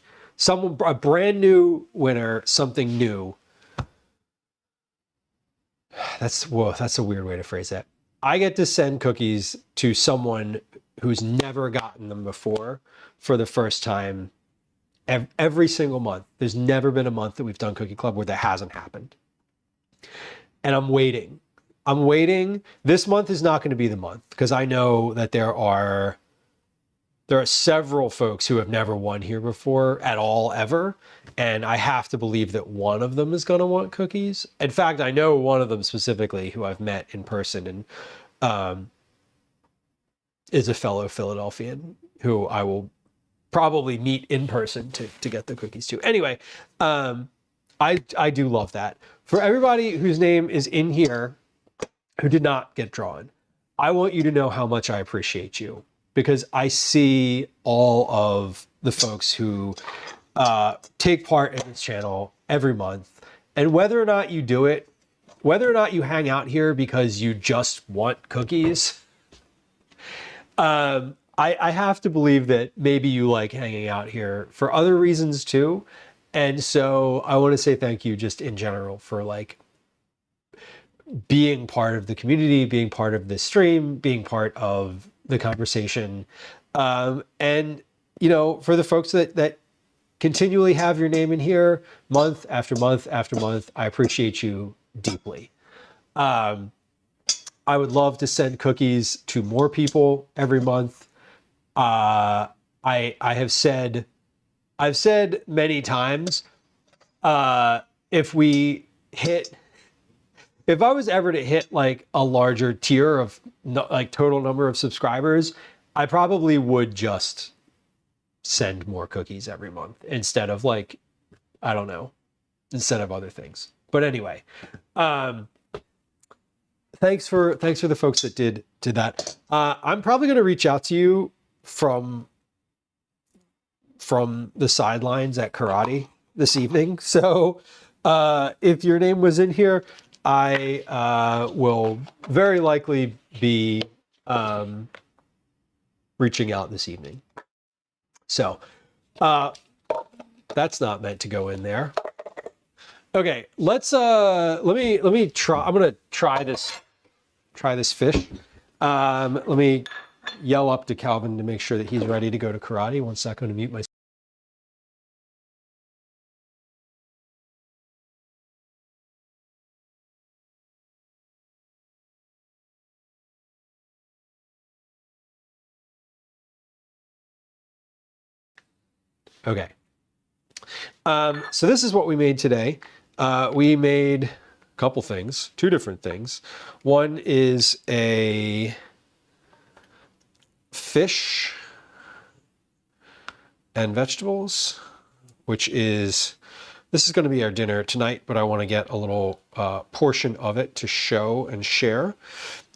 a brand new winner, something new. That's a weird way to phrase that. I get to send cookies to someone who's never gotten them before for the first time. Every single month. There's never been a month that we've done Cookie Club where that hasn't happened. And I'm waiting. I'm waiting. This month is not going to be the month because I know that there are several folks who have never won here before at all, ever. And I have to believe that one of them is going to want cookies. In fact, I know one of them specifically who I've met in person and is a fellow Philadelphian who I will probably meet in person to get the cookies too. Anyway, I do love that. For everybody whose name is in here who did not get drawn, I want you to know how much I appreciate you because I see all of the folks who take part in this channel every month. And whether or not you do it, whether or not you hang out here because you just want cookies, I have to believe that maybe you like hanging out here for other reasons too. And so I want to say thank you just in general for like being part of the community, being part of this stream, being part of the conversation. And, you know, for the folks that continually have your name in here month after month after month, I appreciate you deeply. I would love to send cookies to more people every month. I've said many times, if I was ever to hit like a larger tier of like total number of subscribers, I probably would just send more cookies every month instead of like, I don't know, instead of other things. But anyway, thanks for the folks that did that. I'm probably going to reach out to you from the sidelines at karate this evening. So if your name was in here, I will very likely be reaching out this evening. So that's not meant to go in there. Okay, let's let me try. I'm gonna try this fish. Let me yell up to Calvin to make sure that he's ready to go to karate. 1 second, to mute myself. Okay. So this is what we made today. We made a couple things, 2 different things. One is a fish and vegetables, which is, this is going to be our dinner tonight, but I want to get a little portion of it to show and share.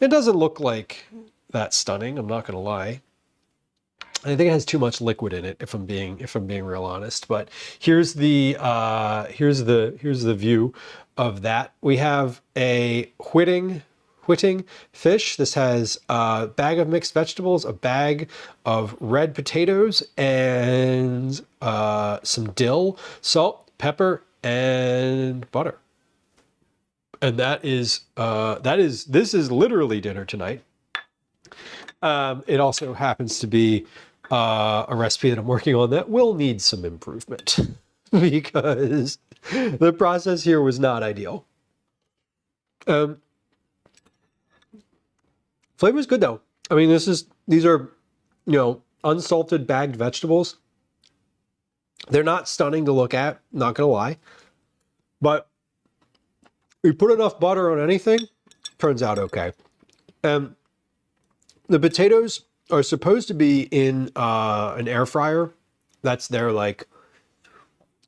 It doesn't look like that stunning, I'm not going to lie. I think it has too much liquid in it, if I'm being real honest. But here's the view of that. We have a whiting fish. This has a bag of mixed vegetables, a bag of red potatoes, and some dill, salt, pepper, and butter. And this is literally dinner tonight. It also happens to be a recipe that I'm working on that will need some improvement because the process here was not ideal. Flavor's good though. I mean, these are, unsalted bagged vegetables. They're not stunning to look at, not gonna lie, but we put enough butter on anything, turns out okay. The potatoes are supposed to be in an air fryer. That's their like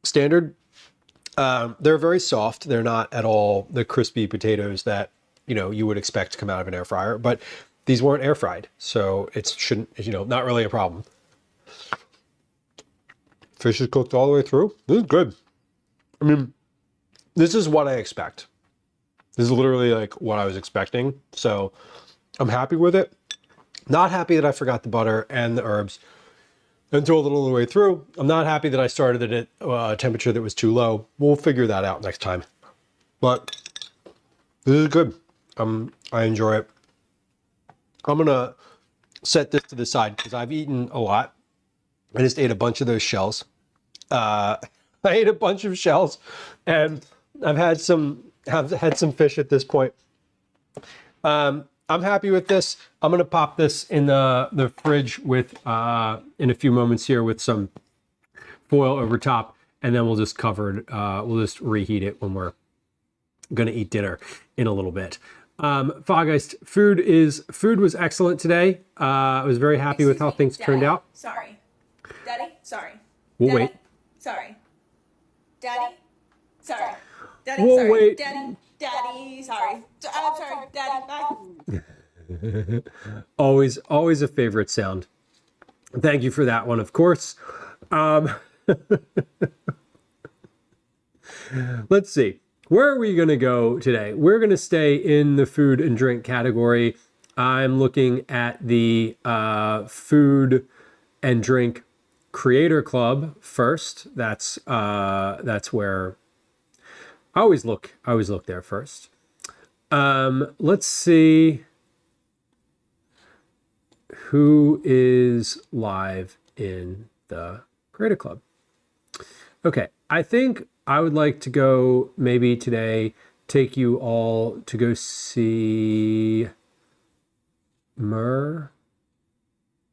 standard. They're very soft. They're not at all the crispy potatoes that you would expect to come out of an air fryer. But these weren't air fried, so it shouldn't, not really a problem. Fish is cooked all the way through. This is good. I mean, this is what I expect. This is literally like what I was expecting. So I'm happy with it. Not happy that I forgot the butter and the herbs until a little of the way through. I'm not happy that I started it at a temperature that was too low. We'll figure that out next time. But this is good. I enjoy it. I'm gonna set this to the side because I've eaten a lot. I just ate a bunch of those shells. I ate a bunch of shells, and I've had some fish at this point. I'm happy with this. I'm gonna pop this in the fridge with in a few moments here with some foil over top, and then we'll just cover it. We'll just reheat it when we're gonna eat dinner in a little bit. Foggeist, food was excellent today. I was very happy with how things turned out. Sorry. Daddy? Sorry. We'll Daddy? wait. Sorry. Daddy? Sorry. Daddy? We'll sorry. wait. Daddy? Daddy? Sorry. I'm sorry. Daddy? Bye. Always a favorite sound. Thank you for that one, of course. Let's see. Where are we going to go today? We're going to stay in the food and drink category. I'm looking at the food and drink creator club first. That's where I always look there first. Let's see who is live in the creator club. Okay, I think I would like to go maybe today, take you all to go see Mer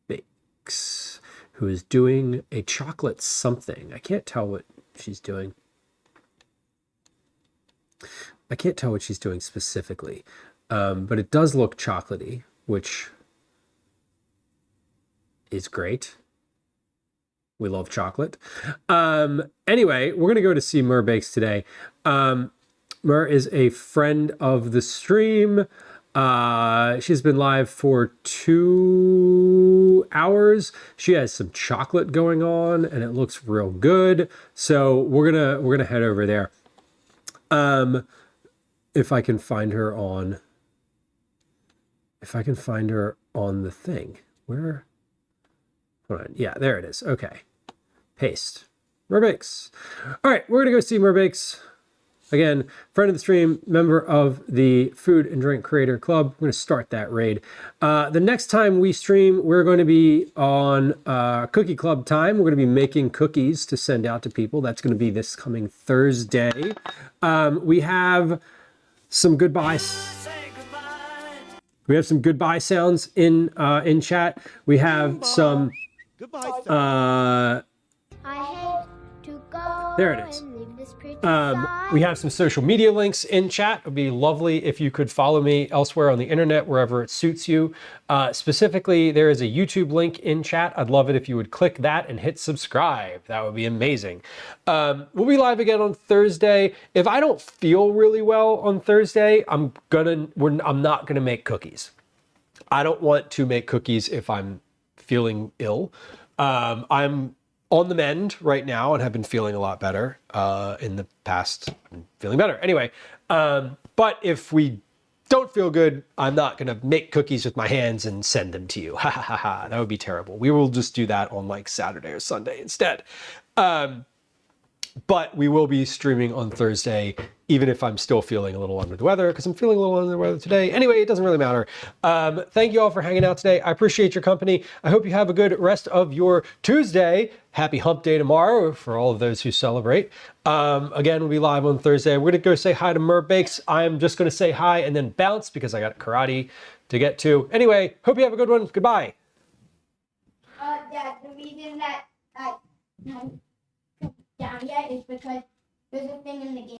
Bakes, who is doing a chocolate something. I can't tell what she's doing. I can't tell what she's doing specifically, but it does look chocolatey, which is great. We love chocolate. Anyway, we're going to go to see Mer Bakes today. Mer is a friend of the stream. She's been live for 2 hours. She has some chocolate going on and it looks real good. So we're gonna head over there. If I can find her on the thing. Where? Hold on. Yeah, there it is. Okay. Paste. Mer Bakes. All right, we're gonna go see Mer Bakes. Again, friend of the stream, member of the Food and Drink Creator Club. We're going to start that raid. The next time we stream, we're going to be on Cookie Club time. We're going to be making cookies to send out to people. That's going to be this coming Thursday. We have some goodbyes. We have some goodbye sounds in chat. We have some. I hate to go. There it is. And leave this pretty We have some social media links in chat. It would be lovely if you could follow me elsewhere on the internet, wherever it suits you. Specifically, there is a YouTube link in chat. I'd love it if you would click that and hit subscribe. That would be amazing. We'll be live again on Thursday. If I don't feel really well on Thursday, I'm not gonna make cookies. I don't want to make cookies if I'm feeling ill. I'm on the mend right now and have been feeling a lot better in the past. I'm feeling better. Anyway, but if we don't feel good, I'm not going to make cookies with my hands and send them to you. Ha ha ha ha. That would be terrible. We will just do that on like Saturday or Sunday instead. But we will be streaming on Thursday, even if I'm still feeling a little under the weather, because I'm feeling a little under the weather today. Anyway, it doesn't really matter. Thank you all for hanging out today. I appreciate your company. I hope you have a good rest of your Tuesday. Happy hump day tomorrow for all of those who celebrate. Again, we'll be live on Thursday. We're going to go say hi to Mer Bakes. I'm just going to say hi and then bounce because I got karate to get to. Anyway, hope you have a good one. Goodbye. Dad, the reason that I haven't come down yet is because there's a thing in the game.